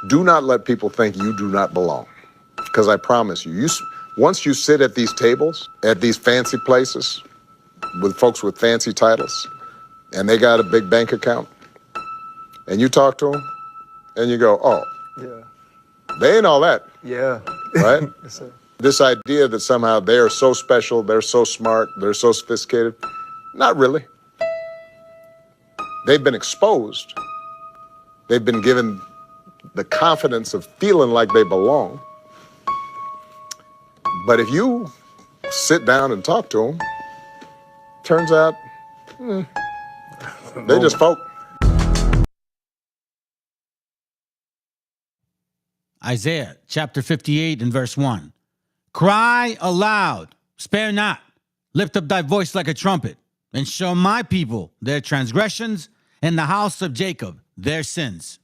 Do not let people think you do not belong. Because I promise you, once you sit at these tables, at these fancy places, with folks with fancy titles, and they got a big bank account, and you talk to them, and you go, oh, yeah, they ain't all that. Yeah. Right? Yes, sir. This idea that somehow they are so special, they're so smart, they're so sophisticated, not really. They've been exposed. They've been given the confidence of feeling like they belong. But if you sit down and talk to them, turns out they just folk. Isaiah chapter 58 and verse 1. Cry aloud, spare not, lift up thy voice like a trumpet, and show my people their transgressions, and the house of Jacob their sins.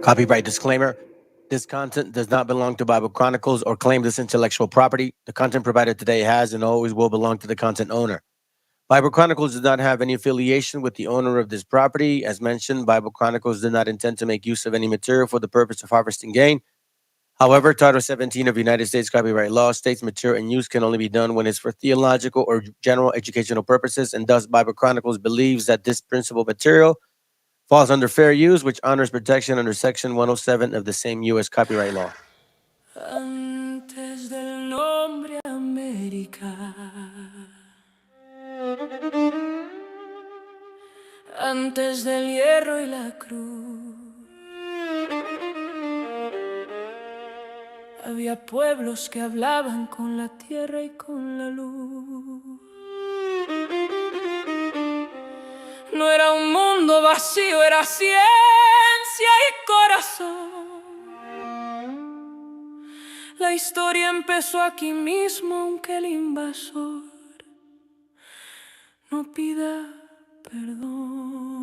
Copyright disclaimer. This content does not belong to Bible Chronicles or claim this intellectual property. The content provided today has and always will belong to the content owner. Bible Chronicles does not have any affiliation with the owner of this property. As mentioned, Bible Chronicles did not intend to make use of any material for the purpose of harvesting gain. However, Title 17 of United States copyright law states material and use can only be done when it's for theological or general educational purposes, and thus Bible Chronicles believes that this principal material falls under fair use, which honors protection under Section 107 of the same U.S. copyright law. Antes del nombre América, antes del hierro y la cruz, había pueblos que hablaban con la tierra y con la luz. No era un mundo vacío, era ciencia y corazón. La historia empezó aquí mismo, aunque el invasor no pida perdón.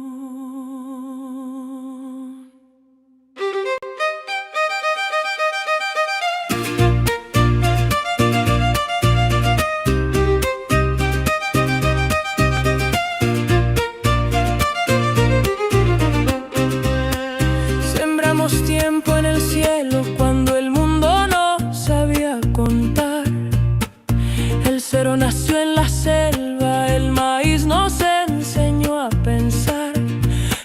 Tiempo en el cielo cuando el mundo no sabía contar. El cero nació en la selva, el maíz nos enseñó a pensar.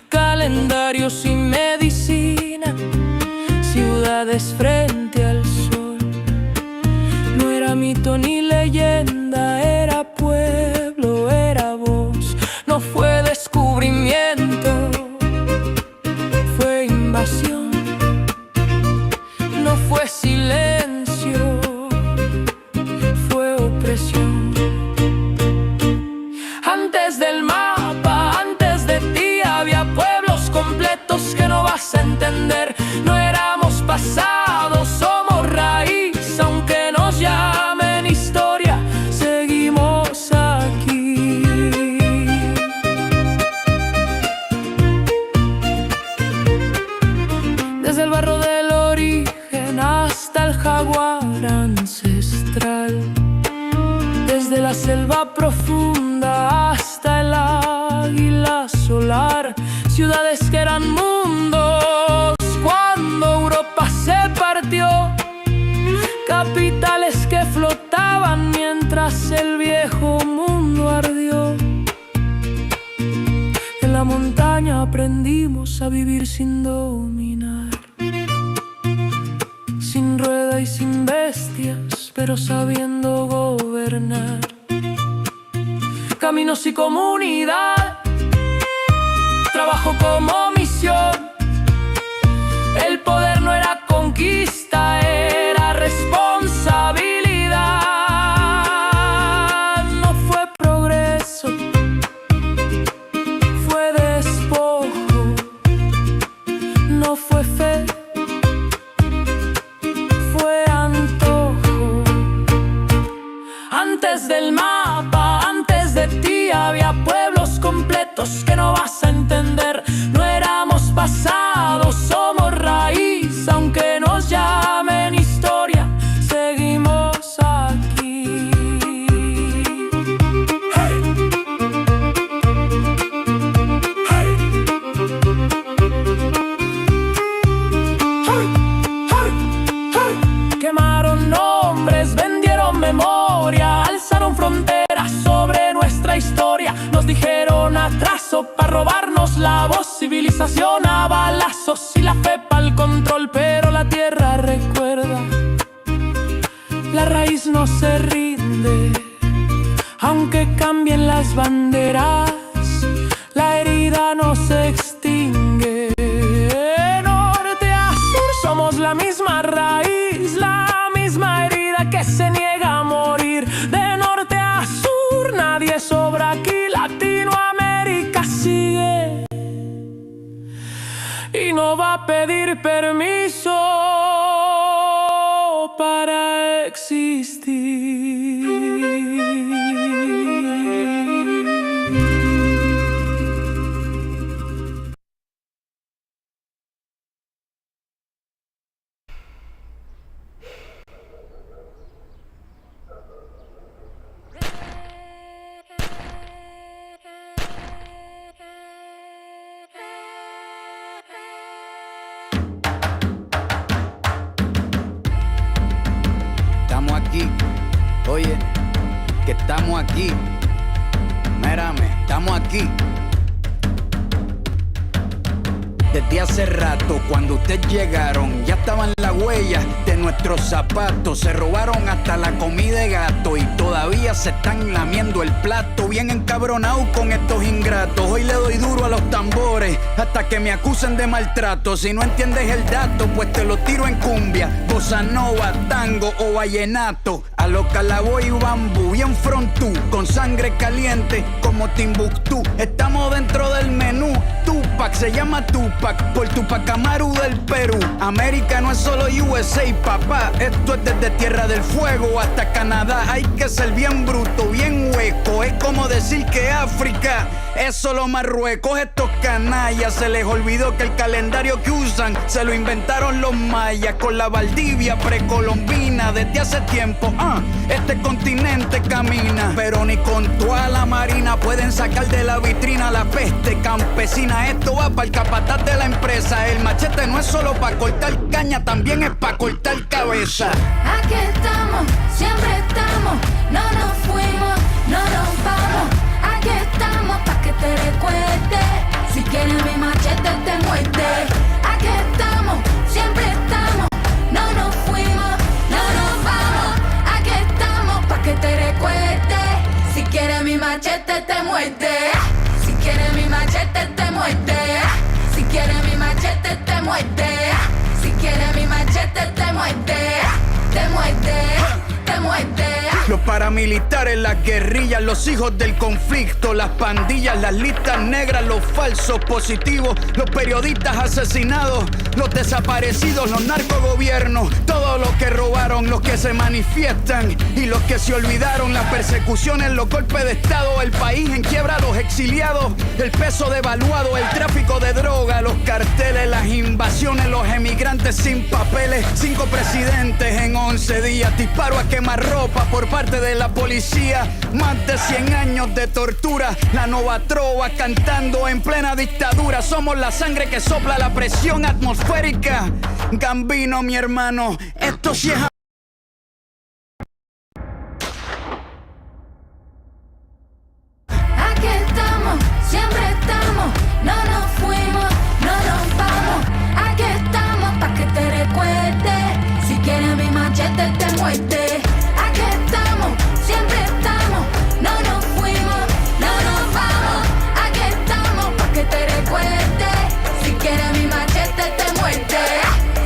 Calendarios y medicina, ciudades frente al sol. No era mito ni leyenda, era pueblo, era voz. No fue descubrimiento, fue invasión. No fue silencio, fue opresión. Antes del mapa, antes de ti, había pueblos completos que no vas a entender. No éramos pasado, somos raíz, aunque nos llamen historia, seguimos aquí. Desde el barro del origen hasta el jaguar ancestral, desde la selva profunda hasta el águila solar, ciudades que eran mundos cuando Europa se partió, capitales que flotaban mientras el viejo mundo ardió. En la montaña aprendimos a vivir sin dominar. bestias, pero sabiendo gobernar caminos y comunidad. Trabajo como misión. El poder no era conquista, era responsabilidad. No fue progreso, fue despojo. No fue fe, fue antojo. Antes del mapa, antes de ti, había pueblos completos que no vas a entender. No éramos pasado, somos raíz, aunque nos llamen historia, seguimos aquí. Hey. Hey. Hey. Hey. Hey. Quemaron nombres, vendieron memoria, alzaron fronteras sobre nuestra historia. Nos dijeron atraso para robarnos la voz, civilización a balazos y la fe pa'l control. Pero la tierra recuerda, la raíz no se rinde. Aunque cambien las banderas, la herida no se extingue. De norte a sur somos la misma raíz, la misma herida que se niega a morir. De norte a sur nadie sobra aquí, Latinoamérica sigue y no va a pedir permiso para existir. Oye, que estamos aquí. Mírame, estamos aquí. Desde hace rato, cuando ustedes llegaron, ya estaban las huellas de nuestros zapatos. Se robaron hasta la comida de gato y todavía se están lamiendo el plato. Bien encabronados con estos ingratos. Hoy le doy duro a los tambores hasta que me acusen de maltrato. Si no entiendes el dato, pues te lo tiro en cumbia, bossa nova, tango o vallenato. A lo Calaboy y bambú, bien frontú, con sangre caliente como Timbuktu. Estamos dentro del menú. Tupac se llama Tupac por Tupac Amaru del Perú. América no es solo USA, papá. Esto es desde Tierra del Fuego hasta Canadá. Hay que ser bien bruto, bien hueco. Es como decir que África es solo Marruecos. Estos canallas se les olvidó que el calendario que usan se lo inventaron los mayas con la Valdivia precolombina. Desde hace tiempo, este continente camina, pero ni con toda la marina pueden sacar de la vitrina la peste campesina. Esto va para el capataz de la empresa. El machete no es solo para cortar caña, también es para cortar cabeza. Aquí estamos, siempre estamos, no nos fuimos, no nos vamos. Aquí estamos pa' que te recuerdes. Si quieres mi machete te muerde. Aquí estamos, siempre estamos, no nos fuimos, no nos vamos. Aquí estamos pa' que te recuerdes. Si quieres mi machete te muerde. Si quieres mi machete te muerde. Si quieres mi machete te muerde. Si quieres mi machete te muerde. Te muerde, te muerde. Los paramilitares, las guerrillas, los hijos del conflicto, las pandillas, las listas negras, los falsos positivos, los periodistas asesinados, los desaparecidos, los narcogobiernos, todos los que robaron, los que se manifiestan y los que se olvidaron, las persecuciones, los golpes de estado, el país en quiebra, los exiliados, el peso devaluado, el tráfico de droga, los carteles, las invasiones, los emigrantes sin papeles, 5 presidentes en 11 días, disparo a quemarropa por parte de la policía, más de 100 años de tortura, la nova trova cantando en plena dictadura. Somos la sangre que sopla la presión atmosférica. Gambino, mi hermano, esto sí es... Aquí estamos, siempre estamos, no nos fuimos, no nos vamos. Aquí estamos pa' que te recuerdes. Si quieres mi machete te muerte. Aquí estamos, siempre estamos, no nos fuimos, no nos vamos. Aquí estamos pa' que te recuerde. Si quieres mi machete te muerte.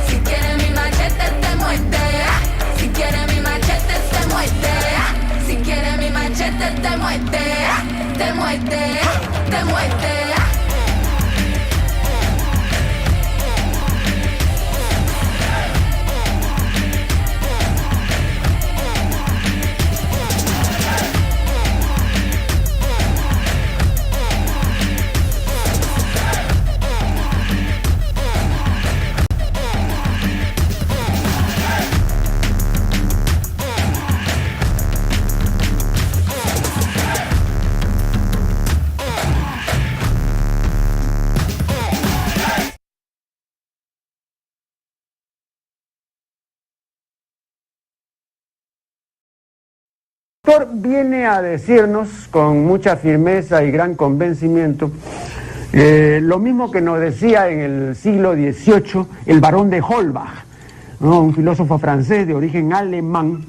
Si quieres mi machete te muerte. Si quieres mi machete te muerte. Si quieres mi machete te muerte. Te muerte, te muerte. El autor viene a decirnos con mucha firmeza y gran convencimiento lo mismo que nos decía en el siglo XVIII el barón de Holbach, ¿no? Un filósofo francés de origen alemán.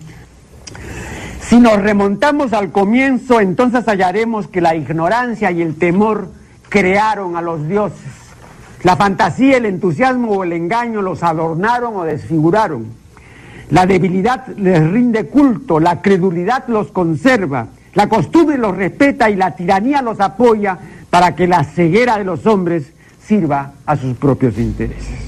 Si nos remontamos al comienzo, entonces hallaremos que la ignorancia y el temor crearon a los dioses. La fantasía, el entusiasmo o el engaño los adornaron o desfiguraron. La debilidad les rinde culto, la credulidad los conserva, la costumbre los respeta y la tiranía los apoya para que la ceguera de los hombres sirva a sus propios intereses.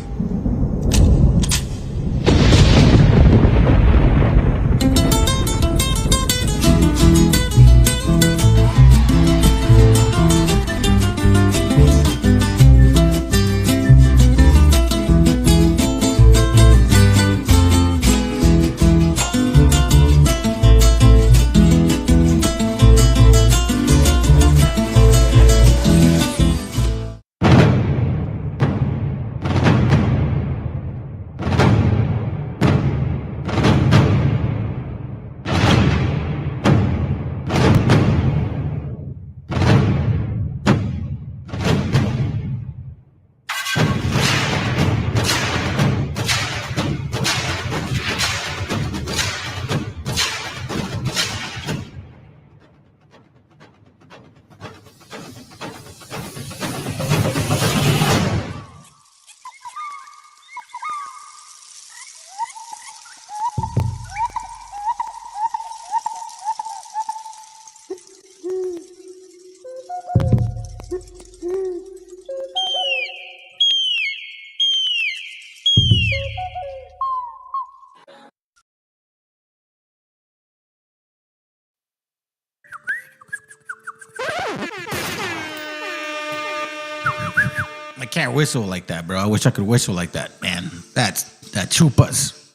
I can't whistle like that, bro. I wish I could whistle like that, man. That chupas.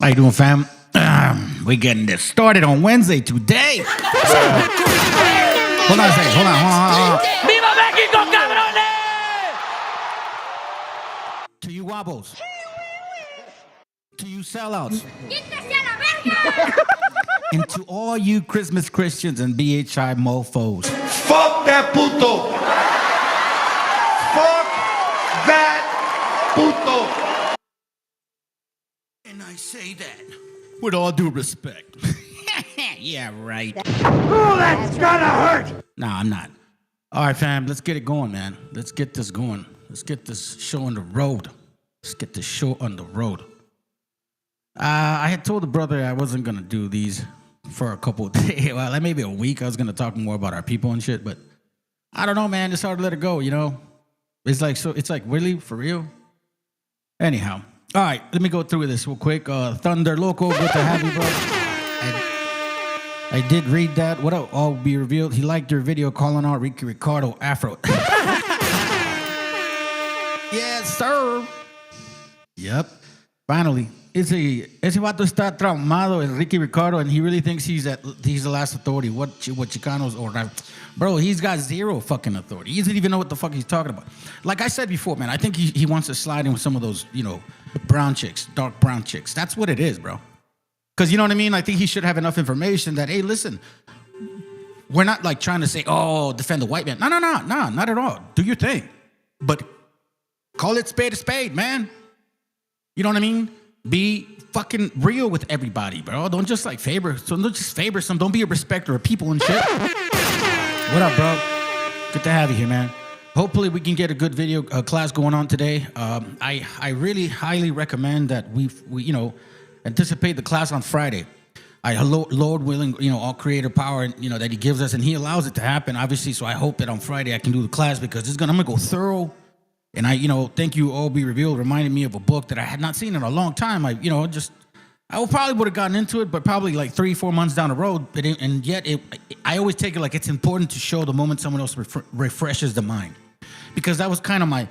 How you doing, fam? We getting this started on Wednesday today. Hold on a second. Hold on. ¡Viva México, cabrones! To you wobbles. To you sellouts. And to all you Christmas Christians and BHI mofos. Fuck that puto. Fuck that puto. And I say that with all due respect. Yeah, right. Oh, that's gonna hurt! Nah, I'm not. All right, fam, let's get it going, man. Let's get this going. Let's get this show on the road. Let's get this show on the road. I had told the brother I wasn't gonna do these for a couple of days. Well, like maybe a week. I was gonna talk more about our people and shit, but I don't know, man. It's hard to let it go, you know? It's like, really? For real? Anyhow. All right, let me go through this real quick. Thunder Loco, good to have you, bro. I did read that. What else? All be revealed. He liked your video calling out Ricky Ricardo Afro. Yes, sir. Yep. Finally. Ese vato está traumado, el Ricky Ricardo, and he really thinks he's the last authority. What Chicanos or bro, he's got zero fucking authority. He doesn't even know what the fuck he's talking about. Like I said before, man, I think he wants to slide in with some of those, you know, brown chicks, dark brown chicks. That's what it is, bro. Because, you know what I mean? I think he should have enough information that, hey, listen, we're not like trying to say, oh, defend the white man. No, not at all. Do your thing. But call it spade a spade, man. You know what I mean? Be fucking real with everybody, bro. Don't just like favor. So don't just favor some. Don't be a respecter of people and shit. What up, bro? Good to have you here, man. Hopefully we can get a good video class going on today. I really highly recommend that we anticipate the class on Friday. Lord willing, all creator power, that He gives us, and He allows it to happen, obviously. So I hope that on Friday I can do the class because I'm gonna go thorough. And thank you, All Be Revealed, reminded me of a book that I had not seen in a long time. I probably would have gotten into it, but probably like 3-4 months down the road. I always take it like it's important to show the moment someone else refreshes the mind, because that was kind of my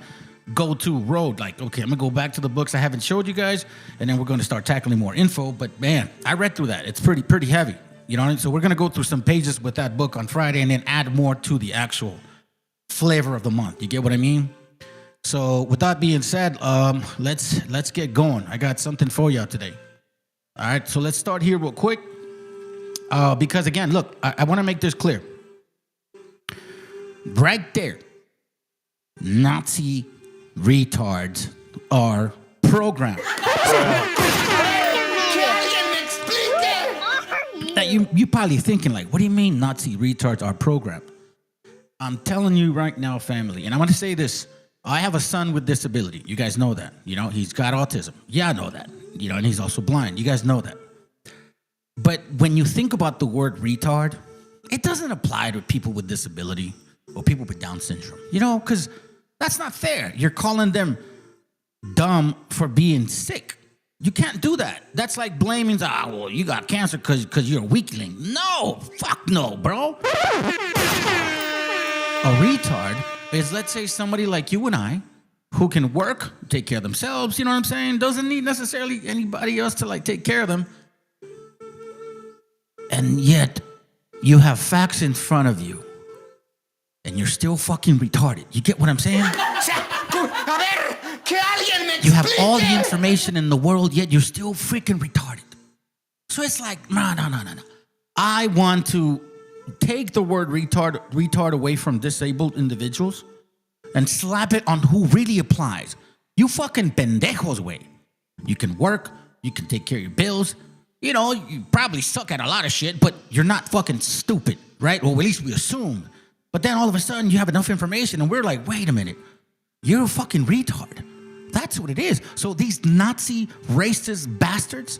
go-to road. Like, okay, I'm gonna go back to the books I haven't showed you guys, and then we're gonna start tackling more info. But man, I read through that. It's pretty heavy, So we're gonna go through some pages with that book on Friday, and then add more to the actual flavor of the month. You get what I mean? So with that being said, let's get going. I got something for y'all today. All right, so let's start here real quick. Because again, look, I want to make this clear. Right there, Nazi retards are programmed. That you probably thinking like, what do you mean Nazi retards are programmed? I'm telling you right now, family, and I want to say this. I have a son with disability. You guys know that. He's got autism. Yeah, I know that. And he's also blind. You guys know that. But when you think about the word retard, it doesn't apply to people with disability or people with Down syndrome. Because that's not fair. You're calling them dumb for being sick. You can't do that. That's like blaming, well, you got cancer because you're a weakling. No, fuck no, bro. A retard is, let's say, somebody like you and I who can work, take care of themselves, you know what I'm saying? Doesn't need necessarily anybody else to like take care of them. And yet you have facts in front of you and you're still fucking retarded. You get what I'm saying? You have all the information in the world, yet you're still freaking retarded. So it's like, no. I want to take the word retard away from disabled individuals and slap it on who really applies. You fucking pendejos way. You can work, you can take care of your bills. You probably suck at a lot of shit, but you're not fucking stupid, right? Or at least we assume. But then all of a sudden you have enough information and we're like, wait a minute, you're a fucking retard. That's what it is. So these Nazi racist bastards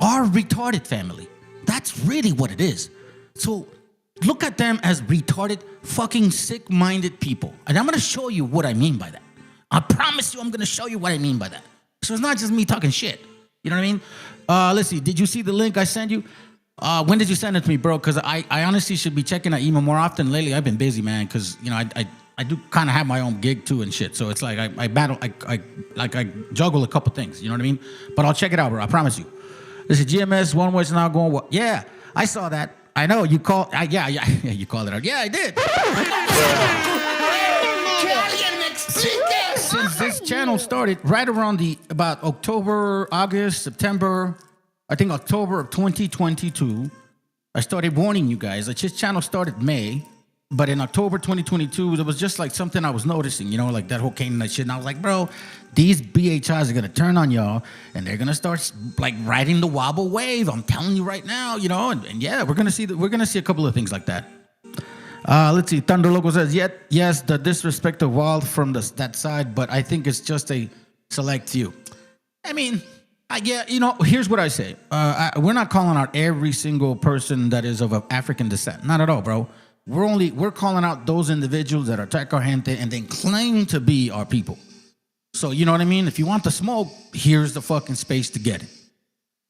are retarded, family. That's really what it is. So look at them as retarded, fucking sick-minded people. And I'm going to show you what I mean by that. I promise you I'm going to show you what I mean by that. So it's not just me talking shit. You know what I mean? Let's see. Did you see the link I sent you? When did you send it to me, bro? Because I honestly should be checking that email more often. Lately, I've been busy, man, because, I do kind of have my own gig, too, and shit. So it's like I juggle a couple things. You know what I mean? But I'll check it out, bro. I promise you. This is GMS, one word's now going, what? Yeah, I saw that. I know you called. Yeah, you called it out. Yeah, I did. Since this channel started right around about October, August, September, I think October of 2022, I started warning you guys. This channel started May, but in October 2022, there was just like something I was noticing, like that whole Canaanite shit. And I was like, bro, these BHIs are gonna turn on y'all, and they're gonna start like riding the wobble wave. I'm telling you right now, and yeah, we're gonna see a couple of things like that. Let's see. Thunder Loco says, yes, the disrespect of Wald from that side, but I think it's just a select few. I mean, here's what I say. We're not calling out every single person that is of African descent. Not at all, bro. We're calling out those individuals that are Taco Gente and then claim to be our people. So, you know what I mean? If you want the smoke, here's the fucking space to get it.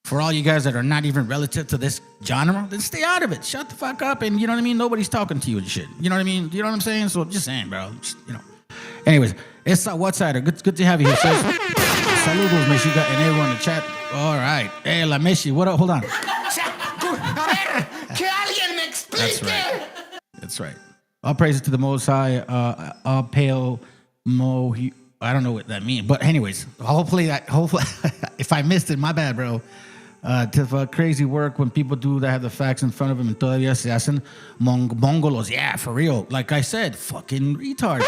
For all you guys that are not even relative to this genre, then stay out of it. Shut the fuck up, and you know what I mean? Nobody's talking to you and shit. You know what I mean? You know what I'm saying? So just saying, bro. Anyways, it's Whatsider. Good to have you here, sis. Saludos, Mexica, and everyone in the chat. All right. Hey, La Meshi, what up? Hold on. That's right. All praises to the Most High. Pale Mo. I don't know what that means, but anyways, hopefully, if I missed it, my bad, bro. Crazy work when people do that have the facts in front of them and todavía se hacen mongolos. Yeah, for real. Like I said, fucking retard.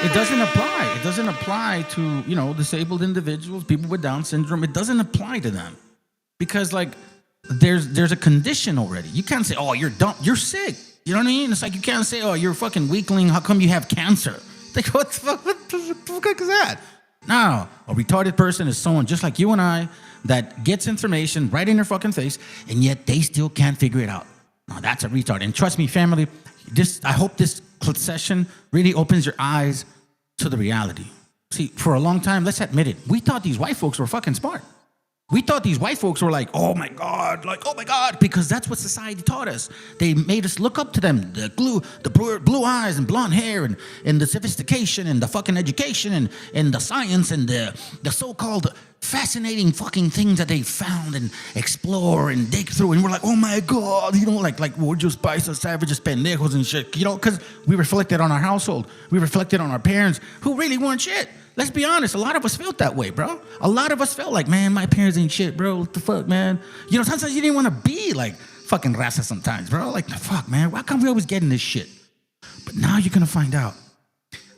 It doesn't apply. It doesn't apply to, disabled individuals, people with Down syndrome. It doesn't apply to them because, like, there's a condition already. You can't say, oh, you're dumb, you're sick. You know what I mean? It's like you can't say, oh, you're a fucking weakling. How come you have cancer? Like, what the fuck is that? No, a retarded person is someone just like you and I that gets information right in their fucking face, and yet they still can't figure it out. Now, that's a retard. And trust me, family, I hope this session really opens your eyes to the reality. See, for a long time, let's admit it, we thought these white folks were fucking smart. We thought these white folks were like, oh my God, because that's what society taught us. They made us look up to them, the blue eyes and blonde hair and the sophistication and the fucking education and the science and the so-called fascinating fucking things that they found and explore and dig through. And we're like, oh my God, like we're just paisas, savages, pendejos and shit, because we reflected on our household. We reflected on our parents who really weren't shit. Let's be honest, a lot of us felt that way, bro. A lot of us felt like, man, my parents ain't shit, bro. What the fuck, man? Sometimes you didn't want to be like fucking raza sometimes, bro. Like, the fuck, man? Why can't we always get in this shit? But now you're going to find out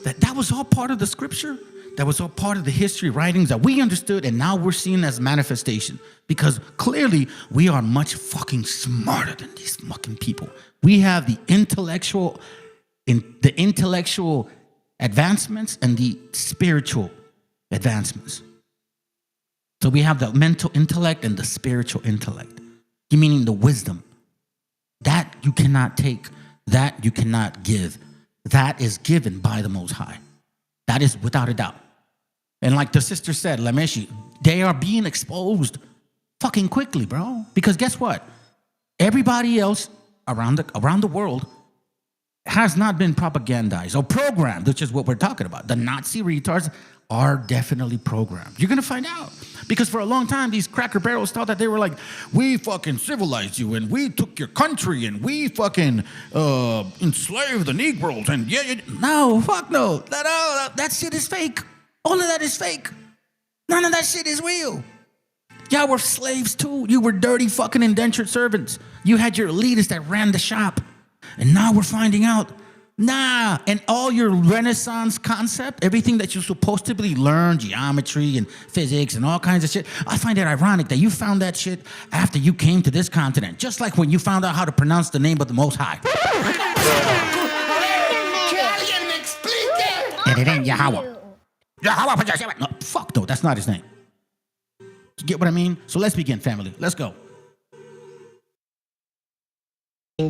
that was all part of the scripture. That was all part of the history writings that we understood, and now we're seeing as manifestation. Because clearly, we are much fucking smarter than these fucking people. We have the intellectual advancements and the spiritual advancements. So we have the mental intellect and the spiritual intellect, meaning the wisdom. That you cannot take, that you cannot give. That is given by the Most High. That is without a doubt. And like the sister said, Lameshi, they are being exposed fucking quickly, bro. Because guess what? Everybody else around the world has not been propagandized or programmed, which is what we're talking about. The Nazi retards are definitely programmed. You're going to find out. Because for a long time, these cracker barrels thought that they were like, we fucking civilized you and we took your country and we fucking enslaved the Negroes. And no, fuck no. That shit is fake. All of that is fake. None of that shit is real. Y'all were slaves too. You were dirty fucking indentured servants. You had your elitists that ran the shop. And now we're finding out, and all your Renaissance concept, everything that you're supposed to learn, geometry and physics and all kinds of shit, I find it ironic that you found that shit after you came to this continent, just like when you found out how to pronounce the name of the Most High. Yahweh. No, fuck no, that's not his name. You get what I mean? So let's begin, family. Let's go.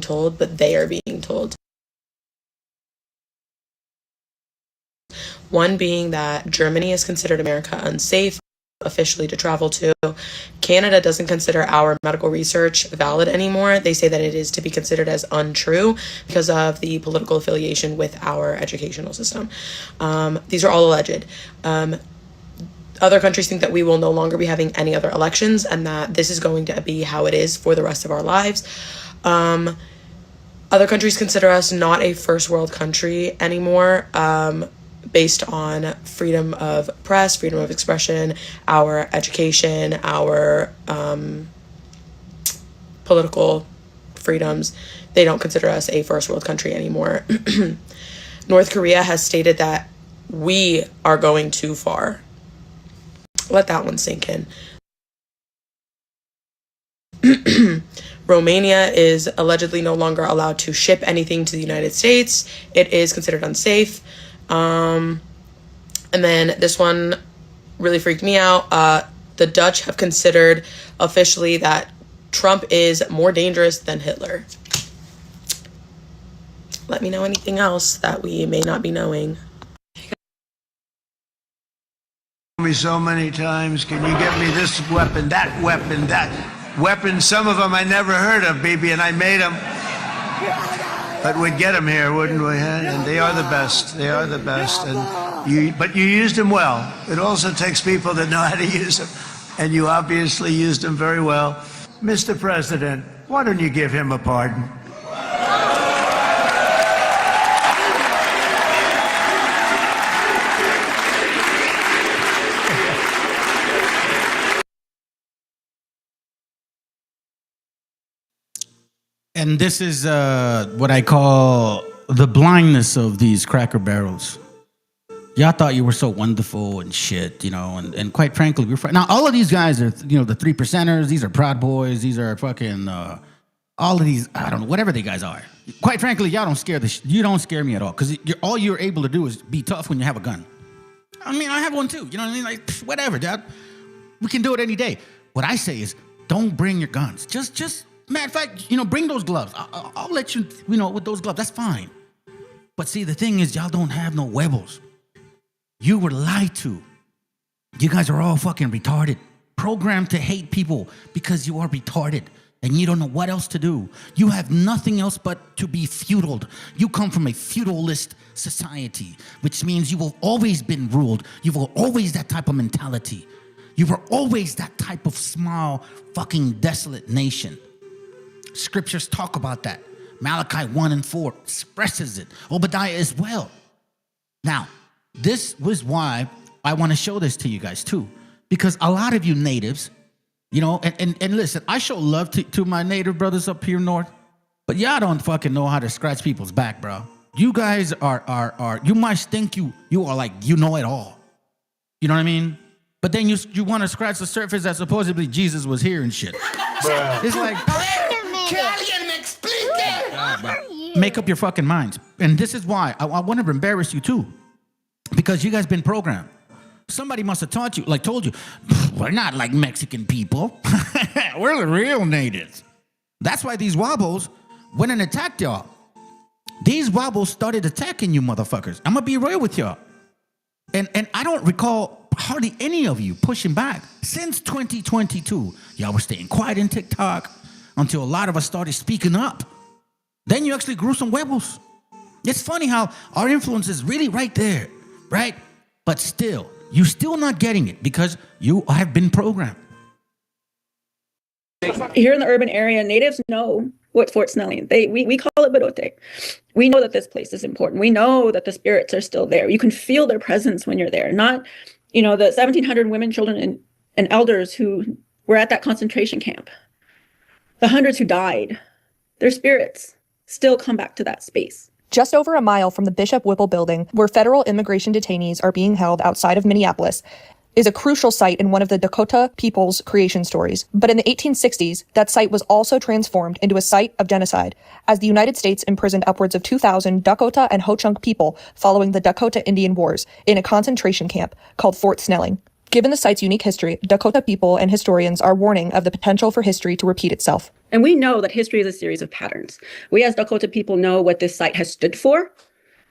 Told, but they are being told. One being that Germany is considered America unsafe officially to travel to. Canada doesn't consider our medical research valid anymore. They say that it is to be considered as untrue because of the political affiliation with our educational system. These are all alleged. Other countries think that we will no longer be having any other elections and that this is going to be how it is for the rest of our lives. Other countries consider us not a first world country anymore, based on freedom of press, freedom of expression, our education, our political freedoms. They don't consider us a first world country anymore. North Korea has stated that we are going too far. Let that one sink in. Romania is allegedly no longer allowed to ship anything to the United States. It is considered unsafe. And then this one really freaked me out. The Dutch have considered officially that Trump is more dangerous than Hitler. Let me know anything else that we may not be knowing. Me so many times, can you get me this weapon, that weapon, that weapon? Some of them I never heard of, baby, and I made them. But we'd get them here, wouldn't we? Huh? And they are the best. They are the best. But you used them well. It also takes people that know how to use them, and you obviously used them very well. Mr. President, why don't you give him a pardon? And this is what I call the blindness of these cracker barrels. Y'all thought you were so wonderful and shit, you know, and quite frankly, now all of these guys are, you know, the 3%ers. These are Proud Boys. These are fucking all of these. I don't know, whatever they guys are. Quite frankly, y'all don't scare you don't scare me at all because all you're able to do is be tough when you have a gun. I mean, I have one too. You know what I mean? Like whatever, dad. We can do it any day. What I say is, don't bring your guns. Just matter of fact, you know, bring those gloves. I'll let you, you know, with those gloves. That's fine. But see, the thing is, y'all don't have no huevos. You were lied to. You guys are all fucking retarded. Programmed to hate people because you are retarded and you don't know what else to do. You have nothing else but to be feudal. You come from a feudalist society, which means you have always been ruled. You were always that type of mentality. You were always that type of small, fucking desolate nation. Scriptures talk about that. Malachi 1 and 4 expresses it. Obadiah as well. Now, this was why I want to show this to you guys too. Because a lot of you natives, you know, and listen, I show love to my native brothers up here north, but y'all don't fucking know how to scratch people's back, bro. You guys are you might think you are like, you know it all. You know what I mean? But then you want to scratch the surface that supposedly Jesus was here and shit. It's like, make up your fucking minds. And this is why I want to embarrass you too. Because you guys been programmed. Somebody must have taught you, like told you, we're not like Mexican people. We're the real natives. That's why these wobbles went and attacked y'all. These wobbles started attacking you motherfuckers. I'm going to be real with y'all. And I don't recall hardly any of you pushing back since 2022. Y'all were staying quiet in TikTok until a lot of us started speaking up. Then you actually grew some huevos. It's funny how our influence is really right there, right? But still, you're still not getting it because you have been programmed. Here in the urban area, natives know what Fort Snelling. We call it Birote. We know that this place is important. We know that the spirits are still there. You can feel their presence when you're there. Not, you know, the 1,700 women, children, and elders who were at that concentration camp. The hundreds who died, their spirits still come back to that space. Just over a mile from the Bishop Whipple building, where federal immigration detainees are being held outside of Minneapolis, is a crucial site in one of the Dakota people's creation stories. But in the 1860s, that site was also transformed into a site of genocide, as the United States imprisoned upwards of 2,000 Dakota and Ho-Chunk people following the Dakota Indian Wars in a concentration camp called Fort Snelling. Given the site's unique history, Dakota people and historians are warning of the potential for history to repeat itself. And we know that history is a series of patterns. We as Dakota people know what this site has stood for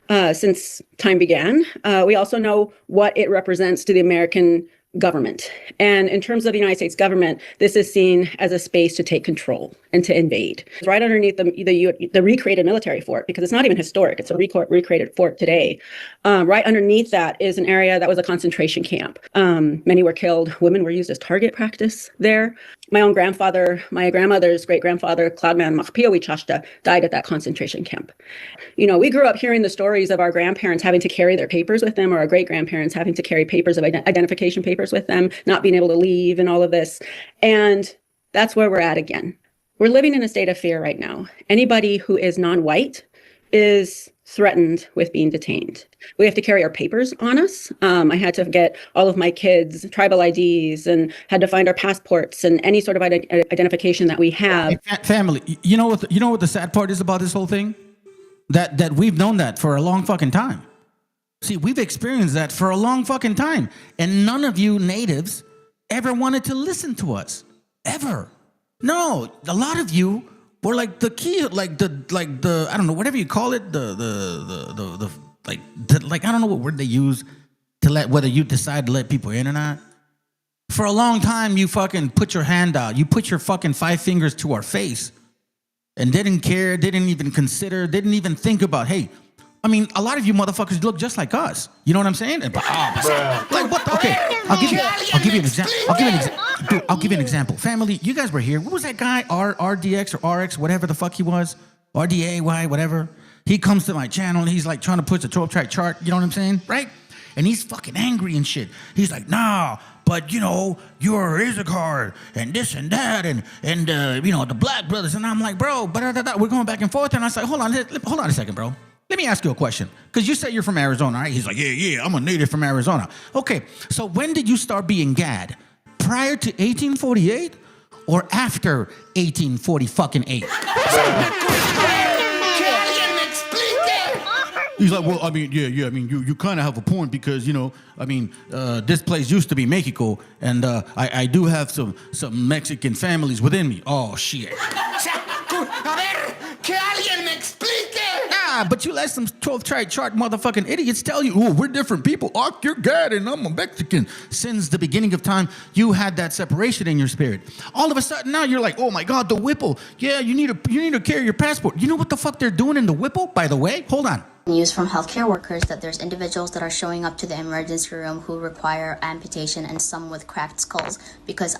since time began. We also know what it represents to the American government. And in terms of the United States government, this is seen as a space to take control and to invade. It's right underneath the recreated military fort, because it's not even historic. It's a recreated fort today. Right underneath that is an area that was a concentration camp. Many were killed. Women were used as target practice there. My own grandfather, my grandmother's great-grandfather, Cloudman Makpiowichashta, died at that concentration camp. You know, we grew up hearing the stories of our grandparents having to carry their papers with them, or our great-grandparents having to carry papers of identification papers with them, not being able to leave and all of this. And that's where we're at again. We're living in a state of fear right now. Anybody who is non-white is threatened with being detained. We have to carry our papers on us. I had to get all of my kids' tribal IDs and had to find our passports and any sort of identification that we have. Family, you know what the sad part is about this whole thing? That we've known that for a long fucking time. See, we've experienced that for a long fucking time. And none of you natives ever wanted to listen to us. Ever. No, a lot of you were like the key, like the I don't know, whatever you call it, the I don't know what word they use to let, whether you decide to let people in or not. For a long time, you fucking put your hand out. You put your fucking 5 fingers to our face and didn't care, didn't even consider, didn't even think about, hey, I mean, a lot of you motherfuckers look just like us. You know what I'm saying? Like what? Okay, I'll give you an example. I'll give you an example. Family, you guys were here. What was that guy? RDX or RX, whatever the fuck he was, RDAY, whatever. He comes to my channel and he's like trying to push the 12-track chart. You know what I'm saying, right? And he's fucking angry and shit. He's like, nah, but you know, you're Issachar and this and that and you know, the Black brothers. And I'm like, bro, we're going back and forth. And I was like, hold on a second, bro. Let me ask you a question, because you say you're from Arizona, right? He's like, yeah, I'm a native from Arizona. Okay, so when did you start being Gad? Prior to 1848 or after 1840 fucking 8? He's like, well, I mean, yeah. I mean, you kind of have a point because, you know, I mean, this place used to be Mexico, and I do have some Mexican families within me. Oh, shit. Nah, but you let some 12-tribe chart motherfucking idiots tell you, oh, we're different people. Oh, you're God and I'm a Mexican. Since the beginning of time, you had that separation in your spirit. All of a sudden now you're like, oh my God, the Whipple. Yeah, you need to carry your passport. You know what the fuck they're doing in the Whipple, by the way? Hold on. News from healthcare workers that there's individuals that are showing up to the emergency room who require amputation and some with cracked skulls because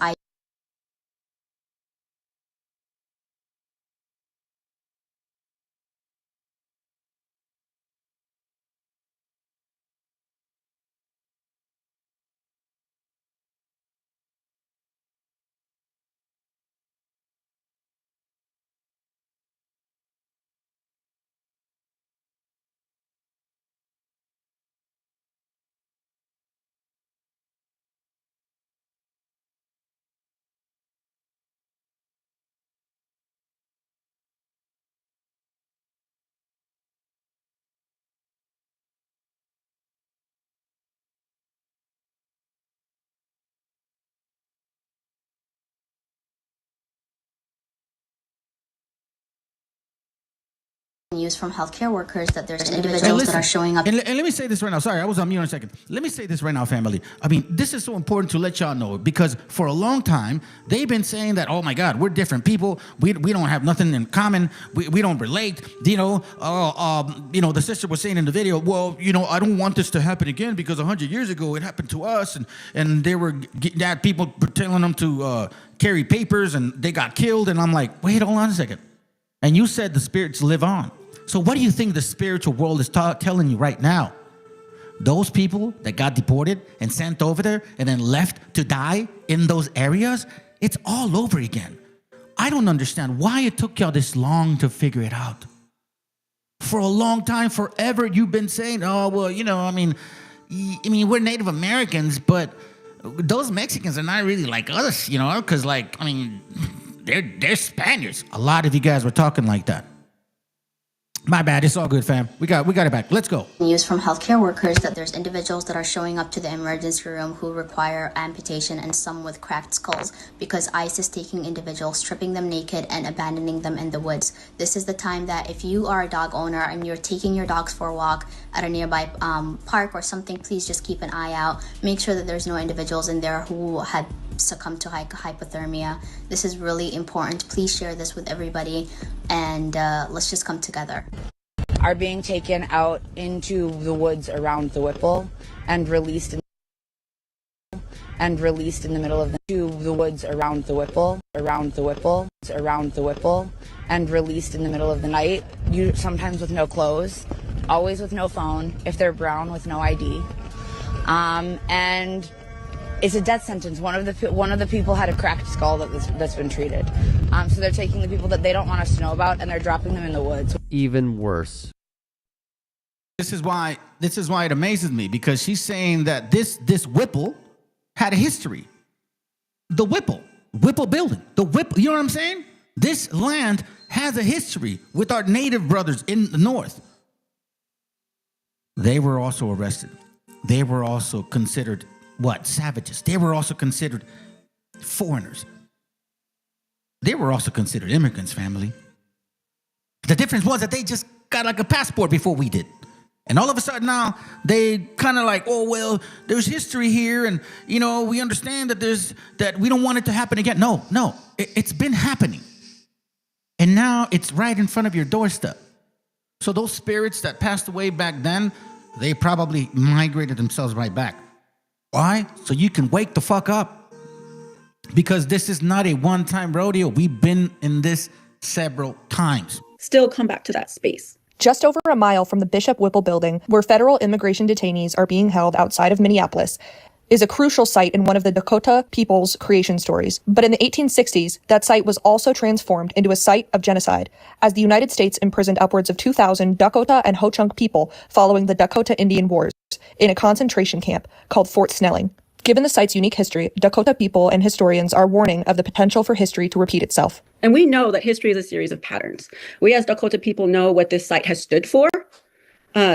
news from healthcare workers that there's individuals that are showing up. And let me say this right now. Sorry, I was on mute on a second. Let me say this right now, family. I mean, this is so important to let y'all know because for a long time, they've been saying that, oh my God, we're different people. We don't have nothing in common. We don't relate. You know, the sister was saying in the video, well, you know, I don't want this to happen again because 100 years ago it happened to us. And they were that people were telling them to carry papers and they got killed. And I'm like, wait, hold on a second. And you said the spirits live on. So what do you think the spiritual world is telling you right now? Those people that got deported and sent over there and then left to die in those areas, it's all over again. I don't understand why it took y'all this long to figure it out. For a long time, forever, you've been saying, oh, well, you know, I mean, we're Native Americans, but those Mexicans are not really like us, you know, because, like, I mean, they're Spaniards. A lot of you guys were talking like that. My bad. It's all good, fam. We got it back. Let's go. News from healthcare workers that there's individuals that are showing up to the emergency room who require amputation and some with cracked skulls because ICE is taking individuals, stripping them naked and abandoning them in the woods. This is the time that if you are a dog owner and you're taking your dogs for a walk at a nearby park or something, please just keep an eye out. Make sure that there's no individuals in there who had succumb to hypothermia. This is really important. Please share this with everybody and let's just come together. Are being taken out into the woods around the Whipple and released in the middle of the woods around the Whipple and released in the middle of the night, sometimes with no clothes, always with no phone, if they're brown, with no ID, and it's a death sentence. One of the people had a cracked skull that's been treated. So they're taking the people that they don't want us to know about and they're dropping them in the woods. Even worse. This is why it amazes me because she's saying that this Whipple had a history. The Whipple building, the Whipple. You know what I'm saying? This land has a history with our native brothers in the north. They were also arrested. They were also considered savages. They were also considered foreigners. They were also considered immigrants, family. The difference was that they just got like a passport before we did. And all of a sudden now, they kind of like, oh, well, there's history here. And, you know, we understand that we don't want it to happen again. No, it's been happening. And now it's right in front of your doorstep. So those spirits that passed away back then, they probably migrated themselves right back. Why? So you can wake the fuck up. Because this is not a one-time rodeo. We've been in this several times. Still come back to that space. Just over a mile from the Bishop Whipple building, where federal immigration detainees are being held outside of Minneapolis, is a crucial site in one of the Dakota people's creation stories. But in the 1860s, that site was also transformed into a site of genocide, as the United States imprisoned upwards of 2,000 Dakota and Ho-Chunk people following the Dakota Indian Wars in a concentration camp called Fort Snelling. Given the site's unique history, Dakota people and historians are warning of the potential for history to repeat itself. And we know that history is a series of patterns. We as Dakota people know what this site has stood for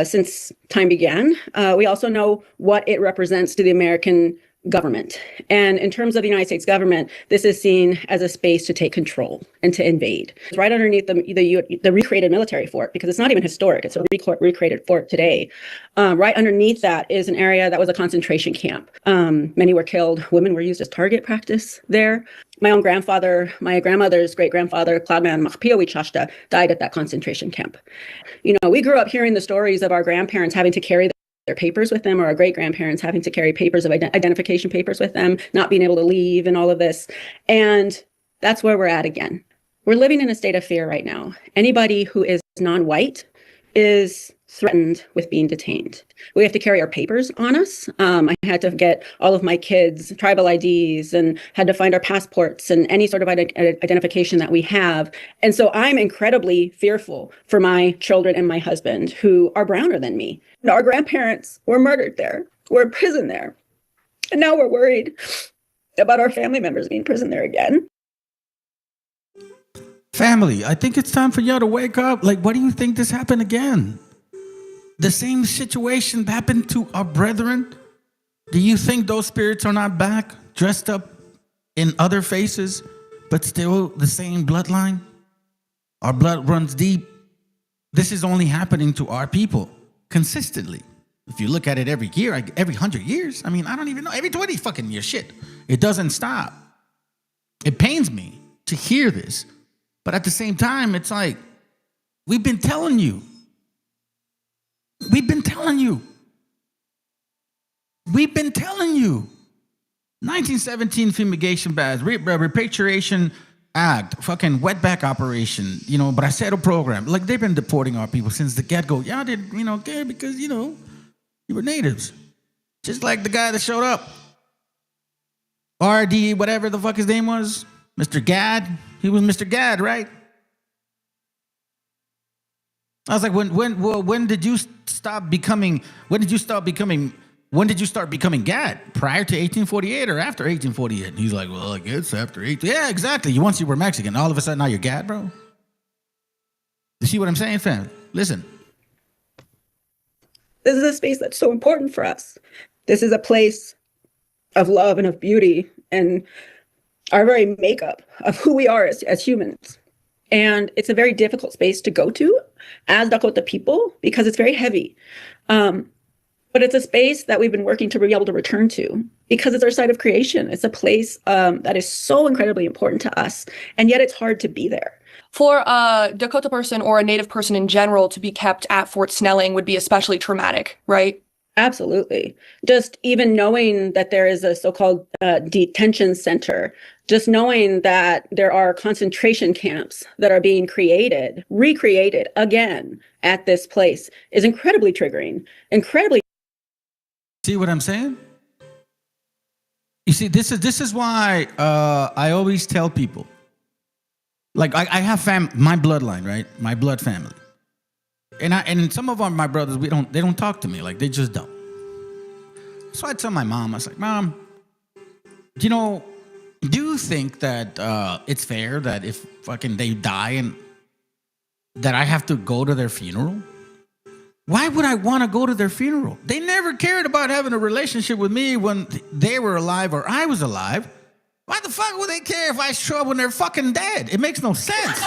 since time began. We also know what it represents to the American government. And in terms of the United States government, this is seen as a space to take control and to invade. It's right underneath the recreated military fort, because it's not even historic. It's a recreated fort today. Right underneath that is an area that was a concentration camp. Many were killed. Women were used as target practice there. My own grandfather, my grandmother's great-grandfather, Cloudman Mahpiawichashta, died at that concentration camp. You know, we grew up hearing the stories of our grandparents having to carry their papers with them, or our great-grandparents having to carry papers of identification papers with them, not being able to leave and all of this. And that's where we're at again. We're living in a state of fear right now. Anybody who is non-white is threatened with being detained. We have to carry our papers on us. I had to get all of my kids' tribal IDs and had to find our passports and any sort of identification that we have. And so I'm incredibly fearful for my children and my husband, who are browner than me. Our grandparents were murdered there. We're in prison there. And now we're worried about our family members being in prison there again. Family, I think it's time for y'all to wake up. Like, what do you think this happened again? The same situation happened to our brethren. Do you think those spirits are not back, dressed up in other faces, but still the same bloodline? Our blood runs deep. This is only happening to our people consistently. If you look at it every year, every 100 years, I mean, I don't even know, every 20 fucking years, shit. It doesn't stop. It pains me to hear this. But at the same time, it's like, we've been telling you. We've been telling you. We've been telling you. 1917 fumigation baths, repatriation act, fucking wetback operation, you know, bracero program. Like, they've been deporting our people since the get-go. Y'all didn't, care because, you were natives. Just like the guy that showed up. RD, whatever the fuck his name was. Mr. Gad. He was Mr. Gad, right? I was like, when did you start becoming Gad? Prior to 1848 or after 1848? And he's like, well, I guess after 18. Yeah, exactly. Once you were Mexican, all of a sudden now you're Gad, bro. You see what I'm saying, fam? Listen. This is a space that's so important for us. This is a place of love and of beauty and our very makeup of who we are as humans. And it's a very difficult space to go to as Dakota people because it's very heavy. But it's a space that we've been working to be able to return to because it's our site of creation. It's a place that is so incredibly important to us, and yet it's hard to be there. For a Dakota person or a Native person in general to be kept at Fort Snelling would be especially traumatic, right? Absolutely. Just even knowing that there is a so-called detention center, just knowing that there are concentration camps that are being recreated again at this place is incredibly triggering, incredibly. See what I'm saying? You see, this is why I always tell people, like I have my bloodline, right? My blood family. And some of my brothers, they don't talk to me, like they just don't. So I tell my mom, I was like, Mom, do you think that it's fair that if fucking they die and that I have to go to their funeral? Why would I want to go to their funeral? They never cared about having a relationship with me when they were alive or I was alive. Why the fuck would they care if I show up when they're fucking dead? It makes no sense.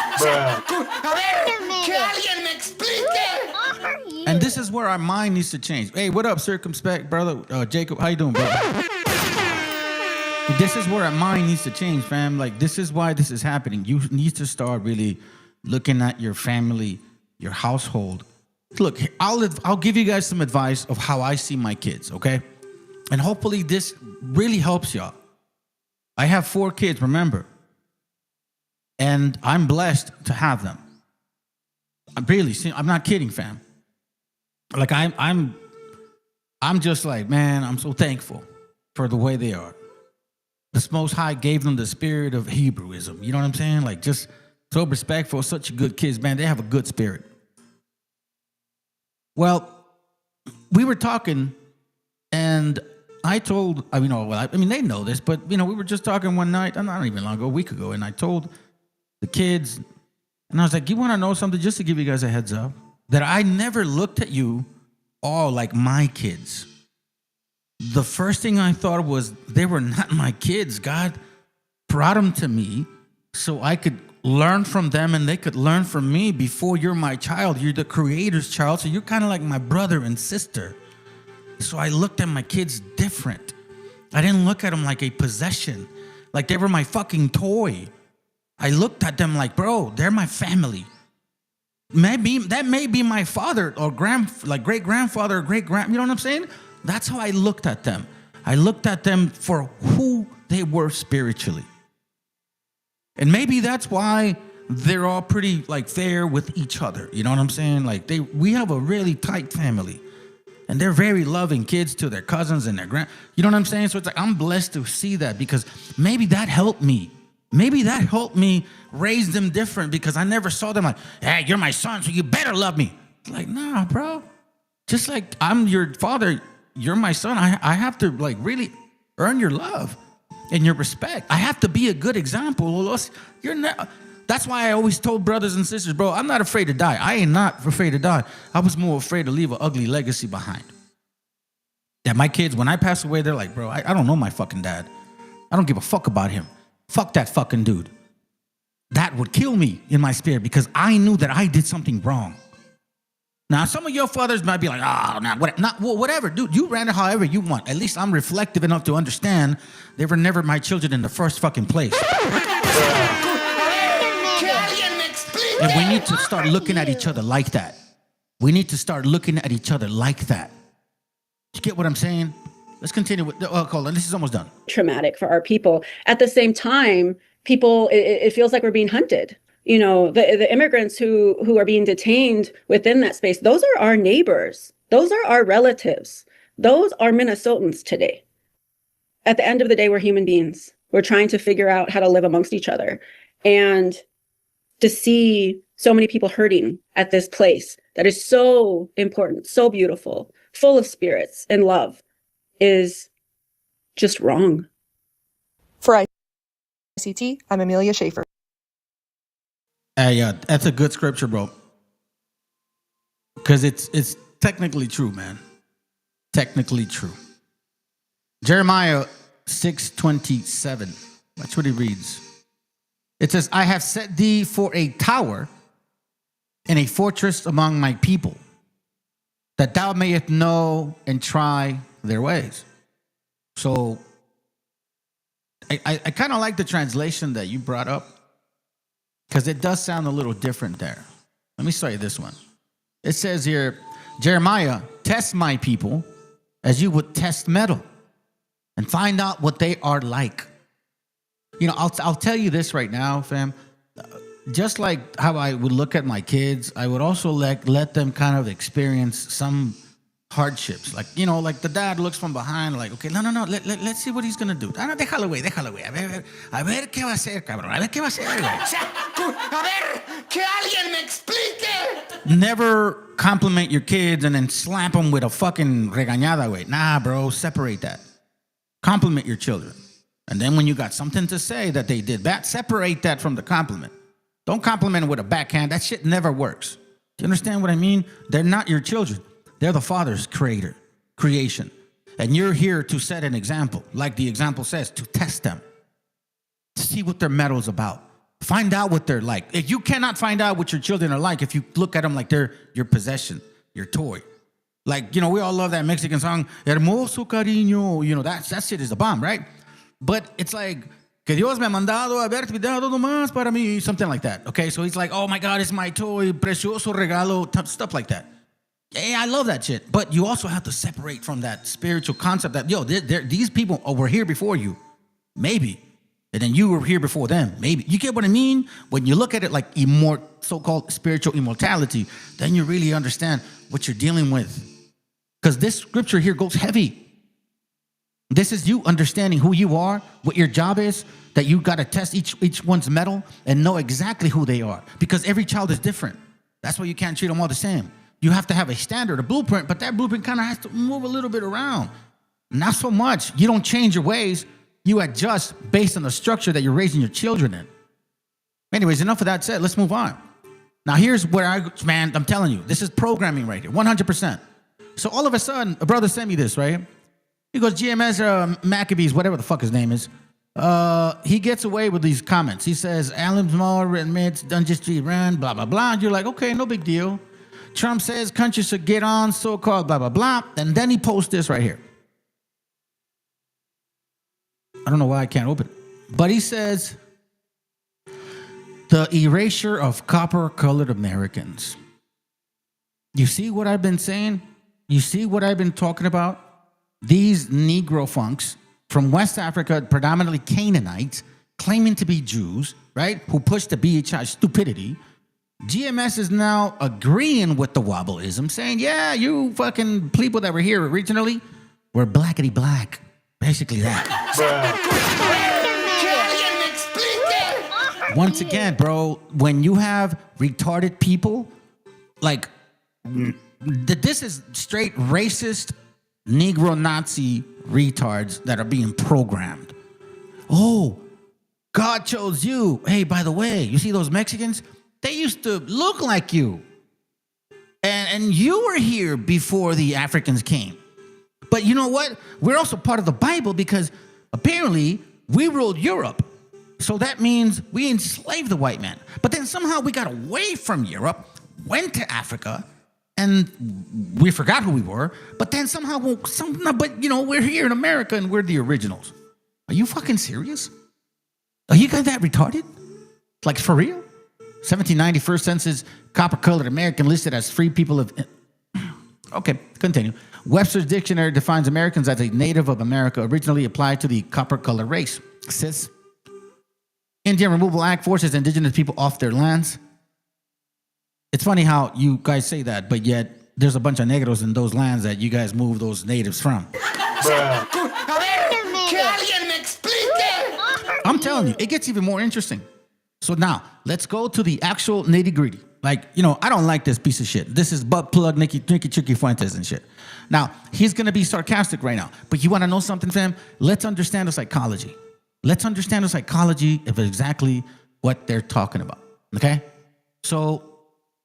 And this is where our mind needs to change. Hey, what up, circumspect brother? Jacob, how you doing, brother? This is where our mind needs to change, fam. Like, this is why this is happening. You need to start really looking at your family, your household. Look, I'll give you guys some advice of how I see my kids, okay? And hopefully this really helps y'all. I have 4 kids, remember. And I'm blessed to have them. I'm not kidding, fam. Like I'm just like, man, I'm so thankful for the way they are. The Most High gave them the spirit of Hebrewism. You know what I'm saying? Like, just so respectful, such good kids, man. They have a good spirit. Well, we were talking, and I told, I mean, they know this, but, we were just talking one night, not even long ago, a week ago, and I told the kids, and I was like, you want to know something, just to give you guys a heads up, that I never looked at you all like my kids. The first thing I thought was they were not my kids. God brought them to me so I could learn from them and they could learn from me. Before you're my child, you're the Creator's child, so you're kind of like my brother and sister. So I looked at my kids different. I didn't look at them like a possession, like they were my fucking toy. I looked at them like, bro, they're my family. Maybe that may be my father or great grandfather or great grand. You know what I'm saying? That's how I looked at them. I looked at them for who they were spiritually. And maybe that's why they're all pretty like fair with each other. You know what I'm saying? Like we have a really tight family. And they're very loving kids to their cousins and their you know what I'm saying? So it's like I'm blessed to see that, because maybe that helped me. Maybe that helped me raise them different, because I never saw them like, hey, you're my son, so you better love me. Like, nah, bro. Just like I'm your father, you're my son. I have to like really earn your love and your respect. I have to be a good example. You're not. That's why I always told brothers and sisters, bro, I'm not afraid to die. I ain't not afraid to die. I was more afraid to leave an ugly legacy behind. That my kids, when I pass away, they're like, bro, I don't know my fucking dad. I don't give a fuck about him. Fuck that fucking dude. That would kill me in my spirit, because I knew that I did something wrong. Now, some of your fathers might be like, whatever, dude, you ran it however you want. At least I'm reflective enough to understand they were never my children in the first fucking place. And we need to start looking at each other like that. We need to start looking at each other like that. You get what I'm saying? Let's continue with, hold on, this is almost done. Traumatic for our people. At the same time, people, it feels like we're being hunted. You know, the immigrants who are being detained within that space, those are our neighbors. Those are our relatives. Those are Minnesotans today. At the end of the day, we're human beings. We're trying to figure out how to live amongst each other. And to see so many people hurting at this place that is so important, so beautiful, full of spirits and love, is just wrong. For ICT, I'm Amelia Schaefer. Yeah, that's a good scripture, bro. Because it's technically true, man. Technically true. Jeremiah 6:27. That's what he reads. It says, I have set thee for a tower and a fortress among my people, that thou mayest know and try their ways. So I kind of like the translation that you brought up, because it does sound a little different there. Let me show you this one. It says here, Jeremiah, test my people as you would test metal, and find out what they are like. You know, I'll tell you this right now, fam. Just like how I would look at my kids, I would also let them kind of experience some hardships. Like, you know, like the dad looks from behind, like, okay, no, let's see what he's going to do. No, déjalo, güey. A ver qué va a hacer, cabrón. A ver qué va a hacer, güey. A ver, que alguien me explique. Never compliment your kids and then slap them with a fucking regañada, güey. Nah, bro, separate that. Compliment your children. And then when you got something to say that they did bad, separate that from the compliment. Don't compliment them with a backhand. That shit never works. Do you understand what I mean? They're not your children. They're the Father's creation. And you're here to set an example, like the example says, to test them, to see what their metal's about. Find out what they're like. If you cannot find out what your children are like, if you look at them like they're your possession, your toy. Like, you know, we all love that Mexican song, Hermoso Cariño. You know, that shit is a bomb, right? But it's like, que Dios me ha mandado haberte dado nomás para mí, something like that. Okay, so he's like, oh my God, it's my toy, precioso regalo, stuff like that. Yeah, I love that shit. But you also have to separate from that spiritual concept that, yo, these people were here before you. Maybe. And then you were here before them. Maybe. You get what I mean? When you look at it like so-called spiritual immortality, then you really understand what you're dealing with. Because this scripture here goes heavy. This is you understanding who you are, what your job is, that you got to test each one's mettle and know exactly who they are, because every child is different. That's why you can't treat them all the same. You have to have a standard, a blueprint, but that blueprint kind of has to move a little bit around. Not so much. You don't change your ways. You adjust based on the structure that you're raising your children in. Anyways, enough of that said. Let's move on. Now, here's where I'm telling you, this is programming right here, 100%. So all of a sudden, a brother sent me this, right? He goes, GMS Maccabees, whatever the fuck his name is. He gets away with these comments. He says, Alan Moore admits Dungeon Street ran, blah, blah, blah. And you're like, okay, no big deal. Trump says countries should get on, so-called blah, blah, blah. And then he posts this right here. I don't know why I can't open it. But he says, the erasure of copper-colored Americans. You see what I've been saying? You see what I've been talking about? These Negro funks from West Africa, predominantly Canaanites, claiming to be Jews, right? Who pushed the BHI stupidity. GMS is now agreeing with the wobbleism, saying, yeah, you fucking people that were here originally were blackety black. Basically that. Once again, bro, when you have retarded people, like, this is straight racist Negro Nazi retards that are being programmed. Oh, God chose you. Hey, by the way, you see those Mexicans? They used to look like you. And you were here before the Africans came. But you know what? We're also part of the Bible because apparently we ruled Europe. So that means we enslaved the white man. But then somehow we got away from Europe, went to Africa, and we forgot who we were. But then somehow, we're here in America and we're the originals. Are you fucking serious? Are you guys that retarded? Like, for real? 1791 census, copper-colored American listed as free people of... Okay, continue. Webster's Dictionary defines Americans as a native of America, originally applied to the copper-colored race. Sis. Indian Removal Act forces indigenous people off their lands. It's funny how you guys say that, but yet there's a bunch of negros in those lands that you guys move those natives from. I'm telling you, it gets even more interesting. So now, let's go to the actual nitty-gritty. Like, I don't like this piece of shit. This is butt plug Nicky Chicky Fuentes and shit. Now, he's going to be sarcastic right now. But you want to know something, fam? Let's understand the psychology. Let's understand the psychology of exactly what they're talking about. Okay? So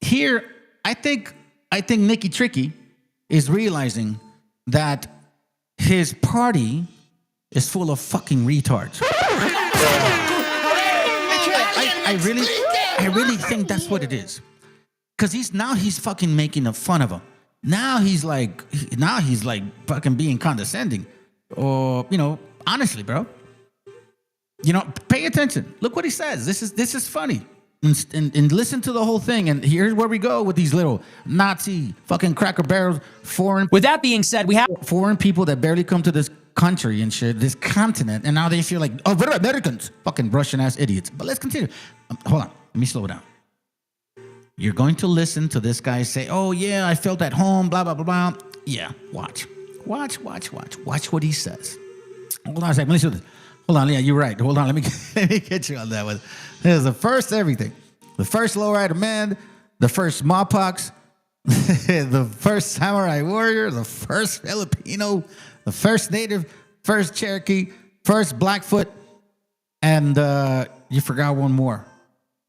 here, I think Nicky Tricky is realizing that his party is full of fucking retards. I really think that's what it is. Because he's fucking making fun of him. Now he's like fucking being condescending. Or, honestly, bro. Pay attention. Look what he says. This is funny. And listen to the whole thing. And here's where we go with these little Nazi fucking Cracker Barrels foreign. With that being said, we have foreign people that barely come to this country and shit, this continent, and now they feel like, oh, we're Americans. Fucking Russian ass idiots. But let's continue. Hold on. Let me slow down. You're going to listen to this guy say, oh, yeah, I felt at home, blah, blah, blah, blah. Yeah, watch. Watch what he says. Hold on a second. Listen to this. Hold on, yeah, you're right. Hold on, let me get you on that one. There's the first everything. The first lowrider man, the first smallpox, the first samurai warrior, the first Filipino, the first native, first Cherokee, first Blackfoot, and you forgot one more.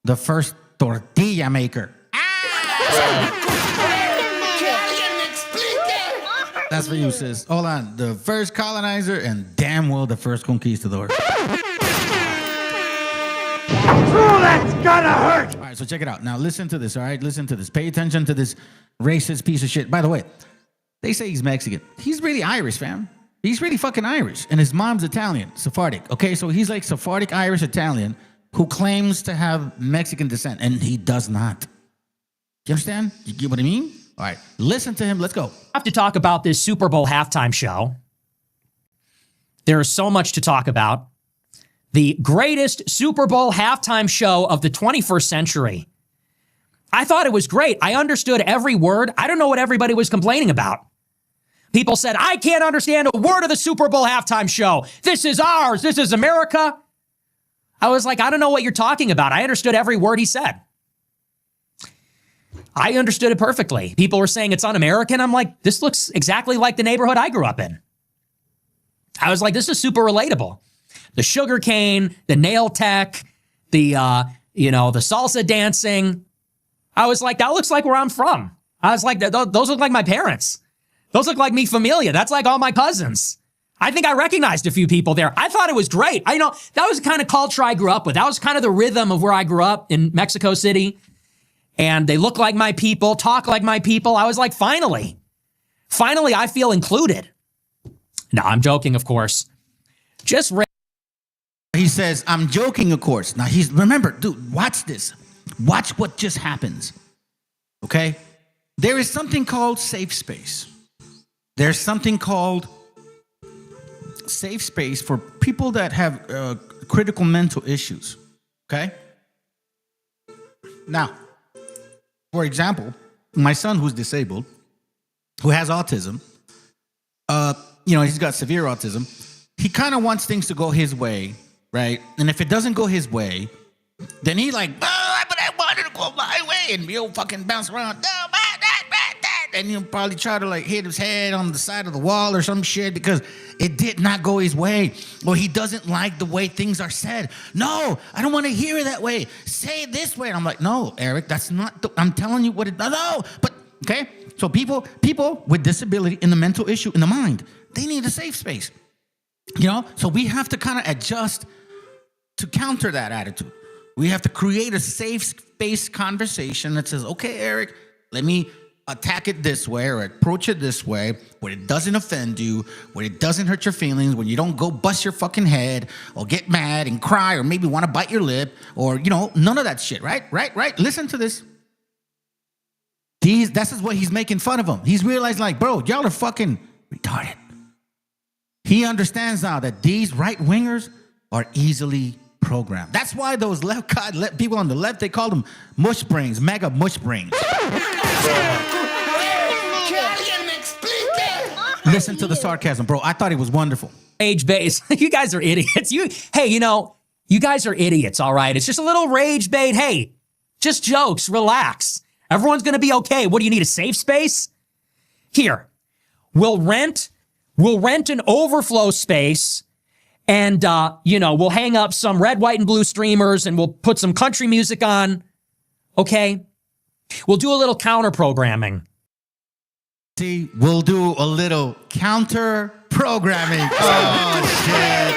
The first tortilla maker. That's for you, sis. Hold on. The first colonizer and damn well the first conquistador. Oh, that's gonna hurt! All right, so check it out. Now listen to this, all right? Listen to this. Pay attention to this racist piece of shit. By the way, they say he's Mexican. He's really Irish, fam. He's really fucking Irish. And his mom's Italian, Sephardic. Okay, so he's like Sephardic Irish Italian who claims to have Mexican descent, and he does not. You understand? You get what I mean? All right, listen to him. Let's go. I have to talk about this Super Bowl halftime show. There is so much to talk about. The greatest Super Bowl halftime show of the 21st century. I thought it was great. I understood every word. I don't know what everybody was complaining about. People said, I can't understand a word of the Super Bowl halftime show. This is ours. This is America. I was like, I don't know what you're talking about. I understood every word he said. I understood it perfectly. People were saying it's un-American. I'm like, this looks exactly like the neighborhood I grew up in. I was like, this is super relatable. The sugar cane, the nail tech, the salsa dancing. I was like, that looks like where I'm from. I was like, those look like my parents. Those look like mi familia. That's like all my cousins. I think I recognized a few people there. I thought it was great. That was the kind of culture I grew up with. That was kind of the rhythm of where I grew up in Mexico City. And they look like my people, talk like my people. I was like, finally, I feel included. No, I'm joking, of course. He says, I'm joking, of course. Now, remember, dude, watch this. Watch what just happens. Okay? There is something called safe space. There's something called safe space for people that have critical mental issues. Okay? Now, for example, my son who's disabled, who has autism, he's got severe autism. He kind of wants things to go his way, right? And if it doesn't go his way, then he like, but I wanted to go my way, and he'll fucking bounce around. And he'll probably try to like hit his head on the side of the wall or some shit because it did not go his way. Or he doesn't like the way things are said. No, I don't want to hear it that way. Say it this way. And I'm like, no, Eric, that's not, I'm telling you what it, no. But, okay, so people with disability in the mental issue in the mind, they need a safe space. So we have to kind of adjust to counter that attitude. We have to create a safe space conversation that says, okay, Eric, let me attack it this way or approach it this way where it doesn't offend you, where it doesn't hurt your feelings, when you don't go bust your fucking head or get mad and cry or maybe want to bite your lip or, none of that shit, right? Listen to this. This is what he's making fun of them. He's realized like, bro, y'all are fucking retarded. He understands now that these right-wingers are easily programmed. That's why those people on the left, they call them mush brains, mega mush brains. Listen to the sarcasm, bro. I thought it was wonderful. Rage bait. You guys are idiots. You guys are idiots, all right? It's just a little rage bait. Hey, just jokes. Relax. Everyone's going to be okay. What do you need, a safe space? Here, we'll rent an overflow space and, we'll hang up some red, white, and blue streamers and we'll put some country music on. Okay? We'll do a little counter programming. See, we'll do a little counter programming. Oh, shit.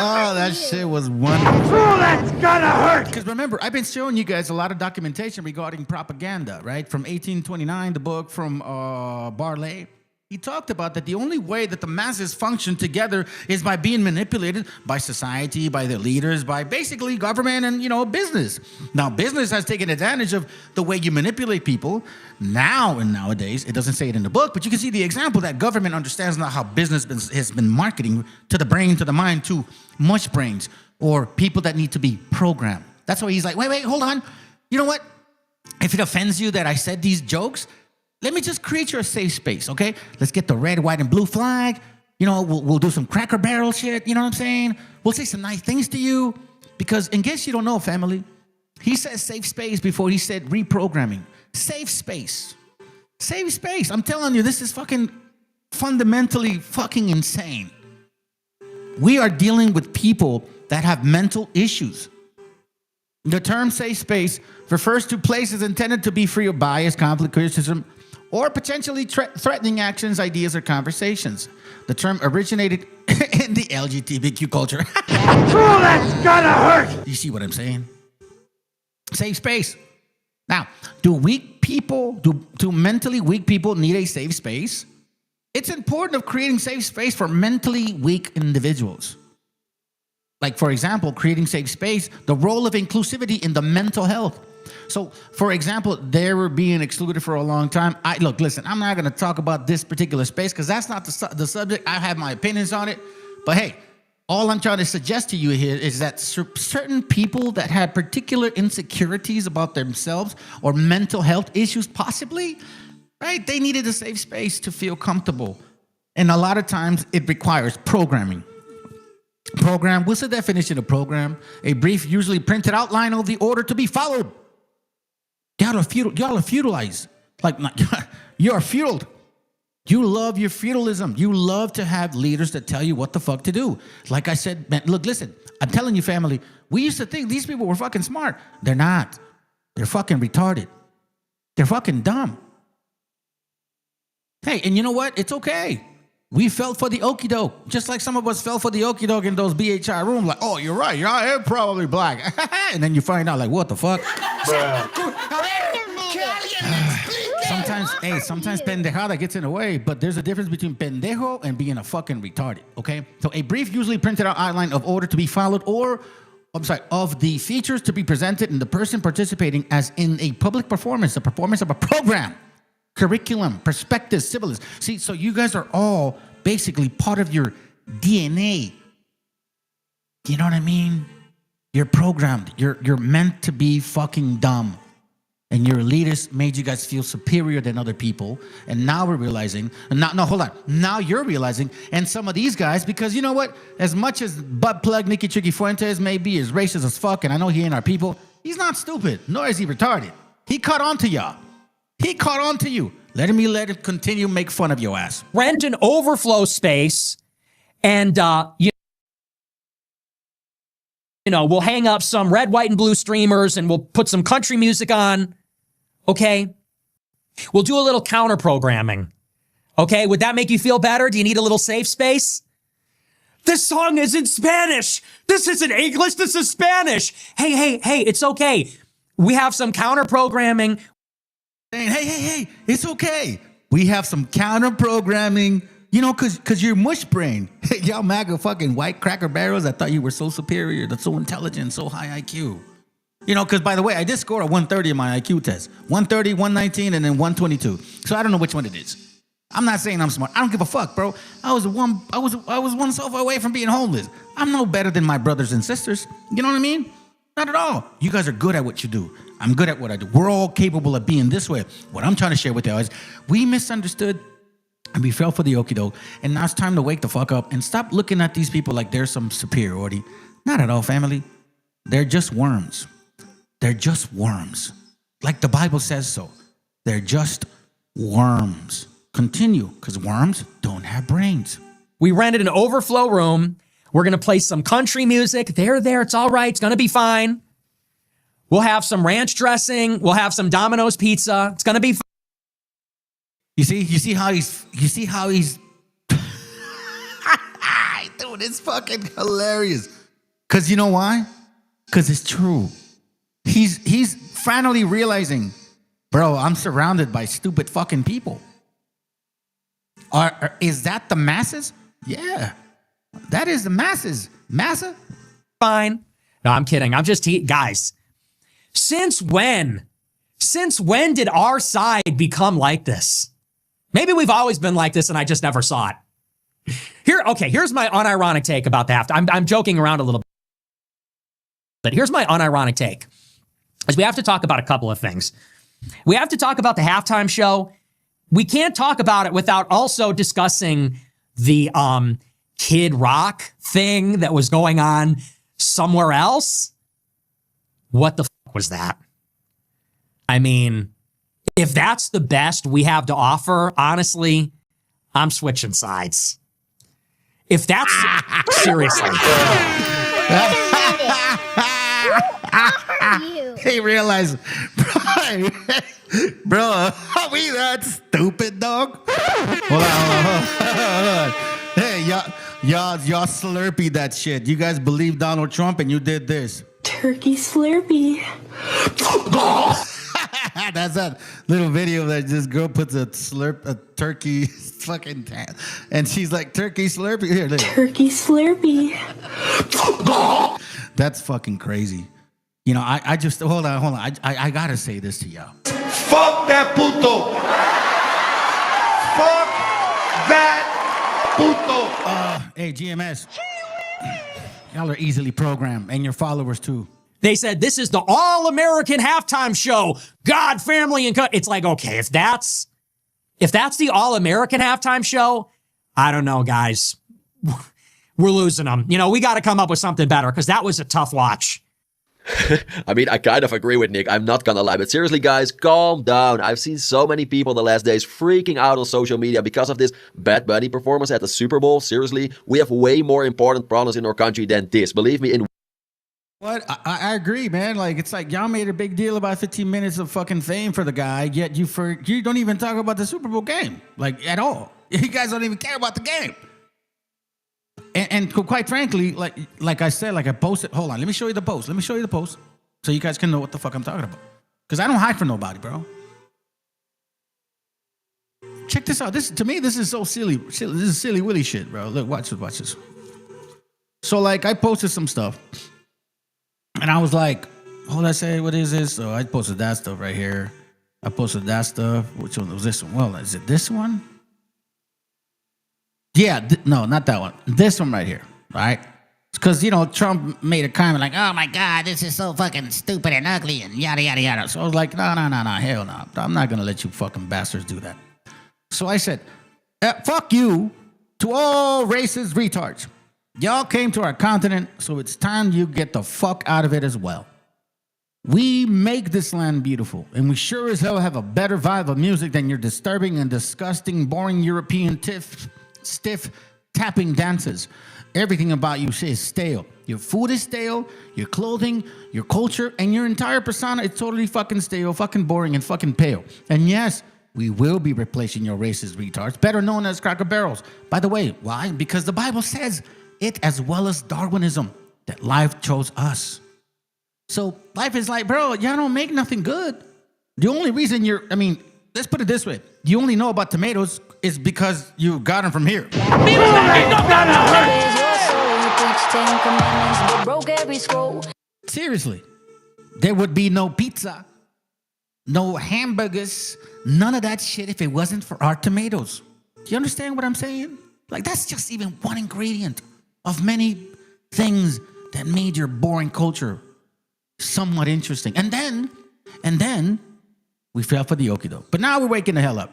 Oh, that shit was wonderful. Oh, that's gonna hurt. Because remember, I've been showing you guys a lot of documentation regarding propaganda, right? From 1829, the book from Barley. He talked about that the only way that the masses function together is by being manipulated by society, by their leaders, by basically government and, business. Now, business has taken advantage of the way you manipulate people. Now and nowadays, it doesn't say it in the book, but you can see the example that government understands now how business has been marketing to the brain, to the mind, to mush brains or people that need to be programmed. That's why he's like, wait, hold on. You know what? If it offends you that I said these jokes, let me just create you a safe space, okay? Let's get the red, white, and blue flag. We'll do some Cracker Barrel shit, you know what I'm saying? We'll say some nice things to you. Because in case you don't know, family, he says safe space before he said reprogramming. Safe space. Safe space. I'm telling you, this is fucking fundamentally fucking insane. We are dealing with people that have mental issues. The term safe space refers to places intended to be free of bias, conflict, criticism, or potentially threatening actions, ideas, or conversations. The term originated in the LGBTQ culture. Oh, that's gonna hurt! You see what I'm saying? Safe space. Now, do mentally weak people need a safe space? It's important of creating safe space for mentally weak individuals. Like, for example, creating safe space, the role of inclusivity in the mental health. So, for example, they were being excluded for a long time. Listen, I'm not going to talk about this particular space because that's not the subject. I have my opinions on it. But hey, all I'm trying to suggest to you here is that certain people that have particular insecurities about themselves or mental health issues, possibly, right? They needed a safe space to feel comfortable. And a lot of times it requires programming. Program, what's the definition of program? A brief, usually printed outline of the order to be followed. Y'all are feudalized. Like, you're feudal. You love your feudalism. You love to have leaders that tell you what the fuck to do. Like I said, man, look, listen, I'm telling you, family, we used to think these people were fucking smart. They're not. They're fucking retarded. They're fucking dumb. Hey, and you know what? It's okay. We fell for the okie doke, just like some of us fell for the okie doke in those BHI rooms. Like, oh, you're right. I am probably black. And then you find out, like, what the fuck? Sometimes pendejada gets in the way, but there's a difference between pendejo and being a fucking retarded, okay? So a brief, usually printed out outline of order to be followed of the features to be presented and the person participating as in a public performance, the performance of a program. Curriculum, perspective, symbolism. See, so you guys are all basically part of your DNA. You know what I mean? You're programmed. You're meant to be fucking dumb. And your elitists made you guys feel superior than other people. And now we're realizing, hold on. Now you're realizing, and some of these guys, because you know what? As much as butt plug Nicky Chicky Fuentes may be as racist as fuck, and I know he ain't our people, he's not stupid, nor is he retarded. He caught on to y'all. He caught on to you. Let him continue make fun of your ass. Rent an overflow space, and you know, we'll hang up some red, white, and blue streamers, and we'll put some country music on. Okay, we'll do a little counter programming. Okay, would that make you feel better? Do you need a little safe space? This song is in Spanish. This isn't English. This is Spanish. Hey, it's okay. We have some counter programming. Hey, it's okay. We have some counter programming, you know, because you're mush brain. Y'all MAGA fucking white cracker barrels. I thought you were so superior, that's so intelligent, so high IQ. You know, because by the way, I did score a 130 in my IQ test. 130, 119, and then 122. So I don't know which one it is. I'm not saying I'm smart. I don't give a fuck, bro. I was one sofa away from being homeless. I'm no better than my brothers and sisters. You know what I mean? Not at all. You guys are good at what you do. I'm good at what I do. We're all capable of being this way. What I'm trying to share with you is we misunderstood and we fell for the okie doke. And now it's time to wake the fuck up and stop looking at these people like there's some superiority. Not at all, family. They're just worms. They're just worms. Like the Bible says so. They're just worms. Continue, because worms don't have brains. We rented an overflow room. We're going to play some country music. There. It's all right. It's going to be fine. We'll have some ranch dressing. We'll have some Domino's pizza. It's going to be fine. You see how he's dude, it's fucking hilarious. Because you know why? Because it's true. He's finally realizing, bro, I'm surrounded by stupid fucking people. Is that the masses? Yeah. That is the masses. Massa? Fine. No, I'm kidding. I'm just guys. Since when did our side become like this? Maybe we've always been like this and I just never saw it. Here's my unironic take about the halftime. I'm joking around a little bit. But here's my unironic take. Is we have to talk about a couple of things. We have to talk about the halftime show. We can't talk about it without also discussing the Kid Rock thing that was going on somewhere else. What the fuck was that? I mean, if that's the best we have to offer, honestly, I'm switching sides. If that's seriously. He realized, bro, are we that stupid, dog? Hold on. Hey, y'all Slurpee that shit. You guys believe Donald Trump and you did this. Turkey Slurpee. That's that little video that this girl puts a turkey fucking and she's like, Turkey Slurpee. Here, look. Turkey Slurpee. That's fucking crazy. You know, I just, hold on. I gotta say this to y'all. Fuck that puto. Fuck that puto. Hey, GMS. Y'all are easily programmed, and your followers too. They said, this is the all-American halftime show. God, family, and it's like, okay, if that's If that's the All-American halftime show, I don't know, guys. We're losing them. You know, we got to come up with something better because that was a tough watch. I mean, I kind of agree with Nick. I'm not gonna lie. But seriously, guys, calm down. I've seen so many people the last days freaking out on social media because of this Bad Bunny performance at the Super Bowl. Seriously, we have way more important problems in our country than this. Believe me, in What? I agree, man. Like, it's like y'all made a big deal about 15 minutes of fucking fame for the guy, yet you don't even talk about the Super Bowl game, like, at all. You guys don't even care about the game. And quite frankly, like I said, like I posted, hold on, let me show you the post. Let me show you the post so you guys can know what the fuck I'm talking about. Because I don't hide from nobody, bro. Check this out. To me, this is so silly. This is silly willy shit, bro. Look, watch this. So, like, I posted some stuff. And I was like, hold on, I say, what is this? So I posted that stuff right here. I posted that stuff. Which one was this one? Well, is it this one? Yeah, no, not that one. This one right here, right? Because, you know, Trump made a comment like, oh my God, this is so fucking stupid and ugly and yada, yada, yada. So I was like, no, hell no. I'm not going to let you fucking bastards do that. So I said, fuck you to all racist retards. Y'all came to our continent, so it's time you get the fuck out of it as well. We make this land beautiful, and we sure as hell have a better vibe of music than your disturbing and disgusting, boring European stiff tapping dances. Everything about you is stale. Your food is stale, your clothing, your culture, and your entire persona is totally fucking stale, fucking boring, and fucking pale. And yes, we will be replacing your racist retards, better known as Cracker Barrels. By the way, why? Because the Bible says it, as well as Darwinism, that life chose us. So life is like, bro, y'all don't make nothing good. The only reason let's put it this way. You only know about tomatoes is because you got them from here. Seriously, there would be no pizza, no hamburgers, none of that shit if it wasn't for our tomatoes. Do you understand what I'm saying? Like, that's just even one ingredient of many things that made your boring culture somewhat interesting. And then we fell for the okie doke. But now we're waking the hell up.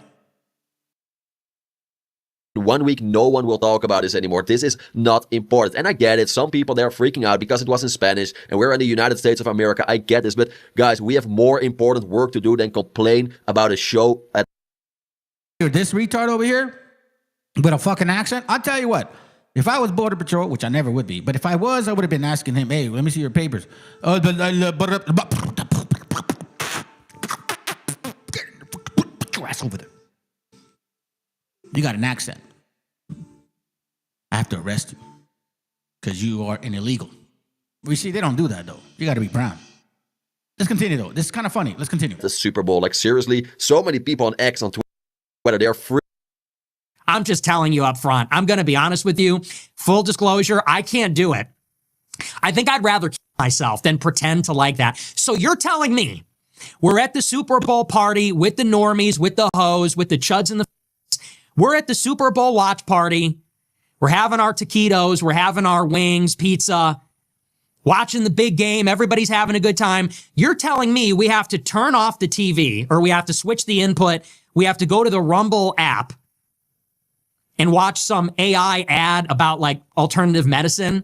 1 week, no one will talk about this anymore. This is not important. And I get it. Some people, they're freaking out because it was in Spanish and we're in the United States of America. I get this. But guys, we have more important work to do than complain about a show at this retard over here with a fucking accent. I'll tell you what. If I was Border Patrol, which I never would be, but if I was, I would have been asking him, hey, let me see your papers. Put your ass over there. You got an accent. I have to arrest you because you are an illegal. We see, they don't do that, though. You got to be brown. Let's continue, though. This is kind of funny. Let's continue. The Super Bowl. Like, seriously, so many people on X, on Twitter, whether they're free. I'm just telling you up front. I'm going to be honest with you. Full disclosure, I can't do it. I think I'd rather kill myself than pretend to like that. So you're telling me we're at the Super Bowl party with the normies, with the hoes, with the chuds and the we're at the Super Bowl watch party. We're having our taquitos. We're having our wings, pizza, watching the big game. Everybody's having a good time. You're telling me we have to turn off the TV or we have to switch the input. We have to go to the Rumble app and watch some AI ad about like alternative medicine.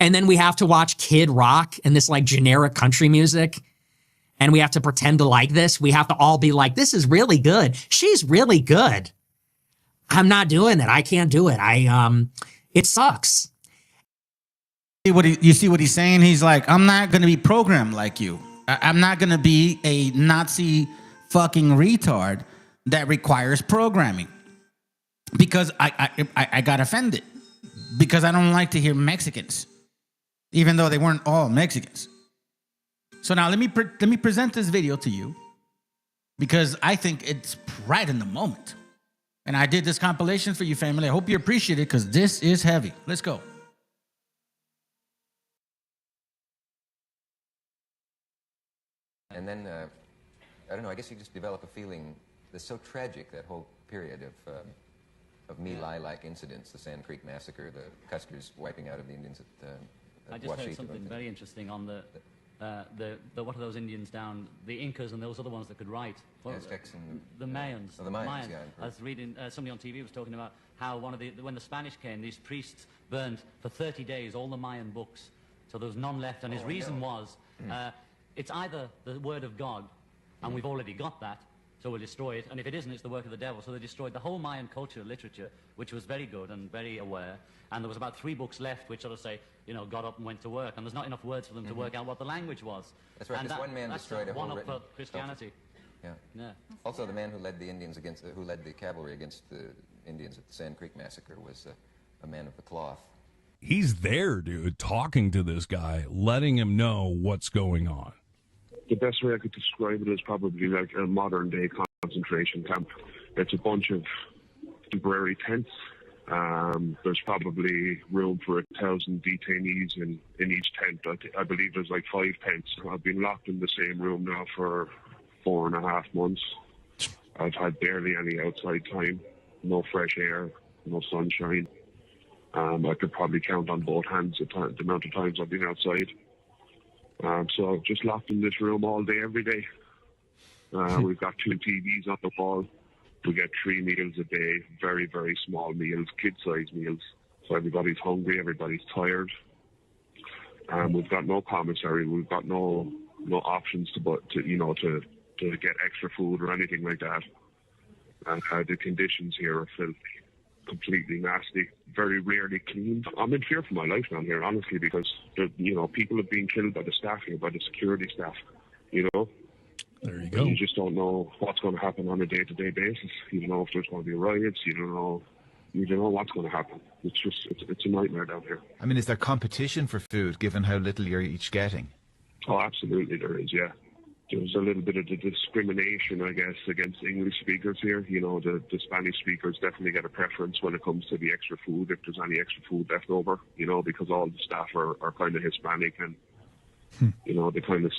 And then we have to watch Kid Rock and this like generic country music. And we have to pretend to like this. We have to all be like, this is really good. She's really good. I'm not doing it. I can't do it. It sucks. You see what he's saying? He's like, I'm not going to be programmed like you. I'm not going to be a Nazi fucking retard that requires programming. Because I got offended. Because I don't like to hear Mexicans. Even though they weren't all Mexicans. So now let me present this video to you. Because I think it's right in the moment. And I did this compilation for you, family. I hope you appreciate it because this is heavy. Let's go. And then, I don't know, I guess you just develop a feeling that's so tragic, that whole period of My Lai-like incidents, the Sand Creek Massacre, the Custer's wiping out of the Indians at I just heard something very interesting on the what are those Indians down? The Incas and those other ones that could write. Aztecs and the Mayans. the Mayans. Yeah, I was reading somebody on TV was talking about how when the Spanish came, these priests burned for 30 days all the Mayan books, so there was none left. And his reason was it's either the word of God, and we've already got that, so we'll destroy it. And if it isn't, it's the work of the devil. So they destroyed the whole Mayan culture, literature, which was very good and very aware. And there was about 3 books left, which sort of say, got up and went to work. And there's not enough words for them to work out what the language was. That's right. This one man destroyed a whole one written up for Christianity. Yeah. Also, the man who led the Indians who led the cavalry against the Indians at the Sand Creek massacre was a man of the cloth. He's there, dude, talking to this guy, letting him know what's going on. The best way I could describe it is probably like a modern-day concentration camp. It's a bunch of temporary tents. There's probably room for 1,000 detainees in each tent. I believe there's like 5 tents. I've been locked in the same room now for 4.5 months. I've had barely any outside time, no fresh air, no sunshine. I could probably count on both hands the amount of times I've been outside. So just locked in this room all day, every day. We've got 2 TVs on the wall. We get 3 meals a day, very, very small meals, kid-sized meals. So everybody's hungry, everybody's tired. We've got no commissary. We've got no options to get extra food or anything like that. And the conditions here are filthy, completely nasty, very rarely cleaned. I'm in fear for my life down here, honestly, because people have been killed by the staff here, by the security staff. There you go. You just don't know what's going to happen on a day-to-day basis. You don't know if there's going to be riots. You don't know what's going to happen. It's a nightmare down here. I mean, is there competition for food, given how little you're each getting? Oh, absolutely there is, yeah. There's a little bit of the discrimination, I guess, against English speakers here. The Spanish speakers definitely get a preference when it comes to the extra food, if there's any extra food left over, because all the staff are kind of Hispanic and, they kind of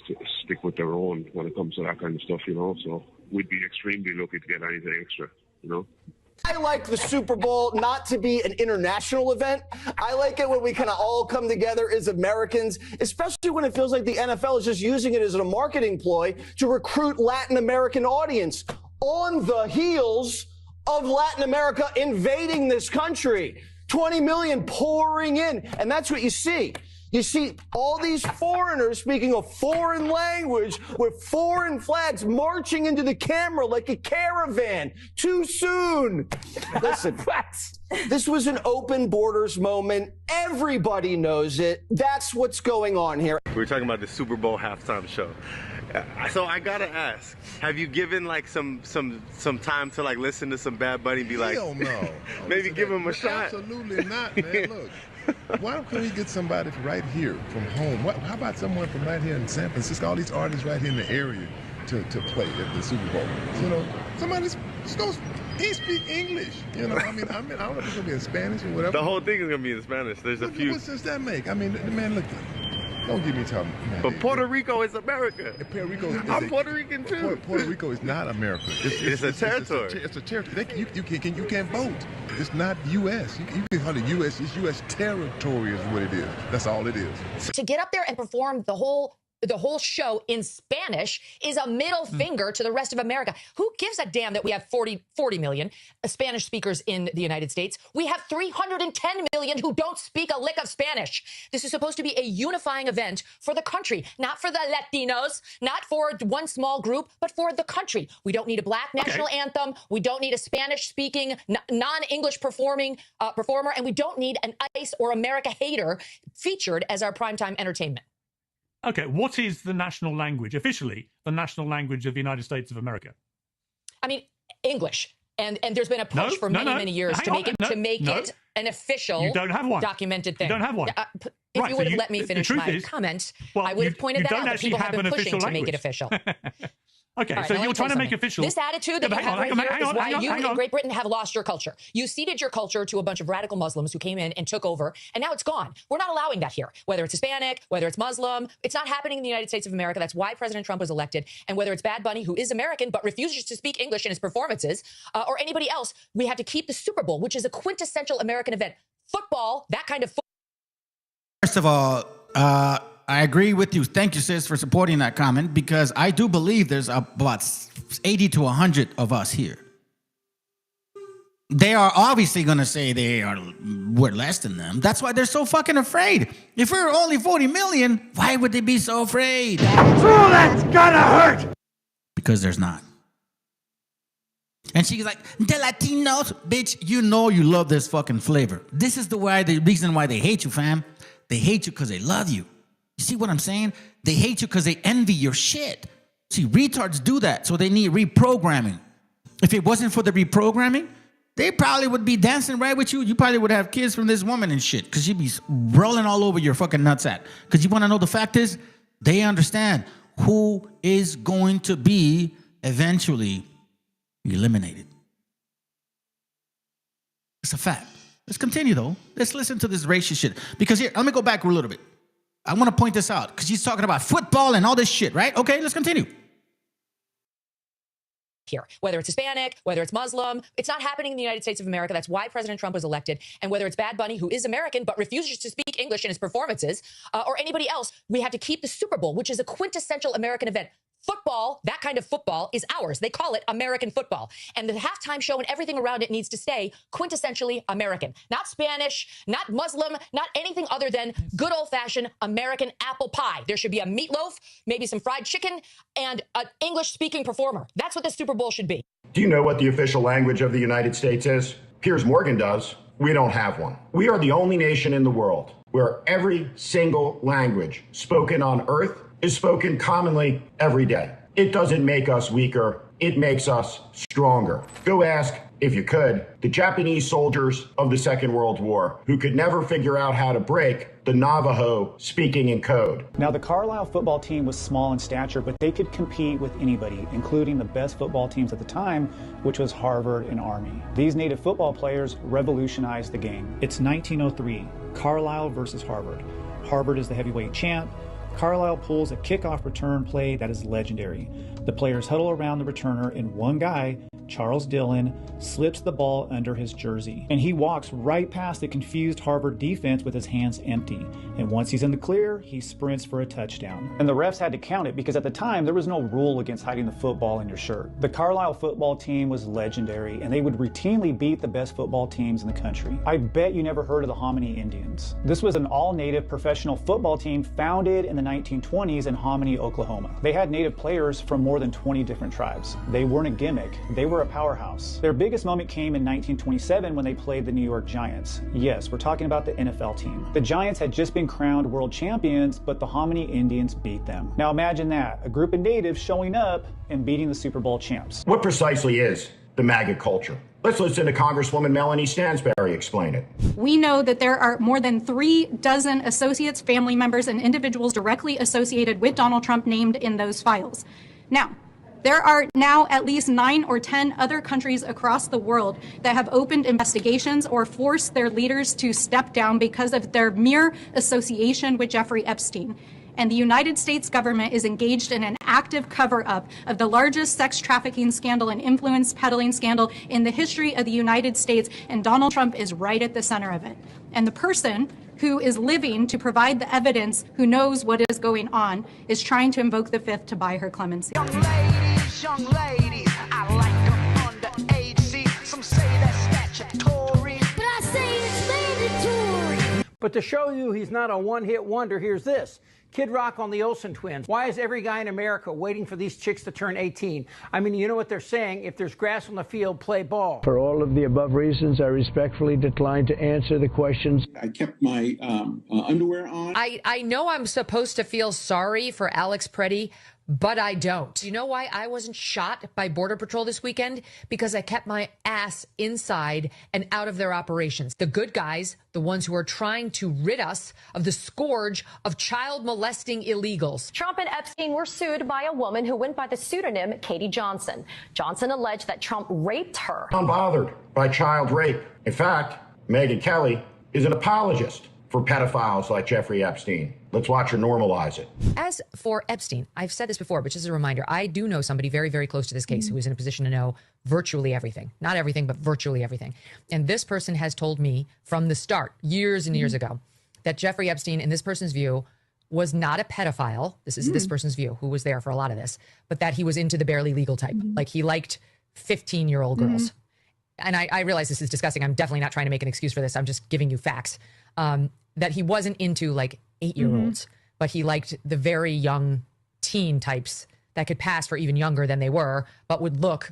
stick with their own when it comes to that kind of stuff, So we'd be extremely lucky to get anything extra, I like the Super Bowl not to be an international event. I like it when we kind of all come together as Americans, especially when it feels like the NFL is just using it as a marketing ploy to recruit Latin American audience on the heels of Latin America invading this country. 20 million pouring in, and that's what you see. You see all these foreigners speaking a foreign language with foreign flags marching into the camera like a caravan. Too soon. Listen, this was an open borders moment. Everybody knows it. That's what's going on here. We're talking about the Super Bowl halftime show. So I gotta ask, have you given like some time to like listen to some Bad Bunny and be like, hell no. maybe give him a shot? Absolutely not, man. Look. Why can't we get somebody right here from home? How about someone from right here in San Francisco? All these artists right here in the area to play at the Super Bowl. Somebody he speak English. I don't know if it's gonna be in Spanish or whatever. The whole thing is gonna be in Spanish. There's a few. What sense that make? I mean, the man, look. Don't get me talking. Man, but Puerto Rico is America. Puerto Rico I'm Puerto Rican too. Puerto Rico is not America. It's a territory. It's a territory. You can't vote. It's not U.S. You can call it U.S. It's U.S. territory is what it is. That's all it is. To get up there and perform the whole show in Spanish is a middle finger to the rest of America. Who gives a damn that we have 40 million Spanish speakers in the United States? We have 310 million who don't speak a lick of Spanish. This is supposed to be a unifying event for the country, not for the Latinos, not for one small group, but for the country. We don't need a black national anthem. We don't need a Spanish-speaking, non-English performer, and we don't need an ICE or America hater featured as our primetime entertainment. Okay, what is the national language, officially, the national language of the United States of America? I mean, English. And there's been a push for many years to make it an official documented thing. You don't have one. If you would have let me finish my comment, I would have pointed that out that people have been pushing to make it official. Okay, right, so you're trying to make official. This attitude that you have right here is why you in Great Britain have lost your culture. You ceded your culture to a bunch of radical Muslims who came in and took over, and now it's gone. We're not allowing that here. Whether it's Hispanic, whether it's Muslim, it's not happening in the United States of America. That's why President Trump was elected. And whether it's Bad Bunny, who is American but refuses to speak English in his performances, or anybody else, we have to keep the Super Bowl, which is a quintessential American event. Football, that kind of football. First of all, I agree with you. Thank you, sis, for supporting that comment, because I do believe there's about 80 to 100 of us here. They are obviously going to say we're less than them. That's why they're so fucking afraid. If we were only 40 million, why would they be so afraid? Oh, that's gonna hurt! Because there's not. And she's like, the Latinos, bitch, you know you love this fucking flavor. This is the reason why they hate you, fam. They hate you because they love you. You see what I'm saying? They hate you because they envy your shit. See, retards do that, so they need reprogramming. If it wasn't for the reprogramming, they probably would be dancing right with you. You probably would have kids from this woman and shit, because she'd be rolling all over your fucking nutsack. Because you want to know the fact is, they understand who is going to be eventually eliminated. It's a fact. Let's continue, though. Let's listen to this racist shit. Because here, let me go back a little bit. I want to point this out, because he's talking about football and all this shit, right? Okay, let's continue. Here, whether it's Hispanic, whether it's Muslim, it's not happening in the United States of America. That's why President Trump was elected. And whether it's Bad Bunny, who is American but refuses to speak English in his performances, or anybody else, we have to keep the Super Bowl, which is a quintessential American event. Football, that kind of football, is ours. They call it American football. And the halftime show and everything around it needs to stay quintessentially American. Not Spanish, not Muslim, not anything other than good old-fashioned American apple pie. There should be a meatloaf, maybe some fried chicken, and an English-speaking performer. That's what the Super Bowl should be. Do you know what the official language of the United States is? Piers Morgan does. We don't have one. We are the only nation in the world where every single language spoken on Earth is spoken commonly every day. It doesn't make us weaker. It makes us stronger. Go ask, if you could, the Japanese soldiers of the Second World War who could never figure out how to break the Navajo speaking in code. Now, the Carlisle football team was small in stature, but they could compete with anybody, including the best football teams at the time, which was Harvard and Army. These native football players revolutionized the game. It's 1903, Carlisle versus Harvard. Harvard is the heavyweight champ. Carlisle pulls a kickoff return play that is legendary. The players huddle around the returner, and one guy, Charles Dillon, slips the ball under his jersey. And he walks right past the confused Harvard defense with his hands empty. And once he's in the clear, he sprints for a touchdown. And the refs had to count it because at the time, there was no rule against hiding the football in your shirt. The Carlisle football team was legendary, and they would routinely beat the best football teams in the country. I bet you never heard of the Hominy Indians. This was an all-native professional football team founded in the 1920s in Hominy, Oklahoma. They had native players from more than 20 different tribes. They weren't a gimmick. They were a powerhouse. Their biggest moment came in 1927 when they played the New York Giants. Yes, we're talking about the NFL team. The Giants had just been crowned world champions, but the Hominy Indians beat them. Now imagine that, a group of natives showing up and beating the Super Bowl champs. What precisely is the MAGA culture? Let's listen to Congresswoman Melanie Stansberry explain it. We know that there are more than 36 associates, family members, and individuals directly associated with Donald Trump named in those files. Now, there are now at least 9 or 10 other countries across the world that have opened investigations or forced their leaders to step down because of their mere association with Jeffrey Epstein. And the United States government is engaged in an active cover-up of the largest sex trafficking scandal and influence peddling scandal in the history of the United States, and Donald Trump is right at the center of it. And the person who is living to provide the evidence, who knows what is going on, is trying to invoke the Fifth to buy her clemency. Young ladies, I like them underage. See, some say that's statutory, but I say it's mandatory. But to show you he's not a one-hit wonder, here's this. Kid Rock on the Olsen twins. Why is every guy in America waiting for these chicks to turn 18? I mean, you know what they're saying? If there's grass on the field, play ball. For all of the above reasons, I respectfully decline to answer the questions. I kept my underwear on. I know I'm supposed to feel sorry for Alex Preddy, but I don't. Do you know why I wasn't shot by Border Patrol this weekend? Because I kept my ass inside and out of their operations. The good guys, the ones who are trying to rid us of the scourge of child molesting illegals. Trump and Epstein were sued by a woman who went by the pseudonym Katie Johnson. Johnson alleged that Trump raped her. I'm bothered by child rape. In fact, Megyn Kelly is an apologist for pedophiles like Jeffrey Epstein. Let's watch her normalize it. As for Epstein, I've said this before, but just as a reminder, I do know somebody very, very close to this case who is in a position to know virtually everything. Not everything, but virtually everything. And this person has told me from the start, years and years ago, that Jeffrey Epstein, in this person's view, was not a pedophile. This is this person's view, who was there for a lot of this, but that he was into the barely legal type. Like he liked 15-year-old girls. And I realize this is disgusting. I'm definitely not trying to make an excuse for this. I'm just giving you facts. That he wasn't into like 8-year-olds, but he liked the very young teen types that could pass for even younger than they were, but would look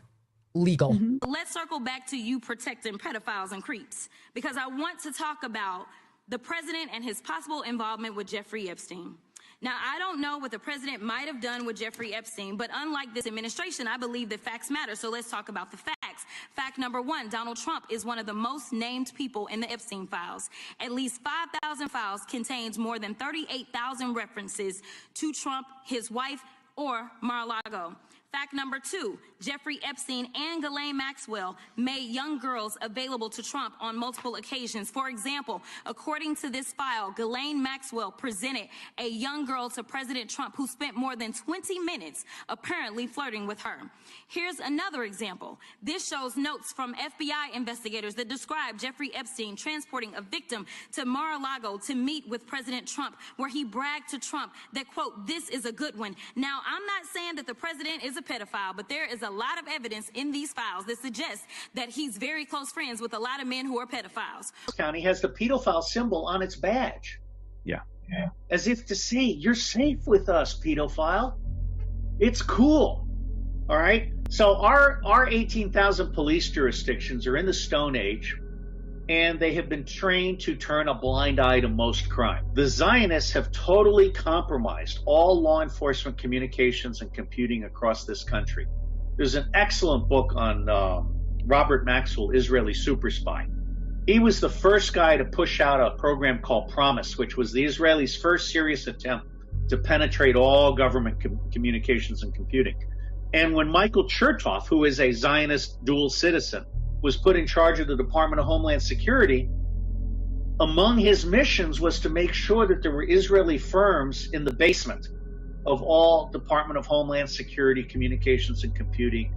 legal. Let's circle back to you protecting pedophiles and creeps, because I want to talk about the president and his possible involvement with Jeffrey Epstein. Now, I don't know what the president might have done with Jeffrey Epstein, but unlike this administration, I believe that facts matter. So let's talk about the facts. Fact number one, Donald Trump is one of the most named people in the Epstein files. At least 5,000 files contains more than 38,000 references to Trump, his wife, or Mar-a-Lago. Fact number two, Jeffrey Epstein and Ghislaine Maxwell made young girls available to Trump on multiple occasions. For example, according to this file, Ghislaine Maxwell presented a young girl to President Trump who spent more than 20 minutes apparently flirting with her. Here's another example. This shows notes from FBI investigators that describe Jeffrey Epstein transporting a victim to Mar-a-Lago to meet with President Trump, where he bragged to Trump that, quote, "This is a good one." Now, I'm not saying that the president is a pedophile, but there is a lot of evidence in these files that suggests that he's very close friends with a lot of men who are pedophiles. County has the pedophile symbol on its badge. Yeah. As if to say, you're safe with us, pedophile. It's cool. All right? So our 18,000 police jurisdictions are in the Stone Age, and they have been trained to turn a blind eye to most crime. The Zionists have totally compromised all law enforcement communications and computing across this country. There's an excellent book on Robert Maxwell, Israeli super spy. He was the first guy to push out a program called Promise, which was the Israelis' first serious attempt to penetrate all government communications and computing. And when Michael Chertoff, who is a Zionist dual citizen, was put in charge of the Department of Homeland Security, among his missions was to make sure that there were Israeli firms in the basement of all Department of Homeland Security communications and computing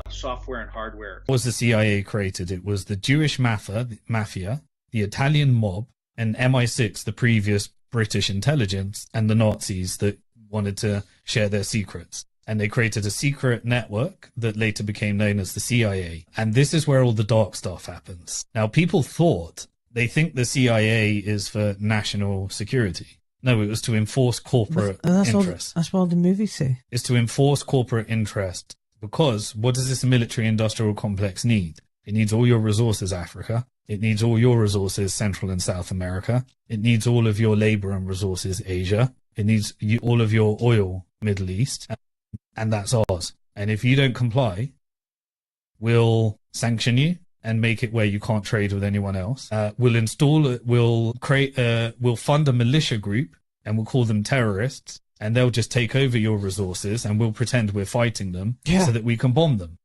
software and hardware. Was the CIA created? It was the Jewish mafia, the Italian mob, and MI6, the previous British intelligence, and the Nazis that wanted to share their secrets. And they created a secret network that later became known as the CIA. And this is where all the dark stuff happens. Now, people they think the CIA is for national security. No, it was to enforce corporate interests. That's what the movies say. It's to enforce corporate interest. Because what does this military-industrial complex need? It needs all your resources, Africa. It needs all your resources, Central and South America. It needs all of your labor and resources, Asia. It needs all of your oil, Middle East. And that's ours. And if you don't comply, we'll sanction you and make it where you can't trade with anyone else. We'll fund a militia group and we'll call them terrorists, and they'll just take over your resources and we'll pretend we're fighting them so that we can bomb them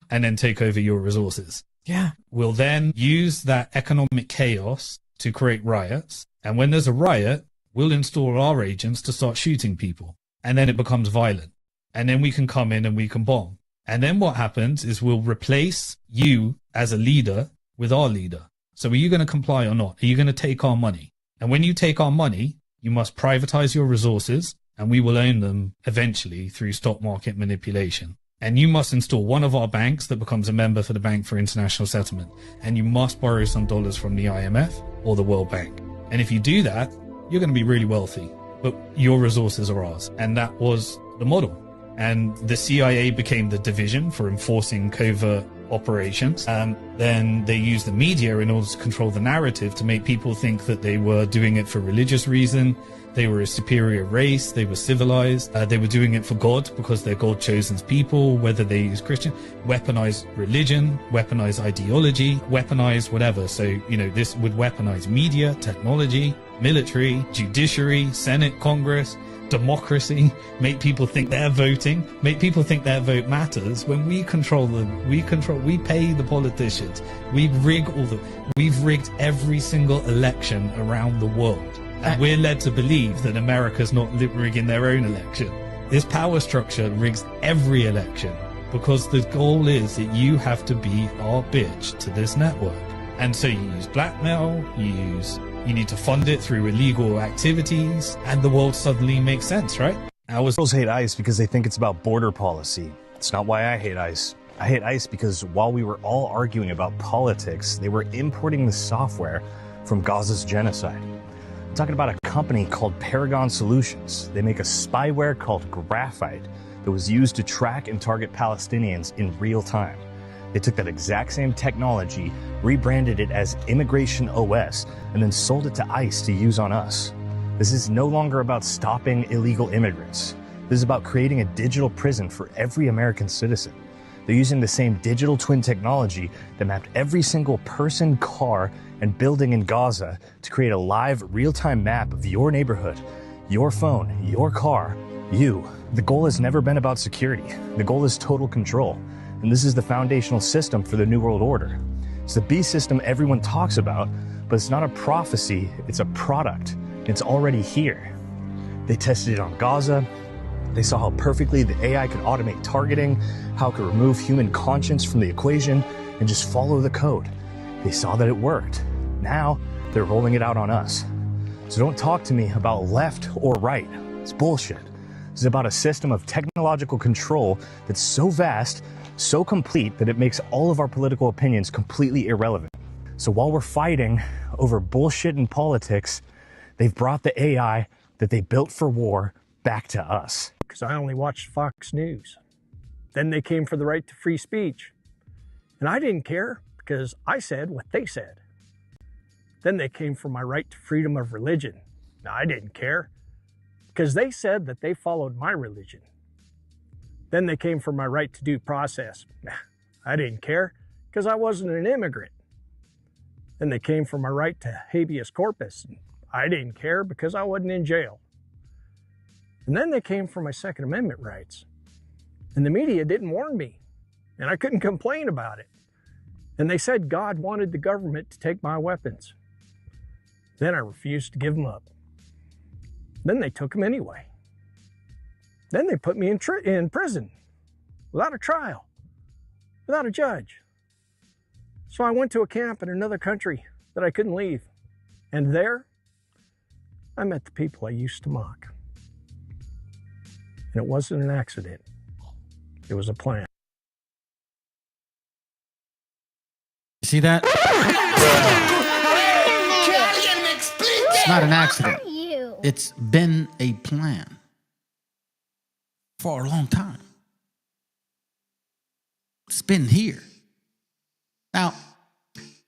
and then take over your resources. Yeah. We'll then use that economic chaos to create riots. And when there's a riot, we'll install our agents to start shooting people. And then it becomes violent. And then we can come in and we can bomb. And then what happens is we'll replace you as a leader with our leader. So are you going to comply or not? Are you going to take our money? And when you take our money, you must privatize your resources, and we will own them eventually through stock market manipulation. And you must install one of our banks that becomes a member for the Bank for International Settlement. And you must borrow some dollars from the IMF or the World Bank. And if you do that, you're going to be really wealthy, but your resources are ours. And that was the model. And the CIA became the division for enforcing covert operations. Then they used the media in order to control the narrative to make people think that they were doing it for religious reason. They were a superior race. They were civilized. They were doing it for God because they're God-chosen people, whether they use Christian, weaponize religion, weaponize ideology, weaponize whatever. So, this would weaponize media, technology, military, judiciary, Senate, Congress, democracy, make people think they're voting, make people think their vote matters. When we control them, we pay the politicians. We've rigged every single election around the world. And we're led to believe that America's not rigging their own election. This power structure rigs every election because the goal is that you have to be our bitch to this network. And so you use blackmail, you use You need to fund it through illegal activities, and the world suddenly makes sense, right? Girls hate ICE because they think it's about border policy. It's not why I hate ICE. I hate ICE because while we were all arguing about politics, they were importing the software from Gaza's genocide. I'm talking about a company called Paragon Solutions. They make a spyware called Graphite that was used to track and target Palestinians in real time. They took that exact same technology, rebranded it as Immigration OS, and then sold it to ICE to use on us. This is no longer about stopping illegal immigrants. This is about creating a digital prison for every American citizen. They're using the same digital twin technology that mapped every single person, car, and building in Gaza to create a live, real-time map of your neighborhood, your phone, your car, you. The goal has never been about security. The goal is total control. And this is the foundational system for the New World Order. It's the beast system everyone talks about, but it's not a prophecy, it's a product. It's already here. They tested it on Gaza. They saw how perfectly the AI could automate targeting, how it could remove human conscience from the equation, and just follow the code. They saw that it worked. Now, they're rolling it out on us. So don't talk to me about left or right. It's bullshit. This is about a system of technological control that's so vast, so complete, that it makes all of our political opinions completely irrelevant. So while we're fighting over bullshit in politics, they've brought the AI that they built for war back to us. Because I only watched Fox News. Then they came for the right to free speech. And I didn't care because I said what they said. Then they came for my right to freedom of religion. Now, I didn't care because they said that they followed my religion. Then they came for my right to due process. I didn't care because I wasn't an immigrant. Then they came for my right to habeas corpus. I didn't care because I wasn't in jail. And then they came for my Second Amendment rights. And the media didn't warn me, and I couldn't complain about it. And they said God wanted the government to take my weapons. Then I refused to give them up. Then they took them anyway. Then they put me in prison without a trial, without a judge. So I went to a camp in another country that I couldn't leave. And there, I met the people I used to mock. And it wasn't an accident. It was a plan. See that? It's not an accident. It's been a plan for a long time. It's been here. Now,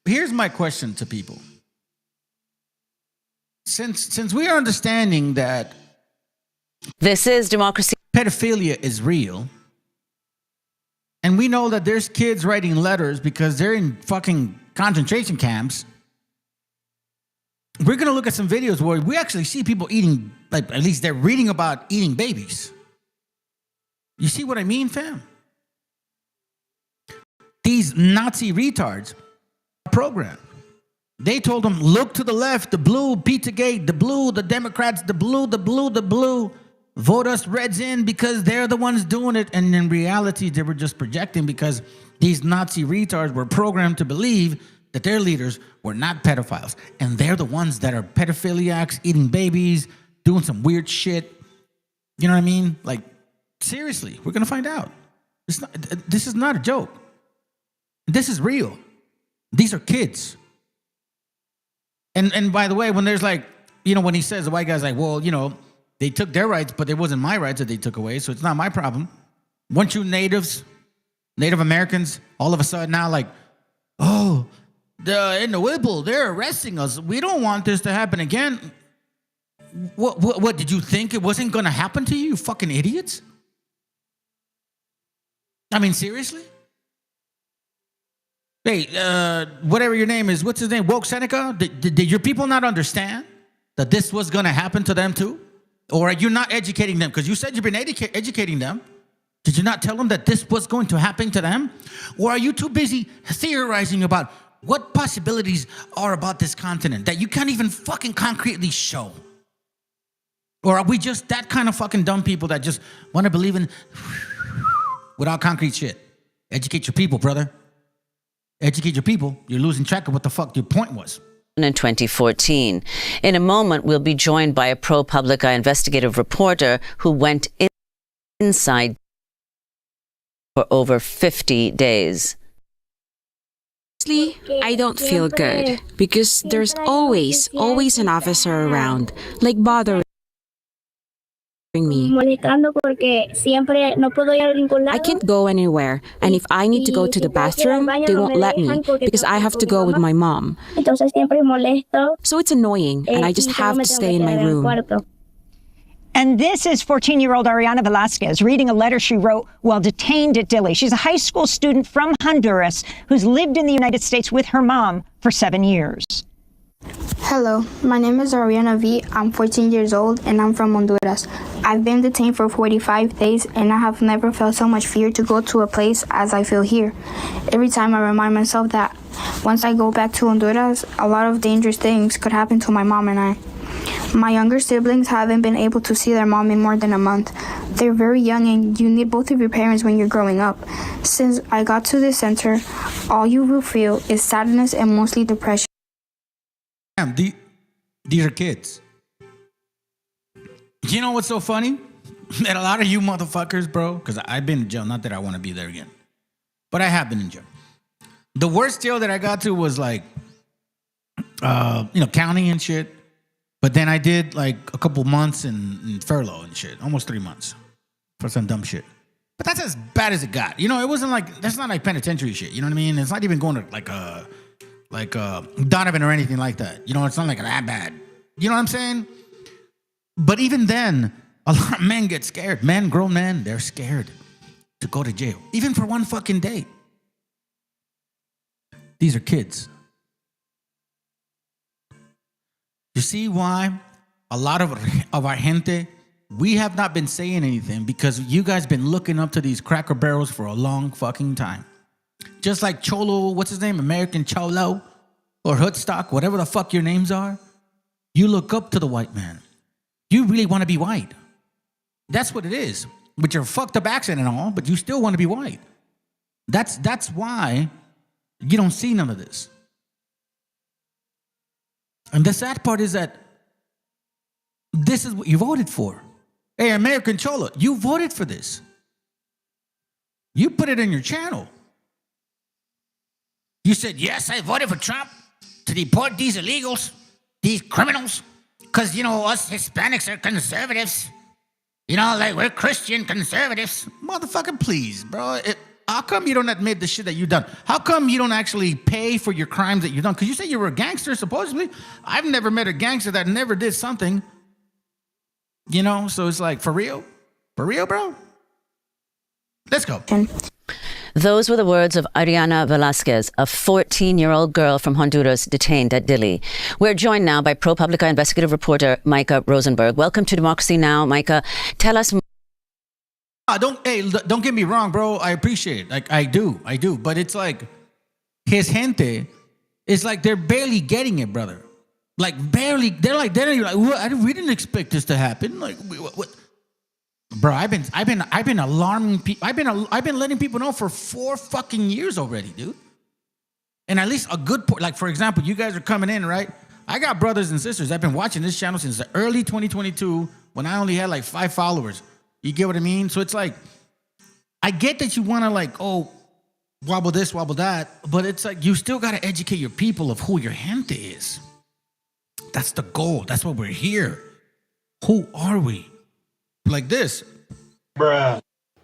here's my question to people. Since we are understanding that this is democracy, pedophilia is real, and we know that there's kids writing letters because they're in fucking concentration camps, we're going to look at some videos where we actually see people eating, like at least they're reading about eating babies. You see what I mean, fam? These Nazi retards programmed. They told them, look to the left, the blue, Pizzagate, the blue, the Democrats, the blue, the blue, the blue. Vote us Reds in because they're the ones doing it. And in reality, they were just projecting because these Nazi retards were programmed to believe that their leaders were not pedophiles. And they're the ones that are pedophiliacs, eating babies, doing some weird shit. You know what I mean? Like, seriously, we're going to find out. This is not a joke. This is real. These are kids. And by the way, when there's like, you know, when he says, the white guy's like, well, you know, they took their rights, but it wasn't my rights that they took away, so it's not my problem. Once you Native Americans, all of a sudden now like, oh, in the Whipple, they're arresting us. We don't want this to happen again. What did you think it wasn't going to happen to you fucking idiots? I mean, seriously? Hey, whatever your name is, what's his name? Woke Seneca? Did your people not understand that this was going to happen to them too? Or are you not educating them? Because you said you've been educating them. Did you not tell them that this was going to happen to them? Or are you too busy theorizing about what possibilities are about this continent that you can't even fucking concretely show? Or are we just that kind of fucking dumb people that just want to believe in without concrete shit? Educate your people, brother. Educate your people. You're losing track of what the fuck your point was. in 2014. In a moment, we'll be joined by a ProPublica investigative reporter who went inside for over 50 days. I don't feel good because there's always an officer around, like bothering me. I can't go anywhere, and if I need to go to the bathroom, they won't let me because I have to go with my mom. So it's annoying, and I just have to stay in my room. And this is 14-year-old Ariana Velasquez reading a letter she wrote while detained at Dilley. She's a high school student from Honduras who's lived in the United States with her mom for 7 years. Hello, my name is Ariana V. I'm 14 years old and I'm from Honduras. I've been detained for 45 days and I have never felt so much fear to go to a place as I feel here. Every time I remind myself that once I go back to Honduras, a lot of dangerous things could happen to my mom and I. My younger siblings haven't been able to see their mom in more than a month. They're very young and you need both of your parents when you're growing up. Since I got to this center, all you will feel is sadness and mostly depression. Damn, these are kids. You know what's so funny? That a lot of you motherfuckers, bro, because I've been in jail, not that I want to be there again, but I have been in jail. The worst jail that I got to was like, county and shit. But then I did like a couple months in furlough and shit, almost 3 months for some dumb shit. But that's as bad as it got. You know, it wasn't like, that's not like penitentiary shit. You know what I mean? It's not even going to like Donovan or anything like that. You know, it's not like that bad. You know what I'm saying? But even then, a lot of men get scared. Men, grown men, they're scared to go to jail, even for one fucking day. These are kids. You see why a lot of our gente, we have not been saying anything because you guys been looking up to these cracker barrels for a long fucking time. Just like Cholo, what's his name? American Cholo or Hoodstock, whatever the fuck your names are. You look up to the white man. You really want to be white. That's what it is. With your fucked up accent and all, but you still want to be white. That's why you don't see none of this. And the sad part is that this is what you voted for. Hey, American Cholo, you voted for this. You put it in your channel. You said, yes, I voted for Trump to deport these illegals, these criminals, because, you know, us Hispanics are conservatives. You know, like we're Christian conservatives. Motherfucker, please, bro. How come you don't admit the shit that you've done? How come you don't actually pay for your crimes that you've done? Because you say you were a gangster, supposedly. I've never met a gangster that never did something. You know, so it's like, for real? For real, bro? Let's go. Those were the words of Ariana Velasquez, a 14-year-old girl from Honduras detained at Dilley. We're joined now by ProPublica investigative reporter Micah Rosenberg. Welcome to Democracy Now!, Micah. Tell us more. Don't get me wrong, bro. I appreciate it. Like, I do. But it's like, his gente, it's like they're barely getting it, brother. Like, barely. They're like, we didn't expect this to happen. Like, what? Bro, I've been alarming people. I've been letting people know for 4 fucking years already, dude. And at least a good, like, for example, you guys are coming in, right? I got brothers and sisters. I've been watching this channel since the early 2022 when I only had like 5 followers. You get what I mean? So it's like, I get that you want to like, oh, wobble this, wobble that, but it's like, you still got to educate your people of who your gente is. That's the goal. That's why we're here. Who are we? Like this. Bruh.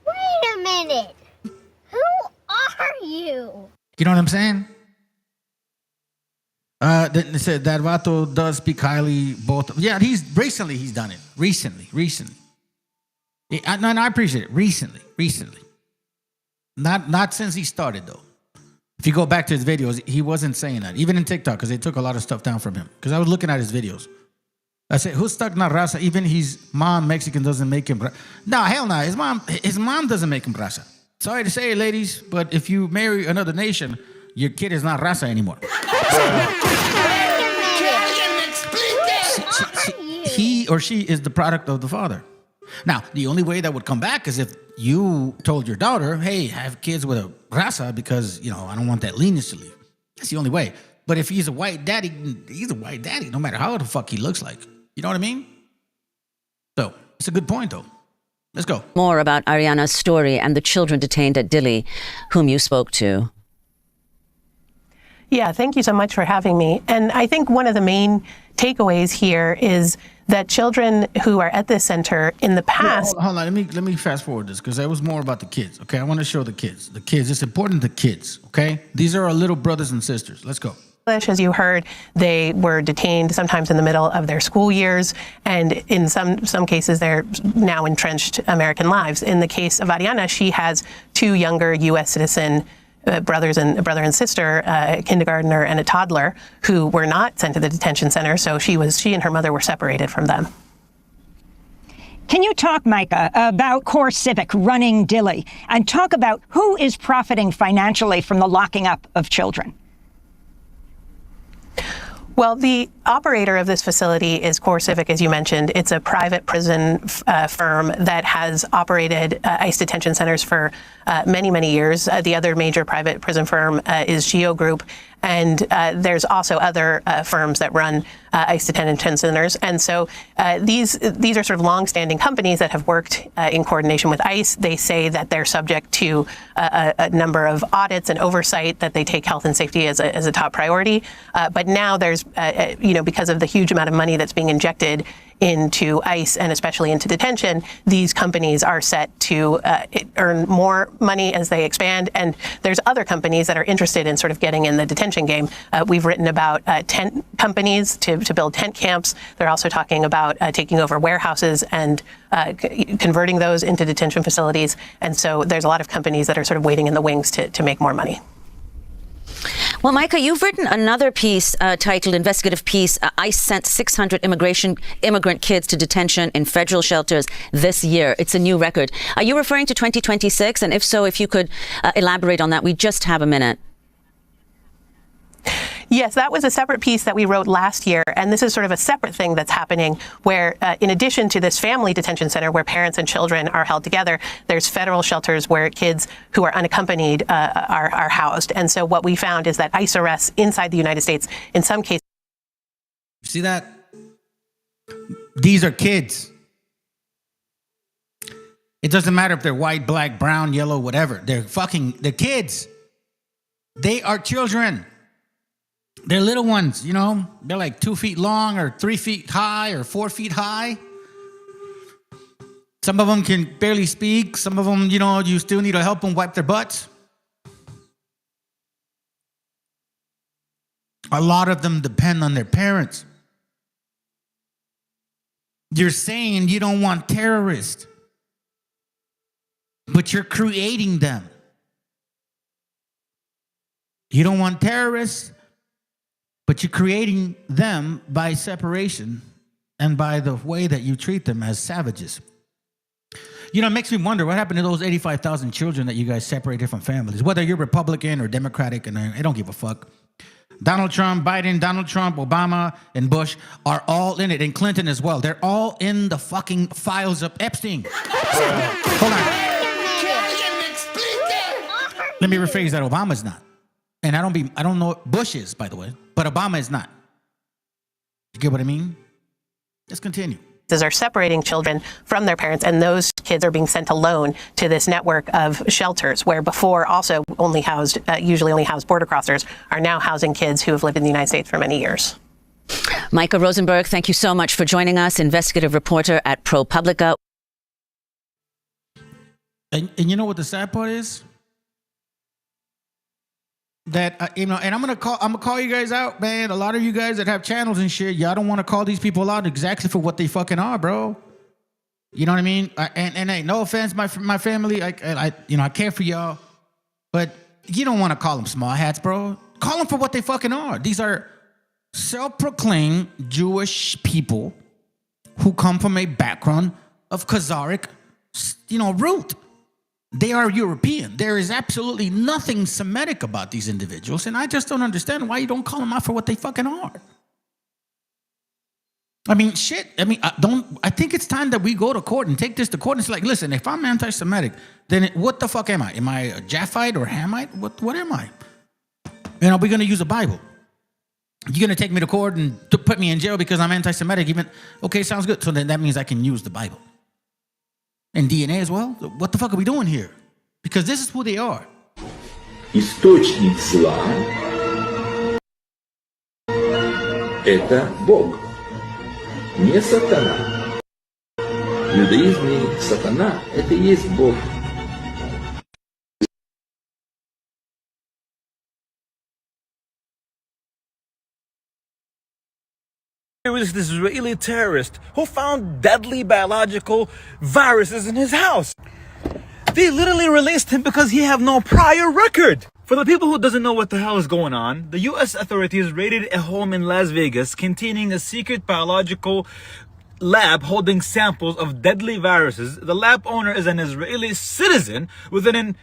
Wait a minute. Who are you? You know what I'm saying? They said that vato does speak highly both. Yeah, he's done it. Recently. And I appreciate it. Recently. Not since he started, though. If you go back to his videos, he wasn't saying that. Even in TikTok, because they took a lot of stuff down from him. Because I was looking at his videos. I said, who's stuck na raza? Even his mom, Mexican, doesn't make him. No, hell no. His mom doesn't make him raza. Sorry to say, ladies, but if you marry another nation, your kid is not raza anymore. He or she is the product of the father. Now, the only way that would come back is if you told your daughter, hey, have kids with a raza because, you know, I don't want that leniency to leave. That's the only way. But if he's a white daddy, he's a white daddy, no matter how the fuck he looks like. You know what I mean? So, it's a good point, though. Let's go. More about Ariana's story and the children detained at Dili, whom you spoke to. Yeah, thank you so much for having me. And I think one of the main takeaways here is that children who are at this center in the past... Hold on, let me fast forward this, because that was more about the kids, okay? I want to show the kids. The kids, it's important to kids, okay? These are our little brothers and sisters. Let's go. As you heard, they were detained sometimes in the middle of their school years, and in some cases, they're now entrenched American lives. In the case of Ariana, she has two younger U.S. citizen brother and sister, a kindergartner and a toddler, who were not sent to the detention center. So she and her mother were separated from them. Can you talk, Micah, about Core Civic running Dili, and talk about who is profiting financially from the locking up of children? Well, the operator of this facility is Core Civic, as you mentioned. It's a private prison firm that has operated ICE detention centers for many, many years. The other major private prison firm is Geo Group. And there's also other firms that run ICE detention centers. And so these are sort of longstanding companies that have worked in coordination with ICE. They say that they're subject to a number of audits and oversight, that they take health and safety as a top priority. But now there's, because of the huge amount of money that's being injected into ICE and especially into detention, these companies are set to earn more money as they expand. And there's other companies that are interested in sort of getting in the detention game. We've written about tent companies to build tent camps. They're also talking about taking over warehouses and converting those into detention facilities. And so there's a lot of companies that are sort of waiting in the wings to make more money. Well, Micah, you've written another piece titled Investigative Piece, ICE Sent 600 Immigrant Kids to Detention in Federal Shelters This Year. It's a new record. Are you referring to 2026? And if so, if you could elaborate on that, we just have a minute. Yes, that was a separate piece that we wrote last year. And this is sort of a separate thing that's happening where, in addition to this family detention center where parents and children are held together, there's federal shelters where kids who are unaccompanied are housed. And so what we found is that ICE arrests inside the United States, in some cases. See that? These are kids. It doesn't matter if they're white, black, brown, yellow, whatever. They're kids. They are children. They're little ones, They're like 2 feet long or 3 feet high or 4 feet high. Some of them can barely speak. Some of them, you still need to help them wipe their butts. A lot of them depend on their parents. You're saying you don't want terrorists, but you're creating them. You don't want terrorists, but you're creating them by separation and by the way that you treat them as savages. It makes me wonder what happened to those 85,000 children that you guys separated from families, whether you're Republican or Democratic, and I don't give a fuck. Donald Trump, Biden, Donald Trump, Obama, and Bush are all in it, and Clinton as well. They're all in the fucking files of Epstein. Hold on. Let me rephrase that. Obama's not. And I don't know what Bush is, by the way, but Obama is not. You get what I mean? Let's continue. These are separating children from their parents, and those kids are being sent alone to this network of shelters where before also usually only housed border crossers are now housing kids who have lived in the United States for many years. Micah Rosenberg, thank you so much for joining us, investigative reporter at ProPublica. And you know what the sad part is? That and I'm gonna call you guys out, man. A lot of you guys that have channels and shit, y'all don't want to call these people out exactly for what they fucking are, bro. You know what I mean? And hey, no offense, my family, I care for y'all, but you don't want to call them small hats, bro. Call them for what they fucking are. These are self-proclaimed Jewish people who come from a background of Khazaric, root. They are European. There is absolutely nothing Semitic about these individuals, and I just don't understand why you don't call them out for what they fucking are. I mean, shit. I think it's time that we go to court and take this to court and say, like, listen, if I'm anti-Semitic, then what the fuck am I? Am I a Japhite or Hamite? What am I? And are we going to use a Bible? You're going to take me to court and to put me in jail because I'm anti-Semitic. Even okay, sounds good. So then that means I can use the Bible and DNA as well. So what the fuck are we doing here? Because this is who they are. Источник зла – это Бог, не сатана. В иудаизме сатана – это и есть Бог. There was this Israeli terrorist who found deadly biological viruses in his house. They literally released him because he had no prior record. For the people who doesn't know what the hell is going on, the US authorities raided a home in Las Vegas containing a secret biological lab holding samples of deadly viruses. The lab owner is an Israeli citizen with an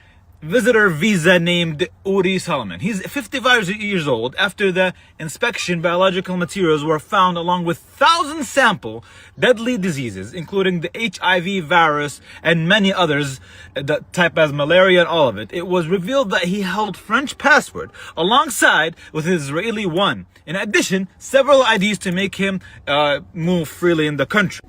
visitor visa named Uri Solomon. He's 55 years old. After the inspection, biological materials were found along with 1,000 sample deadly diseases, including the HIV virus and many others that type as malaria and all of it. It was revealed that he held French passport alongside with his Israeli one. In addition, several IDs to make him move freely in the country.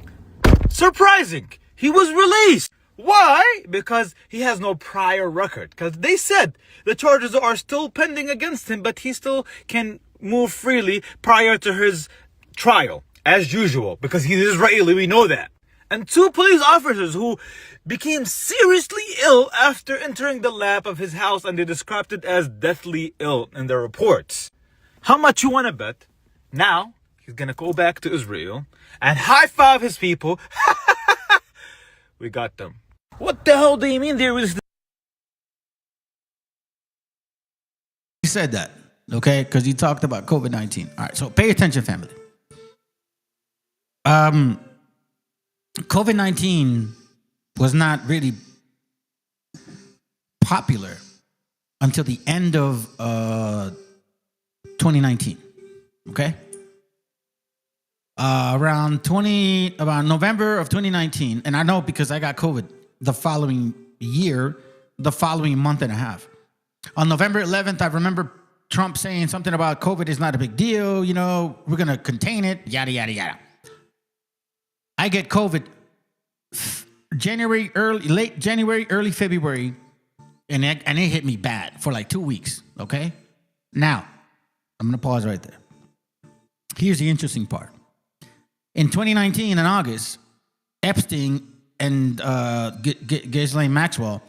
Surprising! He was released. Why? Because he has no prior record. Because they said the charges are still pending against him, but he still can move freely prior to his trial, as usual, because he's Israeli, we know that. And 2 police officers who became seriously ill after entering the lab of his house, and they described it as deathly ill in their reports. How much you want to bet? Now, he's going to go back to Israel and high-five his people. We got them. What the hell do you mean there was... He said that, okay? Because he talked about COVID-19. All right, so pay attention, family. COVID-19 was not really popular until the end of 2019, okay? Around November of 2019, and I know because I got COVID the following year, the following month and a half. On November 11th, I remember Trump saying something about COVID is not a big deal, you know, we're going to contain it, yada, yada, yada. I get COVID late January, early February, and it hit me bad for like 2 weeks, okay? Now, I'm going to pause right there. Here's the interesting part. In 2019, in August, Epstein and Ghislaine Maxwell,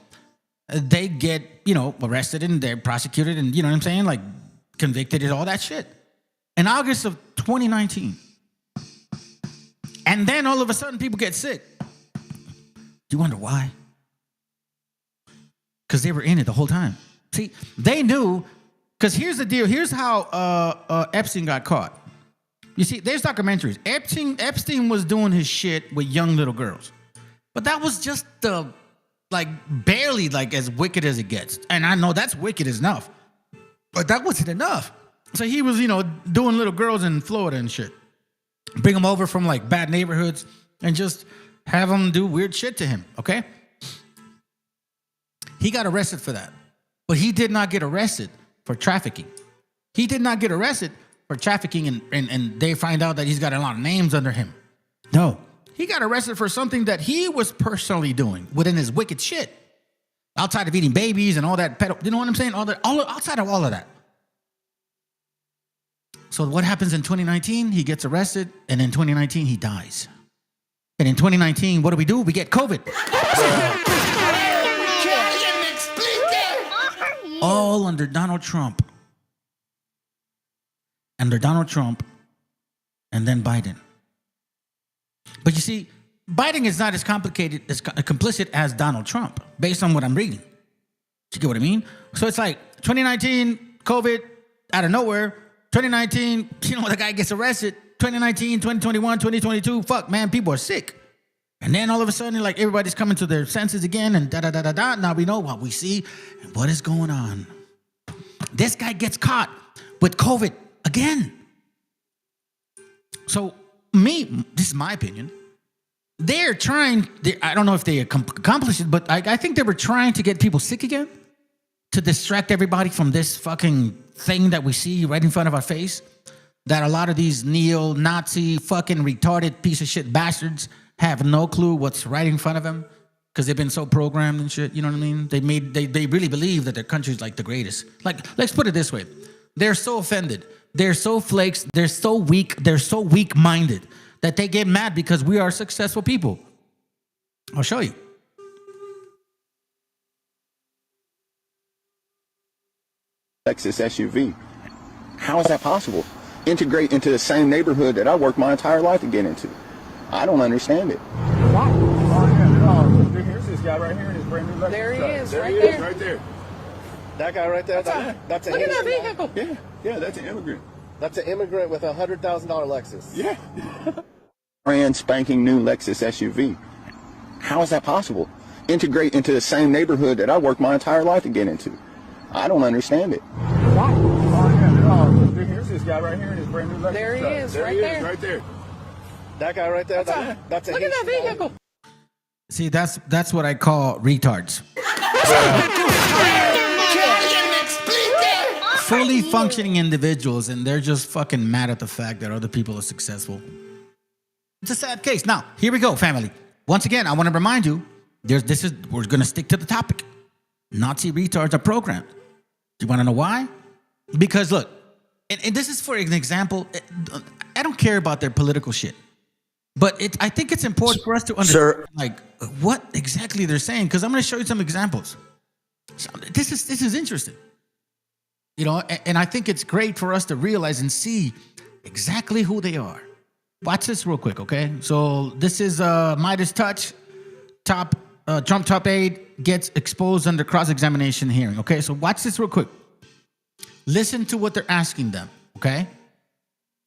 they get, arrested and they're prosecuted and, you know what I'm saying? Like, convicted and all that shit. In August of 2019. And then all of a sudden, people get sick. Do you wonder why? Because they were in it the whole time. See, they knew, because here's the deal. Here's how Epstein got caught. You see, there's documentaries. Epstein was doing his shit with young little girls. But that was just barely as wicked as it gets. And I know that's wicked enough. But that wasn't enough. So he was, doing little girls in Florida and shit. Bring them over from bad neighborhoods and just have them do weird shit to him, okay? He got arrested for that. But he did not get arrested for trafficking. He did not get arrested for trafficking and they find out that he's got a lot of names under him. No. He got arrested for something that he was personally doing within his wicked shit. Outside of eating babies and all that, you know what I'm saying? Outside of all of that. So what happens in 2019? He gets arrested, and in 2019, he dies. And in 2019, what do? We get COVID. All under Donald Trump. Under Donald Trump, and then Biden. But you see, Biden is not as complicit as Donald Trump, based on what I'm reading. You get what I mean? So it's like 2019, COVID, out of nowhere. 2019, the guy gets arrested. 2019, 2021, 2022, fuck, man, people are sick. And then all of a sudden, everybody's coming to their senses again, and da-da-da-da-da. Now we know what we see and what is going on. This guy gets caught with COVID again. So, this is my opinion. They're trying, I don't know if they accomplished it, but I think they were trying to get people sick again to distract everybody from this fucking thing that we see right in front of our face. that a lot of these neo-Nazi fucking retarded piece of shit bastards have no clue what's right in front of them because they've been so programmed and shit. You know what I mean? They really believe that their country's like the greatest. Like, let's put it this way. They're so offended. They're so flakes. They're so weak. They're so weak-minded that they get mad because we are successful people. I'll show you. Lexus SUV. How is that possible? Integrate into the same neighborhood that I worked my entire life to get into. I don't understand it. Here's this guy right here in his brand new Lexus. There he is, there right he there. Is, right there. That guy right there. That's Look at that vehicle. Yeah, that's an immigrant. That's an immigrant with a $100,000 Lexus. Yeah. Brand spanking new Lexus SUV. How is that possible? Integrate into the same neighborhood that I worked my entire life to get into. I don't understand it. Here's this guy right here in his brand new Lexus. There he is, right there. Right there. That guy right there. That's Look at that vehicle. See, that's what I call retards. Fully functioning individuals, and they're just fucking mad at the fact that other people are successful. It's a sad case. Now, here we go, family. Once again, I want to remind you, we're going to stick to the topic. Nazi retards are programmed. Do you want to know why? Because look, and this is for an example. I don't care about their political shit, but I think it's important for us to understand like what exactly they're saying, because I'm going to show you some examples. So this is interesting, you know, and I think it's great for us to realize and see exactly who they are. Watch this real quick, okay? So this is Midas Touch, Trump top aide gets exposed under cross-examination hearing, okay? So watch this real quick. Listen to what they're asking them, okay?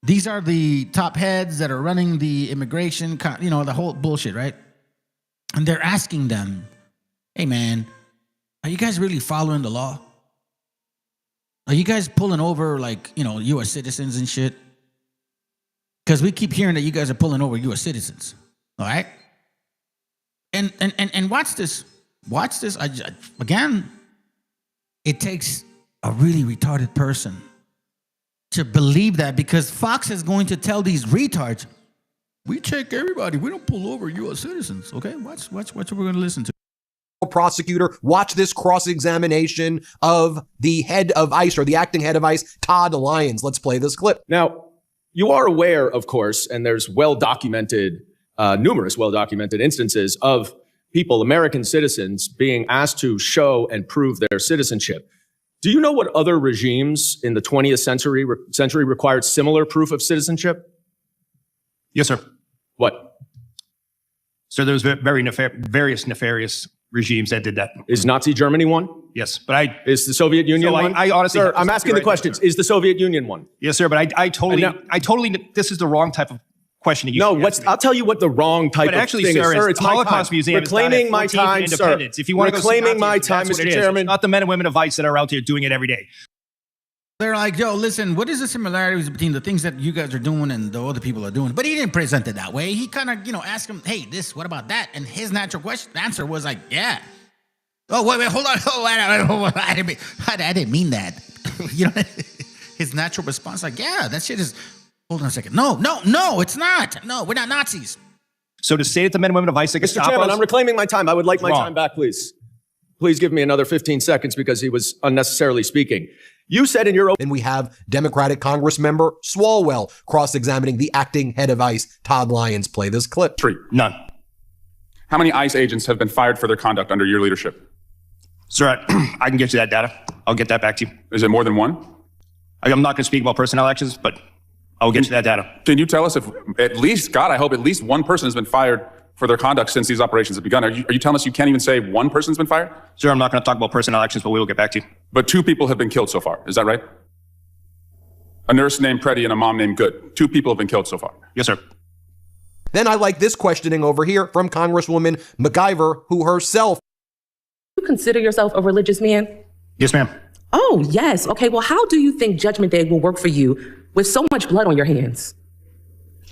These are the top heads that are running the immigration, you know, the whole bullshit, right? And they're asking them, hey, man, are you guys really following the law? Are you guys pulling over, like, you know, U.S. citizens and shit? Because we keep hearing that you guys are pulling over U.S. citizens, all right? And watch this. Watch this. Again, it takes a really retarded person to believe that, because Fox is going to tell these retards, we check everybody. We don't pull over U.S. citizens, okay? Watch what we're going to listen to. Prosecutor, watch this cross-examination of the head of ICE, or the acting head of ICE, Todd Lyons. Let's play this clip. Now, you are aware, of course, and there's numerous well-documented instances of people, American citizens, being asked to show and prove their citizenship. Do you know what other regimes in the 20th century required similar proof of citizenship? Yes, sir. What? So there was various nefarious regimes that did that. Is Nazi Germany one? Yes, but is the Soviet Union one? I honestly, sir, I'm asking the questions. Is the Soviet Union one? Yes, sir. But I totally. This is the wrong type of question. I'll tell you what the wrong type of thing is, sir. It's Holocaust Museum. Reclaiming my time, sir. If you want to reclaiming my time, Mr. Chairman. Not the men and women of ICE that are out there doing it every day. They're like, yo, listen, what is the similarities between the things that you guys are doing and the other people are doing? But he didn't present it that way. He kind of, asked him, hey, what about that? And his natural answer was like, yeah. Oh, wait, hold on. Oh, I didn't mean that. His natural response, like, yeah, that shit is, hold on a second. No, it's not. No, we're not Nazis. So to say that the men and women of ICE that Mr. Chairman, I'm reclaiming my time. I would like my time back, please. Please give me another 15 seconds because he was unnecessarily speaking. You said in your opening. Then we have Democratic Congress member Swalwell cross-examining the acting head of ICE, Todd Lyons. Play this clip. None. How many ICE agents have been fired for their conduct under your leadership? Sir, I can get you that data. I'll get that back to you. Is it more than one? I'm not going to speak about personnel actions, but I'll get you that data. Can you tell us if at least, God, I hope at least one person has been fired for their conduct since these operations have begun? Are you telling us you can't even say one person's been fired? Sir, I'm not going to talk about personnel actions, but we will get back to you. But 2 people have been killed so far. Is that right? A nurse named Preddy and a mom named Good. 2 people have been killed so far. Yes, sir. Then I like this questioning over here from Congresswoman McIver, who herself. You consider yourself a religious man? Yes, ma'am. Oh, yes. Okay, well, how do you think Judgment Day will work for you with so much blood on your hands?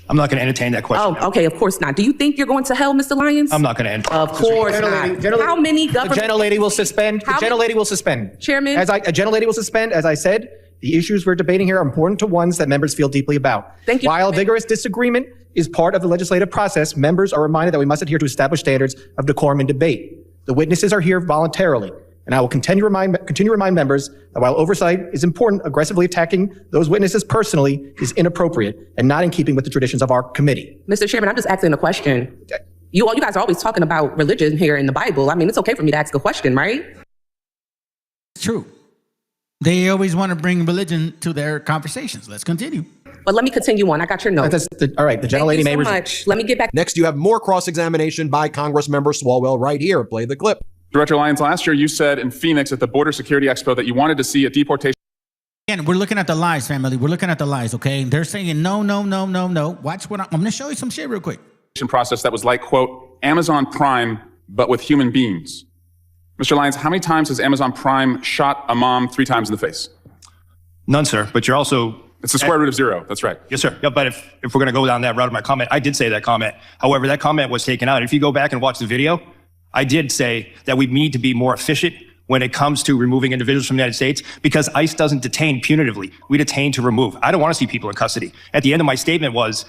I'm not going to entertain that question. Oh, okay, of course not. Do you think you're going to hell, Mr. Lyons? I'm not going to entertain. Of course not. How many government... The gentlelady will suspend. The gentlelady will suspend. Chairman? A gentlelady will suspend, as I said. The issues we're debating here are important to ones that members feel deeply about. Thank you. While vigorous disagreement is part of the legislative process, members are reminded that we must adhere to established standards of decorum and debate. The witnesses are here voluntarily, and I will continue to remind members that while oversight is important, aggressively attacking those witnesses personally is inappropriate and not in keeping with the traditions of our committee. Mr. Chairman, I'm just asking a question. You guys are always talking about religion here in the Bible. I mean, it's okay for me to ask a question, right? It's true. They always want to bring religion to their conversations. Let's continue. But let me continue on. I got your note. All right, the gentlelady may resume. Much. Let me get back. Next, you have more cross-examination by Congressmember Swalwell right here. Play the clip. Director Lyons, last year you said in Phoenix at the Border Security Expo that you wanted to see a deportation. Again, we're looking at the lies, family. We're looking at the lies, okay? They're saying no, no, no, no, no. Watch what I'm going to show you some shit real quick. Process that was like, quote, Amazon Prime, but with human beings. Mr. Lyons, how many times has Amazon Prime shot a mom 3 times in the face? None, sir. But you're also... It's the square root of 0. That's right. Yes, sir. Yeah, but if we're going to go down that route of my comment, I did say that comment. However, that comment was taken out. If you go back and watch the video, I did say that we need to be more efficient when it comes to removing individuals from the United States, because ICE doesn't detain punitively. We detain to remove. I don't want to see people in custody. At the end of my statement was,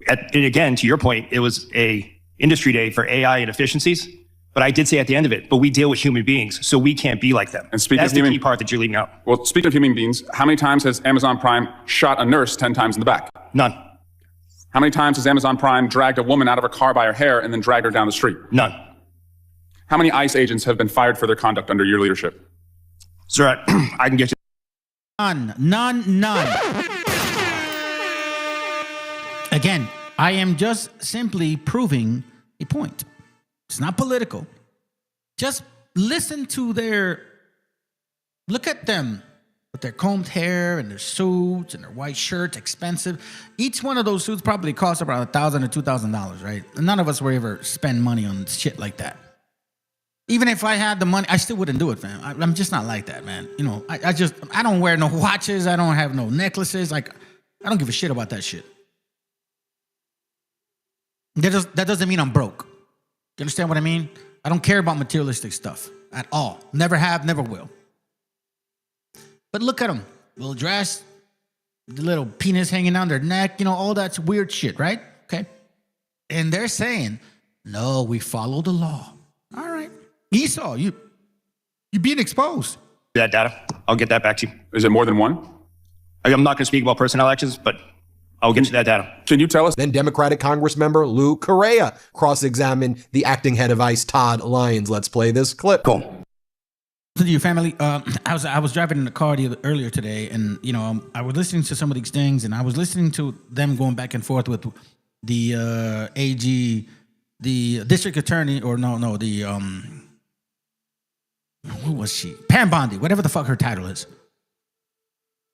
and again, to your point, it was a industry day for AI and efficiencies. But I did say at the end of it, but we deal with human beings, so we can't be like them. And speaking That's of the human, key part that you're leaving out. Well, speaking of human beings, how many times has Amazon Prime shot a nurse 10 times in the back? None. How many times has Amazon Prime dragged a woman out of her car by her hair and then dragged her down the street? None. How many ICE agents have been fired for their conduct under your leadership? Sir, I can get you. None. Again, I am just simply proving a point. It's not political. Just listen to look at them with their combed hair and their suits and their white shirts, expensive. Each one of those suits probably costs about $1,000 or $2,000, right? And none of us will ever spend money on shit like that. Even if I had the money, I still wouldn't do it, fam. I'm just not like that, man. You know, I don't wear no watches. I don't have no necklaces. Like, I don't give a shit about that shit. That doesn't mean I'm broke. You understand what I mean? I don't care about materialistic stuff at all. Never have, never will. But look at them. Little dress, the little penis hanging down their neck, all that's weird shit, right? Okay. And they're saying, no, we follow the law. All right. Esau, you're being exposed. That data, I'll get that back to you. Is it more than one? I'm not going to speak about personnel actions, but I'll get you that data. Can you tell us? Then Democratic Congressmember Lou Correa cross-examined the acting head of ICE, Todd Lyons. Let's play this clip. Cool. To your family, I was driving in the car earlier today, and I was listening to some of these things, and I was listening to them going back and forth with the AG, the district attorney, or who was she? Pam Bondi, whatever the fuck her title is.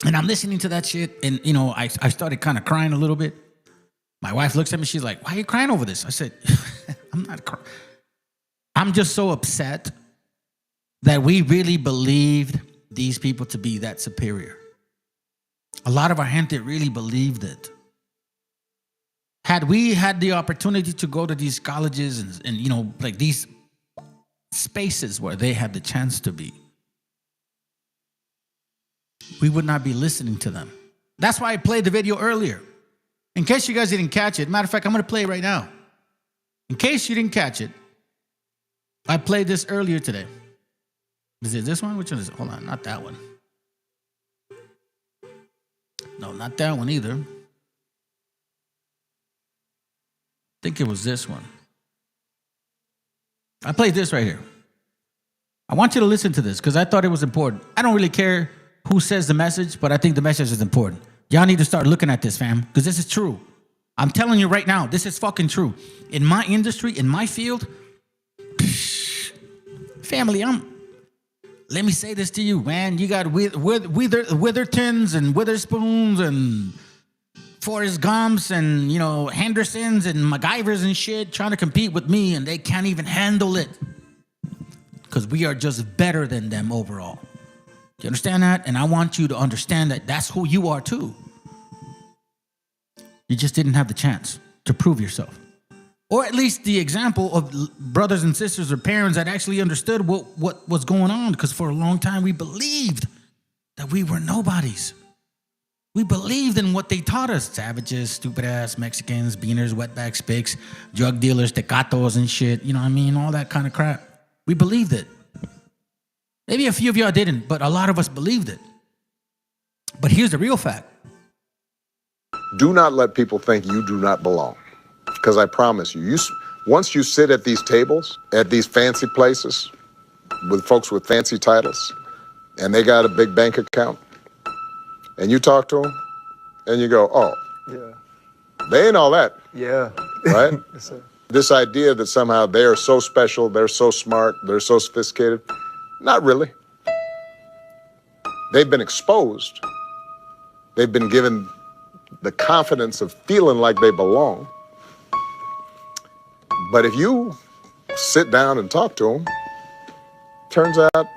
And I'm listening to that shit, and I started kind of crying a little bit. My wife looks at me, she's like, "Why are you crying over this?" I said, "I'm not crying. I'm just so upset that we really believed these people to be that superior. A lot of our gente really believed it. Had we had the opportunity to go to these colleges and like these spaces where they had the chance to be, we would not be listening to them. That's why I played the video earlier. In case you guys didn't catch it, matter of fact, I'm going to play it right now. In case you didn't catch it, I played this earlier today. Is it this one? Which one is it? Hold on, not that one. No, not that one either. I think it was this one. I played this right here. I want you to listen to this because I thought it was important. I don't really care who says the message, but I think the message is important. Y'all need to start looking at this, fam, because this is true. I'm telling you right now, this is fucking true. In my industry, in my field, family, let me say this to you, man. You got Withertons and Witherspoons and Forrest Gumps and, Hendersons and MacGyvers and shit trying to compete with me, and they can't even handle it because we are just better than them overall. Do you understand that? And I want you to understand that that's who you are too. You just didn't have the chance to prove yourself. Or at least the example of brothers and sisters or parents that actually understood what was going on, because for a long time we believed that we were nobodies. We believed in what they taught us. Savages, stupid-ass Mexicans, beaners, wetback spics, drug dealers, tecatos and shit. You know what I mean? All that kind of crap. We believed it. Maybe a few of y'all didn't, but a lot of us believed it. But here's the real fact. Do not let people think you do not belong. Because I promise you, once you sit at these tables, at these fancy places, with folks with fancy titles, and they got a big bank account, and you talk to them, and you go, oh, yeah, they ain't all that. Yeah. Right? Yes, sir. This idea that somehow they are so special, they're so smart, they're so sophisticated, not really. They've been exposed. They've been given the confidence of feeling like they belong. But if you sit down and talk to them, turns out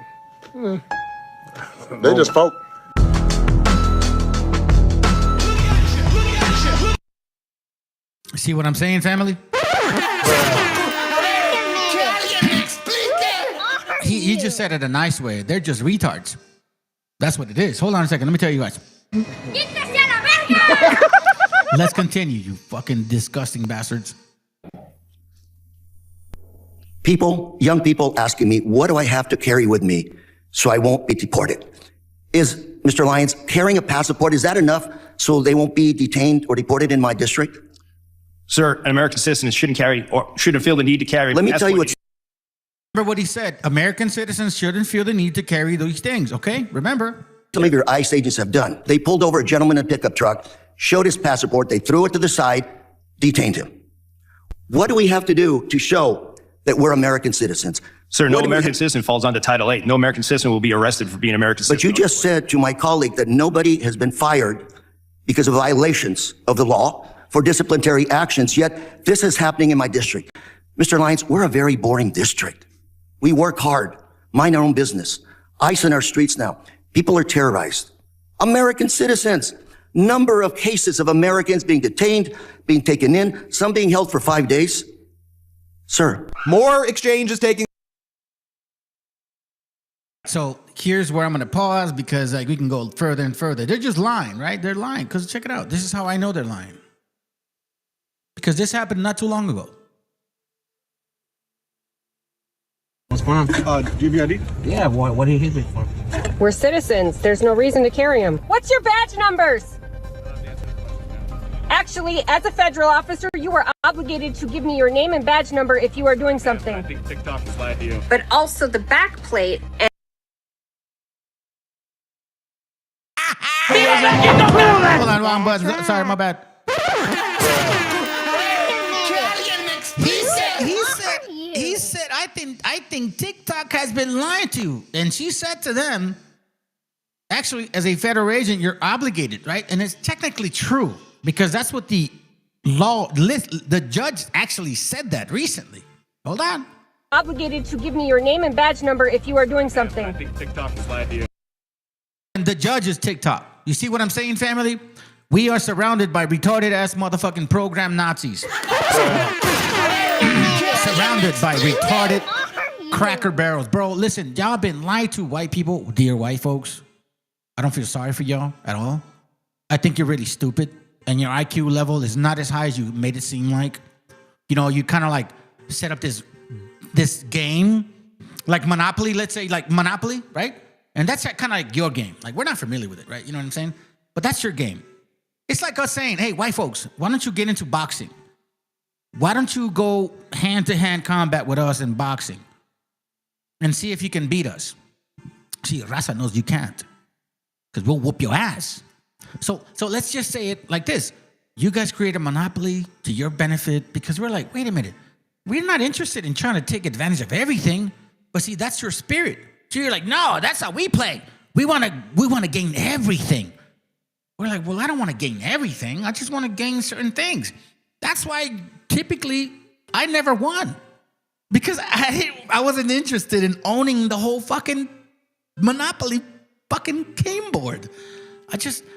they just folk. See what I'm saying, family? He just said it a nice way. They're just retards. That's what it is. Hold on a second. Let me tell you guys. Let's continue, you fucking disgusting bastards. People, young people asking me, what do I have to carry with me so I won't be deported? Is, Mr. Lyons, carrying a passport, is that enough so they won't be detained or deported in my district? Sir, an American citizen shouldn't carry or shouldn't feel the need to carry. Let me tell you what. Remember what he said. American citizens shouldn't feel the need to carry these things, okay? Remember? Some of your ICE agents have done. They pulled over a gentleman in a pickup truck, showed his passport, they threw it to the side, detained him. What do we have to do to show that we're American citizens? Sir, no American citizen falls under Title 8. No American citizen will be arrested for being an American citizen. But you just said to my colleague that nobody has been fired because of violations of the law for disciplinary actions, yet this is happening in my district. Mr. Lyons, we're a very boring district. We work hard, mind our own business. ICE in our streets now. People are terrorized. American citizens. Number of cases of Americans being detained, being taken in, some being held for 5 days. Sir. More exchange is taking. So here's where I'm going to pause because we can go further and further. They're just lying, right? They're lying because check it out. This is how I know they're lying. Because this happened not too long ago. What's going on? Do you have your ID? Yeah, what do you hit me for? We're citizens. There's no reason to carry them. What's your badge numbers? Actually, as a federal officer, you are obligated to give me your name and badge number if you are doing something. I think TikTok is lied to you. But also the back plate and... Hold on, wrong button. Sorry, my bad. He said, I think TikTok has been lying to you. And she said to them, actually, as a federal agent, you're obligated, right? And it's technically true because that's what the judge actually said that recently. Hold on. Obligated to give me your name and badge number if you are doing something. I think TikTok is lied to you. And the judge is TikTok. You see what I'm saying, family? We are surrounded by retarded ass motherfucking program Nazis. Surrounded by retarded cracker barrels. Bro, listen, y'all been lied to, white people, dear white folks. I don't feel sorry for y'all at all. I think you're really stupid and your IQ level is not as high as you made it seem like. You know, you kind of like set up this game, like Monopoly, let's say like Monopoly, right? And that's kind of like your game. Like we're not familiar with it, right? You know what I'm saying? But that's your game. It's like us saying, hey, white folks, why don't you get into boxing? Why don't you go hand-to-hand combat with us in boxing and see if you can beat us? See, Raza knows you can't because we'll whoop your ass. So let's just say it like this. You guys create a monopoly to your benefit because we're like, wait a minute. We're not interested in trying to take advantage of everything. But see, that's your spirit. So you're like, no, that's how we play. We want to gain everything. We're like, well, I don't want to gain everything. I just want to gain certain things. That's why typically I never won because I wasn't interested in owning the whole fucking Monopoly fucking game board.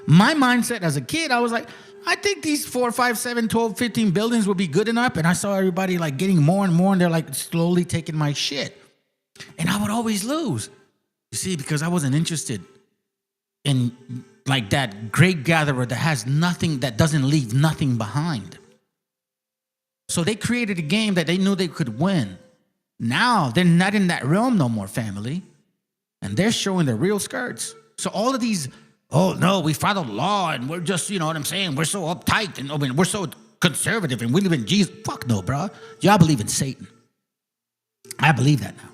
My mindset as a kid, I was like, I think these 4, 5, 7, 12, 15 buildings will be good enough. And I saw everybody like getting more and more and they're like slowly taking my shit. And I would always lose. You see, because I wasn't interested in like that great gatherer that has nothing, that doesn't leave nothing behind. So they created a game that they knew they could win. Now they're not in that realm no more, family. And they're showing their real skirts. So all of these, oh no, we follow law and we're just, you know what I'm saying? We're so uptight and I mean, we're so conservative and we live in Jesus. Fuck no, bro. Y'all believe in Satan. I believe that now.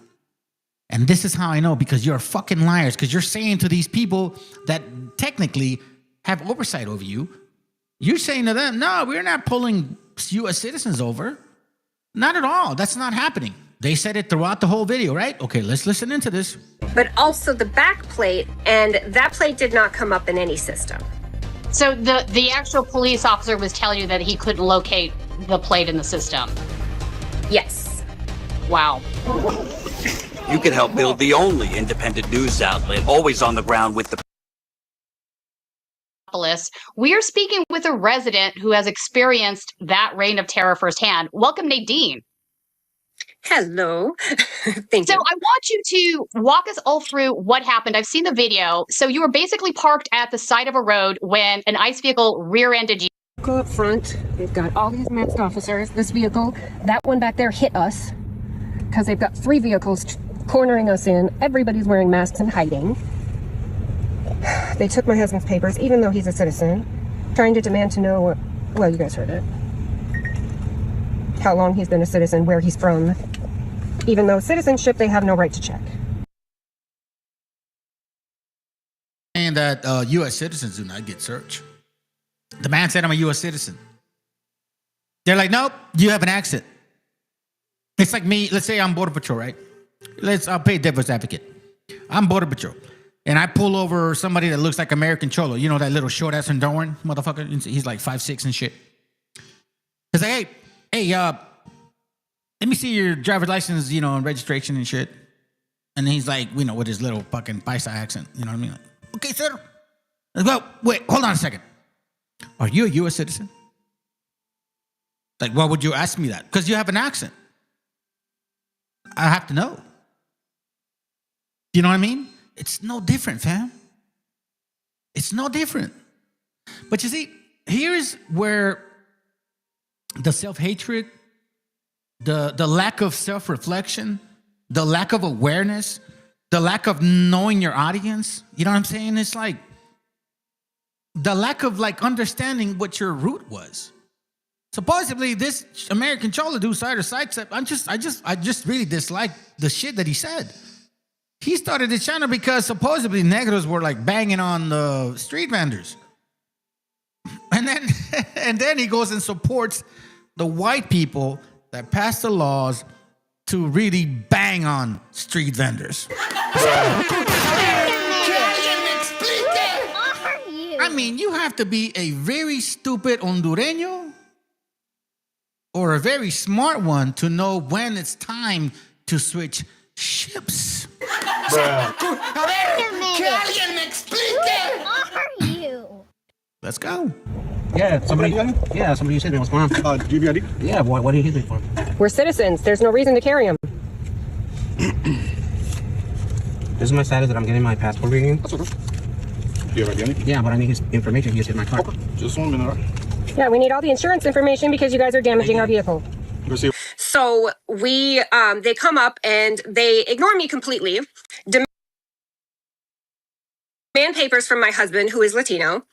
And this is how I know, because you're fucking liars, because you're saying to these people that technically have oversight over you, you're saying to them, no, we're not pulling U.S. citizens over. Not at all. That's not happening. They said it throughout the whole video, right? Okay, let's listen into this. But also the back plate, and that plate did not come up in any system. So the actual police officer was telling you that he couldn't locate the plate in the system? Yes. Wow. You can help build the only independent news outlet always on the ground with the... We are speaking with a resident who has experienced that reign of terror firsthand. Welcome, Nadine. Hello. Thank So you. I want you to walk us all through what happened. I've seen the video. So you were basically parked at the side of a road when an ICE vehicle rear-ended you. Go up front. They've got all these masked officers. This vehicle, that one back there hit us because they've got 3 vehicles cornering us in. Everybody's wearing masks and hiding. They took my husband's papers, even though he's a citizen, trying to demand to know what, well, you guys heard it. How long he's been a citizen, where he's from. Even though citizenship, they have no right to check. And that U.S. citizens do not get searched. The man said, I'm a U.S. citizen. They're like, nope, you have an accent. It's like me, let's say I'm Border Patrol, right? I'll play devil's advocate. I'm Border Patrol. And I pull over somebody that looks like American Cholo. You know, that little short-ass Honduran motherfucker? He's like 5'6" and shit. He's like, hey, let me see your driver's license, you know, and registration and shit. And he's like, you know, with his little fucking paisa accent. You know what I mean? Like, okay, sir. Let's go. Wait, hold on a second. Are you a U.S. citizen? Like, why would you ask me that? Because you have an accent. I have to know. You know what I mean? It's no different, fam. It's no different. But you see, here's where the self-hatred, the lack of self-reflection, the lack of awareness, the lack of knowing your audience, you know what I'm saying? It's like the lack of like understanding what your root was. Supposedly, this American Cholo dude started a sidestep. I just really dislike the shit that he said. He started his channel because supposedly negros were like banging on the street vendors. And then he goes and supports the white people that passed the laws to really bang on street vendors. I mean, you have to be a very stupid Hondureño or a very smart one to know when it's time to switch ships. Who are you? Let's go. Yeah, somebody said me. What's going on? Do you have your ID? Yeah, what do you hit me for? We're citizens. There's no reason to carry them. This is my status that I'm getting my passport reading. That's okay. Do you have your ID? Yeah, but I need his information. He just hit my car. Okay. Just 1 minute, all right? Yeah, we need all the insurance information because you guys are damaging our vehicle. So they come up and they ignore me completely, demand papers from my husband, who is Latino.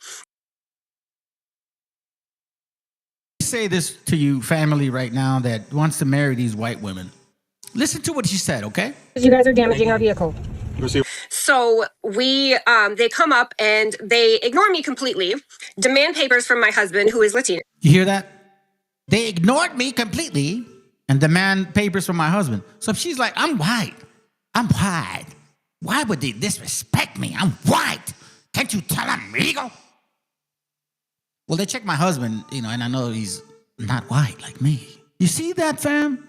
Say this to you, family, right now that wants to marry these white women. Listen to what she said, okay? You guys are damaging our vehicle. So they come up and they ignore me completely, demand papers from my husband, who is Latino. You hear that? They ignored me completely and demand papers from my husband. So if she's like, I'm white. Why would they disrespect me? I'm white. Can't you tell, amigo? Well, they check my husband, you know, and I know he's not white like me. You see that, fam?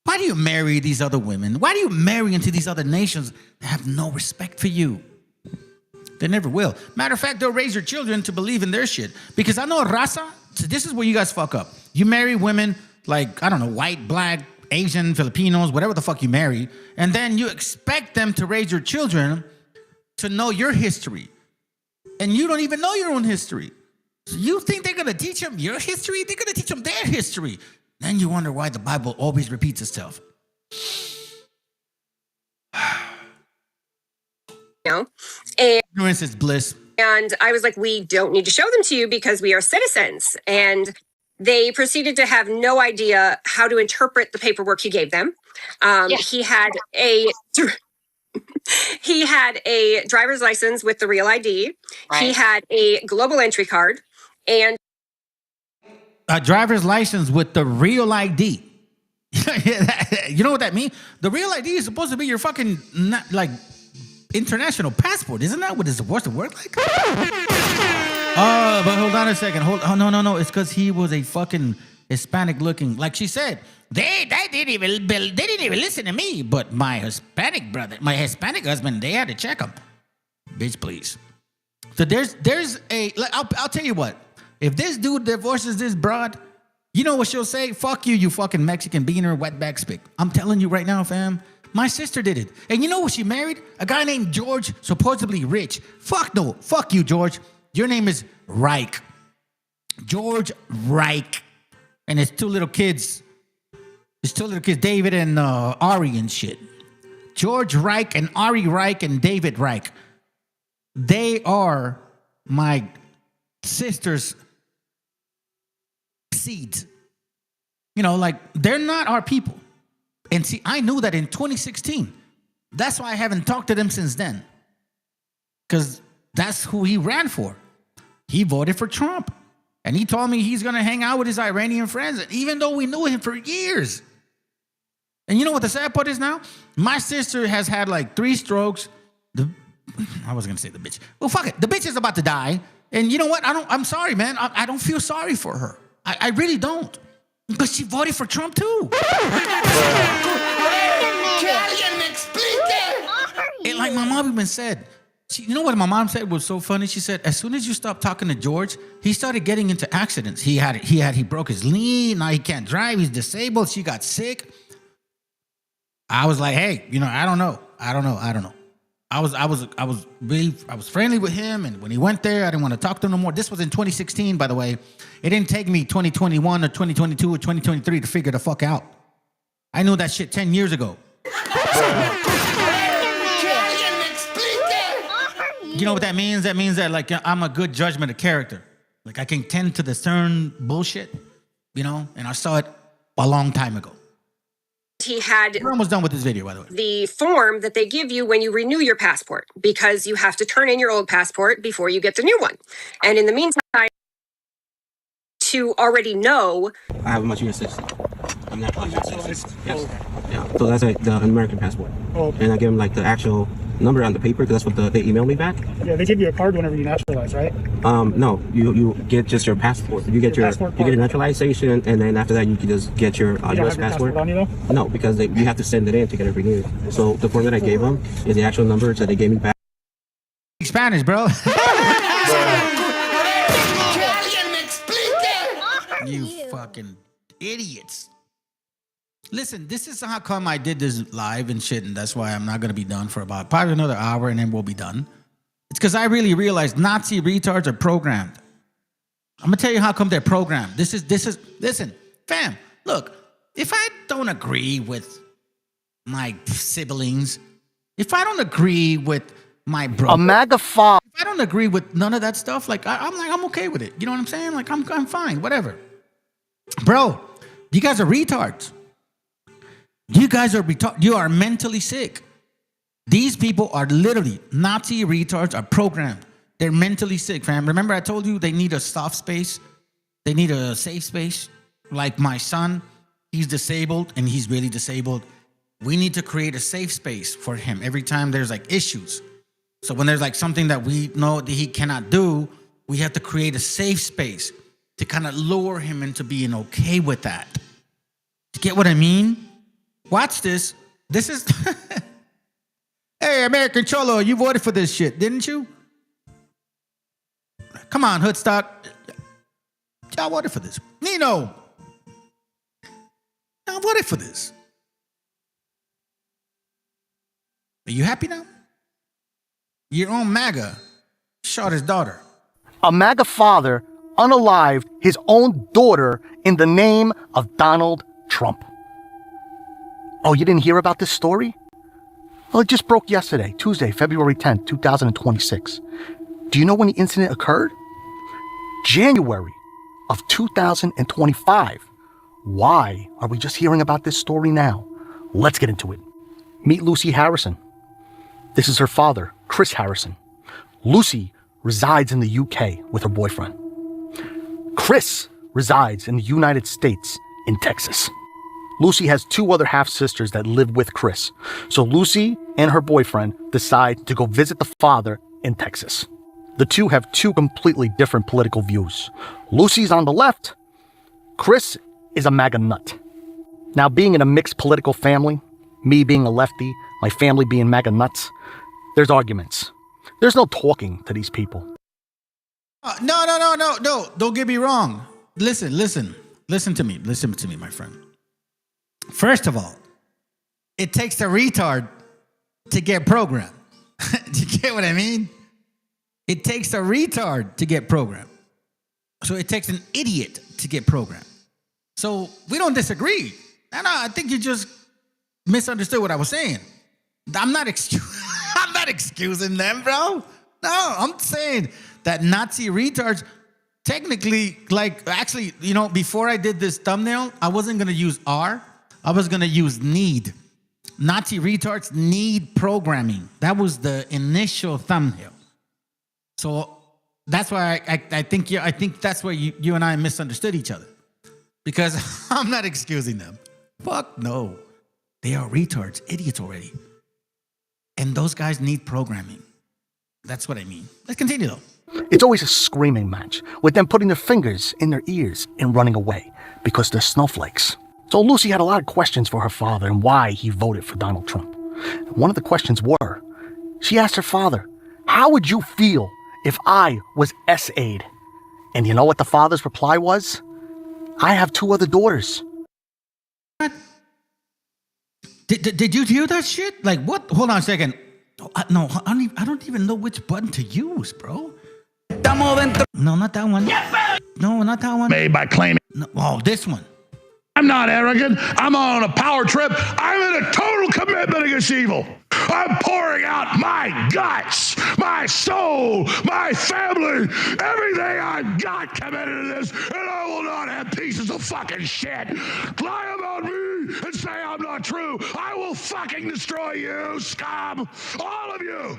Why do you marry these other women? Why do you marry into these other nations that have no respect for you? They never will. Matter of fact, they'll raise your children to believe in their shit. Because I know raza, so this is where you guys fuck up. You marry women like, I don't know, white, black, Asian, Filipinos, whatever the fuck you marry, and then you expect them to raise your children to know your history. And you don't even know your own history. So you think they're going to teach them your history? They're going to teach them their history. Then you wonder why the Bible always repeats itself. And Ignorance is bliss. And I was like, we don't need to show them to you because we are citizens. And they proceeded to have no idea how to interpret the paperwork you gave them. He had a driver's license with the real ID. Right. He had a global entry card and a driver's license with the real ID. You know what that means? The real ID is supposed to be your fucking like international passport. Isn't that what it's supposed to work like? But hold on a second. No. It's because he was a fucking Hispanic looking. Like she said, they didn't even listen to me. But my Hispanic brother, my Hispanic husband, they had to check him. Bitch, please. So there's a. I'll tell you what. If this dude divorces this broad, you know what she'll say? Fuck you, you fucking Mexican beaner, wetback spick. I'm telling you right now, fam. My sister did it. And you know what she married? A guy named George, supposedly rich. Fuck no. Fuck you, George. Your name is Reich. George Reich. And his two little kids. David and Ari and shit. George Reich and Ari Reich and David Reich. They are my sister's seeds. You know, like, they're not our people. And see, I knew that in 2016. That's why I haven't talked to them since then. Because that's who he ran for. He voted for Trump. And he told me he's going to hang out with his Iranian friends, even though we knew him for years. And you know what the sad part is now? My sister has had like 3 strokes. I was going to say the bitch. Well, fuck it. The bitch is about to die. And you know what? I'm sorry, man. I don't feel sorry for her. I really don't. Because she voted for Trump too. And like my mom even said, you know what my mom said was so funny? She said, as soon as you stop talking to George, he started getting into accidents. He broke his knee. Now he can't drive. He's disabled. She got sick. I was like, hey, you know, I don't know. I was friendly with him, and when he went there, I didn't want to talk to him no more. This was in 2016, by the way. It didn't take me 2021 or 2022 or 2023 to figure the fuck out. I knew that shit 10 years ago. You know what that means? That means that like I'm a good judgment of character. Like I can tend to discern bullshit, you know, and I saw it a long time ago. He had... We're almost done with this video, by the way. The form that they give you when you renew your passport, because you have to turn in your old passport before you get the new one. And in the meantime, to already know... I have a much U.S. citizen. I'm not a U.S. citizen. Yes. Yeah. So that's like the American passport. Oh, okay. And I give them like the actual number on the paper because that's what they emailed me back. Yeah, they give you a card whenever you naturalize, right? No, you get just your passport. You get your naturalization, and then after that you can just get your U.S. passport. On you, though? No, because you have to send it in to get it renewed. So the form that I gave them is the actual number that they gave me back. Spanish, bro. You fucking idiots. Listen, this is how come I did this live and shit, and that's why I'm not going to be done for about probably another hour, and then we'll be done. It's because I really realized Nazi retards are programmed. I'm going to tell you how come they're programmed. Listen, fam, look, if I don't agree with my siblings, if I don't agree with my brother, if I don't agree with none of that stuff, like, I'm okay with it. You know what I'm saying? Like, I'm fine, whatever. Bro, you guys are retards. You guys are you are mentally sick. These people are literally Nazi retards are programmed. They're mentally sick, fam. Remember I told you they need a soft space? They need a safe space. Like my son, he's disabled and he's really disabled. We need to create a safe space for him every time there's like issues. So when there's like something that we know that he cannot do, we have to create a safe space to kind of lure him into being okay with that. You get what I mean? Watch this. This is... Hey, American Cholo, you voted for this shit, didn't you? Come on, Hoodstock. Y'all voted for this. Nino. Y'all voted for this. Are you happy now? Your own MAGA shot his daughter. A MAGA father unalived his own daughter in the name of Donald Trump. Oh, you didn't hear about this story? Well, it just broke yesterday, Tuesday, February 10th, 2026. Do you know when the incident occurred? January of 2025. Why are we just hearing about this story now? Let's get into it. Meet Lucy Harrison. This is her father, Chris Harrison. Lucy resides in the UK with her boyfriend. Chris resides in the United States in Texas. Lucy has two other half-sisters that live with Chris. So Lucy and her boyfriend decide to go visit the father in Texas. The two have two completely different political views. Lucy's on the left. Chris is a MAGA nut. Now, being in a mixed political family, me being a lefty, my family being MAGA nuts, there's arguments. There's no talking to these people. No. Don't get me wrong. Listen to me. Listen to me, my friend. First of all, it takes a retard to get programmed. Do you get what I mean? It takes a retard to get programmed. So it takes an idiot to get programmed. So we don't disagree. No, I think you just misunderstood what I was saying. I'm not excusing them, bro. No, I'm saying that Nazi retards technically, actually, before I did this thumbnail, I wasn't going to use R. I was going to use need. Nazi retards need programming. That was the initial thumbnail. So that's why I think that's where you and I misunderstood each other. Because I'm not excusing them. Fuck no. They are retards, idiots already. And those guys need programming. That's what I mean. Let's continue though. It's always a screaming match, with them putting their fingers in their ears and running away because they're snowflakes. So Lucy had a lot of questions for her father and why he voted for Donald Trump. One of the questions were, she asked her father, how would you feel if I was SA'd? And you know what the father's reply was? I have two other daughters. What? Did you hear that shit? Like what? Hold on a second. No, I don't even know which button to use, bro. No, not that one. No, not that one. Made by claiming. No, oh, this one. I'm not arrogant. I'm on a power trip. I'm in a total commitment against evil. I'm pouring out my guts, my soul, my family, everything I've got committed to this, and I will not have pieces of fucking shit lie about me and say I'm not true. I will fucking destroy you, scum, all of you.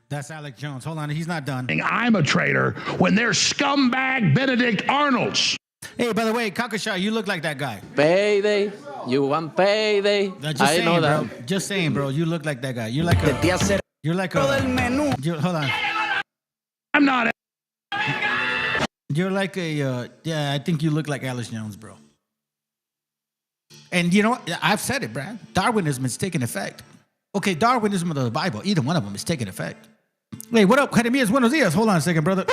That's Alex Jones. Hold on, he's not done. I'm a traitor when they're scumbag Benedict Arnolds. Hey, by the way, Kakasha, you look like that guy. Payday. You want payday. I know that. Bro. Just saying, bro. You look like that guy. You're like a... hold on. I'm not... You're like a... yeah, I think you look like Alex Jones, bro. And you know what? I've said it, Brad. Darwinism is taking effect. Okay, Darwinism or the Bible, either one of them is taking effect. Hey, what up? Jeremias, buenos dias. Hold on a second, brother.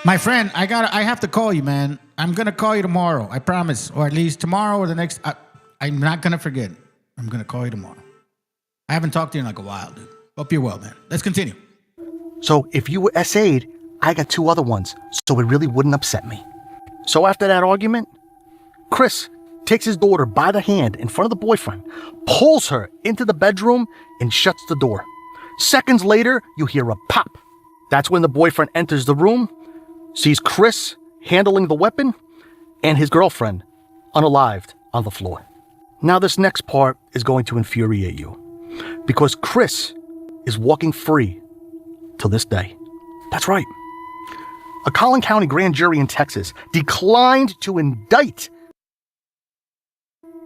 My friend, I have to call you, man. I'm going to call you tomorrow. I promise. Or at least tomorrow or the next. I'm not going to forget. I'm going to call you tomorrow. I haven't talked to you in like a while, dude. Hope you're well, man. Let's continue. So if you were SA'd, I got two other ones, so it really wouldn't upset me. So after that argument, Chris takes his daughter by the hand in front of the boyfriend, pulls her into the bedroom, and shuts the door. Seconds later, you hear a pop. That's when the boyfriend enters the room, sees Chris handling the weapon, and his girlfriend unalived on the floor. Now this next part is going to infuriate you, because Chris is walking free to this day. That's right. A Collin County grand jury in Texas declined to indict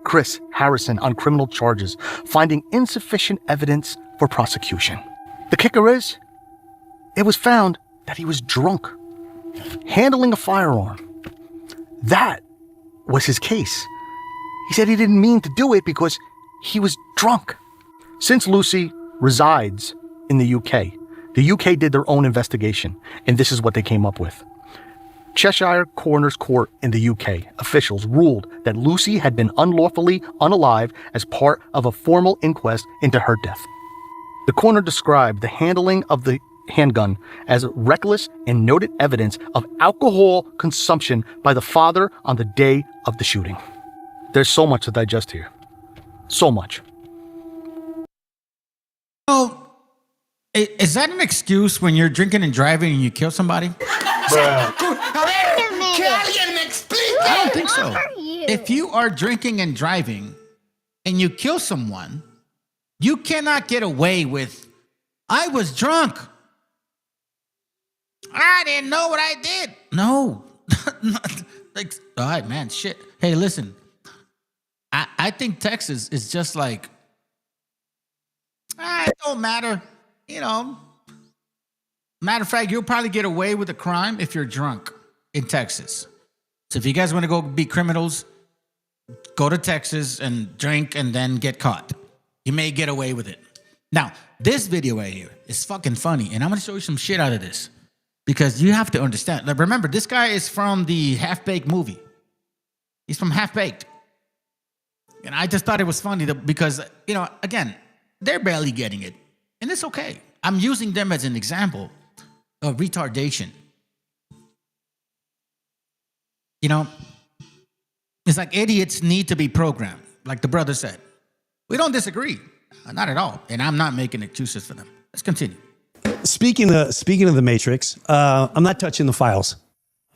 Chris Harrison on criminal charges, finding insufficient evidence for prosecution. The kicker is, it was found that he was drunk, handling a firearm. That was his case. He said he didn't mean to do it because he was drunk. Since Lucy resides in the UK did their own investigation, and this is what they came up with. Cheshire Coroner's Court in the UK officials ruled that Lucy had been unlawfully unalived as part of a formal inquest into her death. The coroner described the handling of the handgun as reckless and noted evidence of alcohol consumption by the father on the day of the shooting. There's so much to digest here. So much. Oh, is that an excuse when you're drinking and driving and you kill somebody? I I don't think so. If you are drinking and driving and you kill someone, you cannot get away with, I was drunk. I didn't know what I did. No. Like, all right, man, shit. Hey, listen. I think Texas is just like, it don't matter. You know, matter of fact, you'll probably get away with a crime if you're drunk in Texas. So if you guys want to go be criminals, go to Texas and drink and then get caught. You may get away with it. Now, this video right here is fucking funny, and I'm going to show you some shit out of this because you have to understand. Like, remember, this guy is from the Half-Baked movie. He's from Half-Baked. And I just thought it was funny because, you know, again, they're barely getting it. And it's okay. I'm using them as an example of retardation. You know, it's like idiots need to be programmed, like the brother said. We don't disagree. Not at all. And I'm not making excuses for them. Let's continue. Speaking of the Matrix, I'm not touching the files.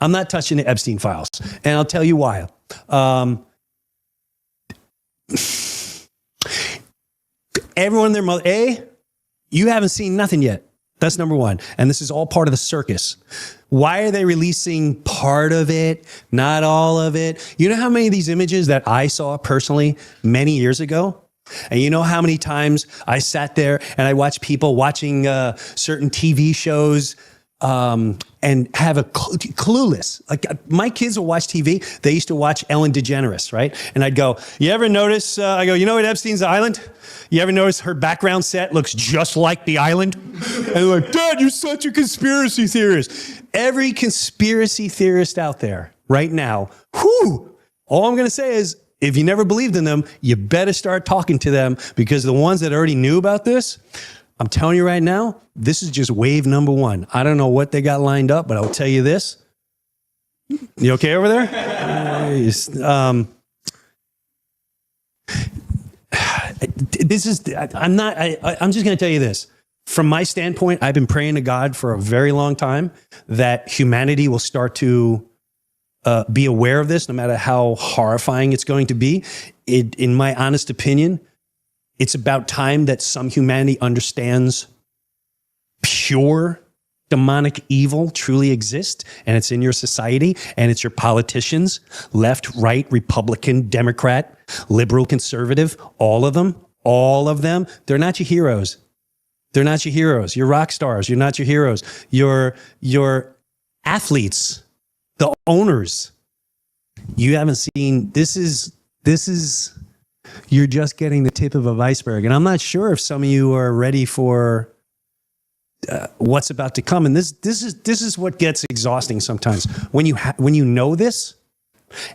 I'm not touching the Epstein files. And I'll tell you why. Everyone and their mother, you haven't seen nothing yet. That's number one. And this is all part of the circus. Why are they releasing part of it, not all of it? You know how many of these images that I saw personally many years ago? And you know how many times I sat there and I watched people watching certain TV shows and have a clueless. Like my kids will watch TV. They used to watch Ellen DeGeneres, right? And I'd go, you ever notice, I go, you know what Epstein's Island? You ever notice her background set looks just like the island? And they're like, Dad, you're such a conspiracy theorist. Every conspiracy theorist out there right now, all I'm going to say is, if you never believed in them, you better start talking to them because the ones that already knew about this, I'm telling you right now, this is just wave number one. I don't know what they got lined up, but I'll tell you this. You okay over there? I'm just going to tell you this. From my standpoint, I've been praying to God for a very long time that humanity will start to be aware of this, no matter how horrifying it's going to be. In my honest opinion, it's about time that some humanity understands pure demonic evil truly exists, and it's in your society, and it's your politicians, left, right, Republican, Democrat, liberal, conservative, all of them, they're not your heroes. They're not your heroes. You're rock stars. You're not your heroes. You're athletes. The owners, you haven't seen, this is, you're just getting the tip of an iceberg. And I'm not sure if some of you are ready for what's about to come. And this is what gets exhausting sometimes. When you know this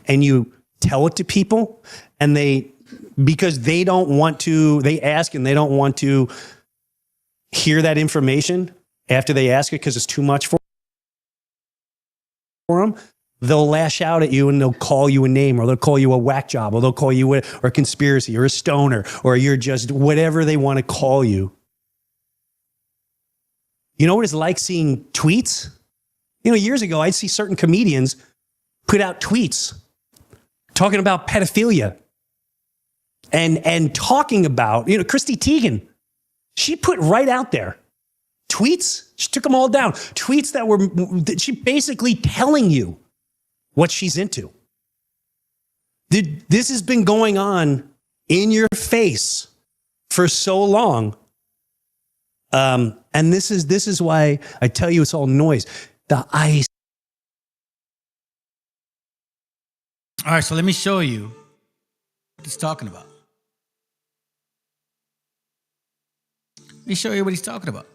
and you tell it to people and because they don't want to, they ask and they don't want to hear that information after they ask it because it's too much for them, they'll lash out at you and they'll call you a name, or they'll call you a whack job, or they'll call you a conspiracy, or a stoner, or you're just whatever they want to call you. You know what it's like seeing tweets? You know, years ago, I'd see certain comedians put out tweets talking about pedophilia and talking about, you know, Christy Teigen, she put right out there tweets. She took them all down. Tweets that she basically telling you what she's into. This has been going on in your face for so long. And this is why I tell you it's all noise. The ice. All right, so let me show you what he's talking about. Let me show you what he's talking about.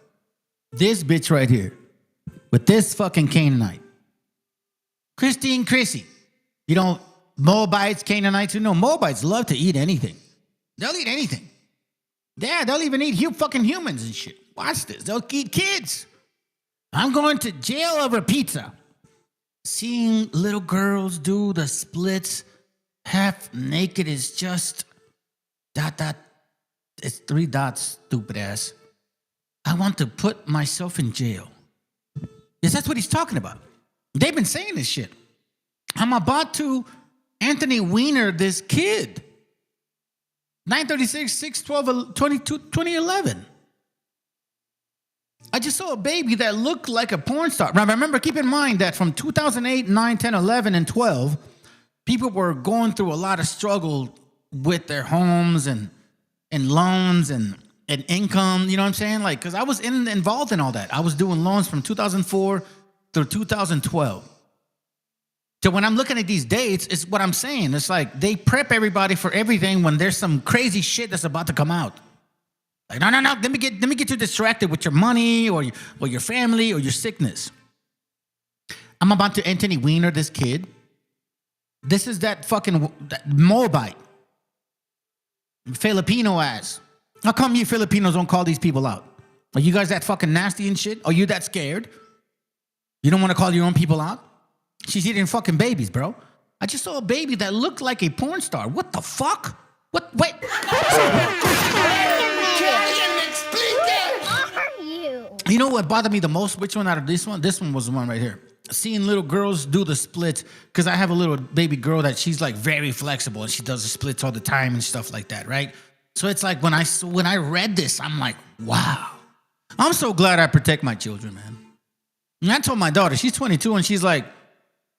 This bitch right here with this fucking Canaanite. Christine Chrissy. You know, Moabites, Canaanites, you know, Moabites love to eat anything. They'll eat anything. Yeah, they'll even eat fucking humans and shit. Watch this. They'll eat kids. I'm going to jail over pizza. Seeing little girls do the splits half naked is just ... It's 3 dots, stupid ass. I want to put myself in jail. Yes, that's what he's talking about. They've been saying this shit. I'm about to Anthony Weiner this kid. 936, 612, 2011. I just saw a baby that looked like a porn star. Now, remember, keep in mind that from 2008, 9, 10, 11, and 12, people were going through a lot of struggle with their homes and loans and income. You know what I'm saying? Like, because I was involved in all that. I was doing loans from 2004 through 2012. So when I'm looking at these dates, it's what I'm saying. It's like they prep everybody for everything when there's some crazy shit that's about to come out. Like, no. Let me get you distracted with your money or your family or your sickness. I'm about to Anthony Weiner this kid. This is that Moabite, Filipino ass. How come you Filipinos don't call these people out? Are you guys that fucking nasty and shit? Are you that scared? You don't want to call your own people out? She's eating fucking babies, bro. I just saw a baby that looked like a porn star. What the fuck? What? Wait. You know what bothered me the most? Which one out of this one? This one was the one right here. Seeing little girls do the splits, because I have a little baby girl that she's like very flexible and she does the splits all the time and stuff like that, right? So it's like when I read this, I'm like, wow. I'm so glad I protect my children, man. And I told my daughter, she's 22, and she's like,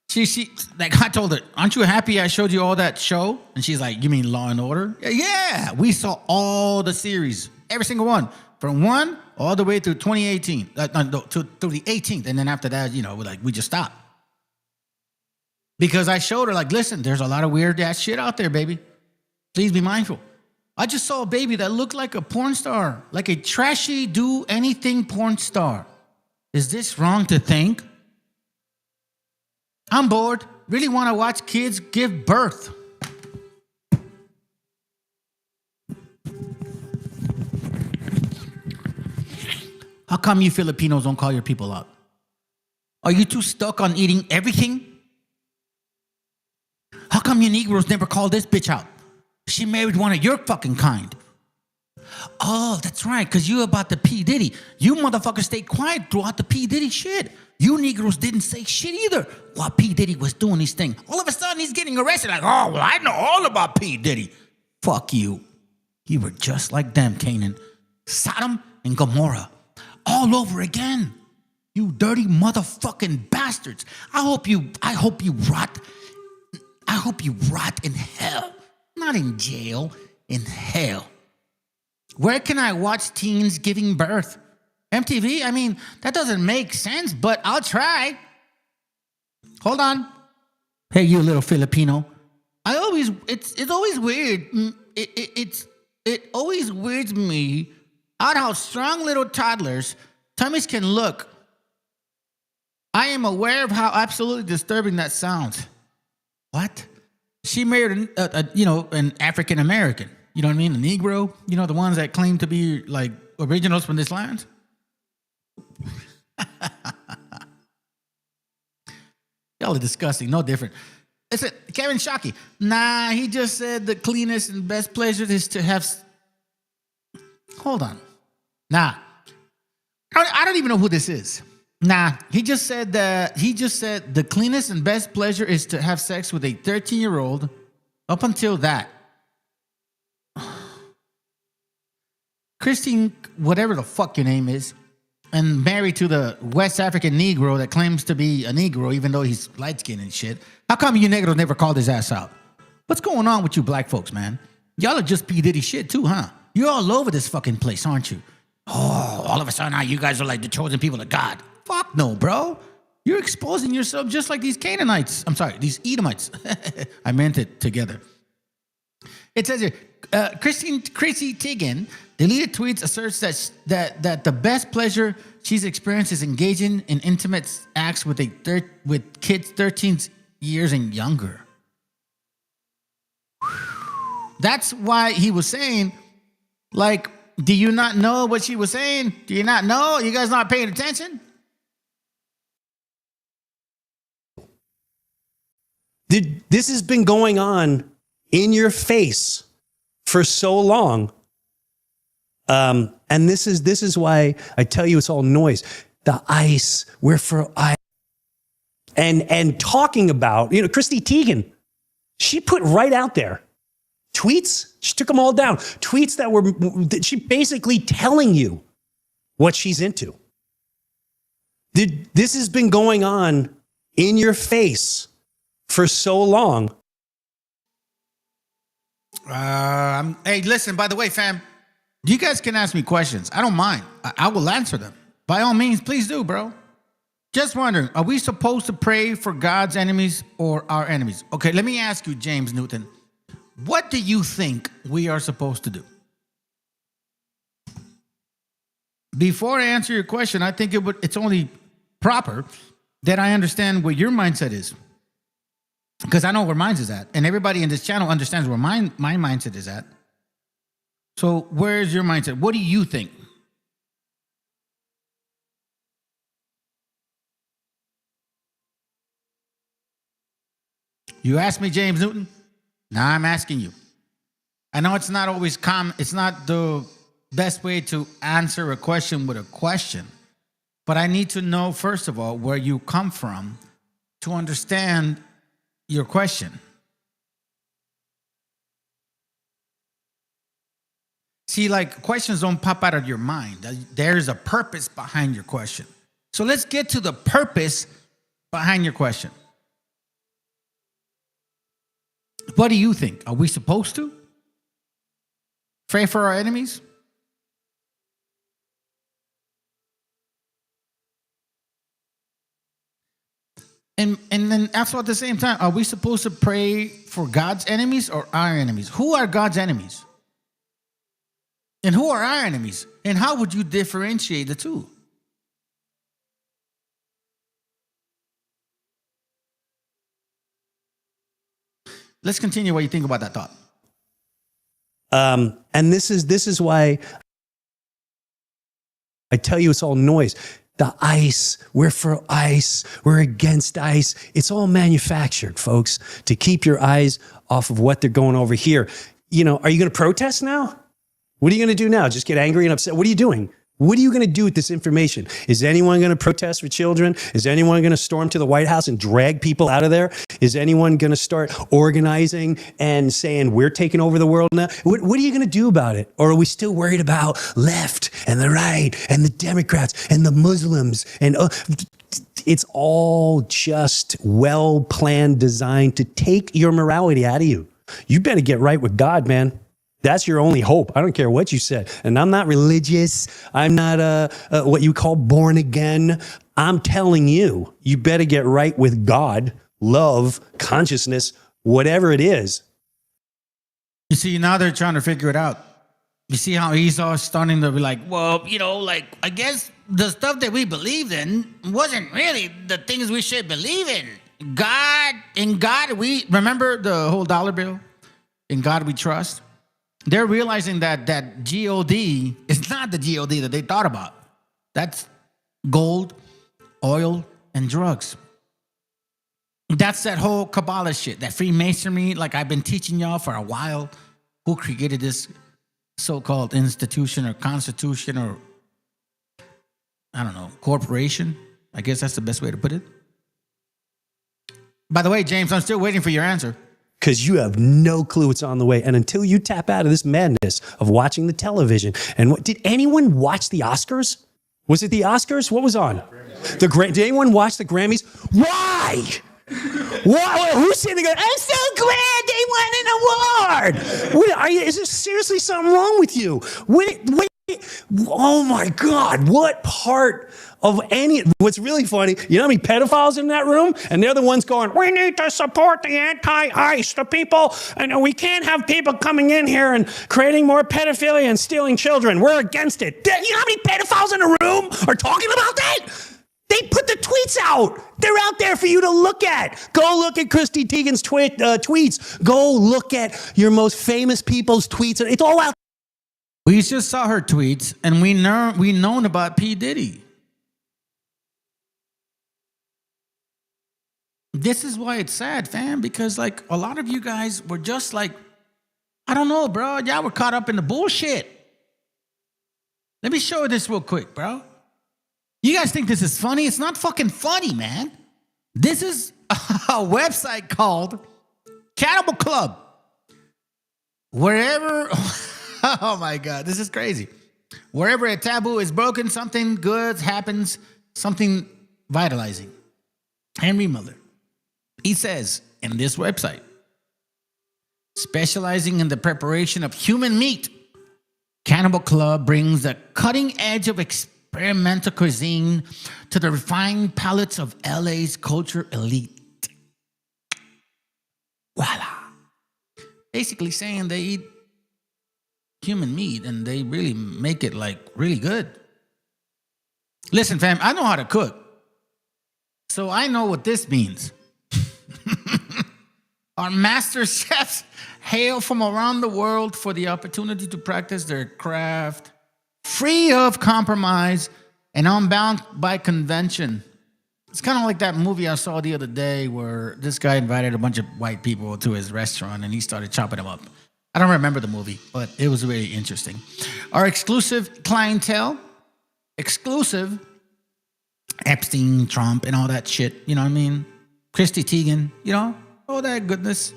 she like I told her, aren't you happy I showed you all that show? And she's like, you mean Law and Order? Yeah, we saw all the series, every single one. From 1 all the way through 2018, through the 18th. And then after that, we just stopped. Because I showed her, like, listen, there's a lot of weird ass shit out there, baby. Please be mindful. I just saw a baby that looked like a porn star, like a trashy do anything porn star. Is this wrong to think? I'm bored. Really want to watch kids give birth. How come you Filipinos don't call your people out? Are you too stuck on eating everything? How come you Negroes never call this bitch out? She married one of your fucking kind. Oh, that's right, because you about the P. Diddy. You motherfuckers stayed quiet throughout the P. Diddy shit. You Negroes didn't say shit either while P. Diddy was doing his thing. All of a sudden, he's getting arrested like, oh, well, I know all about P. Diddy. Fuck you. You were just like them, Canaan. Sodom and Gomorrah. All over again. You dirty motherfucking bastards. I hope you rot. I hope you rot in hell. Not in jail, in hell. Where can I watch teens giving birth? MTV? I mean, that doesn't make sense, but I'll try. Hold on. Hey, you little Filipino. It's always weird. It always weirds me out how strong little toddlers' tummies can look. I am aware of how absolutely disturbing that sounds. What? She married an African American. You know what I mean? A Negro. You know, the ones that claim to be like originals from this land. Y'all are disgusting. No different. Listen, Kevin Shockey. Nah, he just said the cleanest and best pleasure is to have. Hold on. Nah, I don't even know who this is. Nah, he just said the cleanest and best pleasure is to have sex with a 13-year-old. Up until that, Christine, whatever the fuck your name is, and married to the West African Negro that claims to be a Negro, even though he's light-skinned and shit. How come you Negros never called his ass out? What's going on with you black folks, man? Y'all are just P. Diddy shit too, huh? You're all over this fucking place, aren't you? Oh, all of a sudden now you guys are like the chosen people of God. Fuck no, bro. You're exposing yourself just like these Canaanites. I'm sorry, these Edomites. I meant it together. It says here, Chrissy Teigen deleted tweets asserts that the best pleasure she's experienced is engaging in intimate acts with kids 13 years and younger. That's why he was saying, like, Do you not know what she was saying? Do you not know? You guys not paying attention? This has been going on in your face for so long. And this is why I tell you it's all noise. The ICE, we're for ICE. And talking about, Christy Teigen, she put right out there tweets. She took them all down. Tweets that she basically telling you what she's into. This has been going on in your face for so long. Hey, listen, by the way, fam, you guys can ask me questions. I don't mind. I will answer them. By all means, please do, bro. Just wondering, are we supposed to pray for God's enemies or our enemies? Okay, let me ask you, James Newton, what do you think we are supposed to do? Before I answer your question, I think it's only proper that I understand what your mindset is. Because I know where mine is at. And everybody in this channel understands where my mindset is at. So where's your mindset? What do you think? You asked me, James Newton. Now I'm asking you. I know it's not always common. It's not the best way to answer a question with a question. But I need to know, first of all, where you come from to understand your question. See, like, questions don't pop out of your mind. There's a purpose behind your question. So let's get to the purpose behind your question. What do you think? Are we supposed to pray for our enemies? And then also at the same time, are we supposed to pray for God's enemies or our enemies? Who are God's enemies? And who are our enemies? And how would you differentiate the two? Let's continue what you think about that thought. And this is why I tell you it's all noise. The ICE, we're for ICE, we're against ICE. It's all manufactured, folks, to keep your eyes off of what they're going over here. Are you going to protest now? What are you going to do now? Just get angry and upset? What are you doing? What are you going to do with this information? Is anyone going to protest for children? Is anyone going to storm to the White House and drag people out of there? Is anyone going to start organizing and saying, we're taking over the world now? What are you going to do about it? Or are we still worried about left and the right and the Democrats and the Muslims? And it's all just well-planned, designed to take your morality out of you. You better get right with God, man. That's your only hope. I don't care what you said. And I'm not religious. I'm not what you call born again. I'm telling you, you better get right with God, love, consciousness, whatever it is. You see, now they're trying to figure it out. You see how Esau's starting to be like, well, I guess the stuff that we believed in wasn't really the things we should believe in. In God, we remember the whole dollar bill? In God we trust. They're realizing that G-O-D is not the G-O-D that they thought about. That's gold, oil, and drugs. That's that whole Kabbalah shit, that Freemasonry, like I've been teaching y'all for a while. Who created this so-called institution or constitution or, I don't know, corporation? I guess that's the best way to put it. By the way, James, I'm still waiting for your answer. Because you have no clue what's on the way. And until you tap out of this madness of watching the television. And did anyone watch the Oscars? Was it the Oscars? What was on? Did anyone watch the Grammys? Why? Why? Who's sitting there? I'm so glad they won an award. Is there seriously something wrong with you? Oh my God, what part of what's really funny, you know how many pedophiles in that room? And they're the ones going, we need to support the anti-ICE, the people, and we can't have people coming in here and creating more pedophilia and stealing children. We're against it. You know how many pedophiles in the room are talking about that? They put the tweets out. They're out there for you to look at. Go look at Christy Teigen's tweets. Go look at your most famous people's tweets. It's all out. We just saw her tweets, and we known about P. Diddy. This is why it's sad, fam, because like a lot of you guys were just like, I don't know, bro. Y'all were caught up in the bullshit. Let me show you this real quick, bro. You guys think this is funny? It's not fucking funny, man. This is a website called Cannibal Club. Wherever, oh my God, this is crazy. Wherever a taboo is broken, something good happens, something vitalizing. Henry Miller, he says in this website, specializing in the preparation of human meat, Cannibal Club brings the cutting edge of experimental cuisine to the refined palates of LA's culture elite. Voila. Basically saying they eat human meat and they really make it like really good. Listen, fam, I know how to cook. So I know what this means. Our master chefs hail from around the world for the opportunity to practice their craft free of compromise and unbound by convention. It's kind of like that movie I saw the other day where this guy invited a bunch of white people to his restaurant and he started chopping them up. I don't remember the movie, but it was really interesting. Our exclusive clientele, exclusive Epstein, Trump, and all that shit, you know what I mean? Christy Teigen, you know, all that goodness.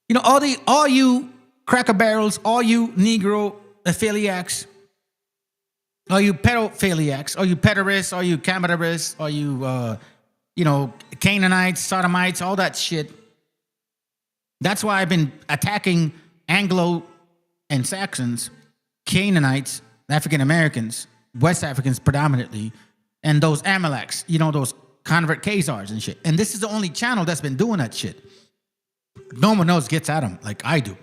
You know, all you cracker barrels, all you Negro affiliacs, all you pedophiliacs, all you pederasts, all you cametarists, all you, Canaanites, Sodomites, all that shit. That's why I've been attacking Anglo and Saxons, Canaanites, African Americans, West Africans predominantly, and those Amaleks, those convert Khazars and shit. And this is the only channel that's been doing that shit. No one else gets at them like I do.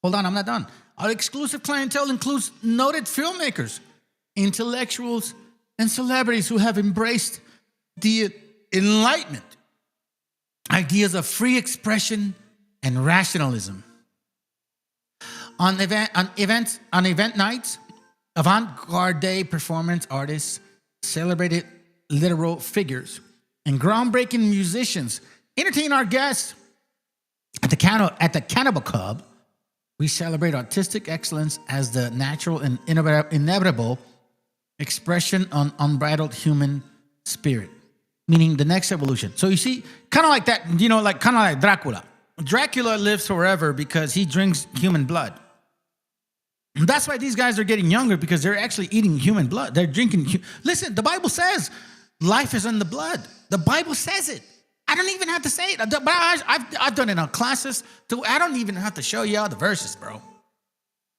Hold on, I'm not done. Our exclusive clientele includes noted filmmakers, intellectuals, and celebrities who have embraced the Enlightenment, ideas of free expression and rationalism. On event nights, avant-garde day performance artists, celebrated literal figures, and groundbreaking musicians entertain our guests. At the Cannibal Club, we celebrate artistic excellence as the natural and inevitable expression on unbridled human spirit, meaning the next evolution. So you see, kind of like that, kind of like Dracula. Dracula lives forever because he drinks human blood. And that's why these guys are getting younger, because they're actually eating human blood. They're drinking. Listen, the Bible says life is in the blood. The Bible says it. I don't even have to say it. But I've done it on classes. I don't even have to show you all the verses, bro.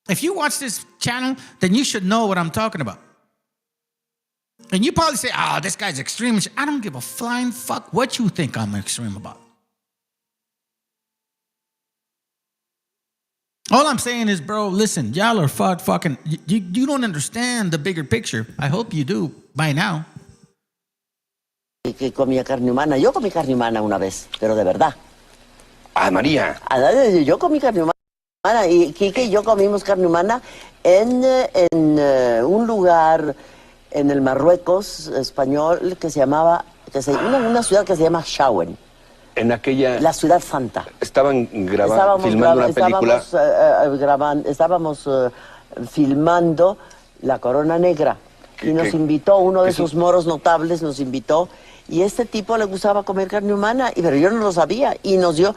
If you watch this channel, then you should know what I'm talking about. And you probably say, oh, this guy's extreme. I don't give a flying fuck what you think I'm extreme about. All I'm saying is, bro, listen, y'all are fucking, you don't understand the bigger picture. I hope you do by now. Que comía carne humana. Yo comí carne humana una vez, pero de verdad. Ah, María. Yo comí carne humana y Kike y yo comimos carne humana en un lugar en el Marruecos español que se llamaba, una ciudad que se llama Shawen. En aquella... La ciudad santa. Estaban filmando una película. Estábamos filmando La Corona Negra. Y nos invitó, uno de esos moros notables nos invitó, y este tipo le gustaba comer carne humana, pero yo no lo sabía, y nos dio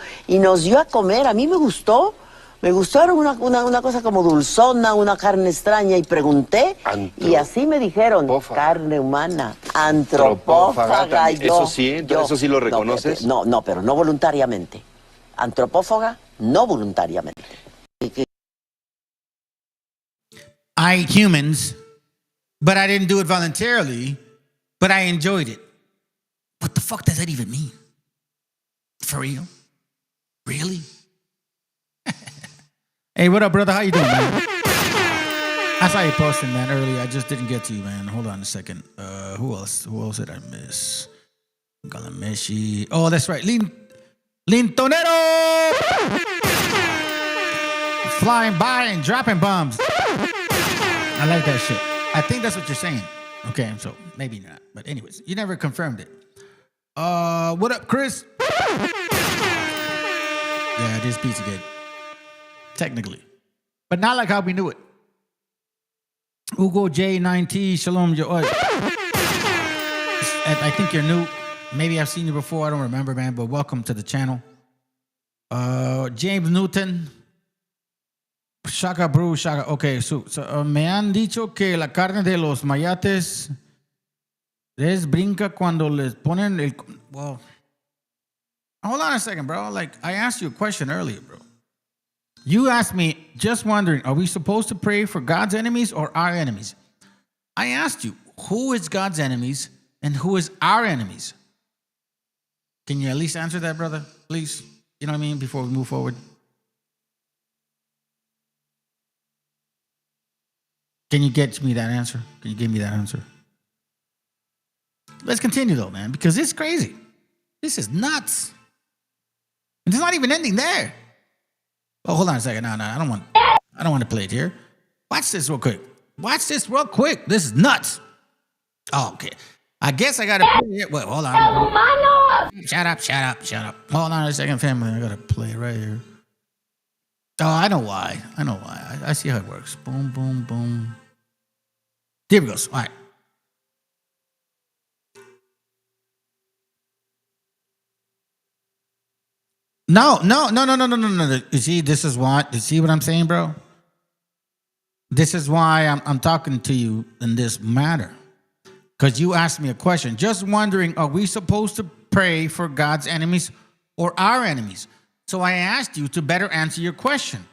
a comer. A mí me gustó, era una cosa como dulzona, una carne extraña, y pregunté, y así me dijeron, carne humana, antropófaga. Eso sí lo reconoces. No, pero no voluntariamente. Antropófaga, no voluntariamente. I eat humans, but I didn't do it voluntarily, but I enjoyed it. What the fuck does that even mean? For real? Really? Hey, what up, brother? How you doing, man? I saw you posting, man, earlier. I just didn't get to you, man. Hold on a second. Who else did I miss? Galameshi. Oh, that's right. Lintonero! flying by and dropping bombs. I like that shit. I think that's what you're saying. Okay, so maybe not. But anyways, you never confirmed it. What up, Chris? Yeah, this pizza good. Technically. But not like how we knew it. Hugo J9T, Shalom. I think you're new. Maybe I've seen you before. I don't remember, man. But welcome to the channel. James Newton. Shaka Brew, Shaka. Okay, so me han dicho que la carne de los mayates les brinca cuando les ponen el... Well, hold on a second, bro. Like, I asked you a question earlier, bro. You asked me, just wondering, are we supposed to pray for God's enemies or our enemies? I asked you, who is God's enemies and who is our enemies? Can you at least answer that, brother? Please. You know what I mean? Before we move forward. Can you get me that answer? Can you give me that answer? Let's continue though, man, because it's crazy. This is nuts. And it's not even ending there. Oh, hold on a second. No, I don't want to play it here. Watch this real quick. This is nuts. Oh, okay. I guess I gotta play it. Wait, hold on. Shut up. Hold on a second, family. I gotta play it right here. Oh, I know why. I see how it works. Boom, boom, boom. There we go. All right. No. You see, this is what. You see what I'm saying, bro? This is why I'm talking to you in this matter. Because you asked me a question. Just wondering, are we supposed to pray for God's enemies or our enemies? So I asked you to better answer your question.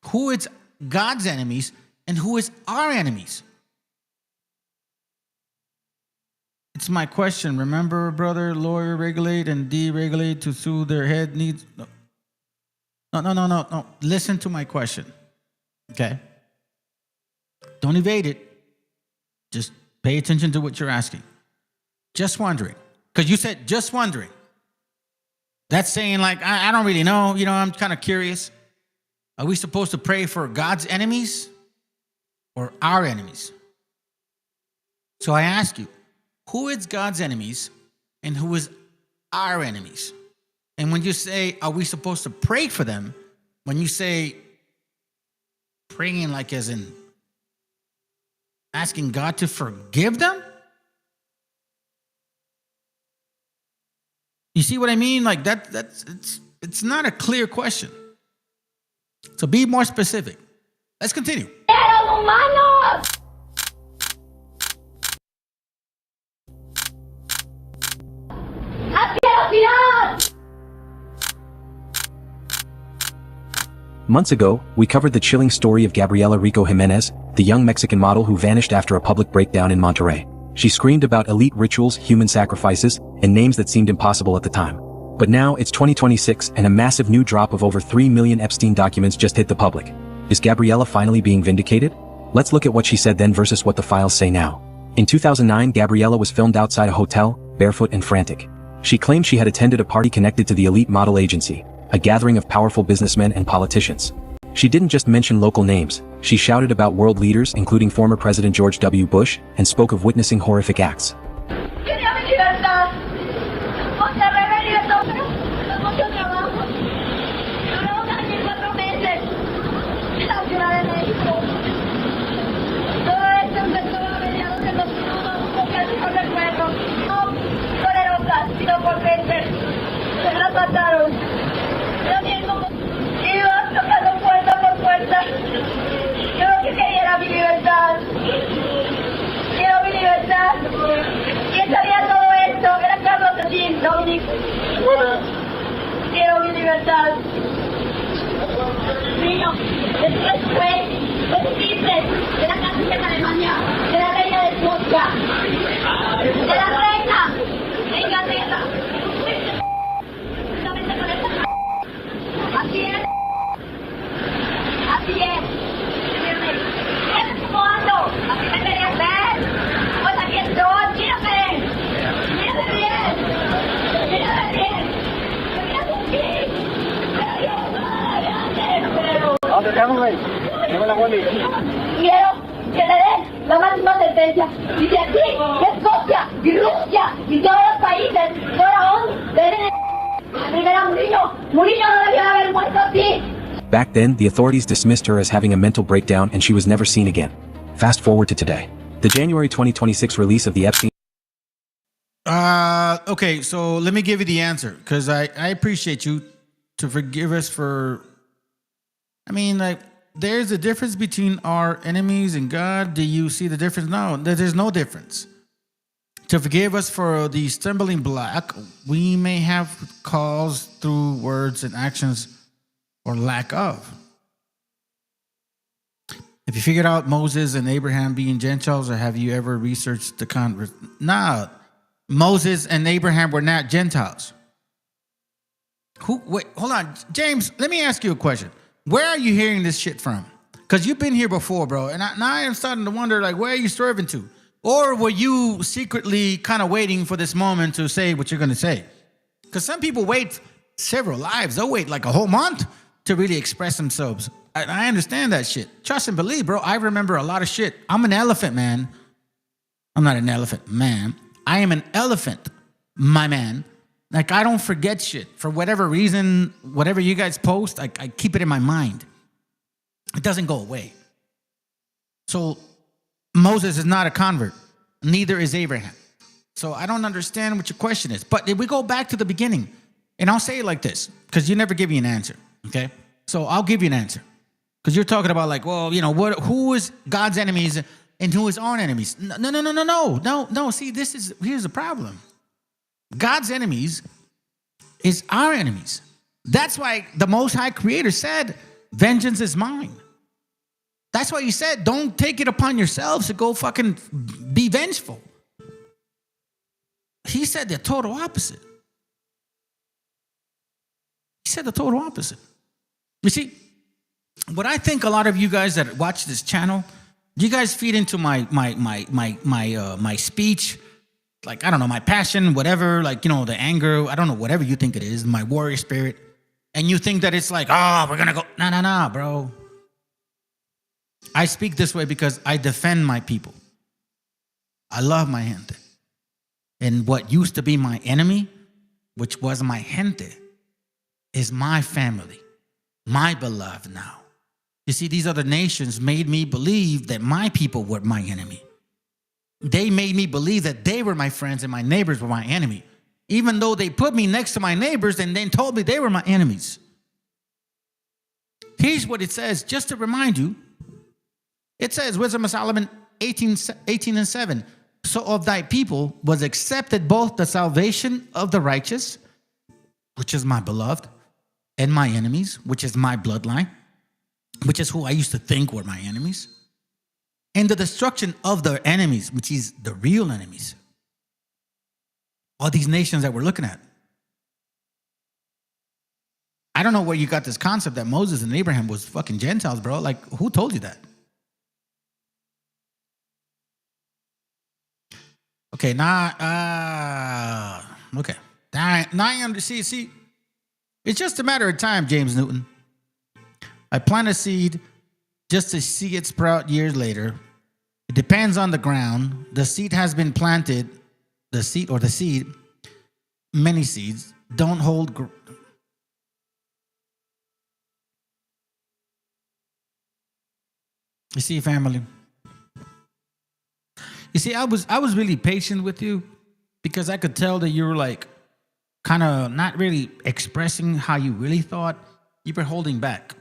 Who is God's enemies and who is our enemies? It's my question. Remember, brother, lawyer, regulate and deregulate to sue their head needs. No. Listen to my question. Okay? Don't evade it. Just pay attention to what you're asking. Just wondering. Because you said just wondering. That's saying like, I don't really know. You know, I'm kind of curious. Are we supposed to pray for God's enemies or our enemies? So I ask you, who is God's enemies and who is our enemies? And when you say, are we supposed to pray for them? When you say praying like as in asking God to forgive them? You see what I mean? Like it's not a clear question. So be more specific. Let's continue. Months ago, we covered the chilling story of Gabriela Rico Jimenez, the young Mexican model who vanished after a public breakdown in Monterrey. She screamed about elite rituals, human sacrifices, and names that seemed impossible at the time. But now it's 2026 and a massive new drop of over 3 million Epstein documents just hit the public. Is Gabriela finally being vindicated? Let's look at what she said then versus what the files say now. In 2009, Gabriela was filmed outside a hotel, barefoot and frantic. She claimed she had attended a party connected to the elite model agency, a gathering of powerful businessmen and politicians. She didn't just mention local names, she shouted about world leaders including former President George W. Bush, and spoke of witnessing horrific acts. Quiero mi libertad. Niño, después fue príncipe de la casa de Alemania, de la reina de Escocia, de la reina de Inglaterra. Así es. Así es. ¿Eres cuándo? ¿Así me querías ver? Pues aquí estoy, mírame. Mírame bien. Mírame bien. ¿Dónde estamos, güey? y de aquí, de Escocia, y Rusia, y de otros países, Faraón, era Murillo no debía haber muerto así. Back then, the authorities dismissed her as having a mental breakdown and she was never seen again. Fast forward to today. The January 2026 release of the Epstein. Okay, so let me give you the answer, because I appreciate you to forgive us for, I mean, like, there's a difference between our enemies and God. Do you see the difference? No, there's no difference. To forgive us for the stumbling block we may have caused through words and actions or lack of. Have you figured out Moses and Abraham being Gentiles, or have you ever researched the converse? No, Moses and Abraham were not Gentiles. Wait, hold on. James, let me ask you a question. Where are you hearing this shit from? Because you've been here before, bro. And now I am starting to wonder, like, where are you swerving to? Or were you secretly kind of waiting for this moment to say what you're going to say? Because some people wait several lives. They'll wait like a whole month to really express themselves. I understand that shit. Trust and believe, bro. I remember a lot of shit. I'm an elephant, man. I'm not an elephant, man. I am an elephant, my man. Like, I don't forget shit. For whatever reason, whatever you guys post, I keep it in my mind. It doesn't go away. So Moses is not a convert. Neither is Abraham. So I don't understand what your question is. But if we go back to the beginning, and I'll say it like this, because you never give me an answer, okay? So I'll give you an answer. Because you're talking about, like, well, you know, who is God's enemies and who is our enemies? No. See, here's the problem. God's enemies is our enemies. That's why the Most High Creator said, vengeance is mine. That's why he said, don't take it upon yourselves to go fucking be vengeful. He said the total opposite. He said the total opposite. You see, what I think a lot of you guys that watch this channel, you guys feed into my speech, like, I don't know, my passion, whatever, like, you know, the anger, I don't know, whatever you think it is, my warrior spirit, and you think that it's like, oh, we're gonna go, no, bro. I speak this way because I defend my people. I love my gente. And what used to be my enemy, which was my gente, is my family, my beloved now. You see, these other nations made me believe that my people were my enemy. They made me believe that they were my friends and my neighbors were my enemy, even though they put me next to my neighbors and then told me they were my enemies. Here's what it says, just to remind you. It says, Wisdom of Solomon 18:7. So of thy people was accepted both the salvation of the righteous, which is my beloved, and my enemies, which is my bloodline, which is who I used to think were my enemies, and the destruction of their enemies, which is the real enemies. All these nations that we're looking at. I don't know where you got this concept that Moses and Abraham was fucking Gentiles, bro. Like, who told you that? Okay, okay. Now see, it's just a matter of time, James Newton. I plant a seed just to see it sprout years later. It depends on the ground. The seed has been planted. The seed, many seeds, don't hold. You see, family. You see, I was really patient with you because I could tell that you were like kind of not really expressing how you really thought. You were holding back.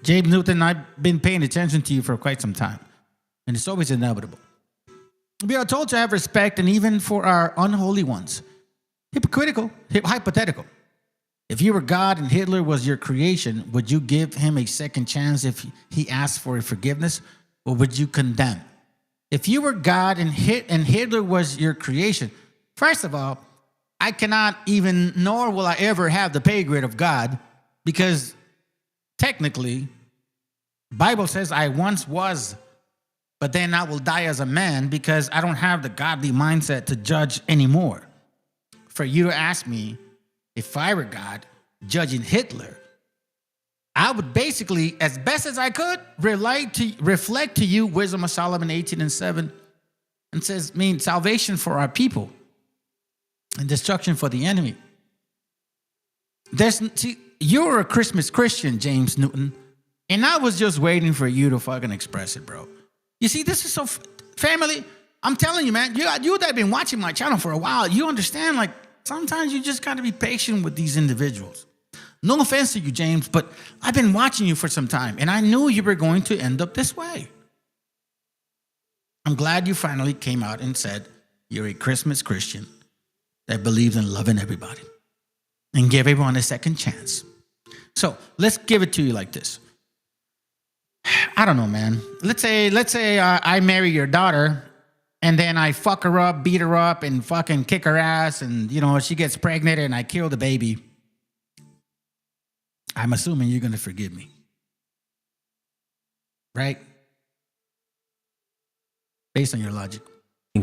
James Newton, I've been paying attention to you for quite some time, and it's always inevitable. We are told to have respect, and even for our unholy ones. Hypocritical, hypothetical. If you were God and Hitler was your creation, would you give him a second chance if he asked for forgiveness, or would you condemn? If you were God and Hitler was your creation, first of all, I cannot even, nor will I ever have the pay grade of God, because technically, Bible says I once was, but then I will die as a man because I don't have the godly mindset to judge anymore. For you to ask me if I were God judging Hitler, I would basically, as best as I could, reflect to you Wisdom of Solomon 18:7. and says means salvation for our people and destruction for the enemy. You're a Christmas Christian, James Newton, and I was just waiting for you to fucking express it, bro. You see, this is so family. I'm telling you, man, you that have been watching my channel for a while, you understand, like, sometimes you just got to be patient with these individuals. No offense to you, James, but I've been watching you for some time, and I knew you were going to end up this way. I'm glad you finally came out and said you're a Christmas Christian that believes in loving everybody and give everyone a second chance. So let's give it to you like this. I don't know, man. Let's say I marry your daughter, and then I fuck her up, beat her up, and fucking kick her ass, and, you know, she gets pregnant, and I kill the baby. I'm assuming you're going to forgive me. Right? Based on your logic.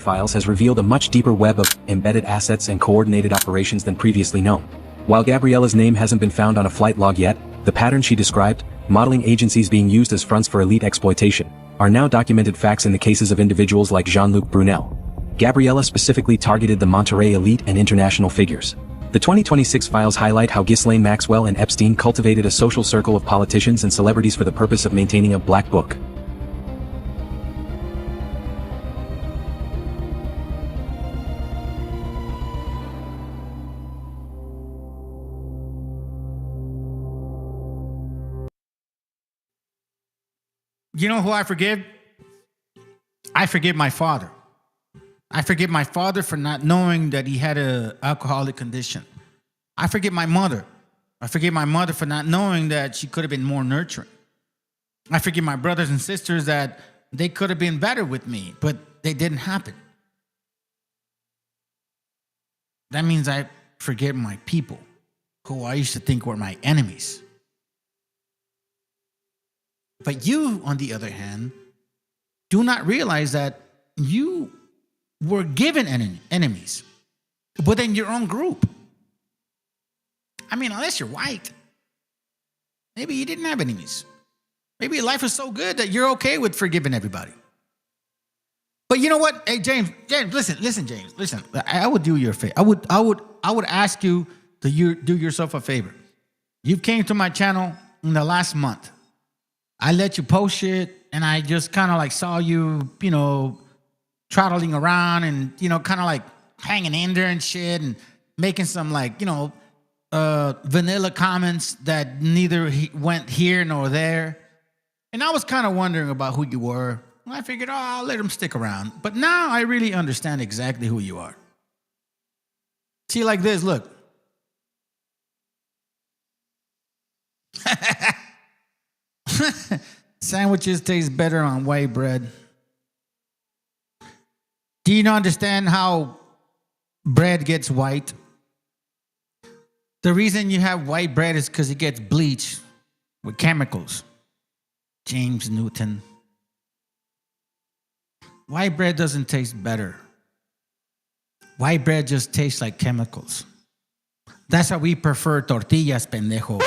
Files has revealed a much deeper web of embedded assets and coordinated operations than previously known. While Gabriella's name hasn't been found on a flight log yet, the pattern she described, modeling agencies being used as fronts for elite exploitation, are now documented facts in the cases of individuals like Jean-Luc Brunel. Gabriella specifically targeted the Monterrey elite and international figures. The 2026 files highlight how Ghislaine Maxwell and Epstein cultivated a social circle of politicians and celebrities for the purpose of maintaining a black book. You know who I forgive? I forgive my father. I forgive my father for not knowing that he had an alcoholic condition. I forgive my mother. I forgive my mother for not knowing that she could have been more nurturing. I forgive my brothers and sisters that they could have been better with me, but they didn't happen. That means I forgive my people, who I used to think were my enemies. But you, on the other hand, do not realize that you were given enemies within your own group. I mean, unless you're white, maybe you didn't have enemies. Maybe your life is so good that you're okay with forgiving everybody. But you know what? Hey, James, listen, James, listen. I would do you a favor. I would ask you to do yourself a favor. You came to my channel in the last month. I let you post shit, and I just kind of like saw you, you know, trottling around and, you know, kind of like hanging in there and shit and making some like, you know, vanilla comments that neither went here nor there. And I was kind of wondering about who you were. I figured, oh, I'll let them stick around. But now I really understand exactly who you are. See, like this, look. Sandwiches taste better on white bread. Do you not understand how bread gets white? The reason you have white bread is because it gets bleached with chemicals. James Newton. White bread doesn't taste better. White bread just tastes like chemicals. That's how we prefer tortillas, pendejo.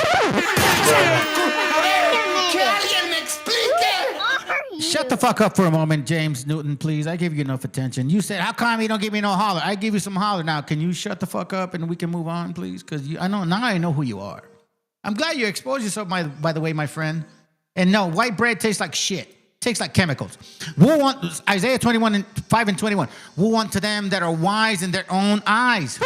Shut the fuck up for a moment, James Newton, please. I gave you enough attention. You said, how come you don't give me no holler? I give you some holler now. Can you shut the fuck up and we can move on, please? Because I know who you are. I'm glad you exposed yourself, by the way, my friend. And no, white bread tastes like shit. Tastes like chemicals. Woe want Isaiah 21:5 and 21. Woe unto them that are wise in their own eyes.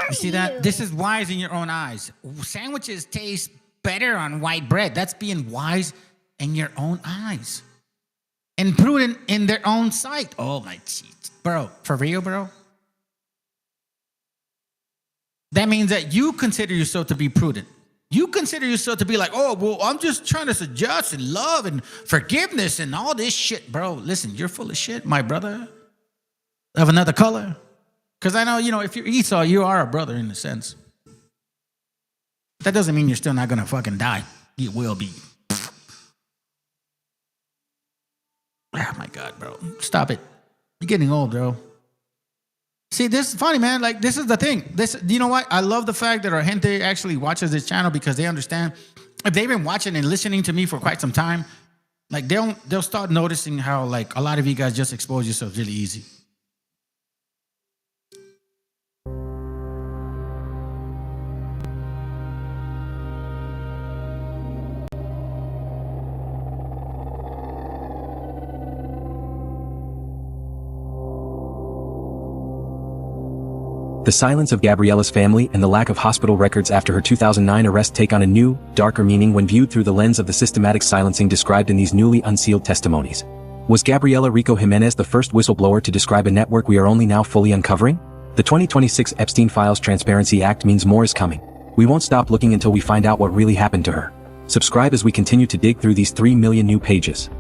You see that? This is wise in your own eyes. Sandwiches taste better on white bread. That's being wise in your own eyes. And prudent in their own sight. Oh my jeez. Bro, for real, bro? That means that you consider yourself to be prudent. You consider yourself to be like, oh, well, I'm just trying to suggest and love and forgiveness and all this shit. Bro, listen, you're full of shit, my brother. Of another color. Because I know, you know, if you're Esau, you are a brother in a sense. That doesn't mean you're still not going to fucking die. You will be. Oh, my God, bro. Stop it. You're getting old, bro. See, this is funny, man. Like, this is the thing. You know what? I love the fact that our gente actually watches this channel because they understand. If they've been watching and listening to me for quite some time, Like they'll start noticing how like a lot of you guys just expose yourselves really easy. The silence of Gabriella's family and the lack of hospital records after her 2009 arrest take on a new, darker meaning when viewed through the lens of the systematic silencing described in these newly unsealed testimonies. Was Gabriela Rico Jimenez the first whistleblower to describe a network we are only now fully uncovering? The 2026 Epstein Files Transparency Act means more is coming. We won't stop looking until we find out what really happened to her. Subscribe as we continue to dig through these 3 million new pages.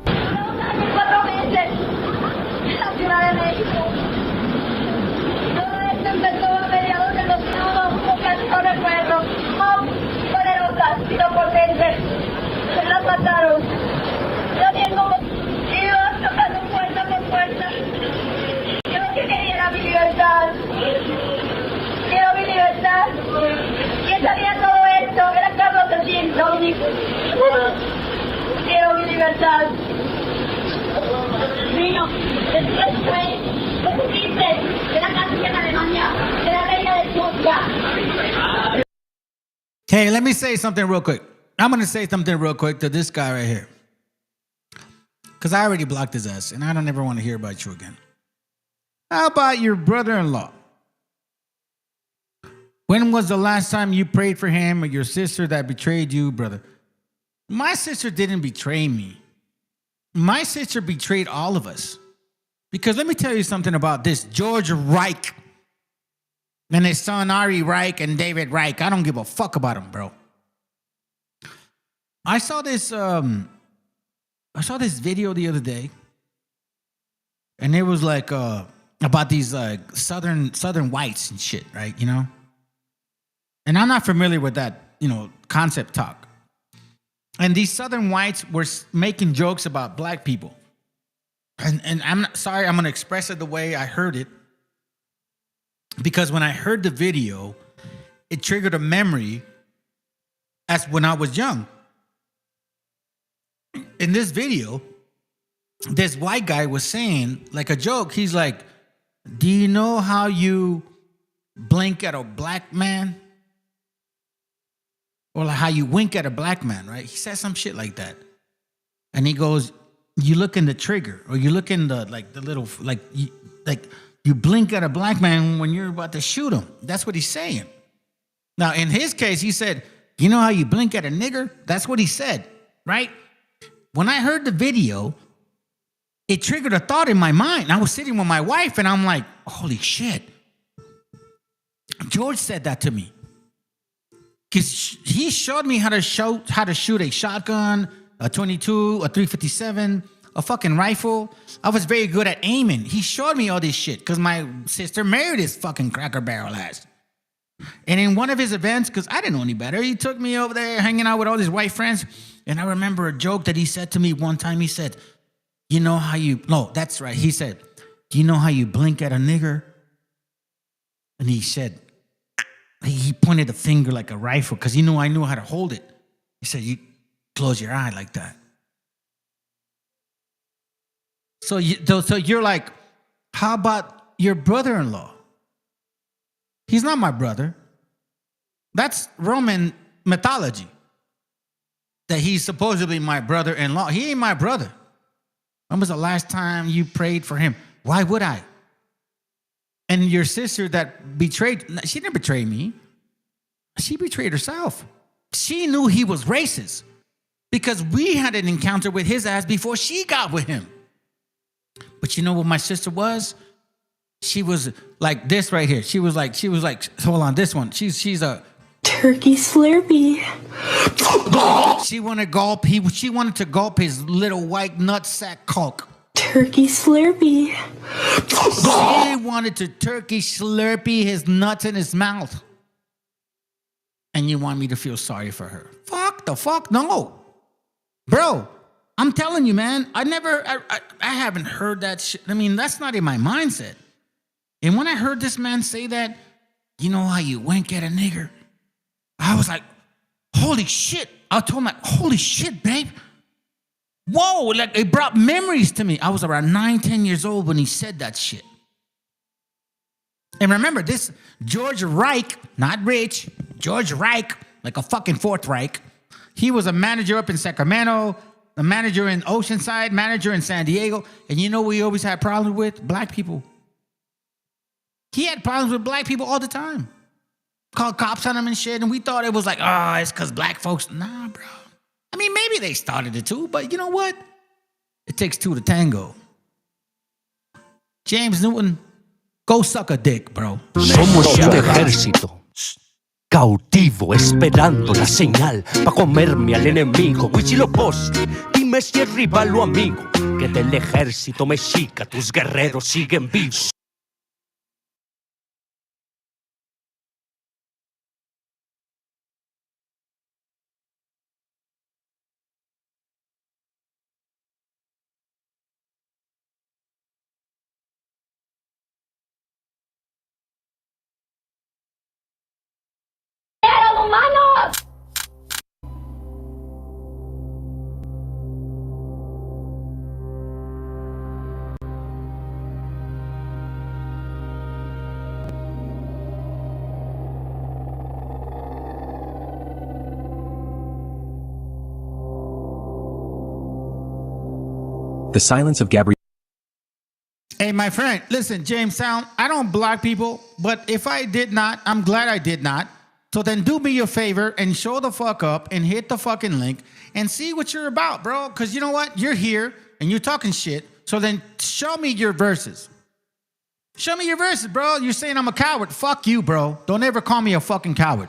Quiero mi libertad. Niño, después fue lo que hiciste de la cárcel en Alemania, de la reina de Suecia. Hey, let me say something real quick. I'm going to say something real quick to this guy right here. Because I already blocked his ass, and I don't ever want to hear about you again. How about your brother-in-law? When was the last time you prayed for him or your sister that betrayed you, brother? My sister didn't betray me. My sister betrayed all of us. Because let me tell you something about this. George Reich and his son Ari Reich and David Reich. I don't give a fuck about them, bro. I saw this video the other day, and it was like about these like southern whites and shit, right? You know? And I'm not familiar with that, concept talk. And these southern whites were making jokes about black people. And I'm not sorry, I'm going to express it the way I heard it. Because when I heard the video, it triggered a memory as when I was young. In this video, this white guy was saying, like a joke, he's like, do you know how you blink at a black man? Or like how you wink at a black man, right? He said some shit like that. And he goes, you look in the trigger, or you look in the, like, the little, you blink at a black man when you're about to shoot him. That's what he's saying. Now, in his case, he said, you know how you blink at a nigger? That's what he said, right? When I heard the video, it triggered a thought in my mind. I was sitting with my wife, and I'm like, holy shit. George said that to me. Because he showed me how to shoot a shotgun, a 22, a 357, a fucking rifle. I was very good at aiming. He showed me all this shit because my sister married his fucking Cracker Barrel ass. And in one of his events, because I didn't know any better, he took me over there hanging out with all his white friends. And I remember a joke that he said to me one time. He said, you know how you, no, that's right. He said, do you know how you blink at a nigger? And he said, he pointed a finger like a rifle because he knew I knew how to hold it. He said, you close your eye like that. So you're like, how about your brother-in-law? He's not my brother. That's Roman mythology. That he's supposedly my brother-in-law. He ain't my brother. When was the last time you prayed for him? Why would I? And your sister that betrayed, she didn't betray me. She betrayed herself. She knew he was racist because we had an encounter with his ass before she got with him. But you know what my sister was? She was like this right here. She was like, hold on, this one. She's a turkey slurpee. She wanted to gulp his little white nutsack cock. Turkey slurpee. She wanted to turkey slurpee his nuts in his mouth. And you want me to feel sorry for her? Fuck, no. Bro, I'm telling you, man, I haven't heard that shit. I mean, that's not in my mindset. And when I heard this man say that, you know how you wink at a nigger? I was like, holy shit. I told him, holy shit, babe. Whoa, like it brought memories to me. I was around 9, 10 years old when he said that shit. And remember, this George Reich, not Rich, George Reich, like a fucking Fourth Reich. He was a manager up in Sacramento, a manager in Oceanside, manager in San Diego. And you know what he always had problems with? Black people. He had problems with black people all the time. Called cops on him and shit. And we thought it was like, oh, it's because black folks. Nah, bro. I mean, maybe they started it too, but you know what? It takes two to tango. James Newton, go suck a dick, bro. Somos un ejército cautivo esperando la señal pa' comerme al enemigo. Huitzilopochtli, dime si es rival o amigo, que del ejército mexica tus guerreros siguen vivos. humanos! The silence of Gabrielle. Hey, my friend, listen, Jamestown, I don't block people, but if I did not, I'm glad I did not. So then do me a favor and show the fuck up and hit the fucking link and see what you're about, bro. Because you know what? You're here and you're talking shit. So then show me your verses. Show me your verses, bro. You're saying I'm a coward. Fuck you, bro. Don't ever call me a fucking coward.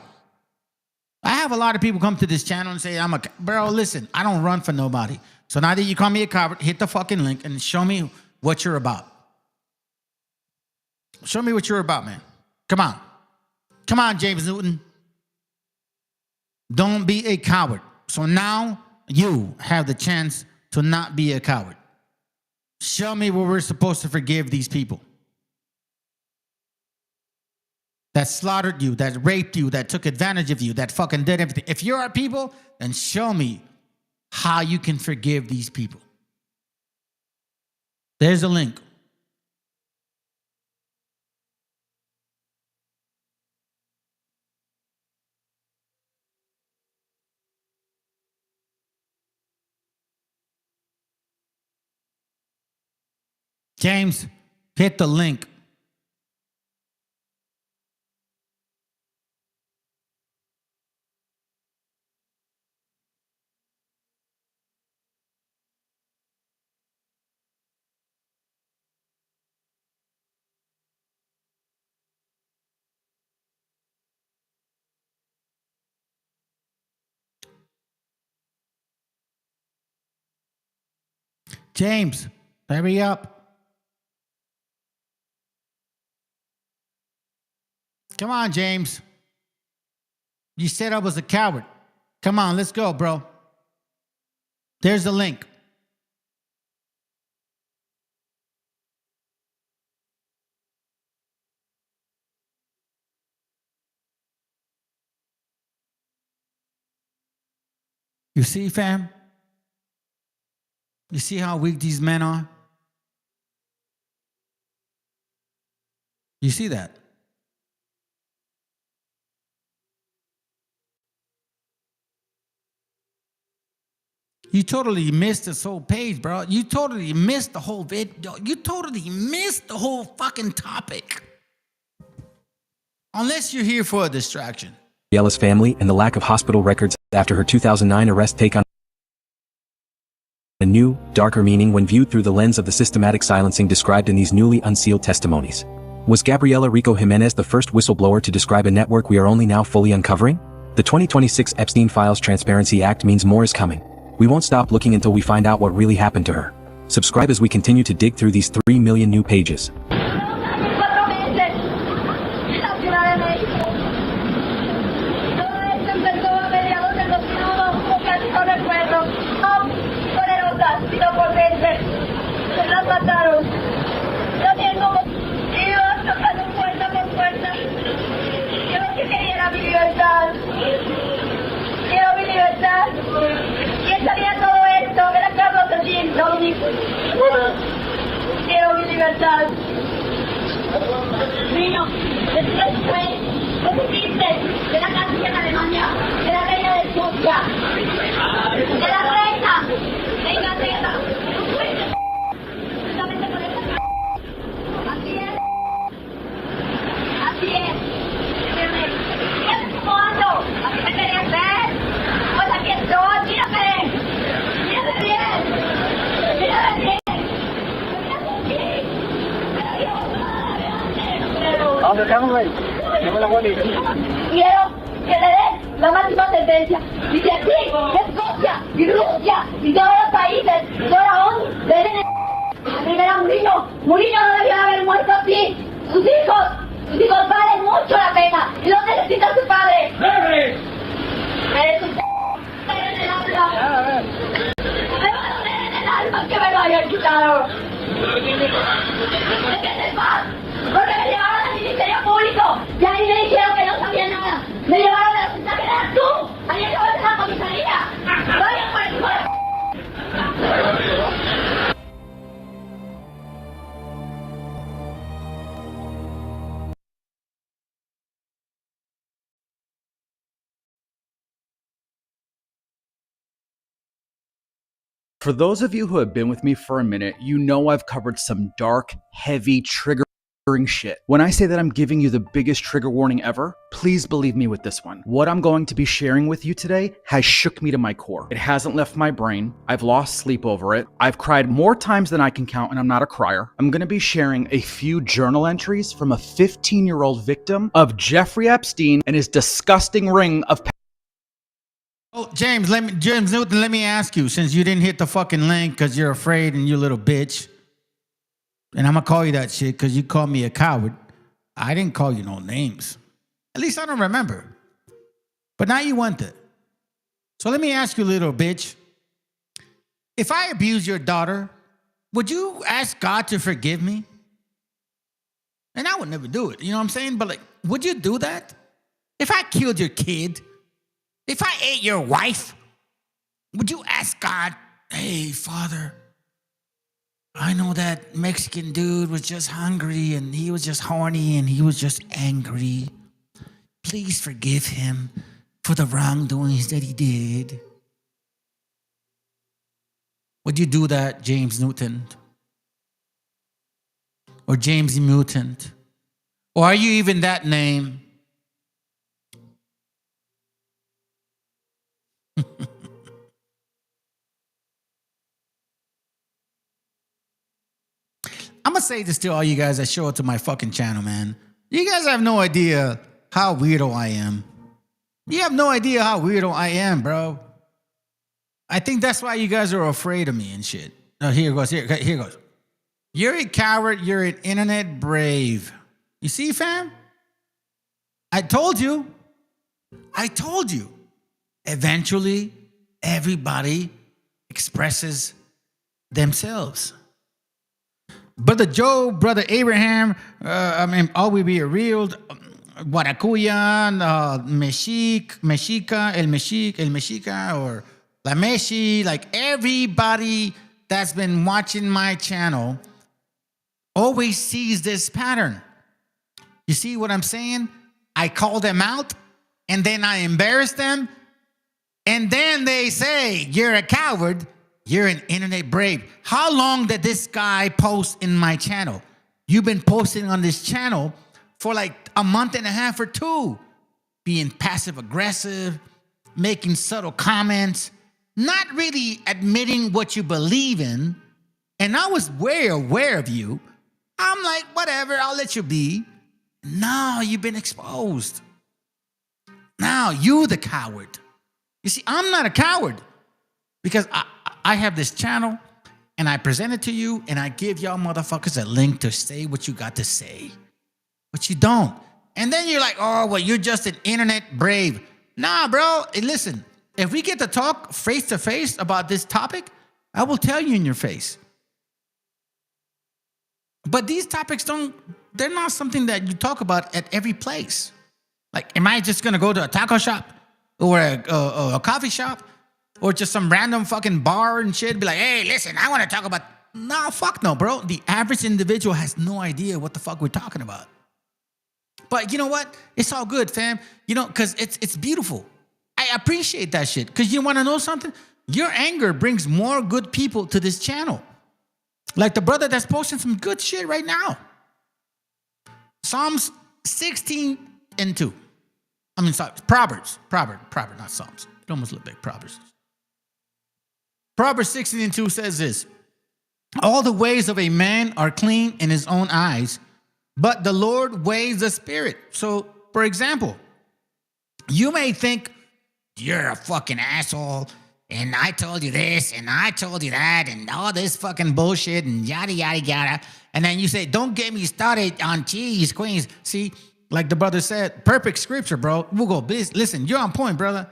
I have a lot of people come to this channel and say, bro, listen, I don't run for nobody. So now that you call me a coward, hit the fucking link and show me what you're about. Show me what you're about, man. Come on. Come on, James Newton. Don't be a coward. So now you have the chance to not be a coward. Show me where we're supposed to forgive these people that slaughtered you, that raped you, that took advantage of you, that fucking did everything. If you're our people, then show me how you can forgive these people. There's a link. James, hit the link. James, hurry up. Come on, James. You said I was a coward. Come on, let's go, bro. There's the link. You see, fam? You see how weak these men are? You see that? You totally missed this whole page, bro. You totally missed the whole video. You totally missed the whole fucking topic. Unless you're here for a distraction. Gabriella's family and the lack of hospital records after her 2009 arrest take on a new, darker meaning when viewed through the lens of the systematic silencing described in these newly unsealed testimonies. Was Gabriela Rico Jimenez the first whistleblower to describe a network we are only now fully uncovering? The 2026 Epstein Files Transparency Act means more is coming. We won't stop looking until we find out what really happened to her. Subscribe as we continue to dig through these 3 million new pages. ¿Quién sabía todo esto? Era Carlos libertad. Niño, después fue, ¿qué dijiste? De la casa en Alemania, de la reina de Escocia, de la reina de Inglaterra. Justamente por eso. Así es. Así es. ¿Cuándo? ¿A qué me querías ver? Pues aquí estoy, mírame. Mírame bien. Mírame bien. ¿Dónde estamos, güey? Quiero que le den la máxima sentencia. Y si aquí, Escocia, y Rusia, y todos los países, y toda la ONU, deben primero Murillo. Murillo no debió haber muerto así. Sus hijos valen mucho la pena. Y lo necesita su padre. Eres un en el alma. Me va a doler en el alma que me lo hayan quitado. ¿Entiendes más? Porque me llevaron al Ministerio Público y ahí me dijeron que no sabía nada. Me llevaron a la hospital, que eras tú. Ahí acabas de la comisaría. Vaya por el cuerpo. For those of you who have been with me for a minute, you know I've covered some dark, heavy, triggering shit. When I say that I'm giving you the biggest trigger warning ever, please believe me with this one. What I'm going to be sharing with you today has shook me to my core. It hasn't left my brain. I've lost sleep over it. I've cried more times than I can count, and I'm not a crier. I'm going to be sharing a few journal entries from a 15-year-old victim of Jeffrey Epstein and his disgusting ring of Oh, James Newton, let me ask you, since you didn't hit the fucking link because you're afraid and you little bitch, and I'm going to call you that shit because you called me a coward. I didn't call you no names. At least I don't remember. But now you want it. So let me ask you, little bitch. If I abuse your daughter, would you ask God to forgive me? And I would never do it. You know what I'm saying? But like, would you do that? If I killed your kid, if I ate your wife, would you ask God, hey, Father, I know that Mexican dude was just hungry and he was just horny and he was just angry. Please forgive him for the wrongdoings that he did. Would you do that, James Newton? Or James Mutant? Or are you even that name? I'm going to say this to all you guys that show up to my fucking channel, man. You guys have no idea how weirdo I am. You have no idea how weirdo I am, bro. I think that's why you guys are afraid of me and shit. No, here goes. Here goes. You're a coward. You're an internet brave. You see, fam? I told you. I told you. Eventually, everybody expresses themselves. Brother Joe, Brother Abraham, all we be reeled, Guaracuyan, Mexica, El Mexica, or La Meshi, like everybody that's been watching my channel always sees this pattern. You see what I'm saying? I call them out, and then I embarrass them, and then they say, you're a coward. You're an internet brave. How long did this guy post in my channel? You've been posting on this channel for like a month and a half or two, being passive aggressive, making subtle comments, not really admitting what you believe in. And I was way aware of you. I'm like, whatever, I'll let you be. Now you've been exposed. Now you the coward. You see, I'm not a coward because I have this channel and I present it to you and I give y'all motherfuckers a link to say what you got to say. But you don't. And then you're like, oh, well, you're just an internet brave. Nah, bro. Hey, listen, if we get to talk face to face about this topic, I will tell you in your face. But these topics they're not something that you talk about at every place. Like, am I just going to go to a taco shop or a coffee shop? Or just some random fucking bar and shit. Be like, hey, listen, I want to talk about Nah, fuck no, bro. The average individual has no idea what the fuck we're talking about. But you know what? It's all good, fam. You know, because it's beautiful. I appreciate that shit. Because you want to know something? Your anger brings more good people to this channel. Like the brother that's posting some good shit right now. Psalms 16 and 2. I mean, sorry, Proverbs, not Psalms. It almost looked like Proverbs. Proverbs 16 and 2 says this. All the ways of a man are clean in his own eyes, but the Lord weighs the spirit. So, for example, you may think you're a fucking asshole, and I told you this, and I told you that, and all this fucking bullshit, and yada, yada, yada. And then you say, don't get me started on cheese, queens. See, like the brother said, perfect scripture, bro. We'll go, listen, you're on point, brother.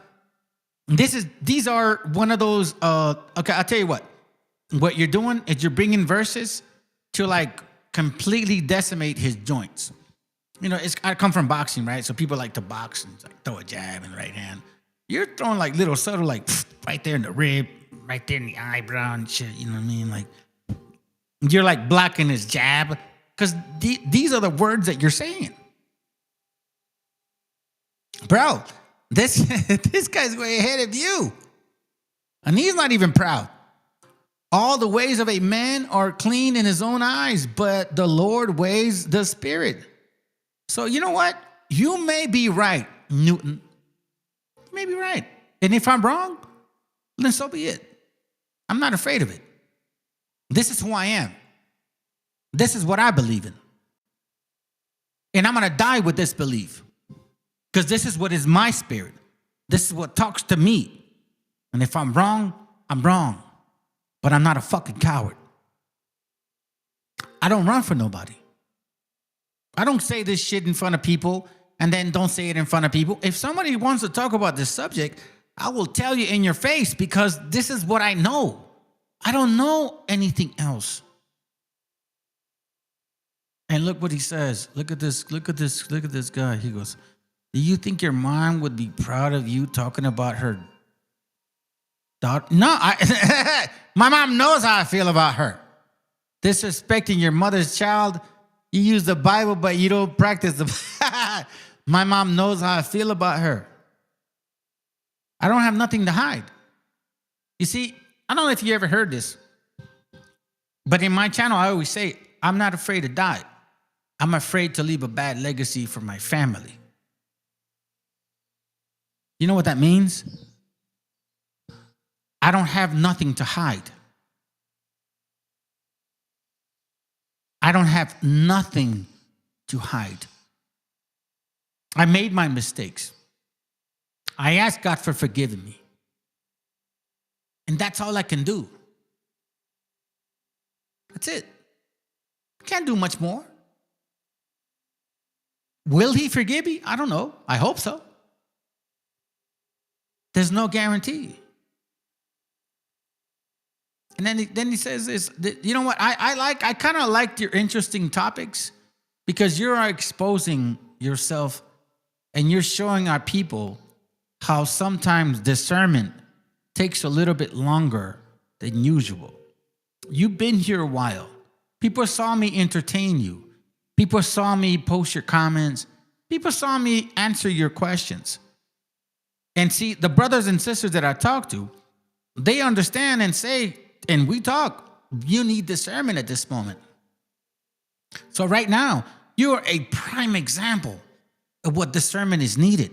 These are one of those, okay, I'll tell you what. What you're doing is you're bringing verses to like completely decimate his joints. You know, I come from boxing, right? So people like to box and like throw a jab in the right hand. You're throwing like little subtle, like right there in the rib, right there in the eyebrow and shit. You know what I mean? Like you're like blocking his jab because these are the words that you're saying. Bro, this guy's way ahead of you. And he's not even proud. All the ways of a man are clean in his own eyes, but the Lord weighs the spirit. So you know what? You may be right, Newton. You may be right. And if I'm wrong, then so be it. I'm not afraid of it. This is who I am. This is what I believe in. And I'm going to die with this belief. Because this is what is my spirit. This is what talks to me. And if I'm wrong, I'm wrong. But I'm not a fucking coward. I don't run for nobody. I don't say this shit in front of people and then don't say it in front of people. If somebody wants to talk about this subject, I will tell you in your face because this is what I know. I don't know anything else. And look what he says. Look at this guy. He goes, do you think your mom would be proud of you talking about her daughter? No, my mom knows how I feel about her. Disrespecting your mother's child. You use the Bible, but you don't practice the My mom knows how I feel about her. I don't have nothing to hide. You see, I don't know if you ever heard this, but in my channel, I always say, I'm not afraid to die. I'm afraid to leave a bad legacy for my family. You know what that means? I don't have nothing to hide. I don't have nothing to hide. I made my mistakes. I asked God for forgiving me. And that's all I can do. That's it. I can't do much more. Will he forgive me? I don't know. I hope so. There's no guarantee. And then he says this, you know what? I kind of liked your interesting topics because you're exposing yourself and you're showing our people how sometimes discernment takes a little bit longer than usual. You've been here a while. People saw me entertain you. People saw me post your comments. People saw me answer your questions. And see, the brothers and sisters that I talk to, they understand and say, and we talk, you need discernment at this moment. So right now, you are a prime example of what discernment is needed.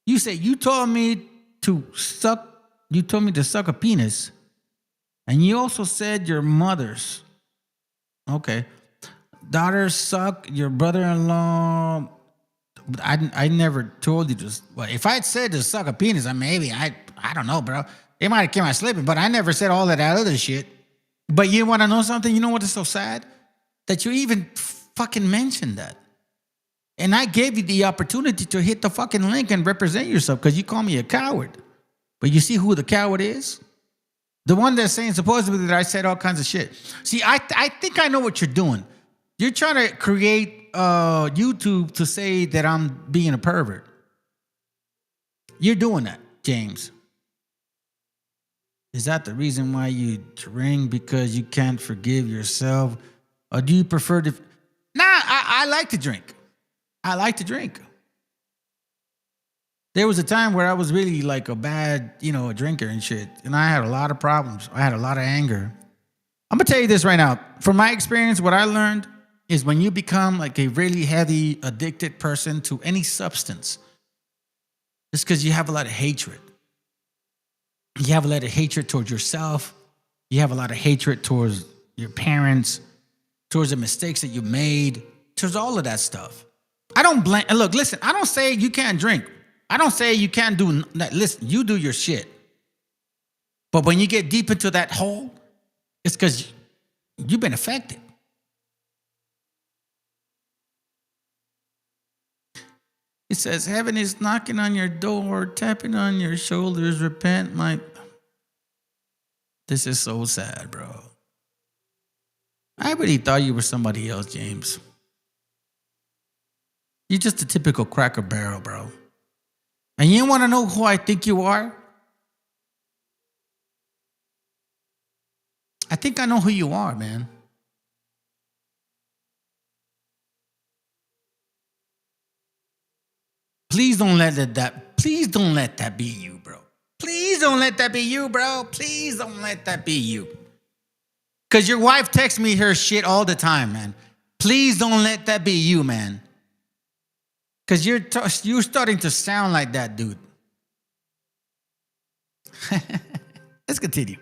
You say, you told me to suck a penis, and you also said your mother's. Okay. Daughters suck, your brother-in-law. I never told you to. Well, if I had said to suck a penis, I don't know, bro. It might have came out slipping, but I never said all of that other shit. But you want to know something? You know what is so sad? That you even fucking mentioned that. And I gave you the opportunity to hit the fucking link and represent yourself because you call me a coward. But you see who the coward is? The one that's saying supposedly that I said all kinds of shit. See, I think I know what you're doing. You're trying to create YouTube to say that I'm being a pervert. You're doing that, James. Is that the reason why you drink, because you can't forgive yourself? Or do you prefer to... Nah, I like to drink. I like to drink. There was a time where I was really like a bad, a drinker and shit. And I had a lot of problems. I had a lot of anger. I'm going to tell you this right now. From my experience, what I learned is when you become like a really heavy, addicted person to any substance, it's because you have a lot of hatred. You have a lot of hatred towards yourself. You have a lot of hatred towards your parents, towards the mistakes that you made, towards all of that stuff. I don't blame. Look, listen, I don't say you can't drink. I don't say you can't do that. Listen, you do your shit. But when you get deep into that hole, it's because you've been affected. It says, heaven is knocking on your door, tapping on your shoulders, repent. This is so sad, bro. I really thought you were somebody else, James. You're just a typical Cracker Barrel, bro. And you want to know who I think you are? I think I know who you are, man. Please don't let that be you, bro. Please don't let that be you, bro. Please don't let that be you. Because your wife texts me her shit all the time, man. Please don't let that be you, man. Because you're starting to sound like that, dude. Let's continue.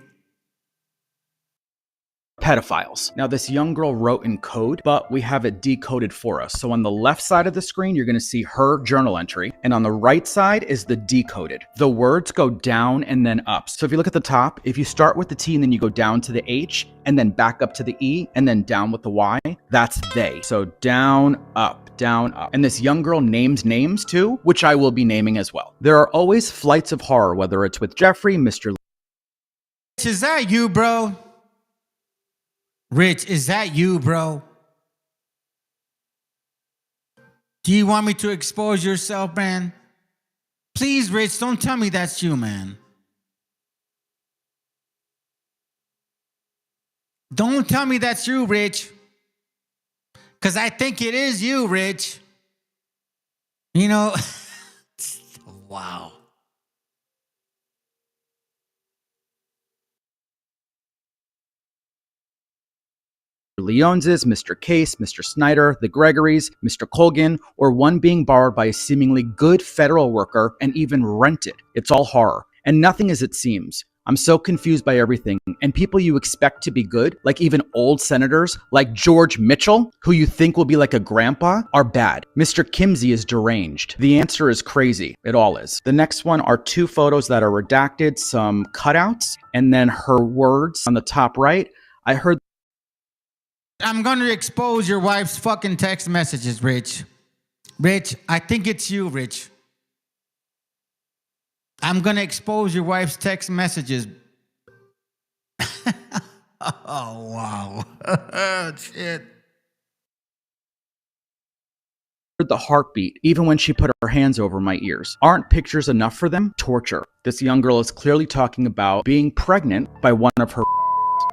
Pedophiles. Now, this young girl wrote in code, but we have it decoded for us. So on the left side of the screen, you're going to see her journal entry, and on the right side is the decoded. The words go down and then up. So if you look at the top, if you start with the T and then you go down to the H, and then back up to the E, and then down with the Y, that's they. So down, up, down, up. And this young girl names names too, which I will be naming as well. There are always flights of horror, whether it's with Jeffrey, Mr. Is that you, bro? Rich, is that you, bro? Do you want me to expose yourself, man? Please, Rich, don't tell me that's you, man. Don't tell me that's you, Rich. Because I think it is you, Rich. Wow. Leonses, Mr. Case, Mr. Snyder, the Gregorys, Mr. Colgan, or one being borrowed by a seemingly good federal worker and even rented. It's all horror, and nothing as it seems. I'm so confused by everything, and people you expect to be good, like even old senators, like George Mitchell, who you think will be like a grandpa, are bad. Mr. Kimsey is deranged. The answer is crazy. It all is. The next one are two photos that are redacted, some cutouts, and then her words on the top right. I heard I'm going to expose your wife's fucking text messages, Rich. Rich, I think it's you, Rich. I'm going to expose your wife's text messages. Oh, wow. Shit. The heartbeat, even when she put her hands over my ears. Aren't pictures enough for them? Torture. This young girl is clearly talking about being pregnant by one of her.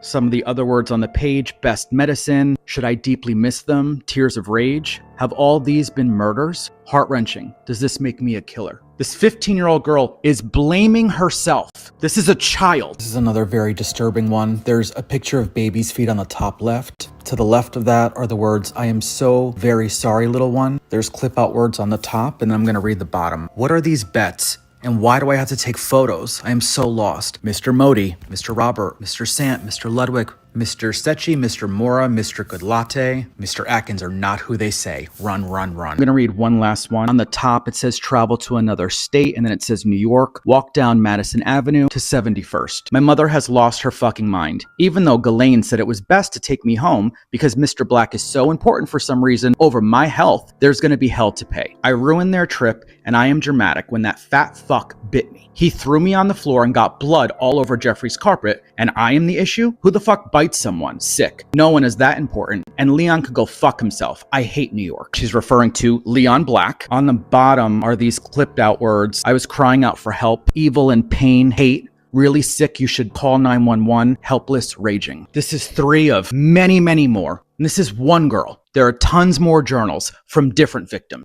Some of the other words on the page: best medicine, should I deeply miss them, tears of rage. Have all these been murders? Heart-wrenching. Does this make me a killer? This 15-year-old girl is blaming herself. This is a child. This is another very disturbing one. There's a picture of baby's feet on the top left. To the left of that are the words, I am so very sorry, little one. There's clip out words on the top, and I'm going to read the bottom. What are these bets? And why do I have to take photos? I am so lost. Mr. Modi, Mr. Robert, Mr. Sant, Mr. Ludwig, Mr. Sechi, Mr. Mora, Mr. Good Latte, Mr. Atkins are not who they say. Run, run, run. I'm going to read one last one. On the top, it says travel to another state, and then it says New York. Walk down Madison Avenue to 71st. My mother has lost her fucking mind. Even though Ghislaine said it was best to take me home because Mr. Black is so important for some reason over my health, there's going to be hell to pay. I ruined their trip, and I am dramatic when that fat fuck bit me. He threw me on the floor and got blood all over Jeffrey's carpet, and I am the issue? Who the fuck bites someone? Sick. No one is that important, and Leon could go fuck himself. I hate New York. She's referring to Leon Black. On the bottom are these clipped out words. I was crying out for help. Evil and pain, hate, really sick, you should call 911, helpless, raging. This is 3 of many, many more. And this is one girl. There are tons more journals from different victims.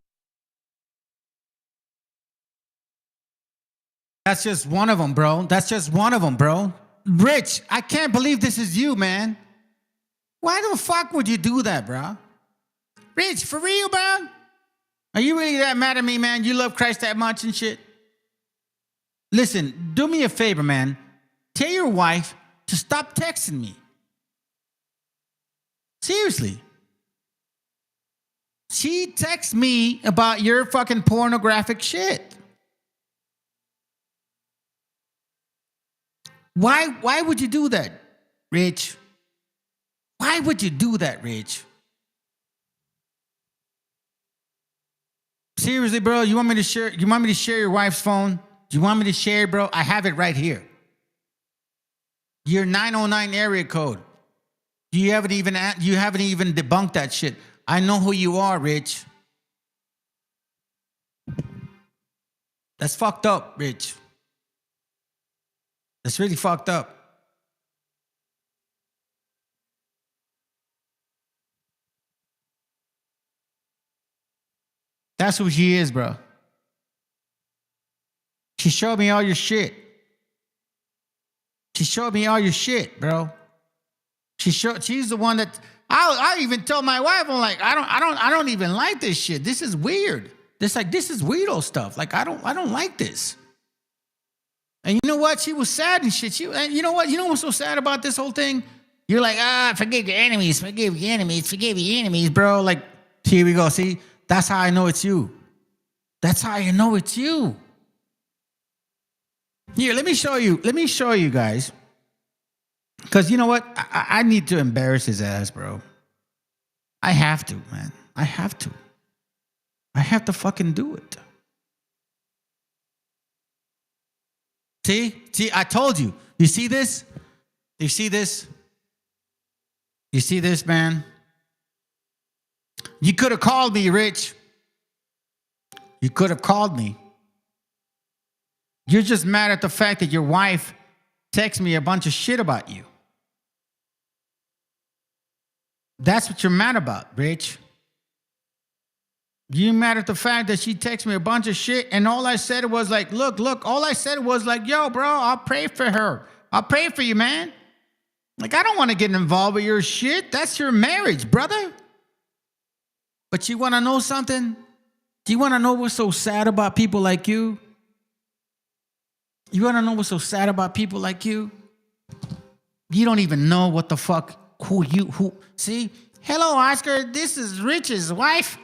That's just one of them, bro. That's just one of them, bro. Rich, I can't believe this is you, man. Why the fuck would you do that, bro? Rich, for real, bro? Are you really that mad at me, man? You love Christ that much and shit? Listen, do me a favor, man. Tell your wife to stop texting me. Seriously. She texts me about your fucking pornographic shit. Why would you do that, Rich? Why would you do that, Rich? Seriously, bro, you want me to share your wife's phone? Do you want me to share, bro? I have it right here. Your 909 area code. You haven't even debunked that shit. I know who you are, Rich. That's fucked up, Rich. That's really fucked up. That's who she is, bro. She showed me all your shit. She showed me all your shit, bro. She's the one that I even told my wife, I'm like, I don't even like this shit. This is weird. This is weirdo stuff. Like I don't like this. And you know what? She was sad and shit. And you know what? You know what's so sad about this whole thing? You're like, forgive your enemies, forgive your enemies, forgive your enemies, bro. Like, here we go. See, that's how I know it's you. That's how you know it's you. Here, let me show you. Let me show you guys. Because you know what? I need to embarrass his ass, bro. I have to, man. I have to. I have to fucking do it. See, I told you. You see this? You see this? You see this, man? You could have called me, Rich. You could have called me. You're just mad at the fact that your wife texted me a bunch of shit about you. That's what you're mad about, Rich. You mad at the fact that she texted me a bunch of shit, and all I said was like, look, all I said was like, yo, bro, I'll pray for her. I'll pray for you, man. Like, I don't want to get involved with your shit. That's your marriage, brother. But you want to know something? Do you want to know what's so sad about people like you? You want to know what's so sad about people like you? You don't even know what the fuck, see? Hello, Oscar, this is Rich's wife.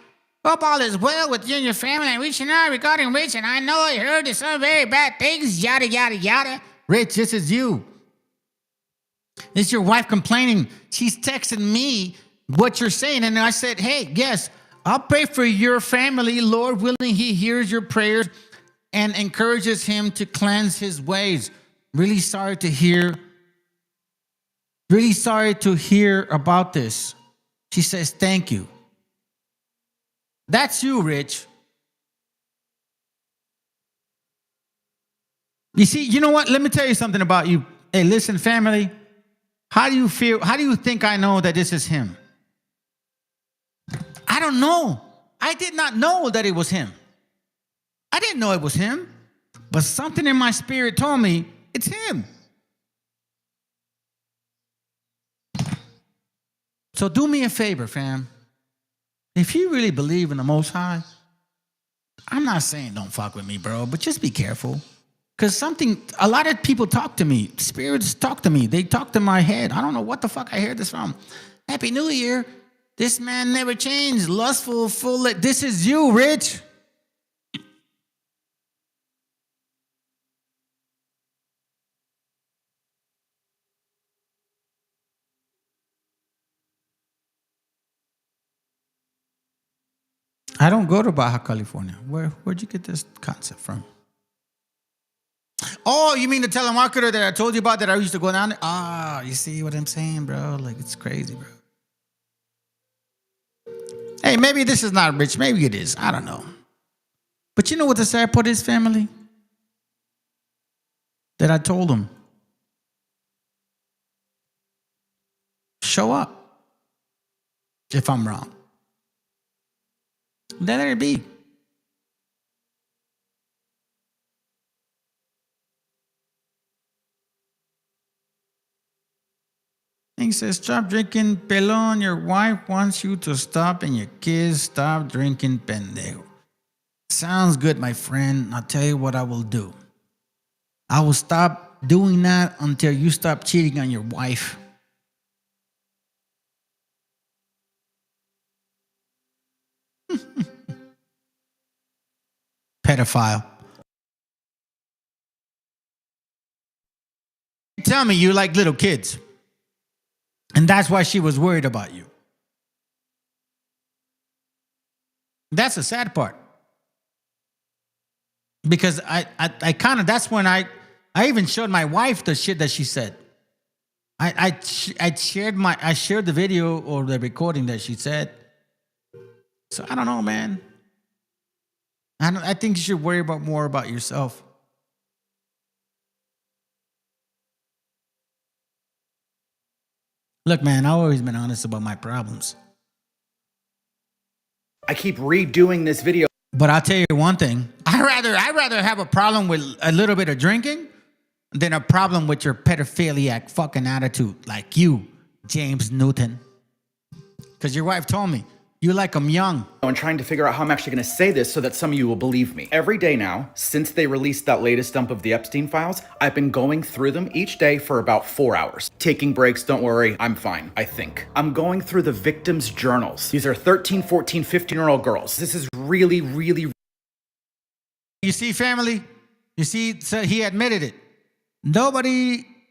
Hope all is well with you and your family. I'm reaching out regarding Rich, and I know I heard some very bad things, yada, yada, yada. Rich, this is you. This is your wife complaining. She's texting me what you're saying, and I said, hey, yes, I'll pray for your family. Lord willing, he hears your prayers and encourages him to cleanse his ways. Really sorry to hear about this. She says, thank you. That's you, Rich. You see, you know what? Let me tell you something about you. Hey, listen, family. How do you feel? How do you think I know that this is him? I don't know. I did not know that it was him. I didn't know it was him. But something in my spirit told me it's him. So do me a favor, fam. If you really believe in the Most High, I'm not saying don't fuck with me, bro, but just be careful. Because a lot of people talk to me. Spirits talk to me. They talk to my head. I don't know what the fuck I heard this from. Happy New Year. This man never changed. Lustful, full. This is you, Rich. I don't go to Baja California. Where'd you get this concept from? Oh, you mean the telemarketer that I told you about that I used to go down there? Ah, you see what I'm saying, bro? Like, it's crazy, bro. Hey, maybe this is not rich. Maybe it is. I don't know. But you know what the sad part is, family? That I told him. show up. If I'm wrong, then let it be. He says, stop drinking, pelon. Your wife wants you to stop, and your kids stop drinking, pendejo. Sounds good, my friend. I'll tell you what I will do. I will stop doing that until you stop cheating on your wife. Pedophile. Tell me you like little kids. And that's why she was worried about you. That's the sad part. Because I kind of, that's when I even showed my wife the shit that she said. I shared the video or the recording that she said. So I don't know, man. I think you should worry more about yourself. Look, man, I've always been honest about my problems. I keep redoing this video. But I'll tell you one thing. I'd rather have a problem with a little bit of drinking than a problem with your pedophiliac fucking attitude like you, James Newton. Because your wife told me, you like them young. I'm trying to figure out how I'm actually going to say this so that some of you will believe me. Every day now, since they released that latest dump of the Epstein files, I've been going through them each day for about 4 hours. Taking breaks, don't worry, I'm fine, I think. I'm going through the victims' journals. These are 13, 14, 15-year-old girls. This is really, really... You see, family? You see, so he admitted it.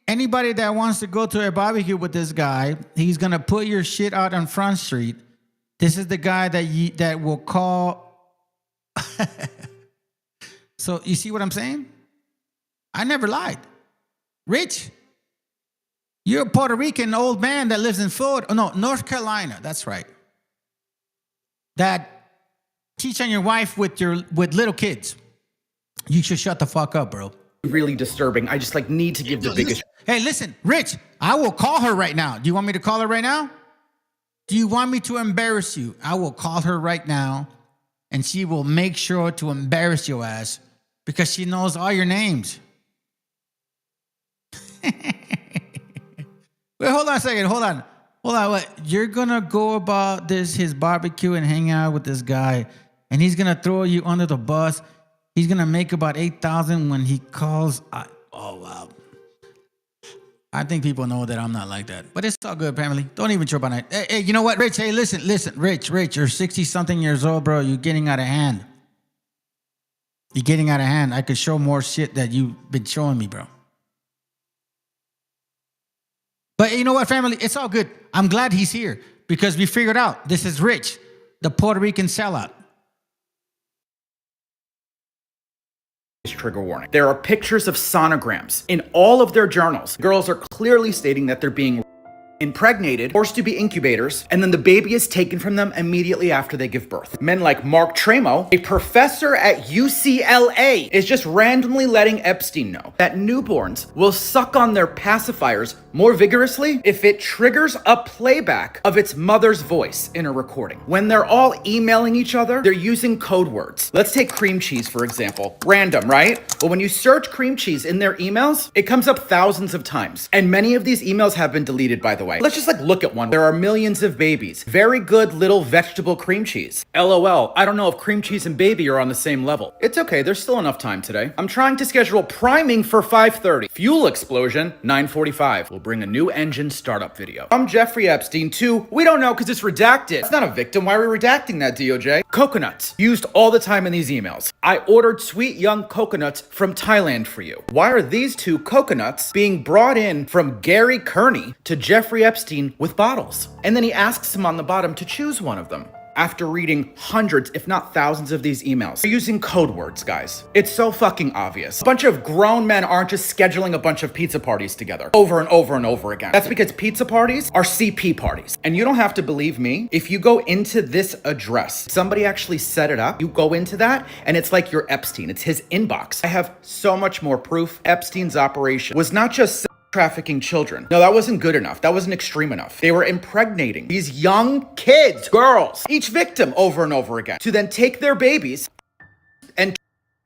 Anybody that wants to go to a barbecue with this guy, he's going to put your shit out on Front Street. This is the guy that will call. So you see what I'm saying? I never lied. Rich, you're a Puerto Rican old man that lives in North Carolina. That's right. That teach on your wife with little kids. You should shut the fuck up, bro. Really disturbing. I just need to give the biggest. Hey, listen, Rich, I will call her right now. Do you want me to call her right now? Do you want me to embarrass you? I will call her right now, and she will make sure to embarrass your ass because she knows all your names. Wait, hold on a second. Hold on. What? You're going to go about his barbecue and hang out with this guy, and he's going to throw you under the bus. He's going to make about $8,000 when he calls. Oh, wow. I think people know that I'm not like that. But it's all good, family. Don't even trip on it. Hey, you know what, Rich? Hey, listen, Rich, you're 60-something years old, bro. You're getting out of hand. I could show more shit that you've been showing me, bro. But you know what, family? It's all good. I'm glad he's here because we figured out this is Rich, the Puerto Rican sellout. Trigger warning. There are pictures of sonograms in all of their journals. Girls are clearly stating that they're being impregnated, forced to be incubators, and then the baby is taken from them immediately after they give birth. Men like Mark Tremo, a professor at UCLA, is just randomly letting Epstein know that newborns will suck on their pacifiers more vigorously if it triggers a playback of its mother's voice in a recording. When they're all emailing each other, they're using code words. Let's take cream cheese, for example. Random, right? But when you search cream cheese in their emails, it comes up thousands of times. And many of these emails have been deleted, by the way. Let's just look at one. There are millions of babies. Very good little vegetable cream cheese. LOL, I don't know if cream cheese and baby are on the same level. It's okay, there's still enough time today. I'm trying to schedule priming for 5:30. Fuel explosion, 9:45. We'll bring a new engine startup video. From Jeffrey Epstein to, we don't know because it's redacted. It's not a victim, why are we redacting that, DOJ? Coconuts, used all the time in these emails. I ordered sweet young coconuts from Thailand for you. Why are these two coconuts being brought in from Gary Kearney to Jeffrey Epstein with bottles? And then he asks him on the bottom to choose one of them. After reading hundreds, if not thousands of these emails. They're using code words, guys. It's so fucking obvious. A bunch of grown men aren't just scheduling a bunch of pizza parties together over and over and over again. That's because pizza parties are CP parties. And you don't have to believe me. If you go into this address, somebody actually set it up. You go into that and it's like you're Epstein. It's his inbox. I have so much more proof. Epstein's operation was not just trafficking children. No, that wasn't good enough. That wasn't extreme enough. They were impregnating these young kids, girls, each victim over and over again, to then take their babies and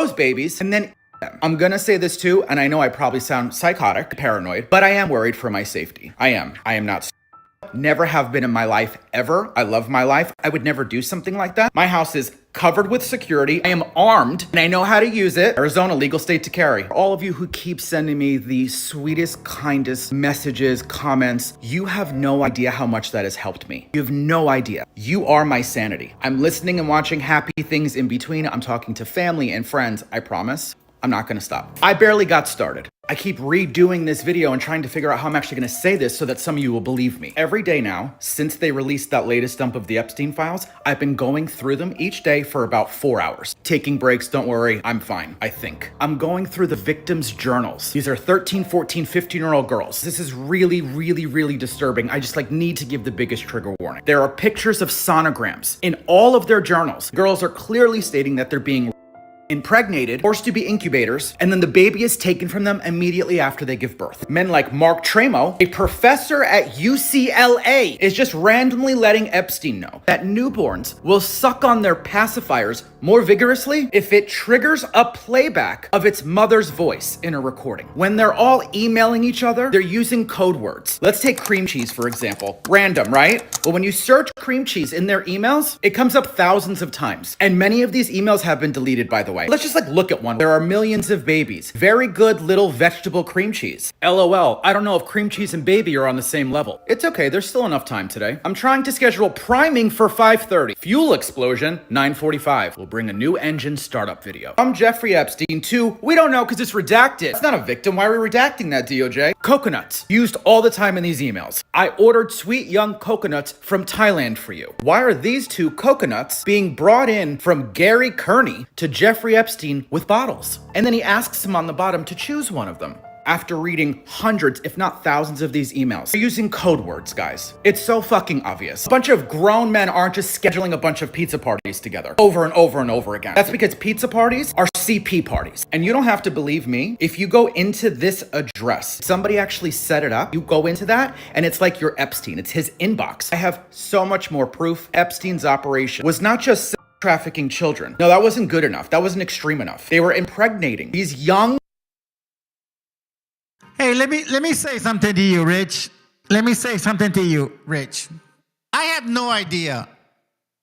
those babies and then eat them. I'm gonna say this too, and I know I probably sound psychotic, paranoid, but I am worried for my safety. I am not. Never have been in my life ever. I love my life. I would never do something like that. My house is covered with security. I am armed and I know how to use it. Arizona, legal state to carry. All of you who keep sending me the sweetest, kindest messages, comments, you have no idea how much that has helped me. You have no idea. You are my sanity. I'm listening and watching happy things in between. I'm talking to family and friends. I promise. I'm not gonna stop. I barely got started. I keep redoing this video and trying to figure out how I'm actually gonna say this so that some of you will believe me. Every day now, since they released that latest dump of the Epstein files, I've been going through them each day for about 4 hours. Taking breaks, don't worry, I'm fine, I think. I'm going through the victims' journals. These are 13, 14, 15-year-old girls. This is really, really, really disturbing. I just need to give the biggest trigger warning. There are pictures of sonograms in all of their journals. Girls are clearly stating that they're being impregnated, forced to be incubators, and then the baby is taken from them immediately after they give birth. Men like Mark Tremo, a professor at UCLA, is just randomly letting Epstein know that newborns will suck on their pacifiers more vigorously if it triggers a playback of its mother's voice in a recording. When they're all emailing each other, they're using code words. Let's take cream cheese, for example. Random, right? Well, when you search cream cheese in their emails, it comes up thousands of times. And many of these emails have been deleted, by the way. Let's just look at one. There are millions of babies. Very good little vegetable cream cheese. LOL, I don't know if cream cheese and baby are on the same level. It's okay, there's still enough time today. I'm trying to schedule priming for 5:30. Fuel explosion, 9:45. We'll bring a new engine startup video. From Jeffrey Epstein to, we don't know because it's redacted. It's not a victim, why are we redacting that, DOJ? Coconuts, used all the time in these emails. I ordered sweet young coconuts from Thailand for you. Why are these two coconuts being brought in from Gary Kearney to Jeffrey Epstein with bottles? And then he asks him on the bottom to choose one of them. After reading hundreds, if not thousands of these emails. They're using code words, guys. It's so fucking obvious. A bunch of grown men aren't just scheduling a bunch of pizza parties together over and over and over again. That's because pizza parties are CP parties. And you don't have to believe me. If you go into this address, somebody actually set it up. You go into that and it's like you're Epstein. It's his inbox. I have so much more proof. Epstein's operation was not just trafficking children. No, that wasn't good enough. That wasn't extreme enough. They were impregnating these young. Hey, let me say something to you, Rich. Let me say something to you, Rich. I have no idea.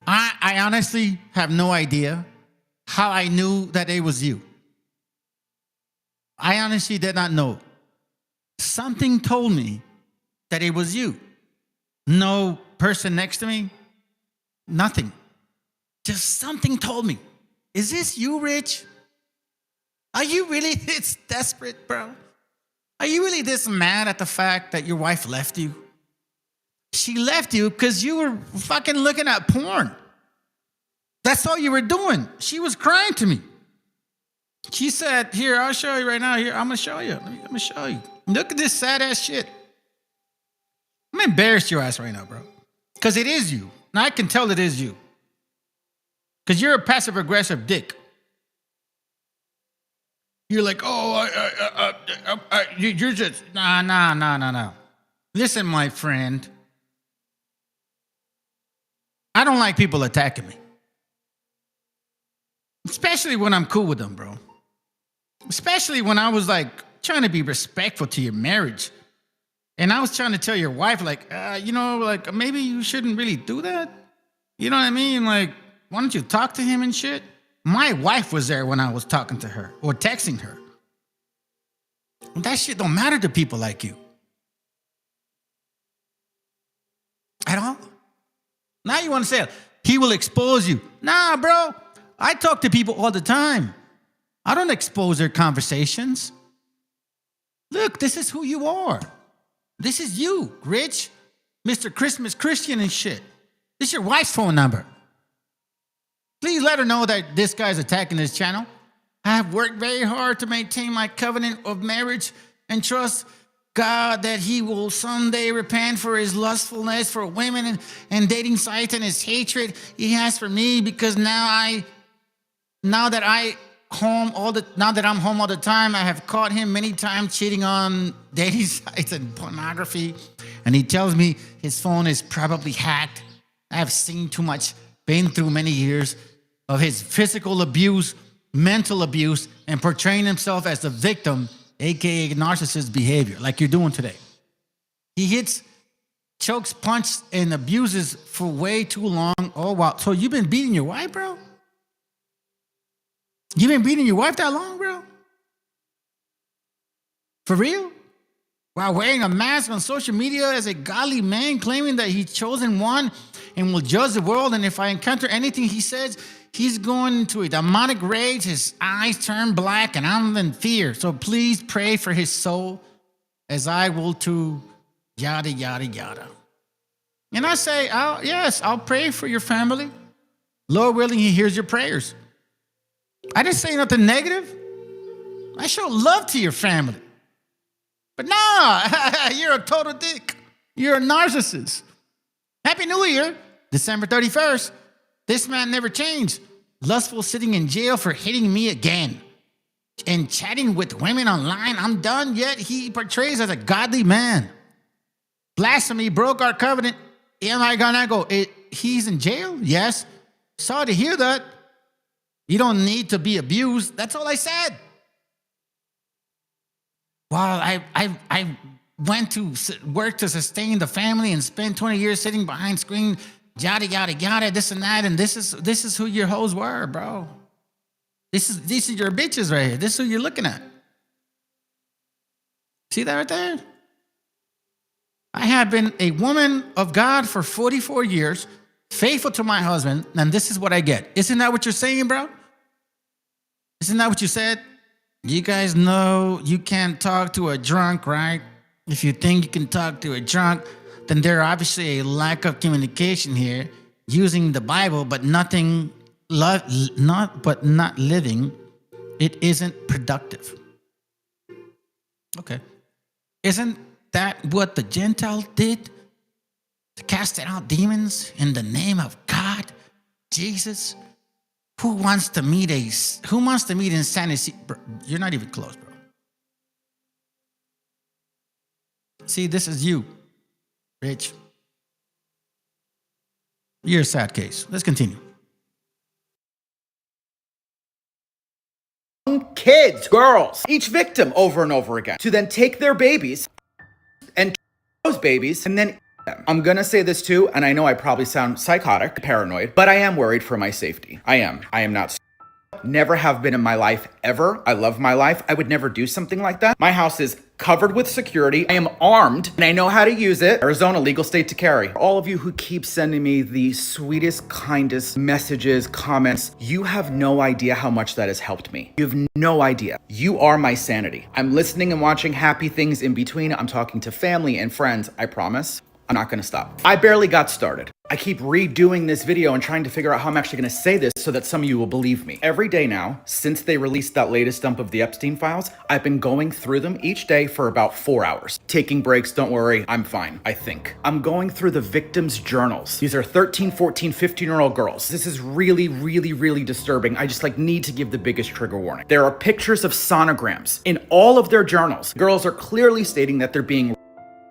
I honestly have no idea how I knew that it was you. I honestly did not know. Something told me that it was you. No person next to me. Nothing. Just something told me. Is this you, Rich? Are you really this desperate, bro? Are you really this mad at the fact that your wife left you? She left you because you were fucking looking at porn. That's all you were doing. She was crying to me. She said, here, I'll show you right now. Here, I'm going to show you. I'm going to show you. Look at this sad ass shit. I'm going to embarrass your ass right now, bro. Because it is you. Now I can tell it is you. Because you're a passive aggressive dick. You're like, oh, you're just, nah. Listen, my friend. I don't like people attacking me. Especially when I'm cool with them, bro. Especially when I was trying to be respectful to your marriage. And I was trying to tell your wife, maybe you shouldn't really do that. You know what I mean? Why don't you talk to him and shit? My wife was there when I was talking to her or texting her. That shit don't matter to people like you. At all. Now you want to say, he will expose you. Nah, bro. I talk to people all the time. I don't expose their conversations. Look, this is who you are. This is you, Rich, Mr. Christmas Christian and shit. This is your wife's phone number. Please let her know that this guy's attacking this channel. I have worked very hard to maintain my covenant of marriage and trust God that he will someday repent for his lustfulness for women and dating sites and his hatred he has for me, because now that I home now that I'm home all the time, I have caught him many times cheating on dating sites and pornography. And he tells me his phone is probably hacked. I have seen too much, been through many years of his physical abuse, mental abuse, and portraying himself as the victim, aka narcissist behavior, like you're doing today. He hits, chokes, punches, and abuses for way too long. Oh, wow. So you've been beating your wife, bro? You've been beating your wife that long, bro? For real? While wearing a mask on social media as a godly man, claiming that he's chosen one and will judge the world. And if I encounter anything he says, he's going into a demonic rage. His eyes turn black and I'm in fear. So please pray for his soul as I will too, yada, yada, yada. And I say, yes, I'll pray for your family. Lord willing, he hears your prayers. I didn't say nothing negative. I show love to your family. But nah, you're a total dick. You're a narcissist. Happy New Year, December 31st. This man never changed. Lustful, sitting in jail for hitting me again. And chatting with women online. I'm done, yet he portrays as a godly man. Blasphemy, broke our covenant. Am I gonna go? He's in jail? Yes. Sorry to hear that. You don't need to be abused. That's all I said. While I went to work to sustain the family and spend 20 years sitting behind screen, yada, yada, yada, this and that, and this is who your hoes were, bro. These are your bitches right here. This is who you're looking at. See that right there? I have been a woman of God for 44 years, faithful to my husband, and this is what I get. Isn't that what you're saying, bro? Isn't that what you said? You guys know you can't talk to a drunk, right? If you think you can talk to a drunk, then there's obviously a lack of communication here, using the Bible, but not living. It isn't productive. Okay. Isn't that what the Gentiles did? To cast out demons in the name of God, Jesus? Who wants to meet insanity? Bro, you're not even close, bro. See, this is you, Rich. You're a sad case. Let's continue. Kids, girls, each victim over and over again, to then take their babies and those babies and then them. I'm gonna say this too, and I know I probably sound psychotic, paranoid, but I am worried for my safety. I am not. Never have been in my life ever. I love my life. I would never do something like that. My house is covered with security. I am armed and I know how to use it. Arizona, legal state to carry. All of you who keep sending me the sweetest, kindest messages, comments, you have no idea how much that has helped me. You have no idea. You are my sanity. I'm listening and watching happy things in between. I'm talking to family and friends. I promise. I'm not gonna stop. I barely got started. I keep redoing this video and trying to figure out how I'm actually gonna say this so that some of you will believe me. Every day now, since they released that latest dump of the Epstein files, I've been going through them each day for about 4 hours. Taking breaks, don't worry, I'm fine, I think. I'm going through the victims' journals. These are 13, 14, 15-year-old girls. This is really, really, really disturbing. I just need to give the biggest trigger warning. There are pictures of sonograms in all of their journals. Girls are clearly stating that they're being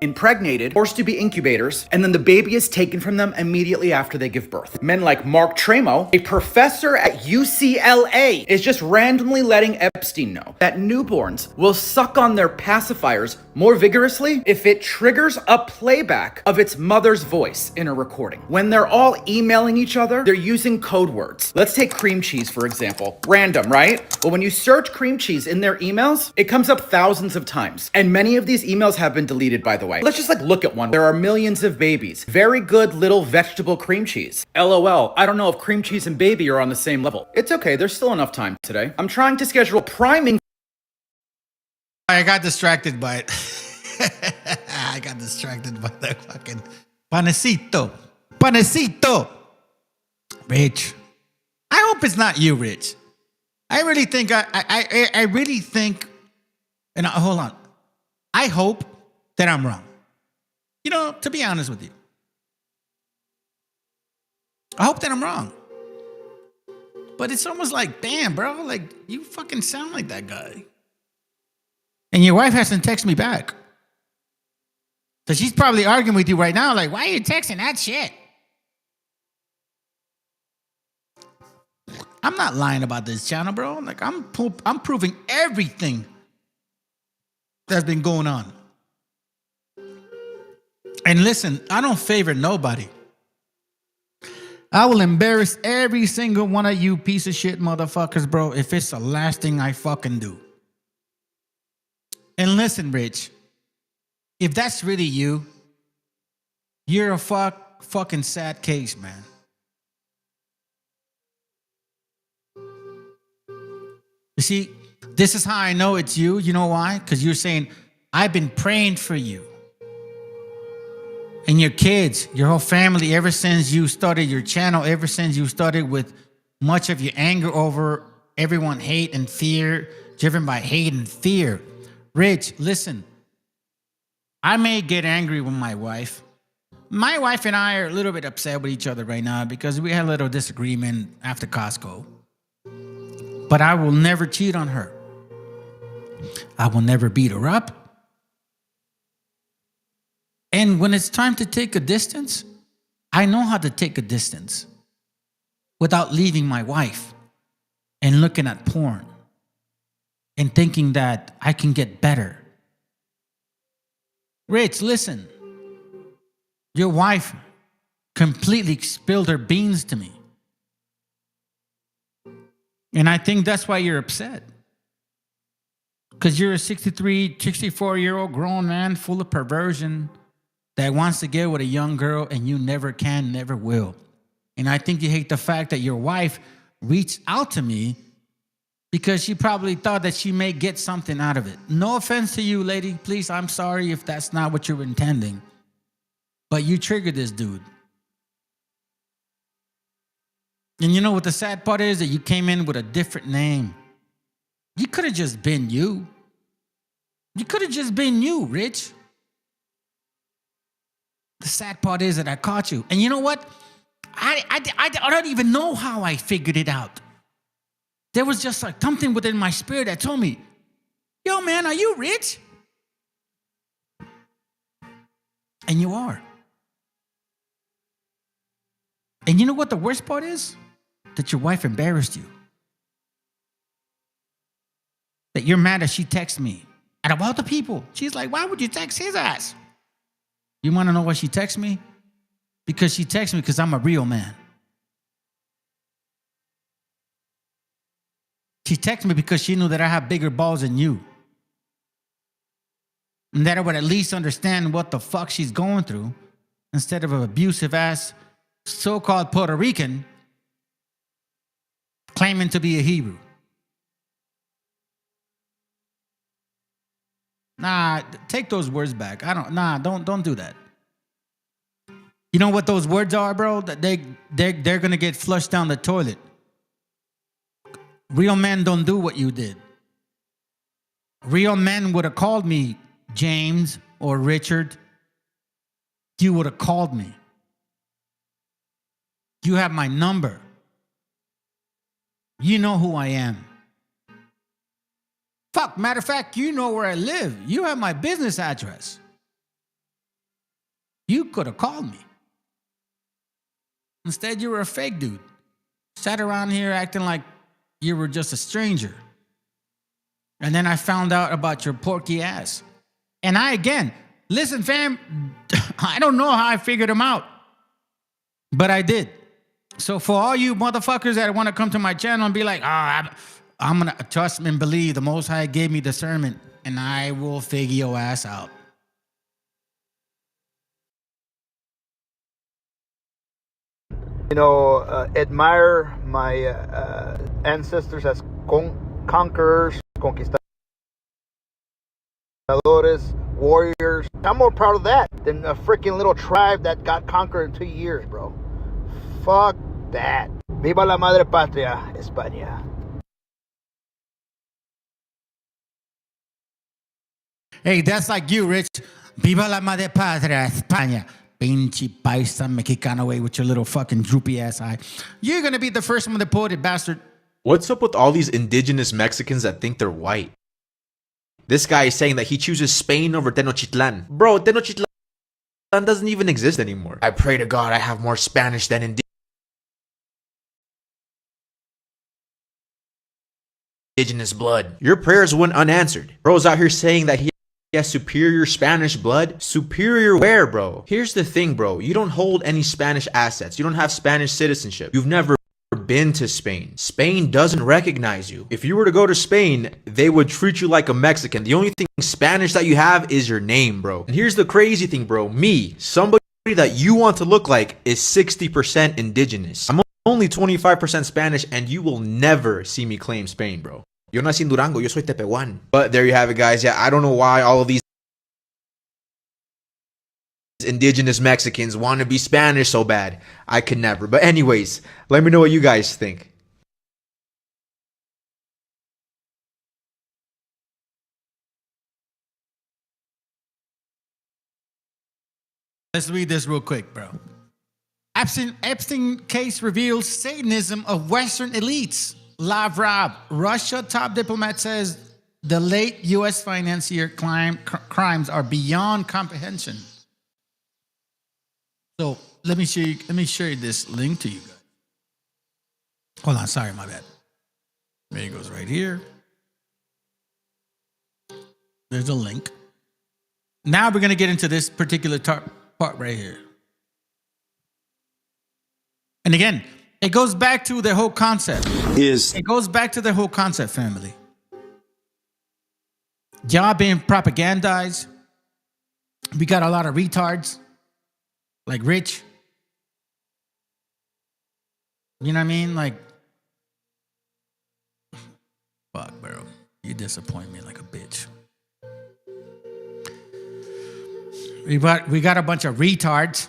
impregnated, forced to be incubators, and then the baby is taken from them immediately after they give birth. Men like Mark Tremo, a professor at UCLA, is just randomly letting Epstein know that newborns will suck on their pacifiers more vigorously if it triggers a playback of its mother's voice in a recording. When they're all emailing each other, they're using code words. Let's take cream cheese, for example. Random, right? But when you search cream cheese in their emails, it comes up thousands of times. And many of these emails have been deleted, by the way. Let's just look at one. There are millions of babies. Very good little vegetable cream cheese. LOL. I don't know if cream cheese and baby are on the same level. It's okay. There's still enough time today. I'm trying to schedule priming. I got distracted by it. I got distracted by the fucking panecito. Panecito. Rich. I hope it's not you, Rich. I really think, I really think, and hold on. I hope that I'm wrong. You know, to be honest with you. I hope that I'm wrong. But it's almost like, damn, bro, like you fucking sound like that guy. And your wife hasn't texted me back. So she's probably arguing with you right now, like, why are you texting that shit? I'm not lying about this channel, bro. Like, I'm proving everything that's been going on. And listen, I don't favor nobody. I will embarrass every single one of you piece of shit motherfuckers, bro, if it's the last thing I fucking do. And listen, Rich, if that's really you, you're a fucking sad case, man. You see, this is how I know it's you. You know why? Because you're saying, I've been praying for you. And your kids, your whole family, ever since you started your channel, ever since you started with much of your anger over everyone hate and fear, driven by hate and fear. Rich, listen, I may get angry with my wife. My wife and I are a little bit upset with each other right now because we had a little disagreement after Costco. But I will never cheat on her. I will never beat her up. And when it's time to take a distance, I know how to take a distance without leaving my wife and looking at porn and thinking that I can get better. Rich, listen. Your wife completely spilled her beans to me. And I think that's why you're upset. Because you're a 63, 64-year-old grown man full of perversion that wants to get with a young girl and you never can, never will. And I think you hate the fact that your wife reached out to me because she probably thought that she may get something out of it. No offense to you, lady. Please, I'm sorry if that's not what you were intending. But you triggered this dude. And you know what the sad part is? That you came in with a different name. You could have just been you. You could have just been you, Rich. The sad part is that I caught you. And you know what? I don't even know how I figured it out. There was just like something within my spirit that told me, yo, man, are you Rich? And you are. And you know what the worst part is? That your wife embarrassed you. That you're mad that she texted me. Out of all the people, she's like, why would you text his ass? You want to know why she texted me? Because she texted me because I'm a real man. She texted me because she knew that I have bigger balls than you. And that I would at least understand what the fuck she's going through instead of an abusive ass so-called Puerto Rican claiming to be a Hebrew. Nah, take those words back. Don't do that. You know what those words are, bro? That they're gonna get flushed down the toilet. Real men don't do what you did. Real men would have called me James or Richard. You would have called me. You have my number. You know who I am. Fuck, matter of fact, you know where I live. You have my business address. You could have called me. Instead, you were a fake dude. Sat around here acting like you were just a stranger. And then I found out about your porky ass. And listen, fam, I don't know how I figured him out. But I did. So for all you motherfuckers that want to come to my channel and be like, I'm going to trust and believe the Most High gave me discernment and I will figure your ass out. Admire my ancestors as conquerors, conquistadores, warriors. I'm more proud of that than a freaking little tribe that got conquered in 2 years, bro. Fuck that. Viva la madre patria, España. Hey, that's like you, Rich. Viva la madre patria, España. Pinche paisa mexicano way with your little fucking droopy ass eye. You're gonna be the first one deported, bastard. What's up with all these indigenous Mexicans that think they're white? This guy is saying that he chooses Spain over Tenochtitlan. Bro, Tenochtitlan doesn't even exist anymore. I pray to God I have more Spanish than indigenous blood. Your prayers went unanswered. Bro's out here saying that he has superior Spanish blood. Superior where, bro? Here's the thing, bro. You don't hold any Spanish assets. You don't have Spanish citizenship. You've never been to Spain. Spain doesn't recognize you. If you were to go to Spain, they would treat you like a Mexican. The only thing Spanish that you have is your name, bro. And here's the crazy thing, bro. Me, somebody that you want to look like, is 60% indigenous. I'm only 25% Spanish, and you will never see me claim Spain, bro. Yo nací en Durango, yo soy Tepehuan. But there you have it, guys. Yeah, I don't know why all of these indigenous Mexicans want to be Spanish so bad. I could never. But anyways, let me know what you guys think. Let's read this real quick, bro. Epstein case reveals Satanism of Western elites. Lavrov, Russia top diplomat, says the late U.S. financier crimes are beyond comprehension. So let me share this link to you guys. Hold on, sorry, my bad. There it goes right here. There's a link. Now we're gonna get into this particular part right here. And again, it goes back to the whole concept. It goes back to the whole concept, family. Y'all being propagandized. We got a lot of retards, like Rich. You know what I mean? Like, fuck, bro. You disappoint me like a bitch. We got a bunch of retards.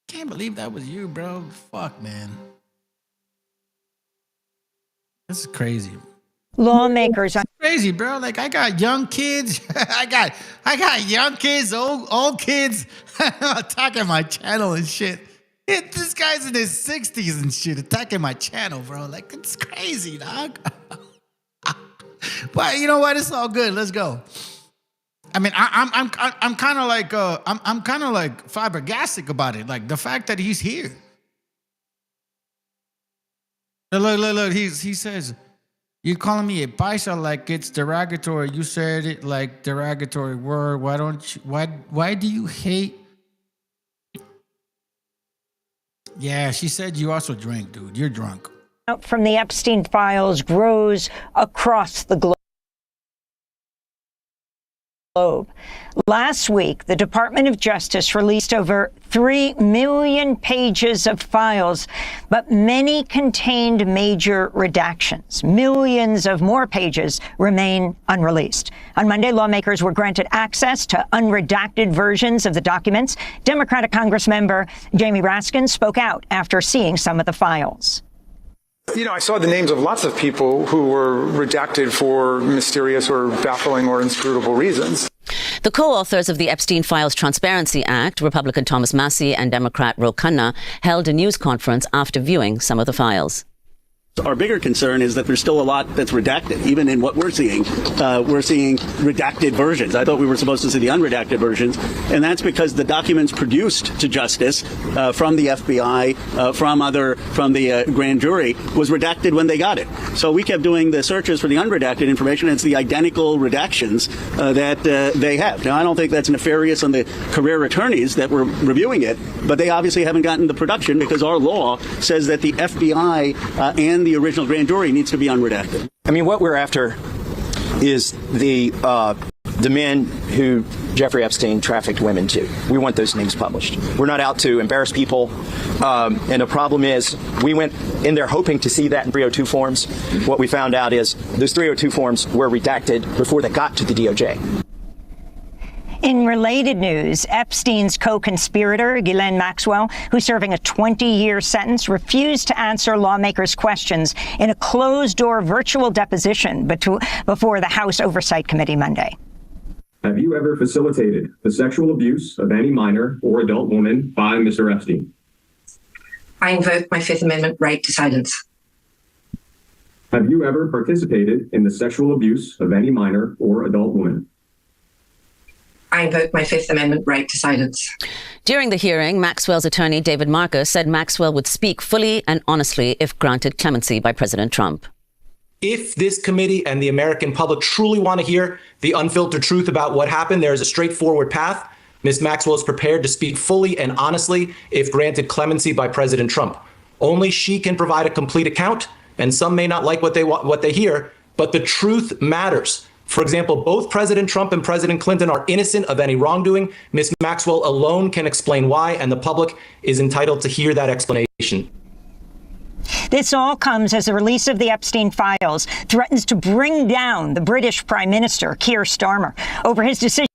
Can't believe that was you, bro. Fuck, man. This is crazy. Lawmakers are crazy, bro. Like, I got young kids. I got young kids, old kids attacking my channel and shit. This guy's in his 60s and shit attacking my channel, bro. Like, it's crazy, dog. But you know what? It's all good. Let's go. I mean, I'm kind of like I'm kind of like flabbergasted about it. Like the fact that he's here. Look. He says, "You're calling me a paisa like it's derogatory. You said it like derogatory word. Why don't you? Why do you hate?" Yeah, she said you also drink, dude. You're drunk. From the Epstein files grows across the globe. Last week, the Department of Justice released over 3 million pages of files, but many contained major redactions. Millions of more pages remain unreleased. On Monday, lawmakers were granted access to unredacted versions of the documents. Democratic Congressmember Jamie Raskin spoke out after seeing some of the files. You know, I saw the names of lots of people who were redacted for mysterious or baffling or inscrutable reasons. The co-authors of the Epstein Files Transparency Act, Republican Thomas Massie and Democrat Ro Khanna, held a news conference after viewing some of the files. Our bigger concern is that there's still a lot that's redacted. Even in what we're seeing redacted versions. I thought we were supposed to see the unredacted versions, and that's because the documents produced to justice from the FBI, from the grand jury, was redacted when they got it. So we kept doing the searches for the unredacted information, and it's the identical redactions that they have. Now, I don't think that's nefarious on the career attorneys that were reviewing it, but they obviously haven't gotten the production because our law says that the FBI and the original grand jury needs to be unredacted. I mean, what we're after is the men who Jeffrey Epstein trafficked women to. We want those names published. We're not out to embarrass people. And the problem is we went in there hoping to see that in 302 forms. What we found out is those 302 forms were redacted before they got to the DOJ. In related news, Epstein's co-conspirator, Ghislaine Maxwell, who's serving a 20-year sentence, refused to answer lawmakers' questions in a closed-door virtual deposition before the House Oversight Committee Monday. Have you ever facilitated the sexual abuse of any minor or adult woman by Mr. Epstein? I invoke my Fifth Amendment right to silence. Have you ever participated in the sexual abuse of any minor or adult woman? I invoke my Fifth Amendment right to silence. During the hearing, Maxwell's attorney, David Marcus, said Maxwell would speak fully and honestly if granted clemency by President Trump. If this committee and the American public truly want to hear the unfiltered truth about what happened, there is a straightforward path. Ms. Maxwell is prepared to speak fully and honestly if granted clemency by President Trump. Only she can provide a complete account, and some may not like what they hear, but the truth matters. For example, both President Trump and President Clinton are innocent of any wrongdoing. Ms. Maxwell alone can explain why, and the public is entitled to hear that explanation. This all comes as the release of the Epstein files threatens to bring down the British Prime Minister, Keir Starmer, over his decision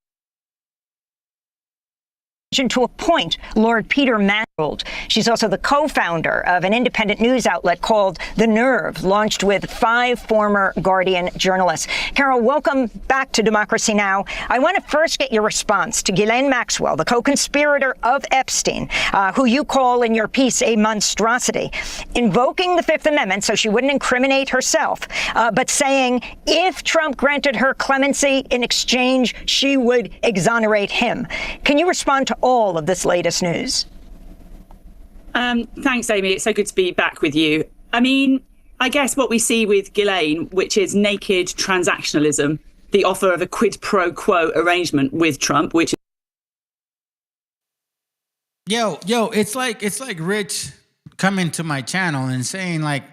to appoint Lord Peter Mangold. She's also the co-founder of an independent news outlet called The Nerve, launched with 5 former Guardian journalists. Carol, welcome back to Democracy Now! I want to first get your response to Ghislaine Maxwell, the co-conspirator of Epstein, who you call in your piece a monstrosity, invoking the Fifth Amendment so she wouldn't incriminate herself, but saying if Trump granted her clemency in exchange, she would exonerate him. Can you respond to all of this latest news? Thanks, Amy. It's so good to be back with you. I mean, I guess what we see with Ghislaine, which is naked transactionalism, the offer of a quid pro quo arrangement with Trump, which is... Yo, it's like Rich coming to my channel and saying like,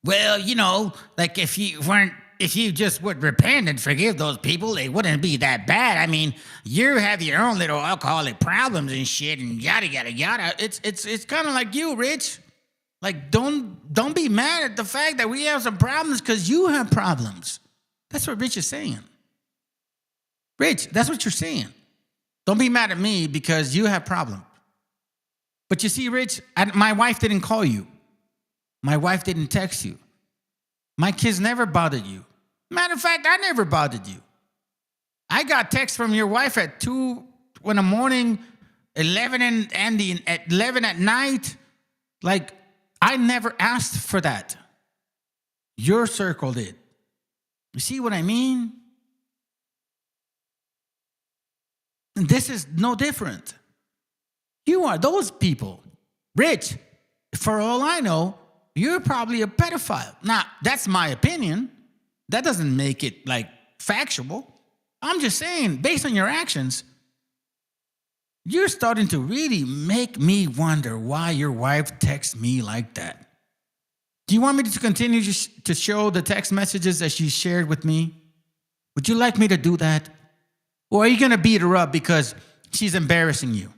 well, you know, like if you just would repent and forgive those people, they wouldn't be that bad. I mean, you have your own little alcoholic problems and shit and yada yada yada. It's kind of like you, Rich. Like don't be mad at the fact that we have some problems because you have problems. That's what Rich is saying. Rich, that's what you're saying. Don't be mad at me because you have problems. But you see, Rich, my wife didn't call you. My wife didn't text you. My kids never bothered you. Matter of fact, I never bothered you. I got text from your wife at 2 in the morning, 11 at 11 at night. Like, I never asked for that. Your circle did. You see what I mean? And this is no different. You are those people. Rich, for all I know, you're probably a pedophile. Now, that's my opinion. That doesn't make it, like, factual. I'm just saying, based on your actions, you're starting to really make me wonder why your wife texts me like that. Do you want me to continue to show the text messages that she shared with me? Would you like me to do that? Or are you going to beat her up because she's embarrassing you?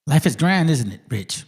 Life is grand, isn't it, Rich?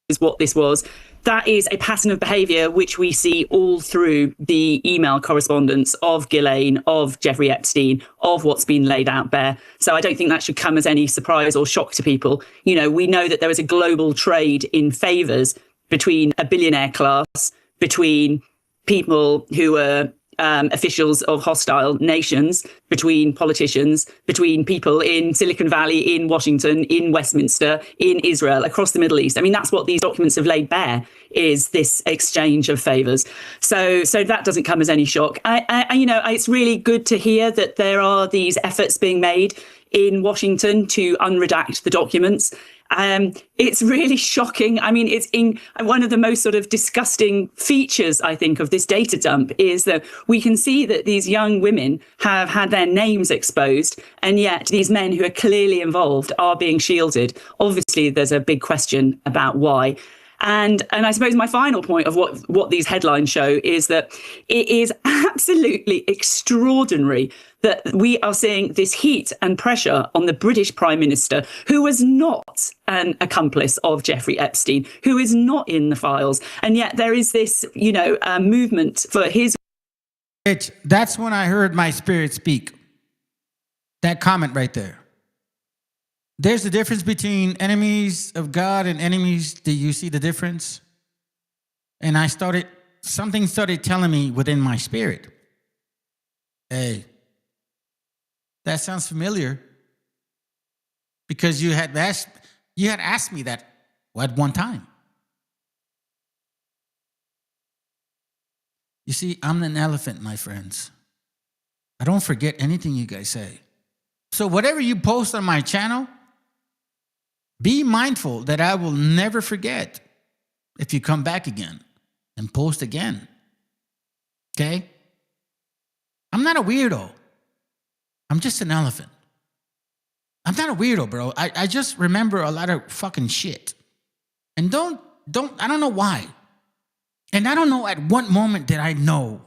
Is what this was. That is a pattern of behaviour which we see all through the email correspondence of Ghislaine, of Jeffrey Epstein, of what's been laid out there. So I don't think that should come as any surprise or shock to people. You know, we know that there is a global trade in favours between a billionaire class, between people who are officials of hostile nations, between politicians, between people in Silicon Valley, in Washington, in Westminster, in Israel, across the Middle East. I mean, that's what these documents have laid bare, is this exchange of favors. So that doesn't come as any shock. It's really good to hear that there are these efforts being made in Washington to unredact the documents. It's really shocking. I mean, it's one of the most sort of disgusting features, I think, of this data dump is that we can see that these young women have had their names exposed, and yet these men who are clearly involved are being shielded. Obviously, there's a big question about why. And I suppose my final point of what these headlines show is that it is absolutely extraordinary that we are seeing this heat and pressure on the British Prime Minister, who was not an accomplice of Jeffrey Epstein, who is not in the files. And yet there is this, movement for his... Rich, that's when I heard my spirit speak. That comment right there. There's a difference between enemies of God and enemies. Do you see the difference? And something started telling me within my spirit, hey, that sounds familiar. Because you had asked me that at one time. You see, I'm an elephant, my friends. I don't forget anything you guys say. So whatever you post on my channel, be mindful that I will never forget if you come back again and post again. Okay? I'm not a weirdo. I'm just an elephant. I'm not a weirdo, bro. I just remember a lot of fucking shit. And I don't know why. And I don't know at what moment did I know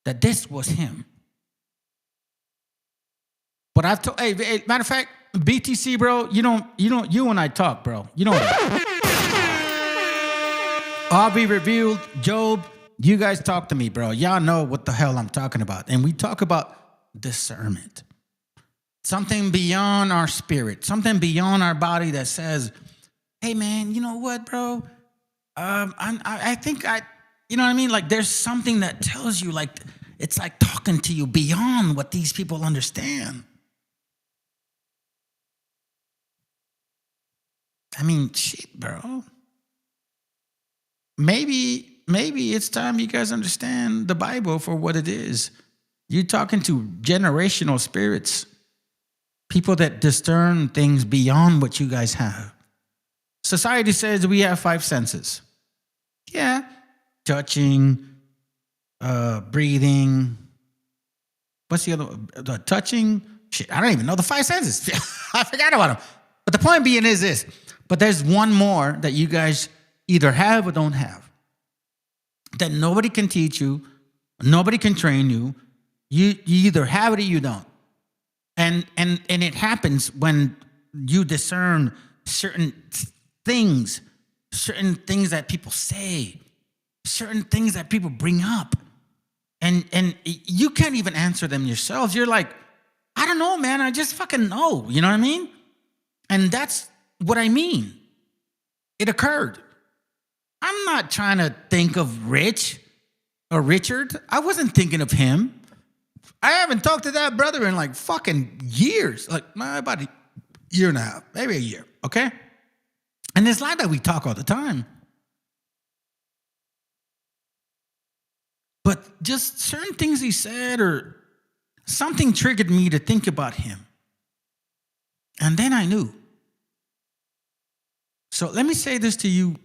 that this was him. But I've told, hey, matter of fact, BTC, bro, you and I talk, bro. You know what? I'll be revealed, Job, you guys talk to me, bro. Y'all know what the hell I'm talking about. And we talk about discernment. Something beyond our spirit, something beyond our body that says, hey man, you know what, bro? I think you know what I mean? Like there's something that tells you, like, it's like talking to you beyond what these people understand. I mean, shit, bro. Maybe it's time you guys understand the Bible for what it is. You're talking to generational spirits, people that discern things beyond what you guys have. Society says we have 5 senses. Yeah, touching, breathing. What's the other? Touching. Shit, I don't even know the 5 senses. I forgot about them. But the point being is this. But there's one more that you guys either have or don't have. That nobody can teach you. Nobody can train you. You either have it or you don't. And it happens when you discern certain things that people say, certain things that people bring up. And you can't even answer them yourselves. You're like, I don't know, man. I just fucking know. You know what I mean? And that's what I mean. It occurred. I'm not trying to think of Rich or Richard. I wasn't thinking of him. I haven't talked to that brother in like fucking years. Like about a year and a half, maybe a year. Okay? And it's not that we talk all the time. But just certain things he said or something triggered me to think about him. And then I knew. So let me say this to you,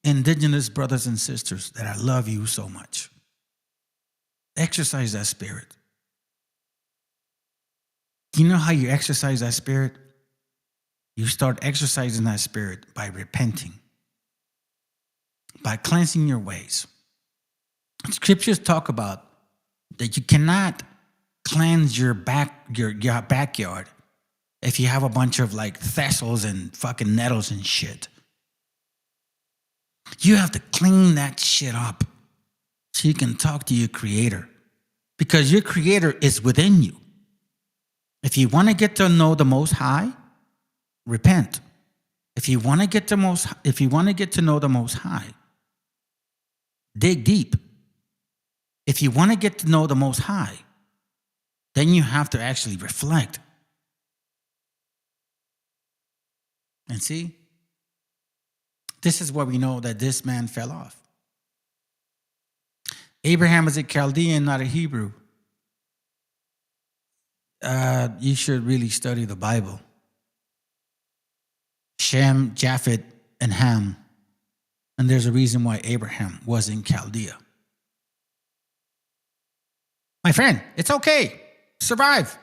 Indigenous brothers and sisters, that I love you so much. Exercise that spirit. You know how you exercise that spirit? You start exercising that spirit by repenting, by cleansing your ways. Scriptures talk about that you cannot cleanse your backyard if you have a bunch of like thistles and fucking nettles and shit. You have to clean that shit up so you can talk to your creator, because your creator is within you. If you want to get to know the Most High, repent. If you want to get to know the Most High, dig deep. If you want to get to know the Most High, then you have to actually reflect. And see, this is where we know that this man fell off. Abraham is a Chaldean, not a Hebrew. You should really study the Bible. Shem, Japheth, and Ham. And there's a reason why Abraham was in Chaldea. My friend, it's okay. Survive.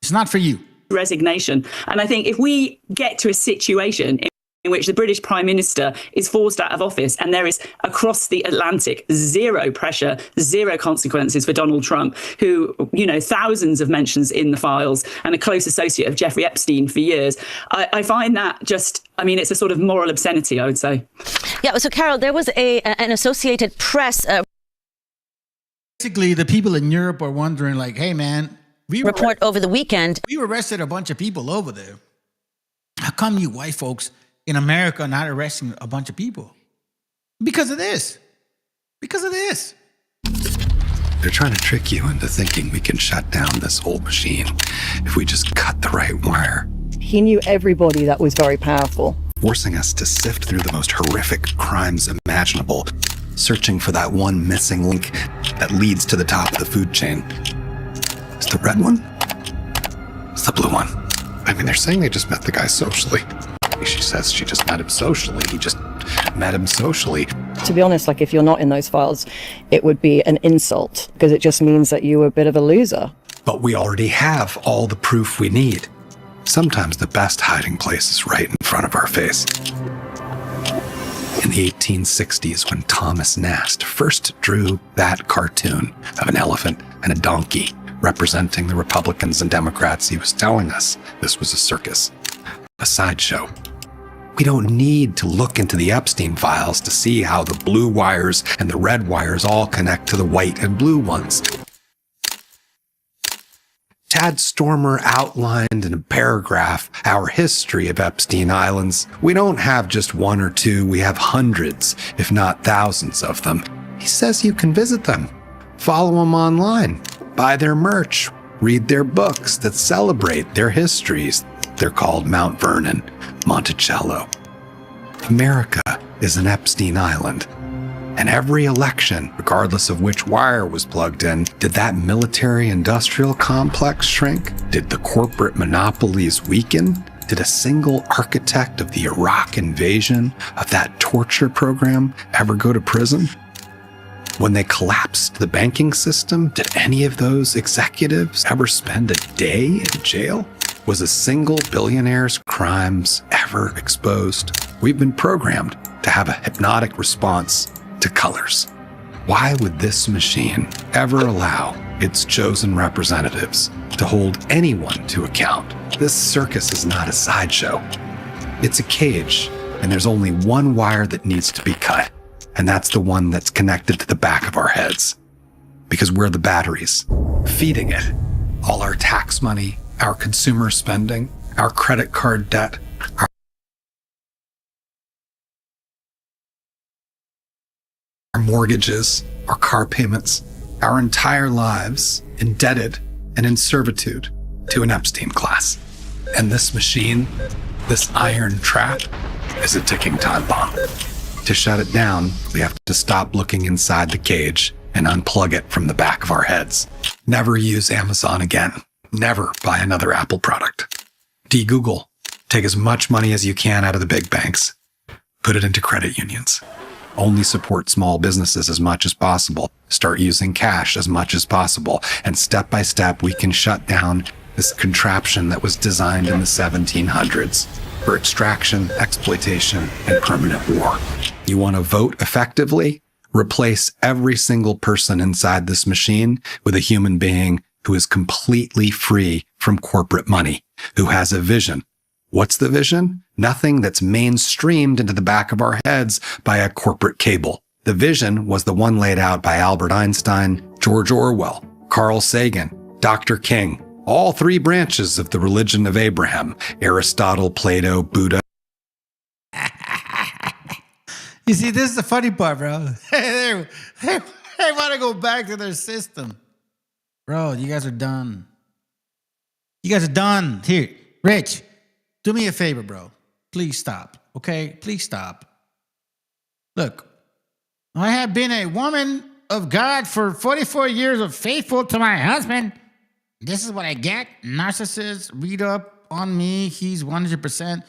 It's not for you. Resignation. And I think if we get to a situation in which the British Prime Minister is forced out of office and there is across the Atlantic zero pressure, zero consequences for Donald Trump, who, thousands of mentions in the files and a close associate of Jeffrey Epstein for years, I find that just, it's a sort of moral obscenity, I would say. Yeah, so Carol, there was an Associated Press... Basically, the people in Europe are wondering like, hey man, report over the weekend. We arrested a bunch of people over there. How come you white folks in America are not arresting a bunch of people? Because of this. Because of this. They're trying to trick you into thinking we can shut down this whole machine if we just cut the right wire. He knew everybody that was very powerful. Forcing us to sift through the most horrific crimes imaginable, searching for that one missing link that leads to the top of the food chain. Is the red one? It's the blue one. I mean, they're saying they just met the guy socially. She says she just met him socially. He just met him socially. To be honest, like if you're not in those files, it would be an insult because it just means that you were a bit of a loser. But we already have all the proof we need. Sometimes the best hiding place is right in front of our face. In the 1860s, when Thomas Nast first drew that cartoon of an elephant and a donkey representing the Republicans and Democrats, he was telling us this was a circus, a sideshow. We don't need to look into the Epstein files to see how the blue wires and the red wires all connect to the white and blue ones. Tad Stormer outlined in a paragraph our history of Epstein Islands. We don't have just one or two, we have hundreds, if not thousands of them. He says you can visit them, follow them online, buy their merch, read their books that celebrate their histories. They're called Mount Vernon, Monticello. America is an Epstein Island. And every election, regardless of which wire was plugged in, did that military-industrial complex shrink? Did the corporate monopolies weaken? Did a single architect of the Iraq invasion, of that torture program, ever go to prison? When they collapsed the banking system, did any of those executives ever spend a day in jail? Was a single billionaire's crimes ever exposed? We've been programmed to have a hypnotic response to colors. Why would this machine ever allow its chosen representatives to hold anyone to account? This circus is not a sideshow. It's a cage, and there's only one wire that needs to be cut, and that's the one that's connected to the back of our heads. Because we're the batteries, feeding it. All our tax money, our consumer spending, our credit card debt, our mortgages, our car payments, our entire lives indebted and in servitude to an Epstein class. And this machine, this iron trap, is a ticking time bomb. To shut it down, we have to stop looking inside the cage and unplug it from the back of our heads. Never use Amazon again. Never buy another Apple product. De-Google. Take as much money as you can out of the big banks. Put it into credit unions. Only support small businesses as much as possible. Start using cash as much as possible. And step by step, we can shut down this contraption that was designed in the 1700s for extraction, exploitation, and permanent war. You want to vote effectively? Replace every single person inside this machine with a human being who is completely free from corporate money, who has a vision. What's the vision? Nothing that's mainstreamed into the back of our heads by a corporate cable. The vision was the one laid out by Albert Einstein, George Orwell, Carl Sagan, Dr. King, all three branches of the religion of Abraham, Aristotle, Plato, Buddha. You see, this is the funny part, bro. They want to go back to their system. Bro, you guys are done. You guys are done. Here, Rich, do me a favor, bro. Please stop, okay? Please stop. Look, I have been a woman of God for 44 years of faithful to my husband. This is what I get. Narcissist, read up on me. He's 100%.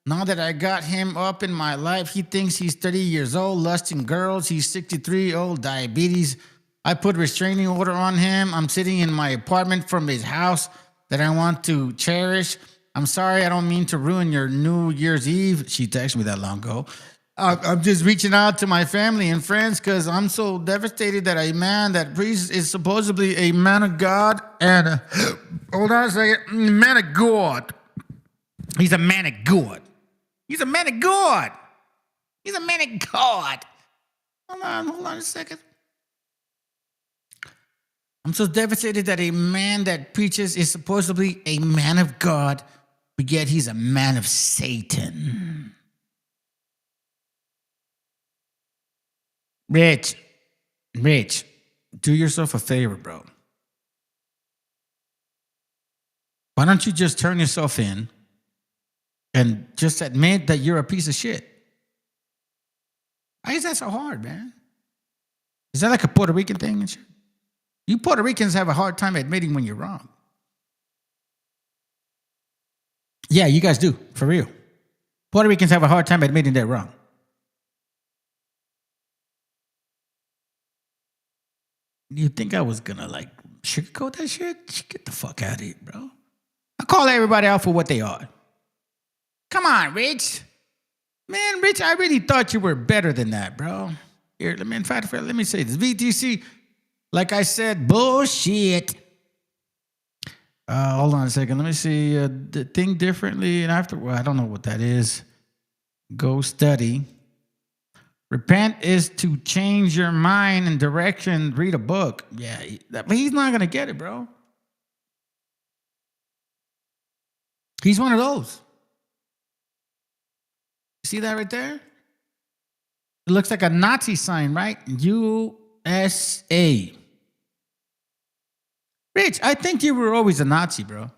Now that I got him up in my life, he thinks he's 30 years old, lusting girls. He's 63, old, diabetes. I put restraining order on him. I'm sitting in my apartment from his house that I want to cherish. I'm sorry, I don't mean to ruin your New Year's Eve. She texted me that long ago. I'm just reaching out to my family and friends because I'm so devastated that a man that is supposedly a man of God and hold on a second, man of God. He's a man of God. He's a man of God. He's a man of God. Hold on a second. I'm so devastated that a man that preaches is supposedly a man of God but yet he's a man of Satan. Rich, do yourself a favor, bro. Why don't you just turn yourself in and just admit that you're a piece of shit? Why is that so hard, man? Is that like a Puerto Rican thing and shit? You Puerto Ricans have a hard time admitting when you're wrong. Yeah, you guys do, for real. Puerto Ricans have a hard time admitting they're wrong. You think I was gonna like sugarcoat that shit? Get the fuck out of here, bro. I call everybody out for what they are. Come on, Rich. Man, Rich, I really thought you were better than that, bro. Here, let me say this. VTC, like I said, bullshit. Hold on a second. Let me see. Think differently and after. Well, I don't know what that is. Go study. Repent is to change your mind and direction. Read a book. Yeah, but he's not gonna get it, bro. He's one of those. See that right there? It looks like a Nazi sign, right? USA. Rich, I think you were always a Nazi, bro.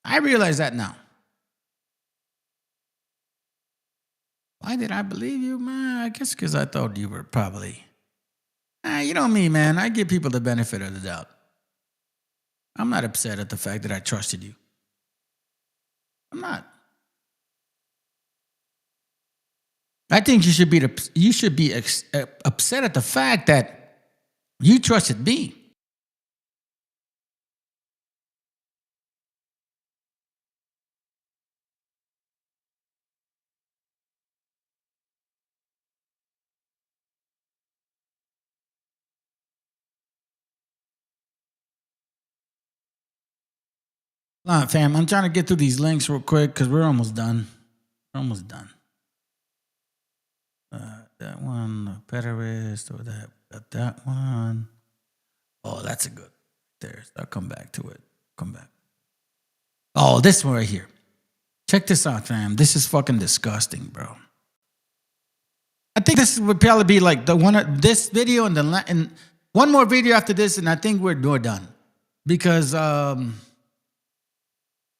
I realize that now. Why did I believe you, man? I guess because I thought you were probably... you know me, man. I give people the benefit of the doubt. I'm not upset at the fact that I trusted you. I'm not. I think you should be upset at the fact that you trusted me. Hold on, fam. I'm trying to get through these links real quick because we're almost done. We're almost done. That one, the Pederast, or that one. Oh, that's a good. I'll come back to it. Come back. Oh, this one right here. Check this out, fam. This is fucking disgusting, bro. I think this would probably be like the one. This video and one more video after this, and I think we're done because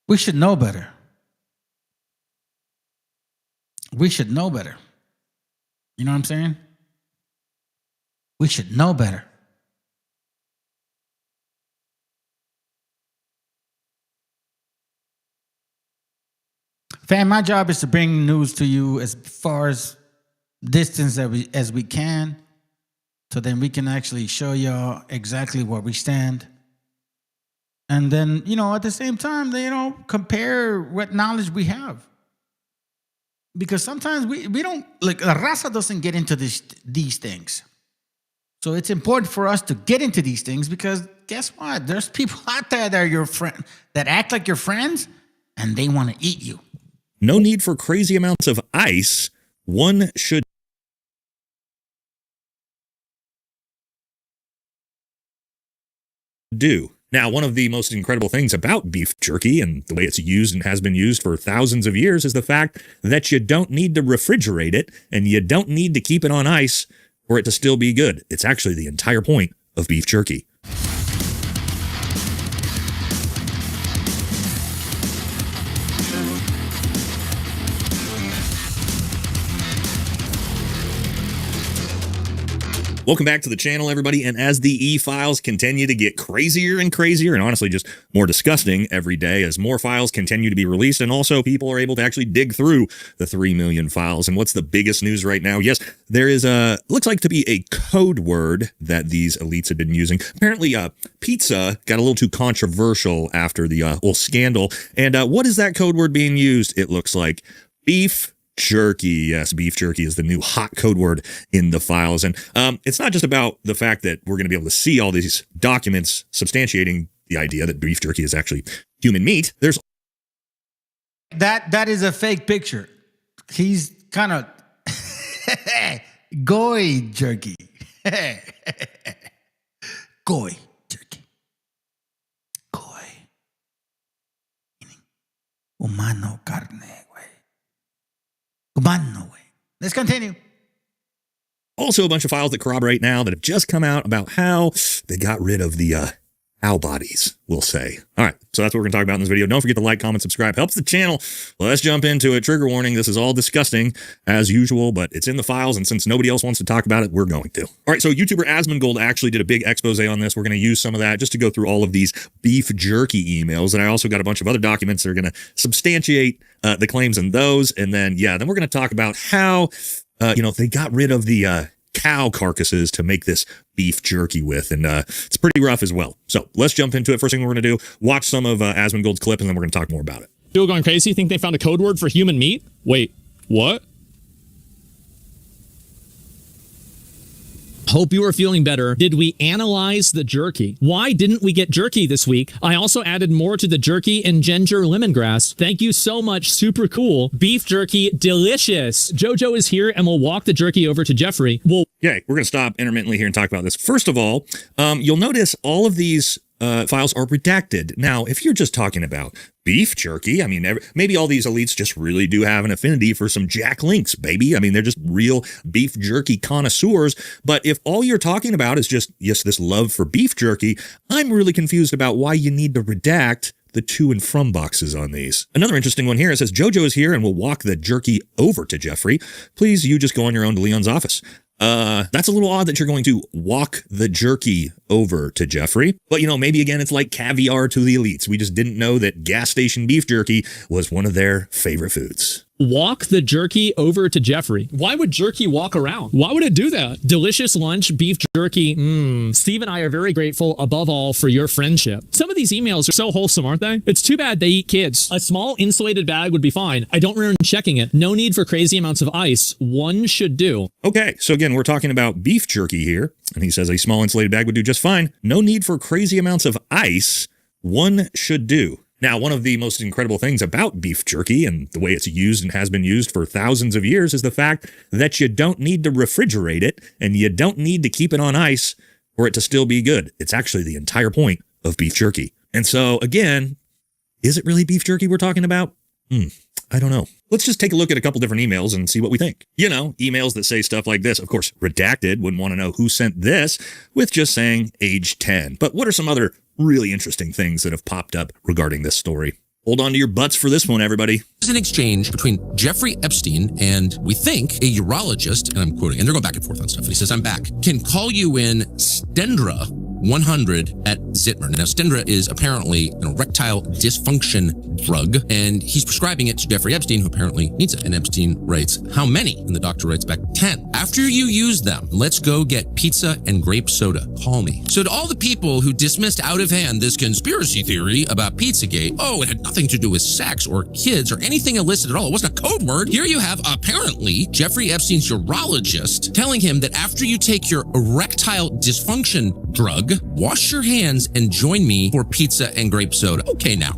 we should know better. We should know better. You know what I'm saying? We should know better. Fam, my job is to bring news to you as far as distance as we can, so then we can actually show y'all exactly where we stand. And then, at the same time, compare what knowledge we have. Because sometimes we don't, like, La Raza doesn't get into these things. So it's important for us to get into these things because guess what? There's people out there that are your friend, that act like your friends, and they want to eat you. No need for crazy amounts of ice. One should do. Now, one of the most incredible things about beef jerky and the way it's used and has been used for thousands of years is the fact that you don't need to refrigerate it and you don't need to keep it on ice for it to still be good. It's actually the entire point of beef jerky. Welcome back to the channel, everybody, and as the E-files continue to get crazier and crazier, and honestly just more disgusting every day as more files continue to be released, and also people are able to actually dig through the 3 million files. And what's the biggest news right now? Yes, there is looks like to be a code word that these elites have been using. Apparently, pizza got a little too controversial after the whole scandal. And what is that code word being used? It looks like beef jerky. Yes, beef jerky is the new hot code word in the files. And it's not just about the fact that we're going to be able to see all these documents substantiating the idea that beef jerky is actually human meat. There's that is a fake picture. He's kind of goy jerky. Goy jerky. Goy. Let's continue. Also, a bunch of files that corroborate now that have just come out about how they got rid of the owl bodies, we'll say. All right, so that's what we're going to talk about in this video. Don't forget to like, comment, subscribe. Helps the channel. Let's jump into it. Trigger warning, this is all disgusting, as usual, but it's in the files, and since nobody else wants to talk about it, we're going to. All right, so YouTuber Asmongold actually did a big expose on this. We're going to use some of that just to go through all of these beef jerky emails, and I also got a bunch of other documents that are going to substantiate the claims in those, and then we're going to talk about how, they got rid of the cow carcasses to make this beef jerky with, and it's pretty rough as well. So let's jump into it. First thing we're going to do, watch some of Asmongold's clip, and then we're going to talk more about it. Still going crazy? Think they found a code word for human meat? Wait, what? Hope you are feeling better. Did we analyze the jerky? Why didn't we get jerky this week? I also added more to the jerky and ginger lemongrass. Thank you so much. Super cool. Beef jerky, delicious. Jojo is here and we'll walk the jerky over to Jeffrey. We're going to stop intermittently here and talk about this. First of all, you'll notice all of these files are redacted. Now, if you're just talking about beef jerky, I mean, maybe all these elites just really do have an affinity for some Jack Links, baby. I mean, they're just real beef jerky connoisseurs. But if all you're talking about is just, yes, this love for beef jerky, I'm really confused about why you need to redact the to and from boxes on these. Another interesting one here, it says, Jojo is here and will walk the jerky over to Jeffrey. Please, you just go on your own to Leon's office. That's a little odd that you're going to walk the jerky over to Jeffrey. But, maybe again, it's like caviar to the elites. We just didn't know that gas station beef jerky was one of their favorite foods. walk the jerky over to Jeffrey. Why would jerky walk around? Why would it do that? Delicious lunch, beef jerky. Steve and I are very grateful above all for your friendship. Some of these emails are so wholesome, aren't they? It's too bad they eat kids. A small insulated bag would be fine. I don't remember checking it. No need for crazy amounts of ice. One should do. Okay, so again, we're talking about beef jerky here. And he says a small insulated bag would do just fine. No need for crazy amounts of ice. One should do. Now, one of the most incredible things about beef jerky and the way it's used and has been used for thousands of years is the fact that you don't need to refrigerate it and you don't need to keep it on ice for it to still be good. It's actually the entire point of beef jerky. And so, again, is it really beef jerky we're talking about? I don't know. Let's just take a look at a couple different emails and see what we think. You know, emails that say stuff like this. Of course, redacted, wouldn't want to know who sent this, with just saying age 10. But what are some other really interesting things that have popped up regarding this story? Hold on to your butts for this one, everybody. There's an exchange between Jeffrey Epstein and, we think, a urologist, and I'm quoting, and they're going back and forth on stuff. And he says, I'm back. Can call you in Stendra 100 at Zitmer. Now, Stendra is apparently an erectile dysfunction drug, and he's prescribing it to Jeffrey Epstein, who apparently needs it. And Epstein writes, how many? And the doctor writes back, 10. After you use them, let's go get pizza and grape soda. Call me. So to all the people who dismissed out of hand this conspiracy theory about Pizzagate, oh, it had nothing to do with sex or kids or anything illicit at all. It wasn't a code word. Here you have, apparently, Jeffrey Epstein's urologist telling him that after you take your erectile dysfunction drug, wash your hands and join me for pizza and grape soda. Okay, now.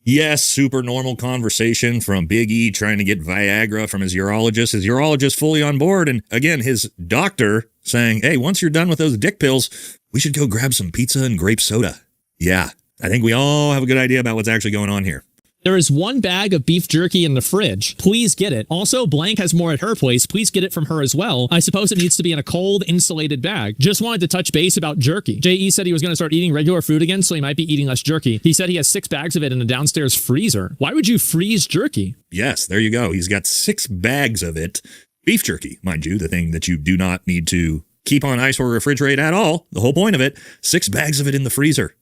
Yes, super normal conversation from Big E trying to get Viagra from his urologist. His urologist fully on board. And again, his doctor saying, hey, once you're done with those dick pills, we should go grab some pizza and grape soda. Yeah, I think we all have a good idea about what's actually going on here. There is one bag of beef jerky in the fridge. Please get it. Also, Blank has more at her place. Please get it from her as well. I suppose it needs to be in a cold, insulated bag. Just wanted to touch base about jerky. J.E. said he was going to start eating regular food again, so he might be eating less jerky. He said he has 6 bags of it in a downstairs freezer. Why would you freeze jerky? Yes, there you go. He's got 6 bags of it. Beef jerky, mind you, the thing that you do not need to keep on ice or refrigerate at all. The whole point of it, 6 bags of it in the freezer.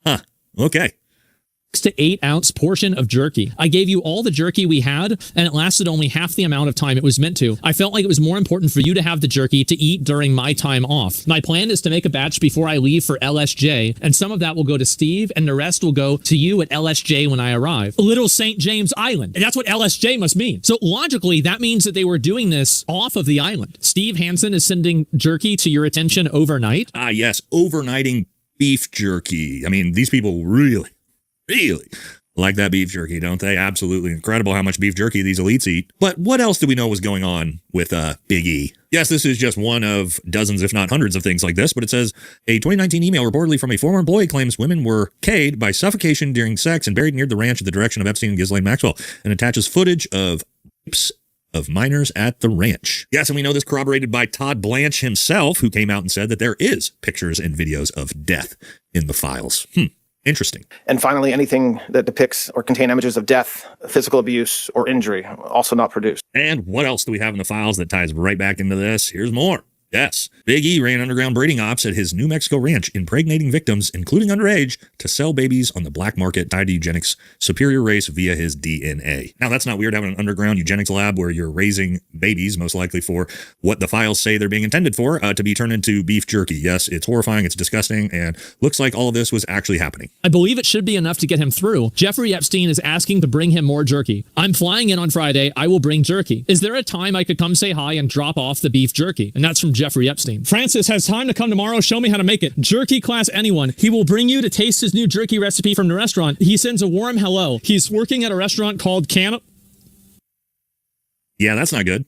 Huh, okay. 6 to 8 ounce portion of jerky. I gave you all the jerky we had, and it lasted only half the amount of time it was meant to. I felt like it was more important for you to have the jerky to eat during my time off. My plan is to make a batch before I leave for LSJ, and some of that will go to Steve, and the rest will go to you at LSJ when I arrive. Little St. James Island. And that's what LSJ must mean. So logically, that means that they were doing this off of the island. Steve Hansen is sending jerky to your attention overnight. Ah, yes, overnighting beef jerky. I mean, these people really like that beef jerky, don't they? Absolutely incredible how much beef jerky these elites eat. But what else do we know was going on with Big E? Yes, this is just one of dozens, if not hundreds of things like this, but it says, a 2019 email reportedly from a former employee claims women were K'd by suffocation during sex and buried near the ranch at the direction of Epstein and Ghislaine Maxwell, and attaches footage of of minors at the ranch. Yes, and we know this corroborated by Todd Blanche himself, who came out and said that there is pictures and videos of death in the files. Interesting. And finally, anything that depicts or contain images of death, physical abuse, or injury, also not produced. And what else do we have in the files that ties right back into this? Here's more. Yes, Big E ran underground breeding ops at his New Mexico ranch, impregnating victims, including underage, to sell babies on the black market tied to eugenics superior race via his DNA. Now, that's not weird having an underground eugenics lab where you're raising babies, most likely for what the files say they're being intended for, to be turned into beef jerky. Yes, it's horrifying, it's disgusting, and looks like all of this was actually happening. I believe it should be enough to get him through. Jeffrey Epstein is asking to bring him more jerky. I'm flying in on Friday. I will bring jerky. Is there a time I could come say hi and drop off the beef jerky? And that's from Jeffrey Epstein. Francis has time to come tomorrow. Show me how to make it. Jerky class anyone. He will bring you to taste his new jerky recipe from the restaurant. He sends a warm hello. He's working at a restaurant called Yeah, that's not good.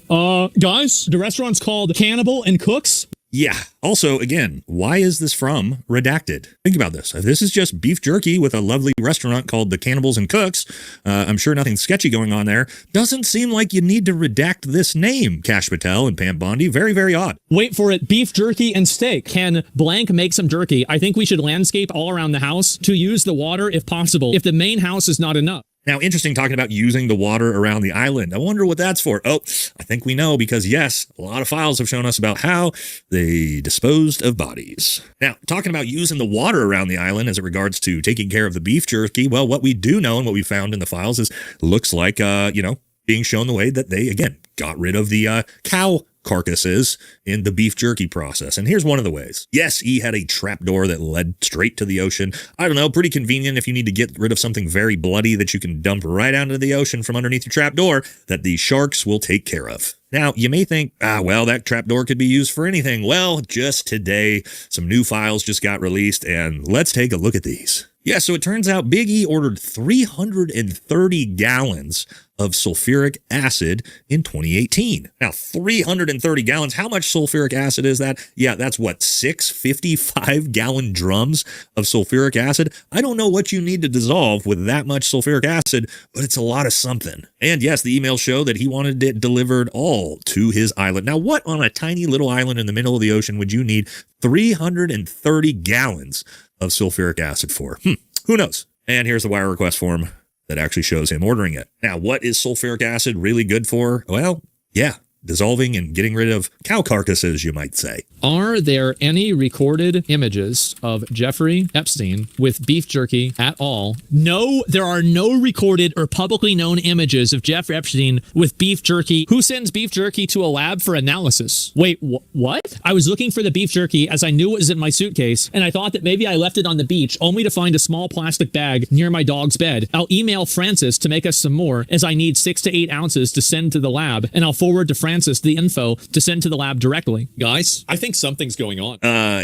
Guys, the restaurant's called Cannibal and Cooks. Yeah. Also, again, why is this from Redacted? Think about this. If this is just beef jerky with a lovely restaurant called the Cannibals and Cooks, I'm sure nothing sketchy going on there. Doesn't seem like you need to redact this name, Kash Patel and Pam Bondi. Very, very odd. Wait for it. Beef jerky and steak. Can blank make some jerky? I think we should landscape all around the house to use the water if possible, if the main house is not enough. Now, interesting talking about using the water around the island. I wonder what that's for. Oh, I think we know because, yes, a lot of files have shown us about how they disposed of bodies. Now, talking about using the water around the island as it regards to taking care of the beef jerky, well, what we do know and what we found in the files is looks like, being shown the way that they, again, got rid of the cow carcasses in the beef jerky process. And here's one of the ways. Yes, he had a trapdoor that led straight to the ocean. I don't know, pretty convenient if you need to get rid of something very bloody that you can dump right out into the ocean from underneath your trapdoor that the sharks will take care of. Now, you may think, well, that trapdoor could be used for anything. Well, just today, some new files just got released, and let's take a look at these. Yeah, so it turns out Big E ordered 330 gallons of sulfuric acid in 2018. Now, 330 gallons, how much sulfuric acid is that? Yeah, that's what, 6 55-gallon drums of sulfuric acid? I don't know what you need to dissolve with that much sulfuric acid, but it's a lot of something. And yes, the emails show that he wanted it delivered all to his island. Now, what on a tiny little island in the middle of the ocean would you need 330 gallons of sulfuric acid for? Who knows? And here's the wire request form that actually shows him ordering it. Now, what is sulfuric acid really good for? Well, yeah, dissolving and getting rid of cow carcasses, you might say. Are there any recorded images of Jeffrey Epstein with beef jerky at all? No, there are no recorded or publicly known images of Jeffrey Epstein with beef jerky. Who sends beef jerky to a lab for analysis? Wait, what? I was looking for the beef jerky as I knew it was in my suitcase, and I thought that maybe I left it on the beach, only to find a small plastic bag near my dog's bed. I'll email Francis to make us some more, as I need 6 to 8 ounces to send to the lab, and I'll forward to Francis the info to send to the lab directly. Guys, I think something's going on.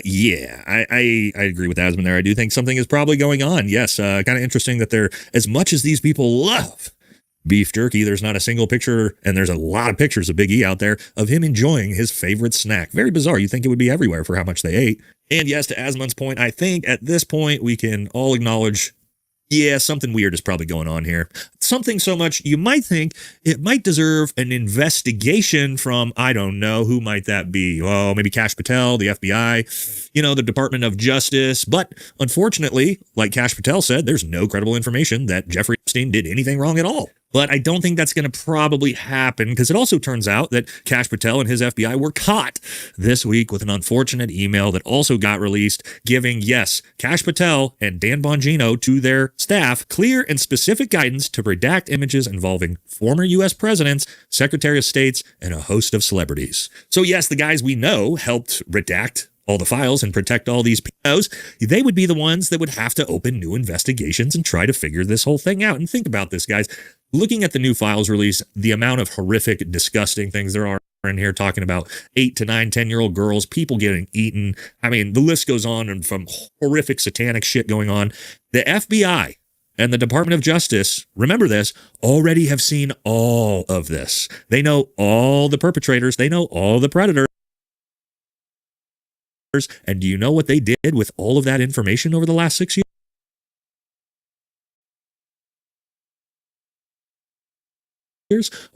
Yeah, I agree with Asmund there. I do think something is probably going on. Yes, kind of interesting that they're, as much as these people love beef jerky, there's not a single picture, and there's a lot of pictures of Big E out there of him enjoying his favorite snack. Very bizarre. You'd think it would be everywhere for how much they ate. And yes, to Asmund's point, I think at this point we can all acknowledge, yeah, something weird is probably going on here. Something so much you might think it might deserve an investigation from, I don't know, who might that be? Oh, maybe Kash Patel, the FBI, the Department of Justice. But unfortunately, like Kash Patel said, there's no credible information that Jeffrey Epstein did anything wrong at all. But I don't think that's going to probably happen, because it also turns out that Kash Patel and his FBI were caught this week with an unfortunate email that also got released giving, yes, Kash Patel and Dan Bongino to their staff clear and specific guidance to redact images involving former U.S. presidents, Secretary of States, and a host of celebrities. So yes, the guys we know helped redact all the files and protect all these POs. They would be the ones that would have to open new investigations and try to figure this whole thing out. And think about this, guys. Looking at the new files release, the amount of horrific, disgusting things there are in here, talking about 8 to 9, 10-year-old girls, people getting eaten. I mean, the list goes on, and from horrific satanic shit going on. The FBI and the Department of Justice, remember this, already have seen all of this. They know all the perpetrators. They know all the predators. And do you know what they did with all of that information over the last 6 years?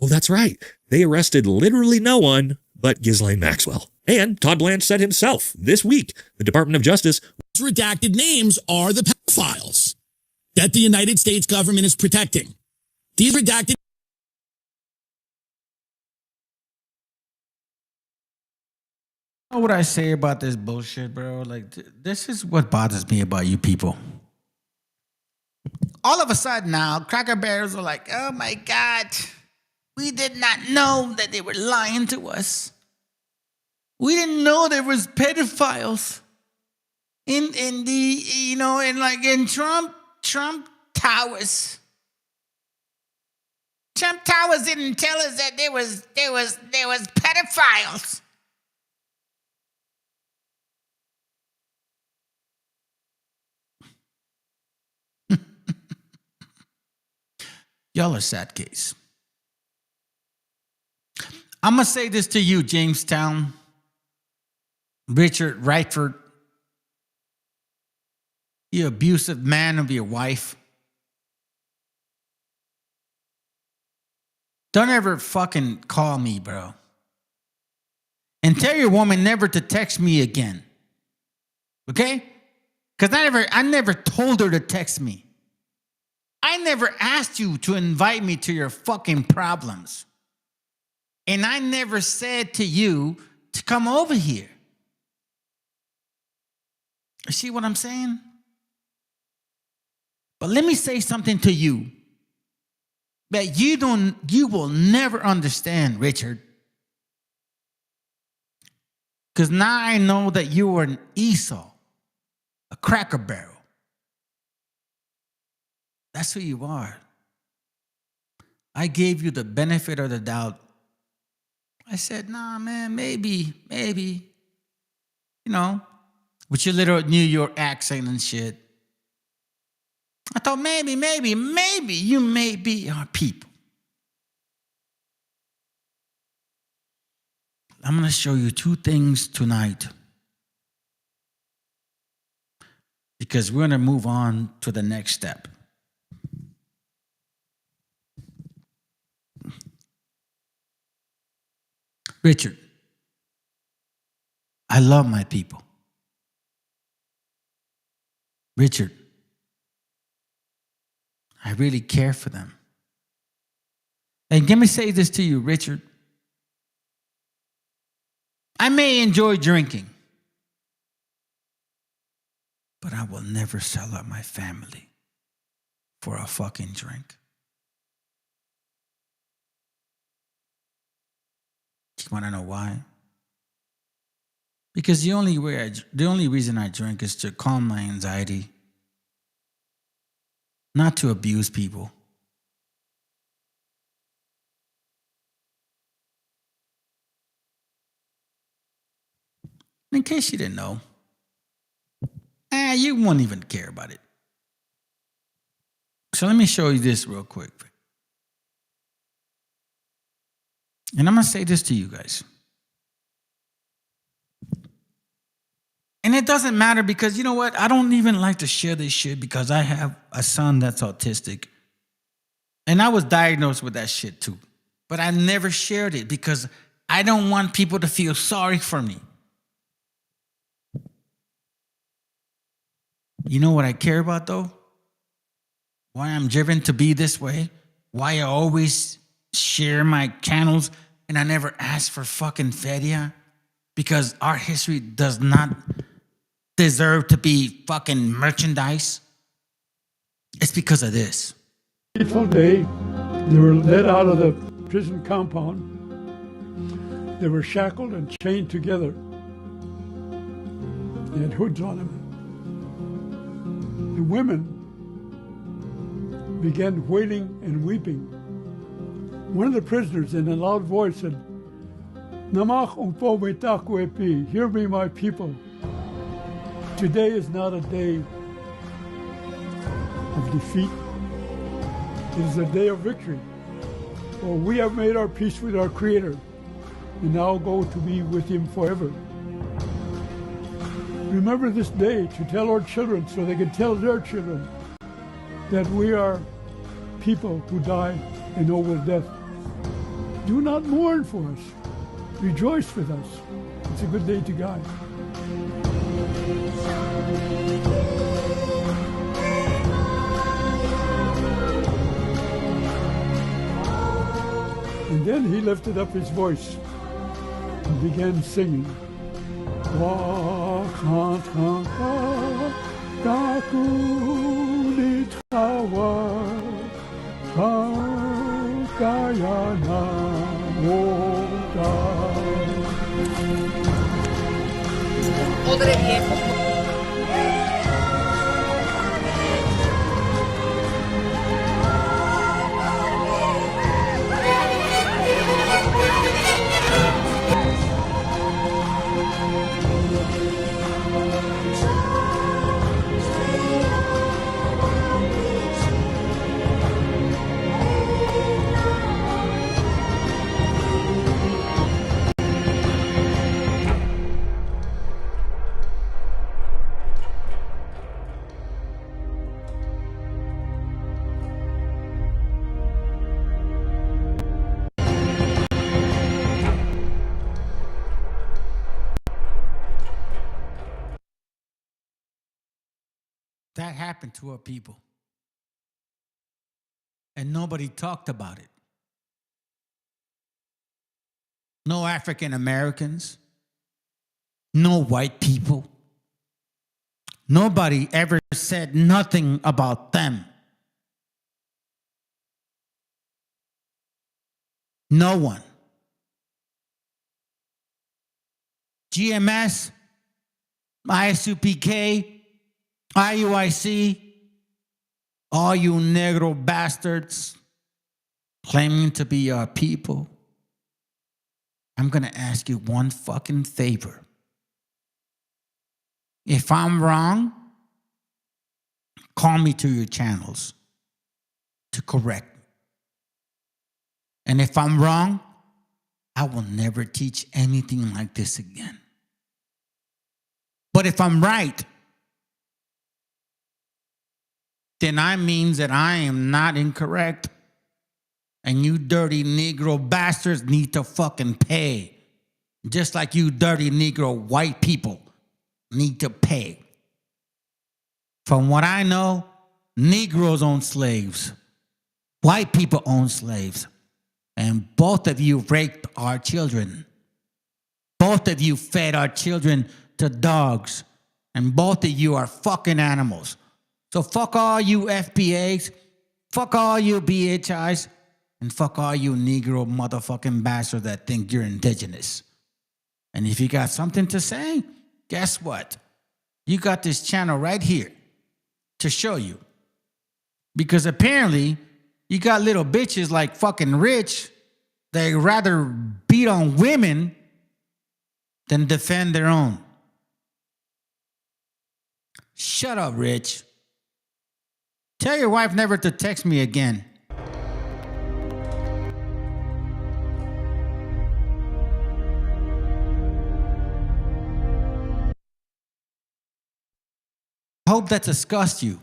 Oh, that's right. They arrested literally no one but Ghislaine Maxwell. And Todd Blanche said himself this week, the Department of Justice. Redacted names are the pedophiles that the United States government is protecting. These redacted. You know what I say about this bullshit, bro? Like, this is what bothers me about you people. All of a sudden now, Cracker Barrels are like, oh my God, we did not know that they were lying to us. We didn't know there was pedophiles in the, you know, in Trump Towers. Trump Towers didn't tell us that there was pedophiles. Y'all are sad case. I'm going to say this to you, Jamestown, Richard Rightford, you abusive man of your wife. Don't ever fucking call me, bro. And tell your woman never to text me again. Okay? Because I never told her to text me. I never asked you to invite me to your fucking problems. And I never said to you to come over here. You see what I'm saying? But let me say something to you that you will never understand, Richard. Because now I know that you were an Esau, a Cracker Barrel. That's who you are. I gave you the benefit of the doubt. I said, nah, man, maybe, you know, with your little New York accent and shit. I thought maybe you may be our people. I'm going to show you two things tonight. Because we're going to move on to the next step. Richard, I love my people. Richard, I really care for them. And let me say this to you, Richard. I may enjoy drinking, but I will never sell out my family for a fucking drink. You want to know why? Because the only reason I drink is to calm my anxiety, not to abuse people. In case you didn't know, you won't even care about it. So let me show you this real quick. And I'm going to say this to you guys. And it doesn't matter because, you know what? I don't even like to share this shit because I have a son that's autistic. And I was diagnosed with that shit too. But I never shared it because I don't want people to feel sorry for me. You know what I care about though? Why I'm driven to be this way? Why I always share my channels and I never ask for fucking Fedia? Because our history does not deserve to be fucking merchandise. It's because of this. Fateful day, they were led out of the prison compound. They were shackled and chained together. They had hoods on them. The women began wailing and weeping. One of the prisoners in a loud voice said, "Namach umpo metakuepi, hear me, my people. Today is not a day of defeat. It is a day of victory. For we have made our peace with our Creator and now go to be with Him forever. Remember this day to tell our children so they can tell their children that we are people who die a noble death. Do not mourn for us. Rejoice with us. It's a good day to God. And then he lifted up his voice and began singing. That happened to our people. And nobody talked about it. No African Americans. No white people. Nobody ever said nothing about them. No one. GMS, ISUPK, IUIC, all you Negro bastards claiming to be our people, I'm going to ask you one fucking favor. If I'm wrong, call me to your channels to correct me. And if I'm wrong, I will never teach anything like this again. But if I'm right, then that means that I am not incorrect. And you dirty Negro bastards need to fucking pay. Just like you dirty Negro white people need to pay. From what I know, Negroes own slaves. White people own slaves. And both of you raped our children. Both of you fed our children to dogs. And both of you are fucking animals. So fuck all you FBAs, fuck all you BHIs, and fuck all you Negro motherfucking bastards that think you're indigenous. And if you got something to say, guess what? You got this channel right here to show you. Because apparently, you got little bitches like fucking Rich that rather beat on women than defend their own. Shut up, Rich. Tell your wife never to text me again. I hope that disgusts you.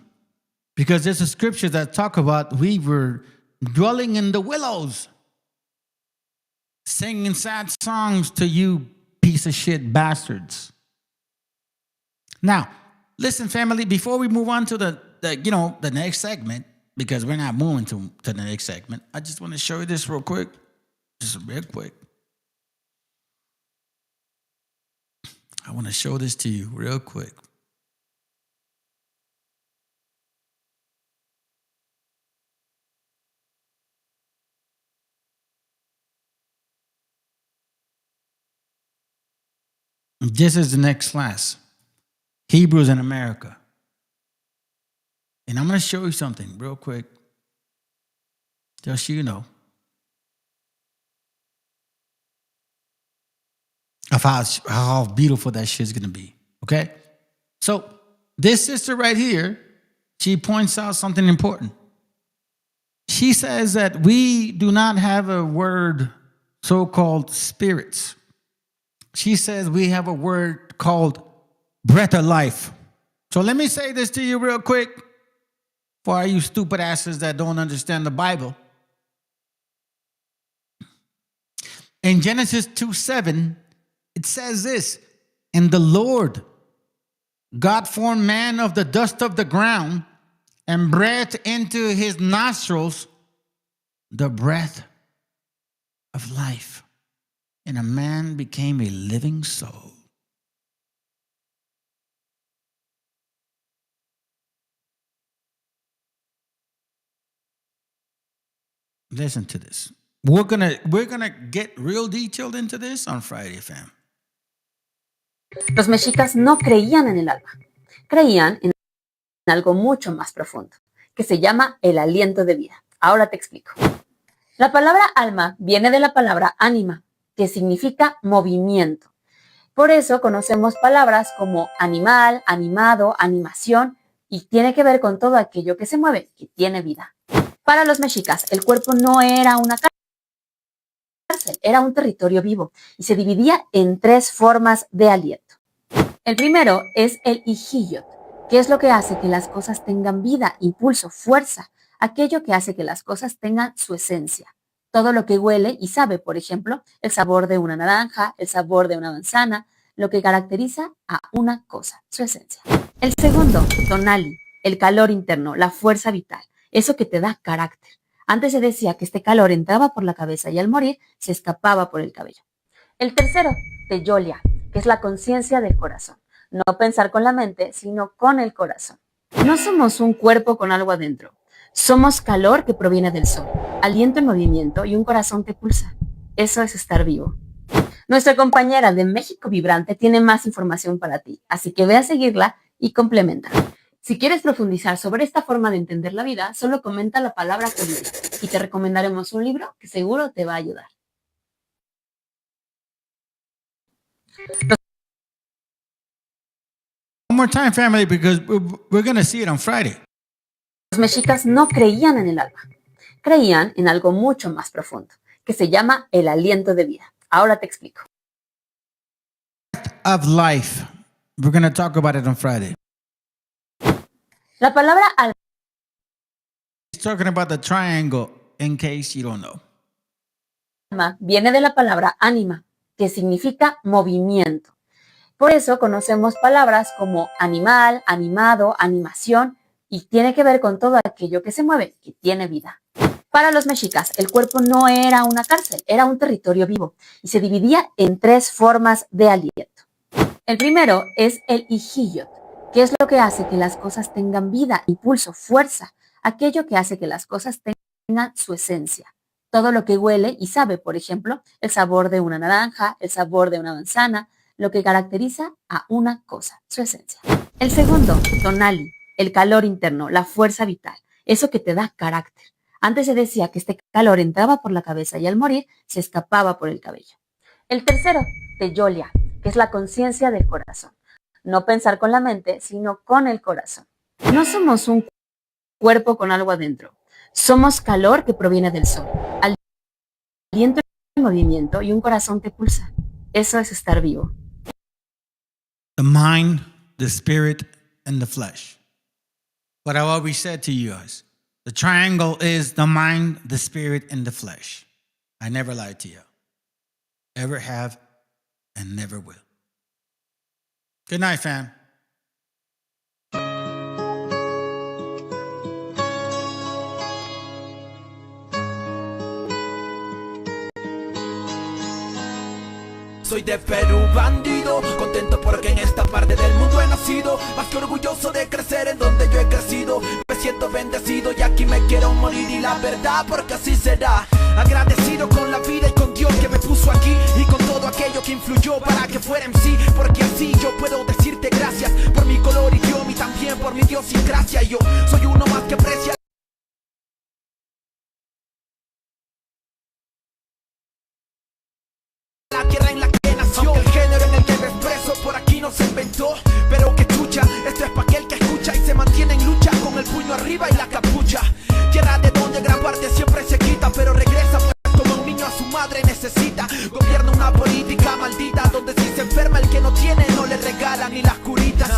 Because there's a scripture that talk about we were dwelling in the willows, singing sad songs to you piece of shit bastards. Now, listen, family, before we move on to the next segment, because we're not moving to the next segment, I just want to show you this real quick. Just real quick. I want to show this to you real quick. This is the next class. Hebrews in America. And I'm going to show you something real quick. Just so you know. Of how beautiful that shit's going to be. Okay? So, this sister right here, she points out something important. She says that we do not have a word so-called spirits. She says we have a word called breath of life. So let me say this to you real quick for all you stupid asses that don't understand the Bible. In Genesis 2:7, it says this, and the Lord God formed man of the dust of the ground and breathed into his nostrils the breath of life. And a man became a living soul. Listen to this. We're gonna get real detailed into this on Friday, fam. Los mexicas no creían en el alma, creían en algo mucho más profundo, que se llama el aliento de vida. Ahora te explico. La palabra alma viene de la palabra ánima, que significa movimiento. Por eso conocemos palabras como animal, animado, animación, y tiene que ver con todo aquello que se mueve, que tiene vida. Para los mexicas, el cuerpo no era una cárcel, era un territorio vivo y se dividía en 3 formas de aliento. El primero es el ijillot, que es lo que hace que las cosas tengan vida, impulso, fuerza, aquello que hace que las cosas tengan su esencia. Todo lo que huele y sabe, por ejemplo, el sabor de una naranja, el sabor de una manzana, lo que caracteriza a una cosa, su esencia. El segundo, tonali, el calor interno, la fuerza vital, eso que te da carácter. Antes se decía que este calor entraba por la cabeza y al morir se escapaba por el cabello. El tercero, teyolia, que es la conciencia del corazón. No pensar con la mente, sino con el corazón. No somos un cuerpo con algo adentro. Somos calor que proviene del sol, aliento en movimiento y un corazón que pulsa. Eso es estar vivo. Nuestra compañera de México Vibrante tiene más información para ti, así que ve a seguirla y complementa. Si quieres profundizar sobre esta forma de entender la vida, solo comenta la palabra política y te recomendaremos un libro que seguro te va a ayudar. One more time, family, because we're going to see it on Friday. Los mexicas no creían en el alma, creían en algo mucho más profundo, que se llama el aliento de vida. Ahora te explico. Of life. We're going to talk about it on Friday. La palabra alma. He's talking about the triangle, in case you don't know. Alma viene de la palabra ánima, que significa movimiento. Por eso conocemos palabras como animal, animado, animación, y tiene que ver con todo aquello que se mueve, que tiene vida. Para los mexicas, el cuerpo no era una cárcel, era un territorio vivo y se dividía en 3 formas de aliento. El primero es el ijillot, que es lo que hace que las cosas tengan vida, impulso, fuerza, aquello que hace que las cosas tengan su esencia. Todo lo que huele y sabe, por ejemplo, el sabor de una naranja, el sabor de una manzana, lo que caracteriza a una cosa, su esencia. El segundo, tonali, el calor interno, la fuerza vital, eso que te da carácter. Antes se decía que este calor entraba por la cabeza y al morir se escapaba por el cabello. El tercero, teyolia, que es la conciencia del corazón. No pensar con la mente, sino con el corazón. No somos un cuerpo con algo adentro. Somos calor que proviene del sol, aliento en movimiento y un corazón que pulsa. Eso es estar vivo. The mind, the spirit, and the flesh. What I always said to you guys, the triangle is the mind, the spirit, and the flesh. I never lied to you. Ever have and never will. Good night, fam. Soy de Perú, bandido, contento porque en esta parte del mundo he nacido, más que orgulloso de crecer en donde yo he crecido. Me siento bendecido y aquí me quiero morir y la verdad porque así será. Agradecido con la vida y con Dios que me puso aquí y con todo aquello que influyó para que fuera en sí, porque así yo puedo decirte gracias por mi color y idioma y también por mi idiosincrasia. Yo soy uno más que aprecia la tierra en la que nació. El género en el que me expreso por aquí no se inventó, pero que chucha, esto es pa' aquel que escucha y se mantiene en lucha con el puño arriba y la capucha. Tierra de donde gran parte siempre se quita, pero regresa pues como un niño a su madre necesita. Gobierna una política maldita donde si se enferma el que no tiene no le regalan ni las curitas.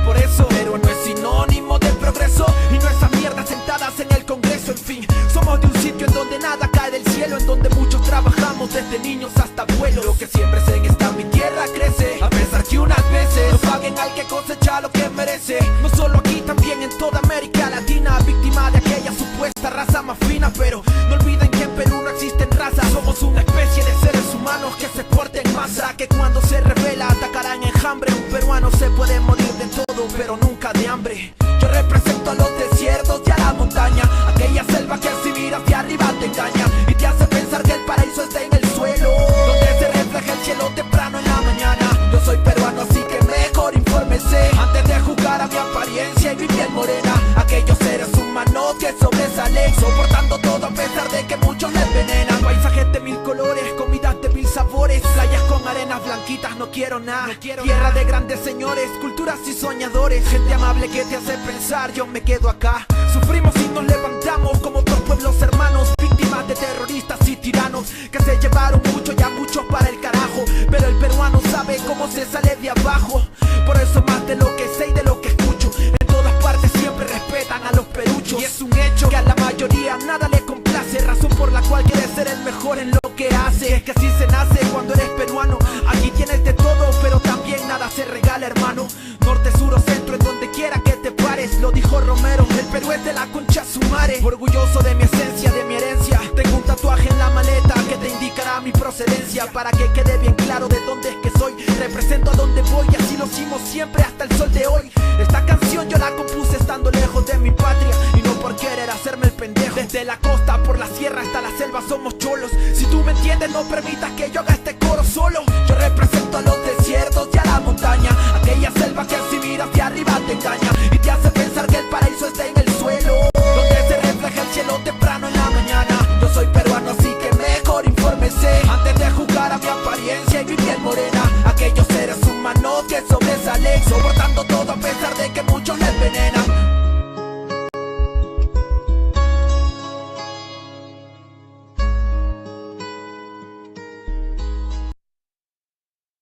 Por eso, pero no es sinónimo de progreso y no esas mierdas sentadas en el Congreso. En fin, somos de un sitio en donde nada cae del cielo, en donde muchos trabajamos hermanos, desde niños hasta abuelos. Lo que siembres en esta mi tierra crece, a pesar que unas veces no paguen al que cosecha lo que merece. No solo aquí, también en toda América Latina, víctima de aquella supuesta raza más fina. Pero no olviden que en Perú no existen razas, somos una especie de seres humanos que se porten en masa, que cuando se revela atacarán enjambre. Un peruano se puede morir de todo, pero nunca de hambre. Yo represento a los desiertos y a la montaña, aquella selva que si miras de arriba te engaña y te hace pensar que el paraíso está en el suelo, donde se refleja el cielo temprano en la mañana. Yo soy peruano, así que mejor infórmese antes de juzgar a mi apariencia y mi piel morena. Aquellos seres humanos que sobresalen, soportando todo a pesar de que muchos les envenenan. Paisajes de mil colores, comidas de mil sabores, playas con arenas blanquitas, no quiero nada. Tierra de grandes señores, culturas y soñadores, gente amable que te hace pensar, yo me quedo acá. Sufrimos y nos levantamos como otros pueblos hermanos, víctimas de terroristas y tiranos que se llevaron mucho y a muchos para el carajo. Pero el peruano sabe cómo se sale de abajo, por eso más de lo que sé y de lo que escucho, en todas partes siempre respetan a los peruchos. Y es un hecho que a la mayoría nada le complace, razón por la cual quiere ser el mejor en lo que hace. Es que así se nace cuando eres peruano, aquí tienes de todo, pero también nada se regala, hermano. Norte, sur o centro, en donde quiera que te pares, lo dijo Romero, el Perú es de la concha su madre. Orgulloso de mi esencia, de mi herencia, tengo un tatuaje en la maleta que te indicará mi procedencia, para que quede bien claro de dónde es que soy. Represento a donde voy y así lo hicimos siempre hasta el sol de hoy. Esta canción yo la compuse estando lejos de mi patria y no por querer hacerme el pendejo. Desde la costa, por la sierra hasta la selva somos cholos. Si tú me entiendes, no permitas que yo haga este coro solo. Yo represento a los desiertos y a la montaña, aquella selva que si miras de arriba te engaña y te hace pensar que el paraíso está en el suelo, donde se refleja el cielo temprano en la mañana. Yo soy peruano, así que mejor infórmese antes de juzgar a mi apariencia y mi piel morena. Aquellos seres humanos que sobresalen, soportando todo a pesar de que muchos les envenenan.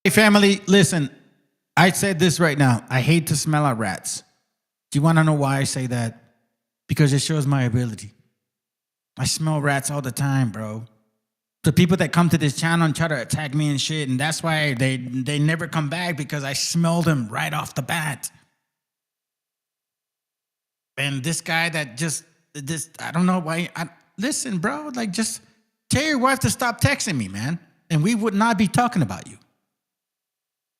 Hey family, listen, I said this right now. I hate to smell out rats. Do you want to know why I say that? Because it shows my ability. I smell rats all the time, bro. The people that come to this channel and try to attack me and shit, and that's why they never come back, because I smell them right off the bat. And this guy that I don't know why. Listen, bro, like just tell your wife to stop texting me, man, and we would not be talking about you.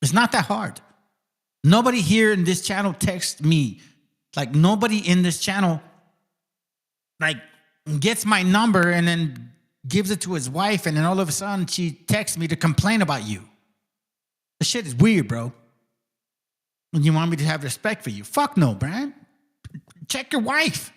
It's not that hard. Nobody here in this channel texts me. Like nobody in this channel like gets my number and then gives it to his wife, and then all of a sudden she texts me to complain about you. The shit is weird, bro. And you want me to have respect for you? Fuck no, Brian. Check your wife.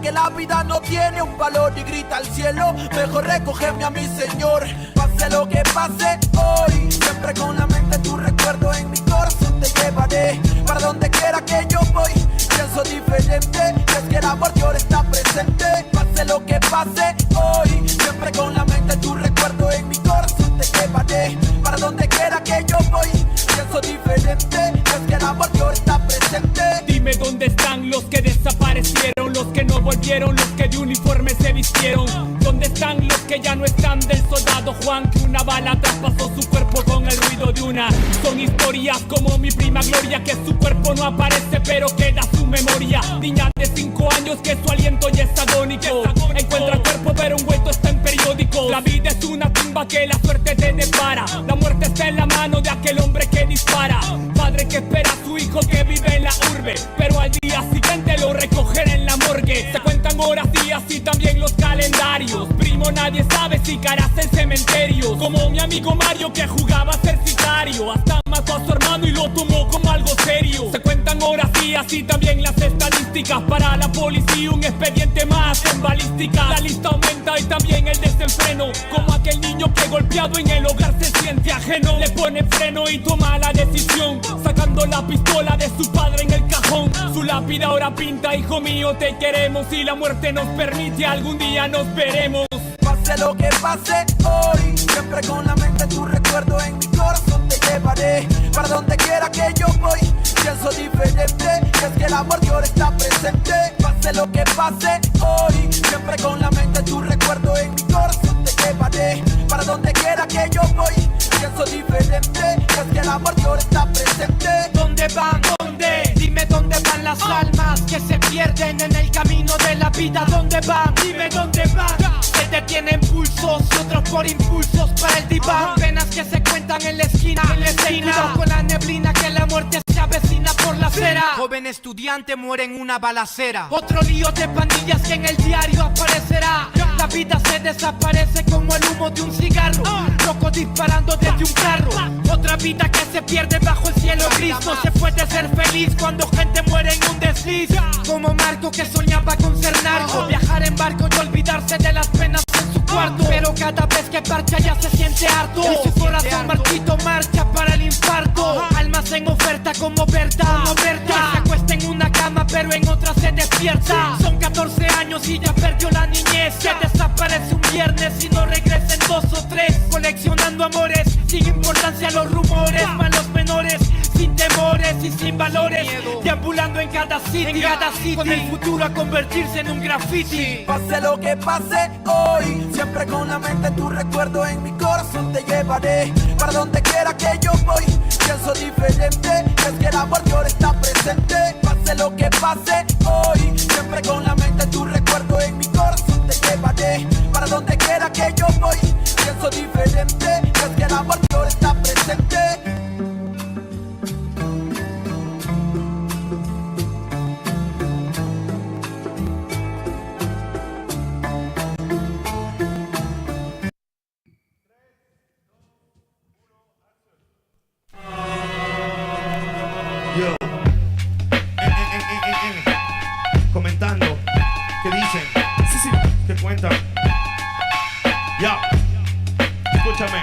Que la vida no tiene un valor y grita al cielo, mejor recógeme a mi Señor. Pase lo que pase hoy, siempre con la mente tu recuerdo en mi corazón te llevaré. Para donde quiera que yo voy, pienso diferente. amor de ahora está presente. Pase lo que pase hoy, siempre con la mente tu recuerdo en mi corazón te llevaré. Para donde quiera que yo voy, pienso diferente, es que el amor de ahora está presente. Dime dónde están los que desaparecieron, los que no volvieron, los que de uniforme se vistieron. ¿Dónde están los que ya no están del soldado Juan, que una bala traspasó su cuerpo con el ruido de una? Son historias como mi prima Gloria, que su cuerpo no aparece pero queda su memoria. Niña de 5 años que su aliento ya es agónico. Encuentra el cuerpo pero envuelto está en periódico. La vida es una tumba que la suerte te depara. La muerte está en la mano de aquel hombre que dispara. Padre que espera a su hijo que vive en la urbe, pero al día siguiente lo recogerá en la morgue. Se cuentan horas, días y también los calendarios. Primo, nadie sabe si caerás en cementerios. Como mi amigo Mario que jugaba a ser sicario, hasta mató a su hermano y lo tomó como algo serio. Se cuentan horas, días y también las estadísticas. Para la policía un expediente más en balística. La lista aumenta y también el desenfreno, como aquel niño que golpeado en el hogar se siente ajeno. Le pone freno y toma la decisión, sacando la pistola de su padre en el cajón. Su lápida ahora pinta: hijo mío, te queremos. Si la muerte nos permite, algún día nos veremos. Pase lo que pase hoy, siempre con la mente tu recuerdo en mi corazón te llevaré. Para donde quiera que yo voy, pienso diferente, es que el amor de ahora está presente. Pase lo que pase hoy, siempre con la mente tu recuerdo en mi corazón te llevaré. Para donde quiera que yo voy, pienso diferente, es que el amor de ahora está presente. ¿Dónde van? ¿Dónde? Dime dónde van las almas que se pierden en el camino de la vida. ¿Dónde van? Dime dónde van. Se detienen pulsos y otros por impulsos para el diván. Penas que se cuentan en la esquina, cuidado con la neblina que la muerte se avecina por la acera. Joven estudiante muere en una balacera. Otro lío de pandillas que en el diario aparecerá. La vida se desaparece como el humo de un cigarro, loco disparando desde un carro. Otra vida que se pierde bajo el cielo gris. No se puede ser feliz cuando gente muere en un desliz. Como Marco que soñaba con ser narco, viajar en barco y olvidarse de las penas en su cuarto. Pero cada vez que parcha ya se siente harto y su corazón marchito marcha para el infarto. Almas en oferta como Berta, que se acuesta en una cama pero en otra se despierta. Son 14 años y ya perdió la niñez. Se desaparece un viernes y no regresa en 2 o 3. Coleccionando amores sin importancia a los rumores. Malos menores sin temores y sin valores, deambulando en cada city, con el futuro a convertirse en un graffiti. Pase lo que pase hoy, siempre con la mente tu recuerdo en mi corazón te llevaré. Para donde quiera que yo voy, pienso diferente, es que el amor de ahora está presente. Pase lo que pase hoy, siempre con la mente tu recuerdo en mi corazón te llevaré. Para donde quiera que yo voy, pienso diferente, es que el amor de ahora está presente. Yo, comentando, ¿qué dicen? Sí, ¿qué cuentan? Ya, escúchame,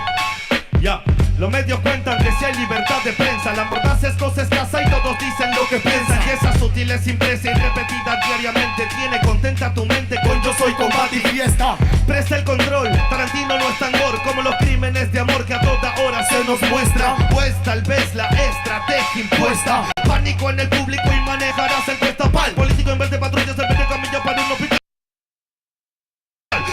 ya. Los medios cuentan que si hay libertad de prensa, la mordaza es cosa escasa y todos dicen lo que piensan. Y esa sutil es impresa y repetida diariamente tiene contenta tu mente con yo soy combate y fiesta. Presta el control, Tarantino no es tan gore como los crímenes de amor que a toda hora se nos muestra. Pues tal vez la estrategia impuesta, pánico en el público y manejarás el pal. Político en vez de patrullas se vende camilla para un hospital.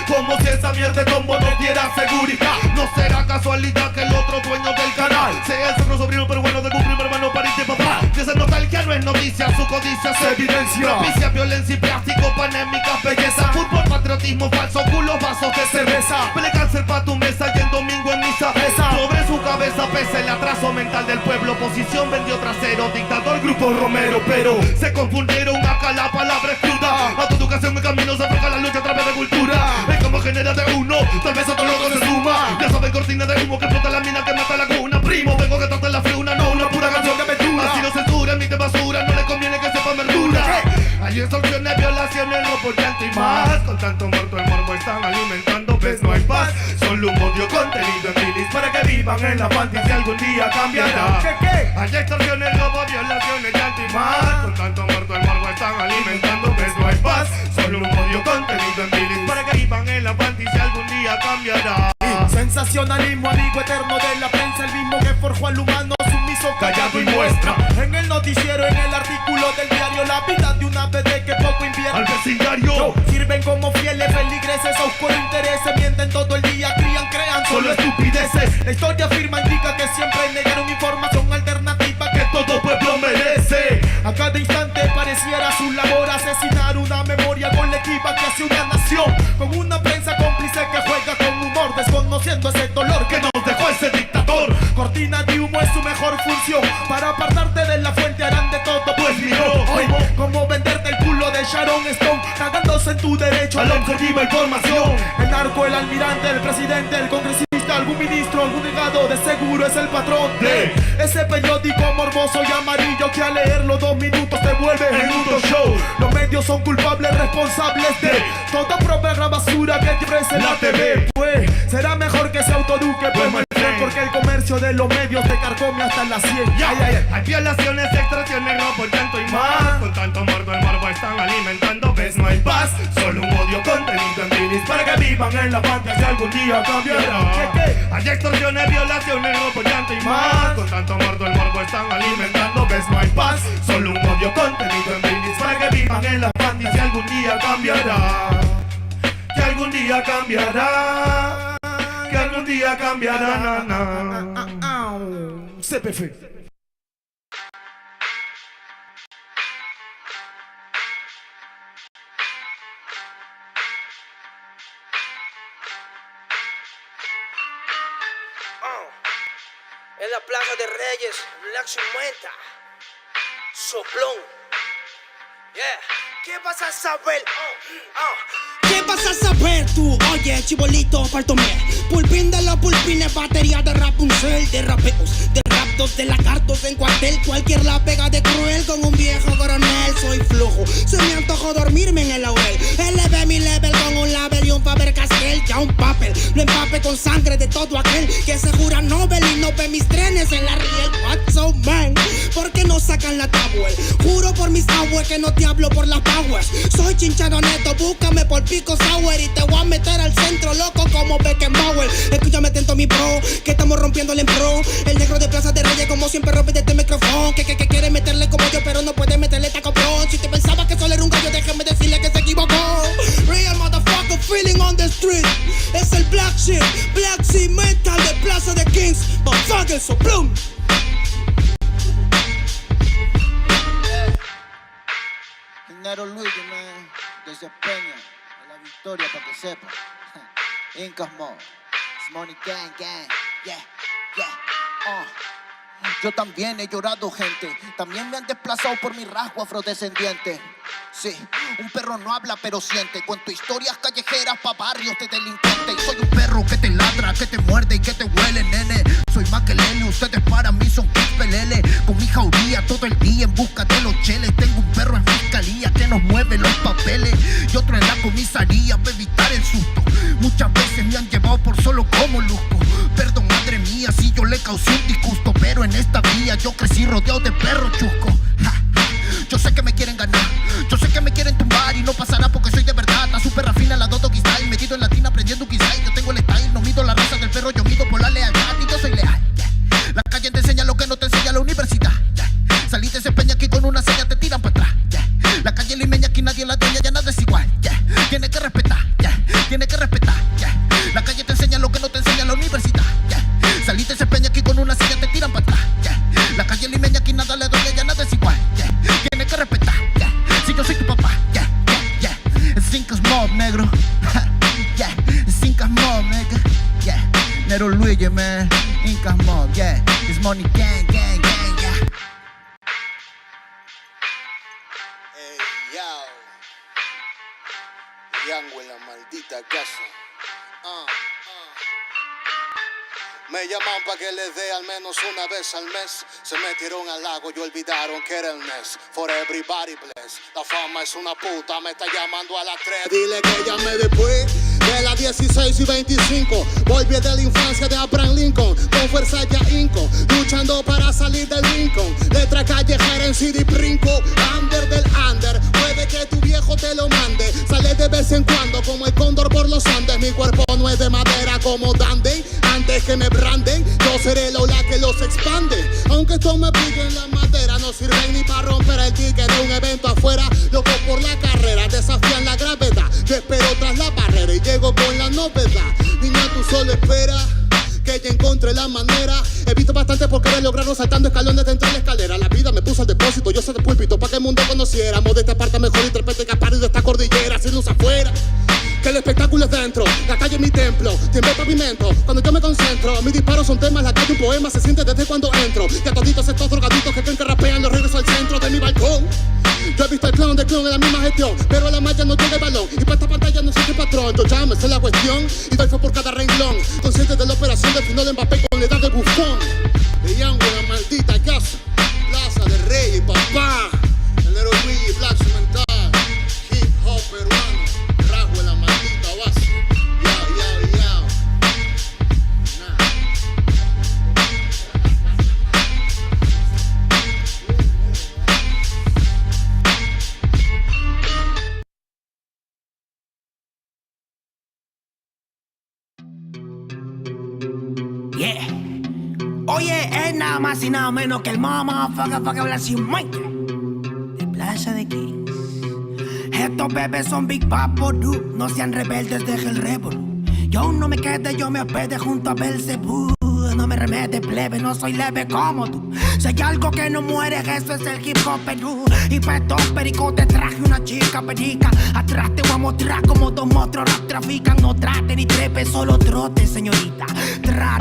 Como si esa mierda de tombo no diera seguridad. No será casualidad que el otro dueño del canal sea el otro sobrino pero bueno de un primo hermano pariente papá. Y esa nostalgia no es noticia, su codicia se evidencia. Propicia violencia y plástico, panémica belleza. Fútbol, patriotismo falso, culos, vasos de cerveza. Pele cáncer pa' tu mesa y el domingo en misa. Sobre su cabeza pesa el atraso mental del pueblo. Oposición vendió trasero, dictador, grupo Romero. Pero se confundieron acá, la palabra es cruda. A tu educación mi camino se afloja la lucha a través de cultura. Es como genera de uno, tal vez otro loco se suma. Ya saben, cortina de humo que explota la mina que mata la cuna. Primo, vengo que trate la fruna, no una pura canción que me dura. Así no censura, emite basura, no le conviene que sepa verdura. Hay extorsiones, violaciones, robo, llanto y más. Con tanto muerto el morbo están alimentando, ves no hay paz. Solo Solo un odio contenido en minis para que vivan en la fantasía, algún día cambiará. ¿Qué? Hay extorsiones, robos, violaciones, llanto y más. Con tanto muerto el morbo están alimentando, ves, no hay paz. Solo un odio contenido en minis para que vivan en la fantasía, algún día cambiará. Sensacionalismo, amigo eterno de la prensa, el mismo que forjó al humano sumiso, callado y muestra. En el noticiero, en el artículo del diario, la vida de una bebé que poco invierte. Al vecindario sirven como fieles feligreses, a oscuro intereses, mienten todo el día, crean solo estupideces. La historia afirma, indica que siempre negaron información alternativa que todo pueblo merece. A cada instante pareciera su labor asesinar una memoria colectiva que hace una nación, con una prensa cómplice que juega con humor, desconociendo ese dolor que nos dejó ese dictador. Cortina de humo es su mejor función, para apartarte de la fuente harán de todo, pues miró hoy como venderte el culo de Sharon Stone, cagándose en tu derecho a la objetiva información. El narco, el almirante, el presidente, el congresista, algún ministro, algún delegado, de seguro es el patrón de ese periódico morboso y amarillo que al leerlo 2 minutos te vuelve en un show. Los medios son culpables, responsables de toda propia basura que te ofrece la TV. Pues será mejor que se autoeduque, pues porque el comercio de los medios te carcome hasta las 100. Hay violaciones, extorsiones, robo, llanto y más. Con tanto muerto el morbo están alimentando, ves, no hay paz. Solo un odio contenido en minis para que vivan en la fantasía, algún día cambiará. Hay extorsiones, violaciones, robo, llanto y más. Con tanto muerto el morbo están alimentando, ves, no hay paz. Solo un odio contenido en minis para que vivan en la fantasía, algún día cambiará. Que algún día cambiará. Que algún día cambiará, CPF. En la Plaza de Reyes, Black 50, soplón. Yeah. ¿Qué vas a saber? ¿Qué vas a saber tú? Oye, chibolito, faltome. Pulpín de los pulpines, batería de Rapunzel, de rapeos, de raptos, de lagartos en cuartel. Cualquier la pega de cruel con un viejo coronel. Soy flujo, se me antojó dormirme en el laurel. Elevé mi level con un label y un Faber-Castell. Ya un papel, lo empape con sangre de todo aquel que se jura Nobel y no ve mis trenes en la riel. What's so man? ¿Por qué no sacan la tablet? Juro por mis aguas que no te hablo por las powers. Soy chinchano neto, búscame por Pico Sour y te voy a meter al centro loco como Beckenbauer. Escúchame atento mi bro, que estamos rompiéndole en pro. El negro de Plaza de Reyes como siempre rompe de este micrófono. Que quiere meterle como yo pero no puede meterle tacoplón. Si te pensaba que solo era un gallo, déjame decirle que se equivocó. Real motherfucker feeling on the street. Es el Black Sheep, Black Sea Metal de Plaza de Kings. Motherfucker, so plum. Nero Luigi, man, desde Peña, a la victoria, para que sepa. Incas Mo, it's money gang, gang, yeah, yeah, Yo también he llorado, gente. También me han desplazado por mi rasgo afrodescendiente. Sí, un perro no habla pero siente. Cuento historias callejeras pa' barrios de delincuentes. Y soy un perro que te ladra, que te muerde y que te huele, nene. Soy más que Lele, ustedes para mí son pelele. Con mi jauría todo el día en busca de los cheles. Tengo un perro en fiscalía que nos mueve los papeles. Y otro en la comisaría para evitar el susto. Muchas veces me han llevado por solo como luzco. Perdón, madre mía, si yo le causé un disgusto. Pero en esta vía yo crecí rodeado de perros chuscos. Yo sé que me quieren ganar, yo sé que me quieren tumbar y no pasará porque soy de verdad. Está súper rafina la Dodo Style, metido en latina aprendiendo un quizá. Yo tengo el style, no mido la raza del perro, yo mido por la lealtad y yo soy leal. La calle te enseña lo que no te enseña la universidad. Saliste ese peña aquí con una seña, te tiran para atrás. La calle limeña aquí nadie la dueña, ya nada es igual. Tiene que respetar, tiene que respetar. La calle te enseña lo que no te enseña la universidad. Saliste ese peña aquí con una seña, te tiran para atrás. La calle limeña aquí nada le duele, ya nada es igual. Tiene que respetar, si yo soy tu papá, Incas Mob, negro. Incas Mob, nigga. Nero Luigi, man. Incas Mob, It's money gang, gang, gang, Hey, yo. Yango en la maldita casa. Me llaman pa' que les dé al menos una vez al mes. Se metieron al lago y olvidaron que era el mes. For everybody bless. La fama es una puta, me está llamando a las 3. Dile que llame después de las 16 y 25. Volví de la infancia de Abraham Lincoln, con fuerza ya inco, luchando para salir del rincón. Letra callejera en CD brinco, under del under. Puede que tu viejo te lo mande, sale de vez en cuando como el cóndor por los Andes. Mi cuerpo no es de madera como Dandy, antes que me branden, yo seré la ola que los expande. Aunque esto me pique en la madera, no sirven ni para romper el ticket de un evento afuera. Loco por la carrera, desafían la gravedad. Yo espero tras la barrera y llego con la novedad. Niña, tú solo espera que ya encontré la manera. He visto bastante por querer lograrlo saltando escalones dentro de la escalera. La vida me puso al depósito, yo soy de púlpito pa' que el mundo conociéramos de esta parte mejor intérprete que ha parido esta cordillera. Sin luz afuera, que el espectáculo es dentro, la calle es mi templo, tiembla el pavimento, cuando yo me concentro, mis disparos son temas, la calle un poema, se siente desde cuando entro, y a toditos estos drogaditos que creen que rapean, los regreso al centro de mi balcón. Yo he visto el clown del clown en la misma gestión, pero a la malla no llega el balón, y para esta pantalla no soy el patrón, yo ya me sé la cuestión, y doy fue por cada renglón, consciente de la operación del final de Mbappé con la edad de bufón, de Young en la maldita casa, Plaza de Rey y papá, el Little Luigi Black Cimental, hip hop peruano. En la maldita base. Yeah. Oye, es nada más y nada menos que el motherfucker habla sin mente. De Plaza de Kings. Estos bebés son Big Papo, no sean rebeldes, deje el revolú. Yo no me quede, yo me hospede junto a Belzebú. No me remete, plebe, no soy leve como tú. Si hay algo que no muere, eso es el hip hop Perú. Y para estos pericotes traje una chica perica. Atrás te voy a mostrar como dos monstruos rap trafican. No trate ni trepe, solo trote, señorita.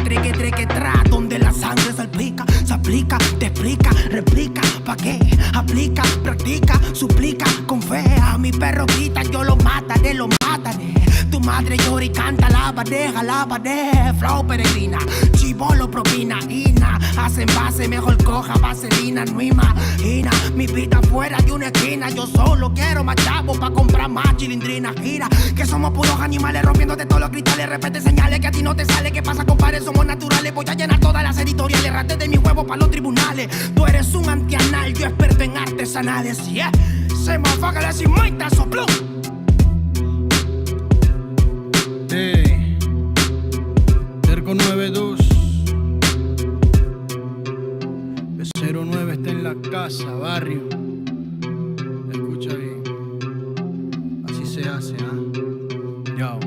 Treque, donde la sangre salpica. Se aplica, te explica, replica. ¿Pa' qué? Aplica, practica, suplica. Con fe a mi perro grita, yo lo mataré. Tu madre llora y canta la bandeja. Flow peregrina, chivolo propina, ina. Hacen base, mejor coja vaselina, no imagina mi vida fuera de una esquina. Yo solo quiero más chavos pa' comprar más chilindrina. Gira, que somos puros animales rompiéndote todos los cristales. Repete señales que a ti no te sale. ¿Qué pasa, compadre? Somos naturales. Voy a llenar todas las editoriales. Rate de mi huevo pa' los tribunales. Tú eres un antianal, yo experto en artesanales. Yeah, se me afaga la cimuita, soplón. Terco 92 B09 está en la casa, barrio. Escucha bien, así se hace, Yo.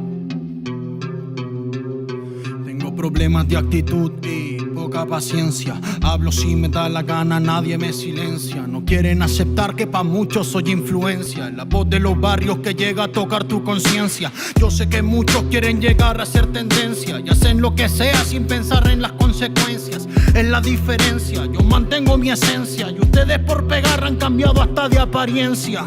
Tengo problemas de actitud y poca paciencia. Hablo si me da la gana, nadie me silencia. No quieren aceptar que pa' muchos soy influencia. La voz de los barrios que llega a tocar tu conciencia. Yo sé que muchos quieren llegar a ser tendencia y hacen lo que sea sin pensar en las consecuencias. Es la diferencia, yo mantengo mi esencia y ustedes por pegar han cambiado hasta de apariencia.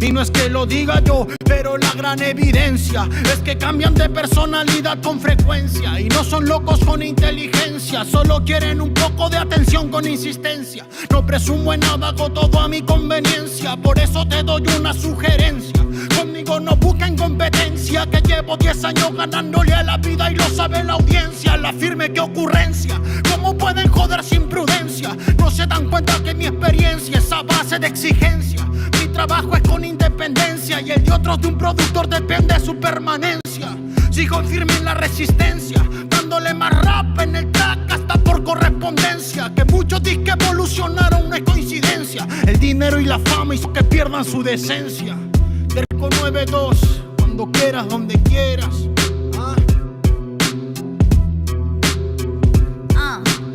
Y no es que lo diga yo, pero la gran evidencia es que cambian de personalidad con frecuencia. Y no son locos con inteligencia, solo quieren un poco de atención con insistencia. No presumo en nada, hago todo a mi conveniencia. Por eso te doy una sugerencia: conmigo no busquen competencia, que llevo 10 años ganándole a la vida y lo sabe la audiencia. La firme, qué ocurrencia, ¿cómo pueden joder sin prudencia? No se dan cuenta que mi experiencia es a base de exigencia. Mi trabajo es con independencia y el de otros de un productor depende de su permanencia. Sigo firme en la resistencia, dándole más rap en el track hasta por correspondencia. Que muchos disques evolucionaron, no es coincidencia. El dinero y la fama hizo que pierdan su decencia. Terco 92, cuando quieras, donde quieras.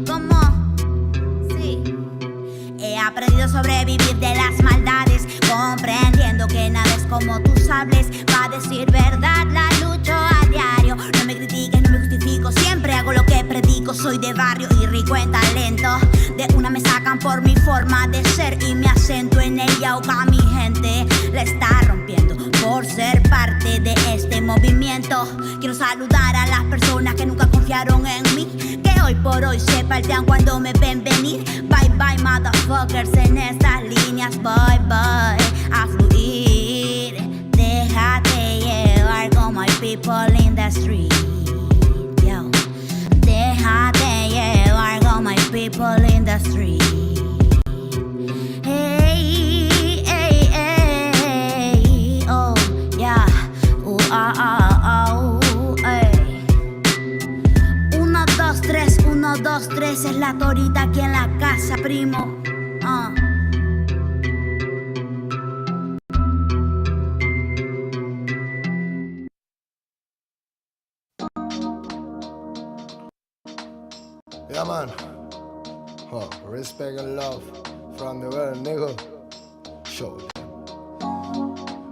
¿Cómo? Sí. He aprendido a sobrevivir de las maldades, comprendiendo que nada es como tú sabes. Pa' decir verdad la lucho a diario. No me critiques, no me justifico, siempre hago lo que predico. Soy de barrio y rico en talento. De una me sacan por mi forma de ser y me acento en ella. A mi gente la está rompiendo por ser parte de este movimiento. Quiero saludar a las personas que nunca confiaron en mí, que hoy por hoy se paltean cuando me ven venir. Bye bye motherfuckers en estas líneas. Bye bye a fluir. Déjate llevar con my people in the street. Yo. 2, 3 es la torita aquí en la casa, primo. Yeah, man. Oh, respect and love from the world, nigga. Show them.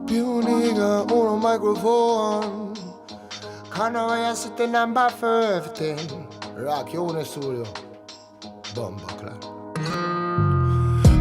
You nigga on a microphone. Can't I sit in number 15? Rock you in the studio. Bomba, claro.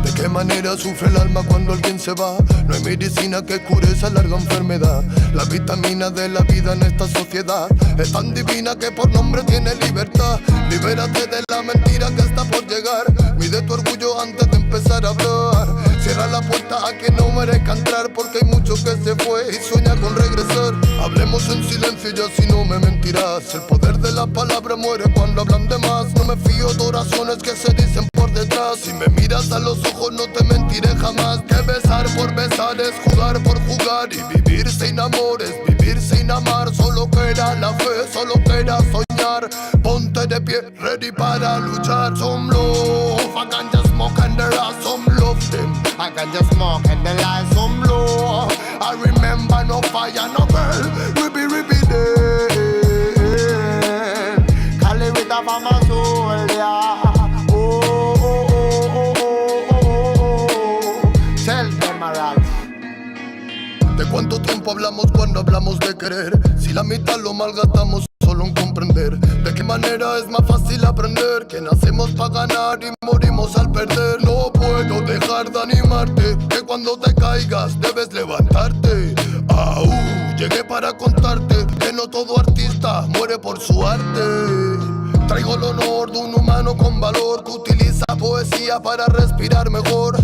¿De qué manera sufre el alma cuando alguien se va? No hay medicina que cure esa larga enfermedad. La vitamina de la vida en esta sociedad es tan divina que por nombre tiene libertad. Libérate de la mentira que está por llegar. Mide tu orgullo antes de empezar a hablar. Cierra la puerta a quien no merezca entrar, porque hay mucho que se fue y sueña con regresar. Hablemos en silencio y así no me mentirás. El poder de la palabra muere cuando hablan de más. No me fío de oraciones que se dicen por detrás. Si me miras a los ojos no te mentiré jamás. Que besar por besar es jugar por jugar. Y vivir sin amor es vivir sin amar. Solo queda la fe, solo queda soñar. Ponte de pie, ready para luchar. Some love, I can just smoke and there are some love them. I can just smoke and there are some love. I remember no fire, no girl. Rippy dead. Cali with a mama soul, yeah. ¿De cuánto tiempo hablamos cuando hablamos de querer? Si la mitad lo malgastamos solo en comprender. ¿De qué manera es más fácil aprender? Que nacemos para ganar y morimos al perder. No puedo dejar de animarte, que cuando te caigas debes levantarte. Llegué para contarte que no todo artista muere por su arte. Traigo el honor de un humano con valor que utiliza poesía para respirar mejor.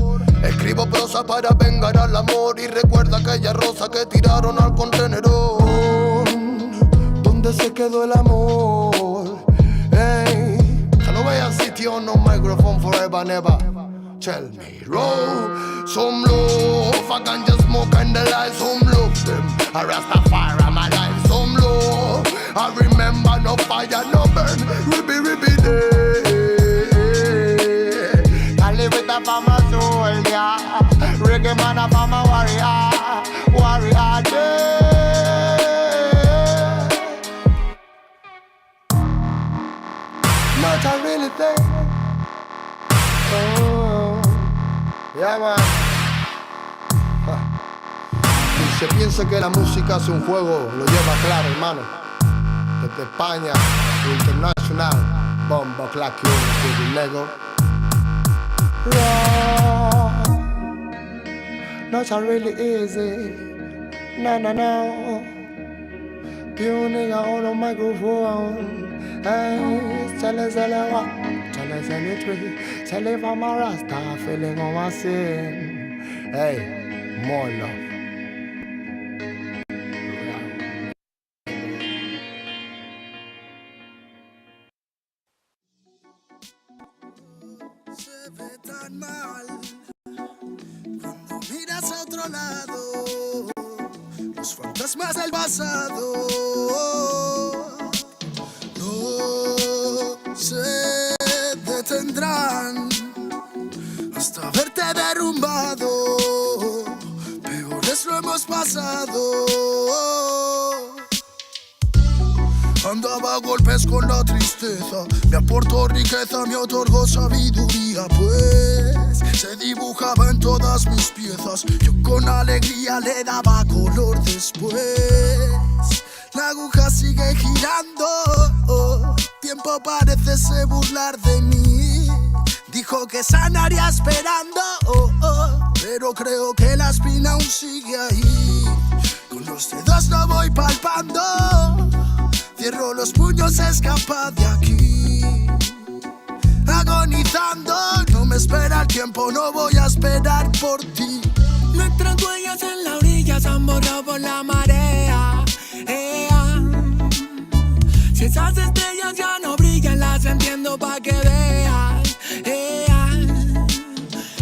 Escribo prosa para vengar al amor y recuerda aquella rosa que tiraron al contenedor. ¿Dónde se quedó el amor? Hey, I know where I sit here on no microphone forever, never. Tell me, roll some love. I can just smoke and the light, some love them. I Rastafari my life, some love. I remember no fire, no burn. Rippy day. I live with a farmer soul, yeah. Reggae man a farmer warrior, warrior day. Not a really thing. Oh, yeah man. Si se piensa que la música es un juego, lo lleva claro, hermano. Desde España, internacional, bomba, clack, y Lego. Not really easy. No. Pure nigga on a microphone. Hey, tell us what. Tell us anything. Tell if I'm a Rasta feeling on my sin. Hey, more love. Los fantasmas del pasado no se detendrán hasta verte derrumbado. Peores lo hemos pasado. Andaba a golpes con la tristeza, me aportó riqueza, me otorgó sabiduría, pues se dibujaba en todas mis piezas. Yo con alegría le daba color después. La aguja sigue girando, tiempo parece burlar de mí. Dijo que sanaría esperando, pero creo que la espina aún sigue ahí. Con los dedos lo voy palpando. Cierro los puños, escapa de aquí. Agonizando, no me espera el tiempo, no voy a esperar por ti. Nuestras huellas en la orilla se han borrado por la marea. Si esas estrellas ya no brillan, las entiendo pa' que veas.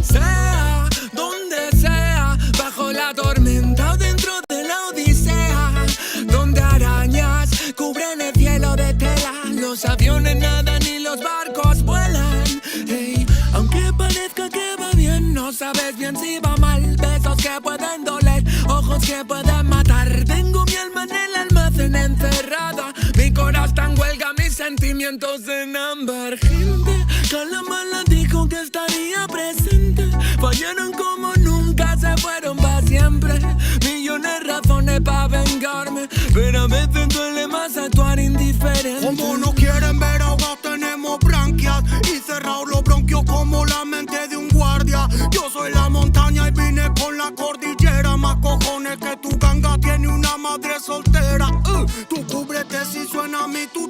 Sea donde sea, bajo la tormenta o dentro de la odisea, donde arañas cubren el cielo de tela, los aviones nadan y los barcos que puedes matar. Tengo mi alma en el almacén encerrada, mi corazón está en huelga, mis sentimientos en ámbar. Gente que la mala dijo que estaría presente, fallaron como nunca, se fueron para siempre. Millones de razones para vengarme, pero a veces duele más actuar indiferente. Como no quieren ver ahogados tenemos branquias y cerrados los bronquios como la mente de un guardia. Yo soy la montaña y vine con la cordillera, más cojones que tu ganga tiene una madre soltera. Tú cúbrete si suena mi tu.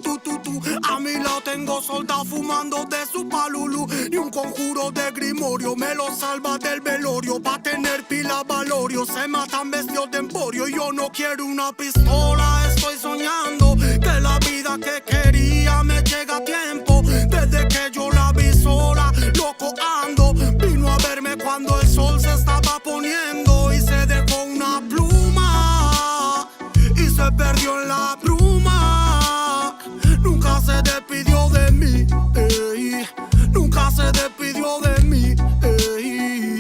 A mí la tengo soldado fumando de su palulu, y un conjuro de grimorio me lo salva del velorio. Pa' tener pila valorio se matan vestidos de emporio. Y yo no quiero una pistola, estoy soñando que la vida que quería me llega a tiempo. Desde que yo la vi sola, loco ando. Vino a verme cuando el sol se estaba poniendo y se dejó una pluma y se perdió en la bruma. Nunca se despidió de mí, ey. Nunca se despidió de mí, ey.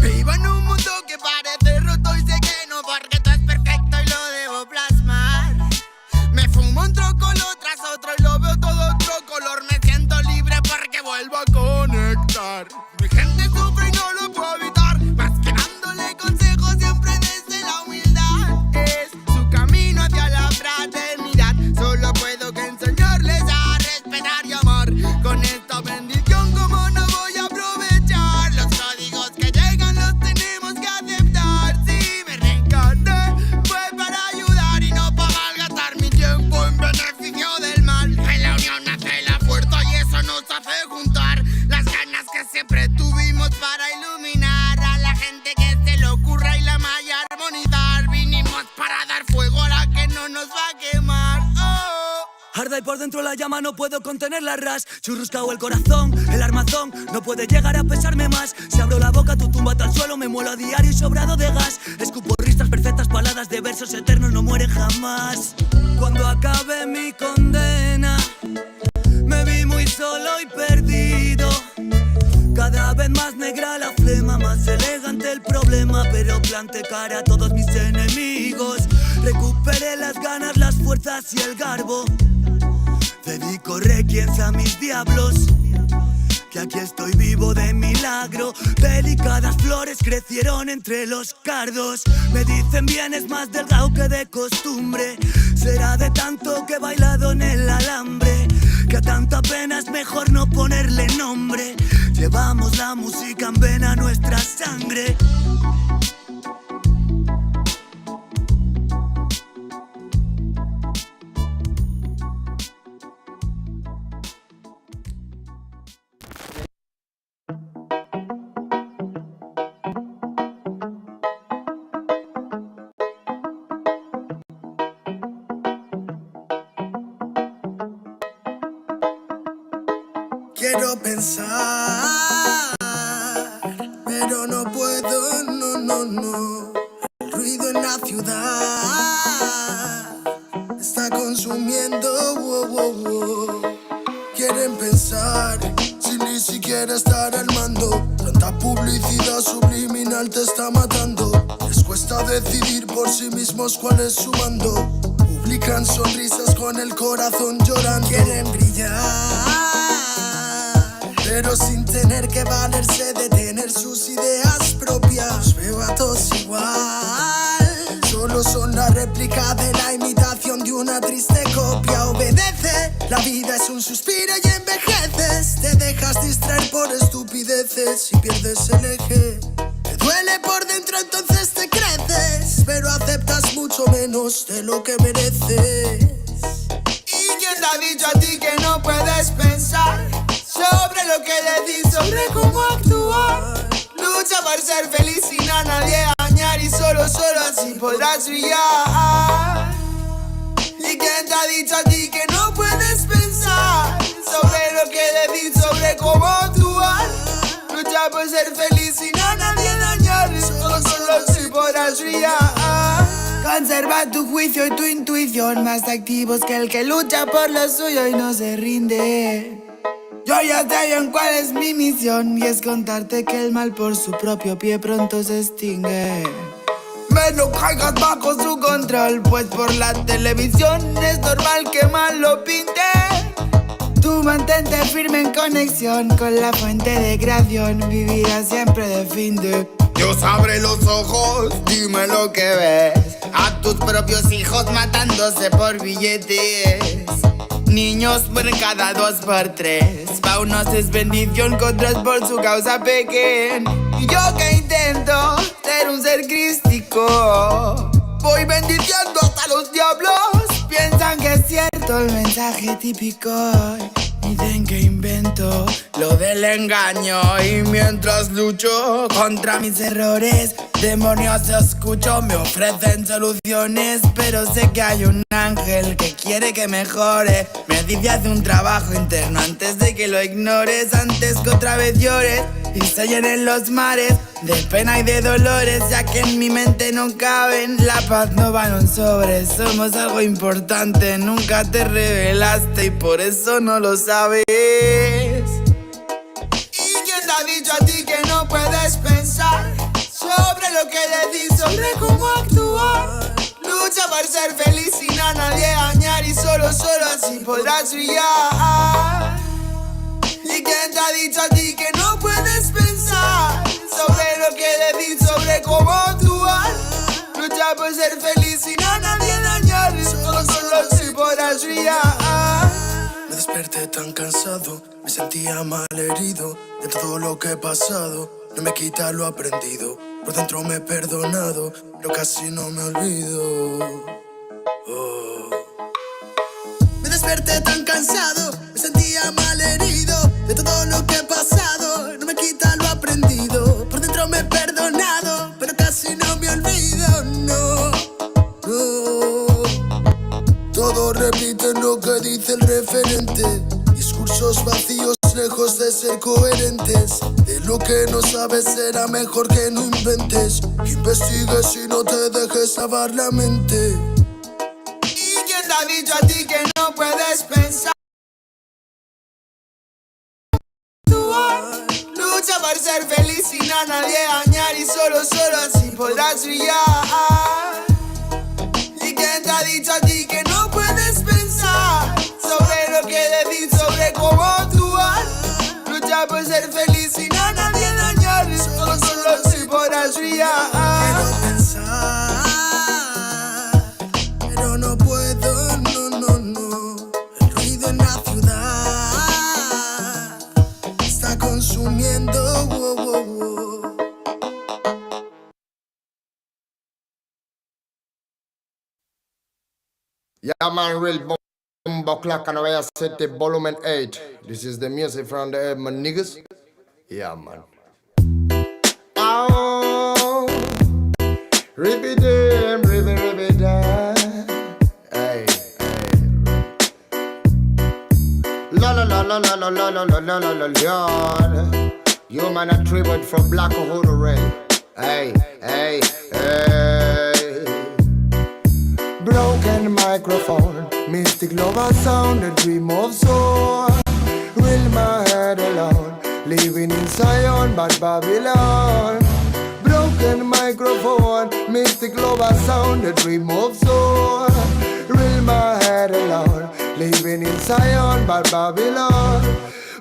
Vivo en un mundo que parece roto y sé que no, porque todo es perfecto y lo debo plasmar. Me fumo un trocolor tras otro y lo veo todo otro color. Me siento libre porque vuelvo a conectar. Mi gente sufre y no lo puedo evitar, más que dándole consejos siempre desde la humildad. Es su camino hacia la fraternidad. Solo puedo que enseñarles a respetar y amar. Con esta bendición como no voy a aprovechar. Los códigos que llegan los tenemos que aceptar. Si me reencarné fue para ayudar y no para malgastar mi tiempo en beneficio del mal. En la unión nace la fuerza y eso nos hace juntar las ganas que siempre tuvimos para iluminar a la gente que se le ocurra y la malla armonizar. Vinimos para dar fuego a la que no nos va a quemar. Arda y por dentro la llama, no puedo contener la ras. Churruscao el corazón, el armazón no puede llegar a pesarme más. Si abro la boca, tu tumba al suelo, me muelo a diario y sobrado de gas. Escupo risas perfectas, paladas de versos eternos, no mueren jamás. Cuando acabe mi condena, me vi muy solo y perdido. Cada vez más negra la flema, más elegante el problema, pero planté cara a todos mis enemigos. Recuperé las ganas, las fuerzas y el garbo. Dedico requiems a mis diablos, que aquí estoy vivo de milagro. Delicadas flores crecieron entre los cardos. Me dicen bien es más delgado que de costumbre. Será de tanto que he bailado en el alambre, que a tanta pena es mejor no ponerle nombre. Llevamos la música en vena, nuestra sangre. Quiero pensar, pero no puedo, no. El ruido en la ciudad está consumiendo, wow. Quieren pensar, sin ni siquiera estar al mando. Tanta publicidad subliminal te está matando. Les cuesta decidir por sí mismos cuál es su mando. Publican sonrisas con el corazón llorando. Quieren brillar, pero sin tener que valerse de tener sus ideas propias. Los veo a todos igual, solo son la réplica de la imitación de una triste copia. Obedece, la vida es un suspiro y envejeces. Te dejas distraer por estupideces y pierdes el eje. Te duele por dentro, entonces te creces, pero aceptas mucho menos de lo que mereces. ¿Y quién te ha dicho a ti que no puedes pensar sobre lo que decís, sobre cómo actuar? Lucha por ser feliz sin a nadie dañar, y solo así podrás brillar. ¿Y quién te ha dicho a ti que no puedes pensar sobre lo que decís, sobre cómo actuar? Lucha por ser feliz sin a nadie dañar, y solo así podrás brillar. Conserva tu juicio y tu intuición, más activos que el que lucha por lo suyo y no se rinde. Yo ya sé bien cuál es mi misión, y es contarte que el mal por su propio pie pronto se extingue. Me lo caigas bajo su control, pues por la televisión es normal que mal lo pinten. Tú mantente firme en conexión con la fuente de creación, vivirás siempre de fin de. Dios abre los ojos, dime lo que ves. A tus propios hijos matándose por billetes. Niños por cada 2 por 3. Pa' unos es bendición, con otros por su causa pequen. Y yo que intento ser un ser crístico, voy bendiciendo hasta los diablos. Piensan que es cierto el mensaje típico. Dicen que invento lo del engaño. Y mientras lucho contra mis errores, demonios escucho, me ofrecen soluciones. Pero sé que hay un ángel que quiere que mejore. Me dice haz un trabajo interno antes de que lo ignores. Antes que otra vez llores y se llenen los mares de pena y de dolores, ya que en mi mente no caben. La paz no va en un sobre, somos algo importante. Nunca te revelaste y por eso no lo sabes. ¿Y quién te ha dicho a ti que no puedes pensar sobre lo que decís, sobre cómo actuar? Lucha por ser feliz sin a nadie dañar, y solo así podrás brillar. ¿Y quién te ha dicho a ti que no puedes pensar sobre lo que decís, sobre cómo actuar? Lucha por ser feliz sin a nadie dañar, y solo así podrás brillar. Me desperté tan cansado, me sentía mal herido de todo lo que he pasado. No me quita lo aprendido, por dentro me he perdonado, pero casi no me olvido. Me desperté tan cansado, me sentía mal herido de todo lo que he pasado. No me quita lo aprendido, por dentro me he perdonado, pero casi no me olvido, no. Todos repiten lo que dice el referente. Discursos vacíos lejos de ser coherentes. De lo que no sabes será mejor que no inventes. Investigues y no te dejes lavar la mente. ¿Y quién te ha dicho a ti que no puedes pensar? Lucha por ser feliz sin a nadie dañar, y solo así podrás brillar. ¿Y quién te ha dicho a ti que no puedes pensar sobre lo que decís, sobre cómo actuar? Lucha por ser feliz sin a nadie dañar, y solo así podrás brillar. Quiero pensar, pero no puedo, no. El ruido en la ciudad está consumiendo, Yeah, man, real bumbo clock and Novaya City, volume 8. This is the music from the my niggas. Yeah, man. Oh, ribby damn, ribby damn. Hey. La la la la la la la la la la la la. You man a tribute from Black Hood Ray. Hey. Broken microphone, mystic lover sound, a dream of soul. Will my head alone, living in Zion, but Babylon. Broken microphone, mystic lover sound, a dream of soul. Will my head alone, living in Zion, but Babylon.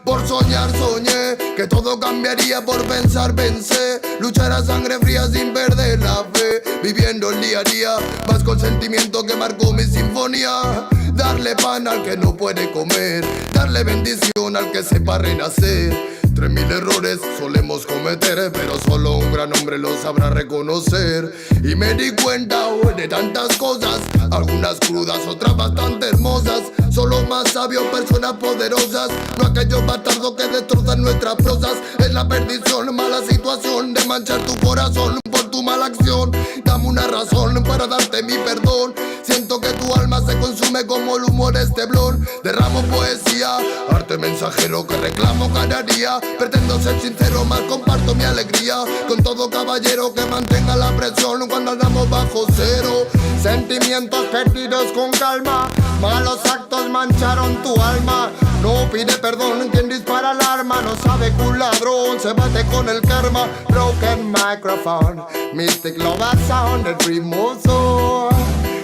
Por soñar soñé que todo cambiaría, por pensar pensé. Luchar a sangre fría sin perder la fe. Viviendo el día a día, más con sentimiento que marcó mi sinfonía. Darle pan al que no puede comer, darle bendición al que sepa renacer. 3000 errores solemos cometer, pero solo un gran hombre lo sabrá reconocer. Y me di cuenta de tantas cosas, algunas crudas, otras bastante hermosas. Son los más sabios, personas poderosas, no aquellos bastardos que destrozan nuestras prosas. Es la perdición, mala situación de manchar tu corazón por tu mala acción. Dame una razón para darte mi perdón. Siento que tu alma se consume como el humor esteblón. Derramo poesía, arte mensajero que reclamo cada día. Pretendo ser sincero, más comparto mi alegría con todo caballero que mantenga la presión cuando andamos bajo cero. Sentimientos perdidos con calma, malos actos mancharon tu alma. No pide perdón quien dispara el arma, no sabe que un ladrón se bate con el karma. Broken microphone, mystic love sound that removes all.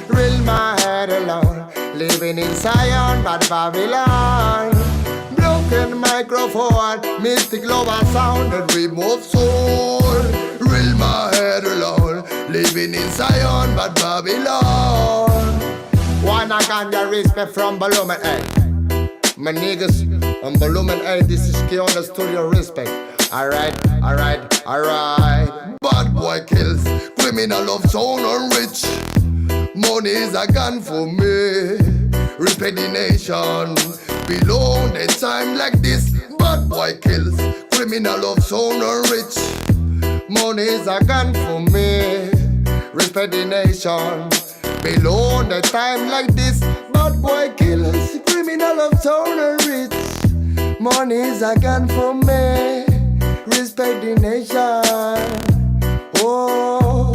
Real my head alone, living in Zion, but Babylon. Broken microphone, mystic love sound that removes all. Real my head alone, living in Zion, but Babylon. Wanna ganja respect from Volumen 8. My niggas on Volumen 8, this is Key on the studio respect. Alright. Bad boy kills, criminal of sound and rich. Money is a gun for me. Respect the nation. Belong the time like this. Bad boy kills, criminal of sound and rich. Money is a gun for me. Respect the nation. Belong the time like this. Bad boy kills, criminal of town and rich. Money is a gun for me. Respect the nation. Oh,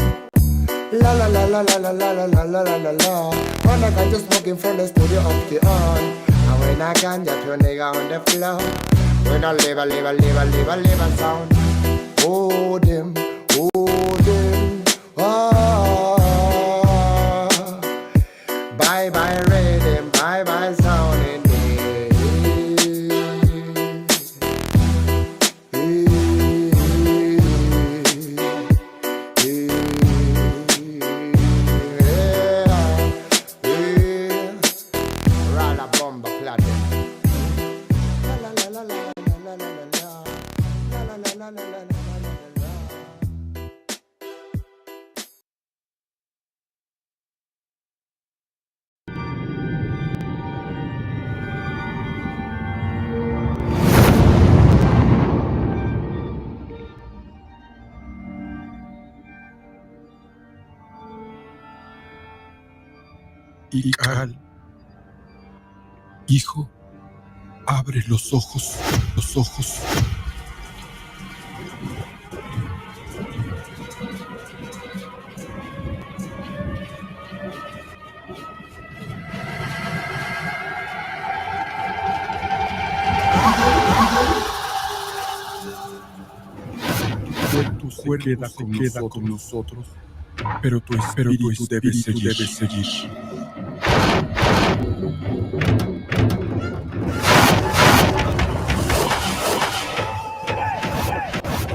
la la la la la la la la la la la la. When I got just smoking from the studio of the on. And when I can just your nigga on the floor. When I live a sound. Oh them, ah. Bye bye rhythm, bye bye sound in Rala bomba platinum. La la la la la la la la la la la la. Ical, hijo, abre los ojos. Tu cuerpo se queda con nosotros, pero tu espíritu debe seguir.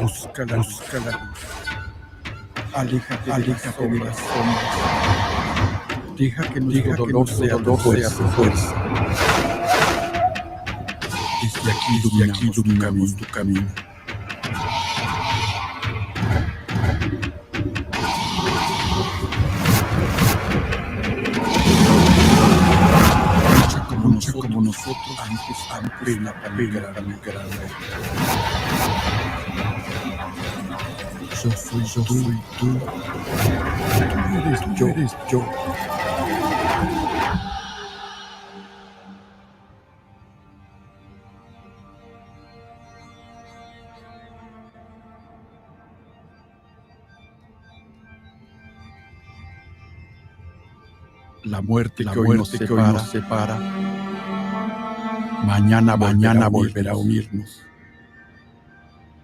Busca la luz. Aléjate de las sombras. Deja que nuestro dolor sea tu fuerza. Desde aquí iluminamos tu camino. Lucha como nosotros antes la pena tan grande. Yo soy tú. Tú eres yo. La muerte que hoy nos separa, mañana volverá a unirnos.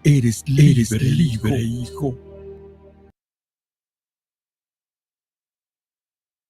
Eres libre, hijo.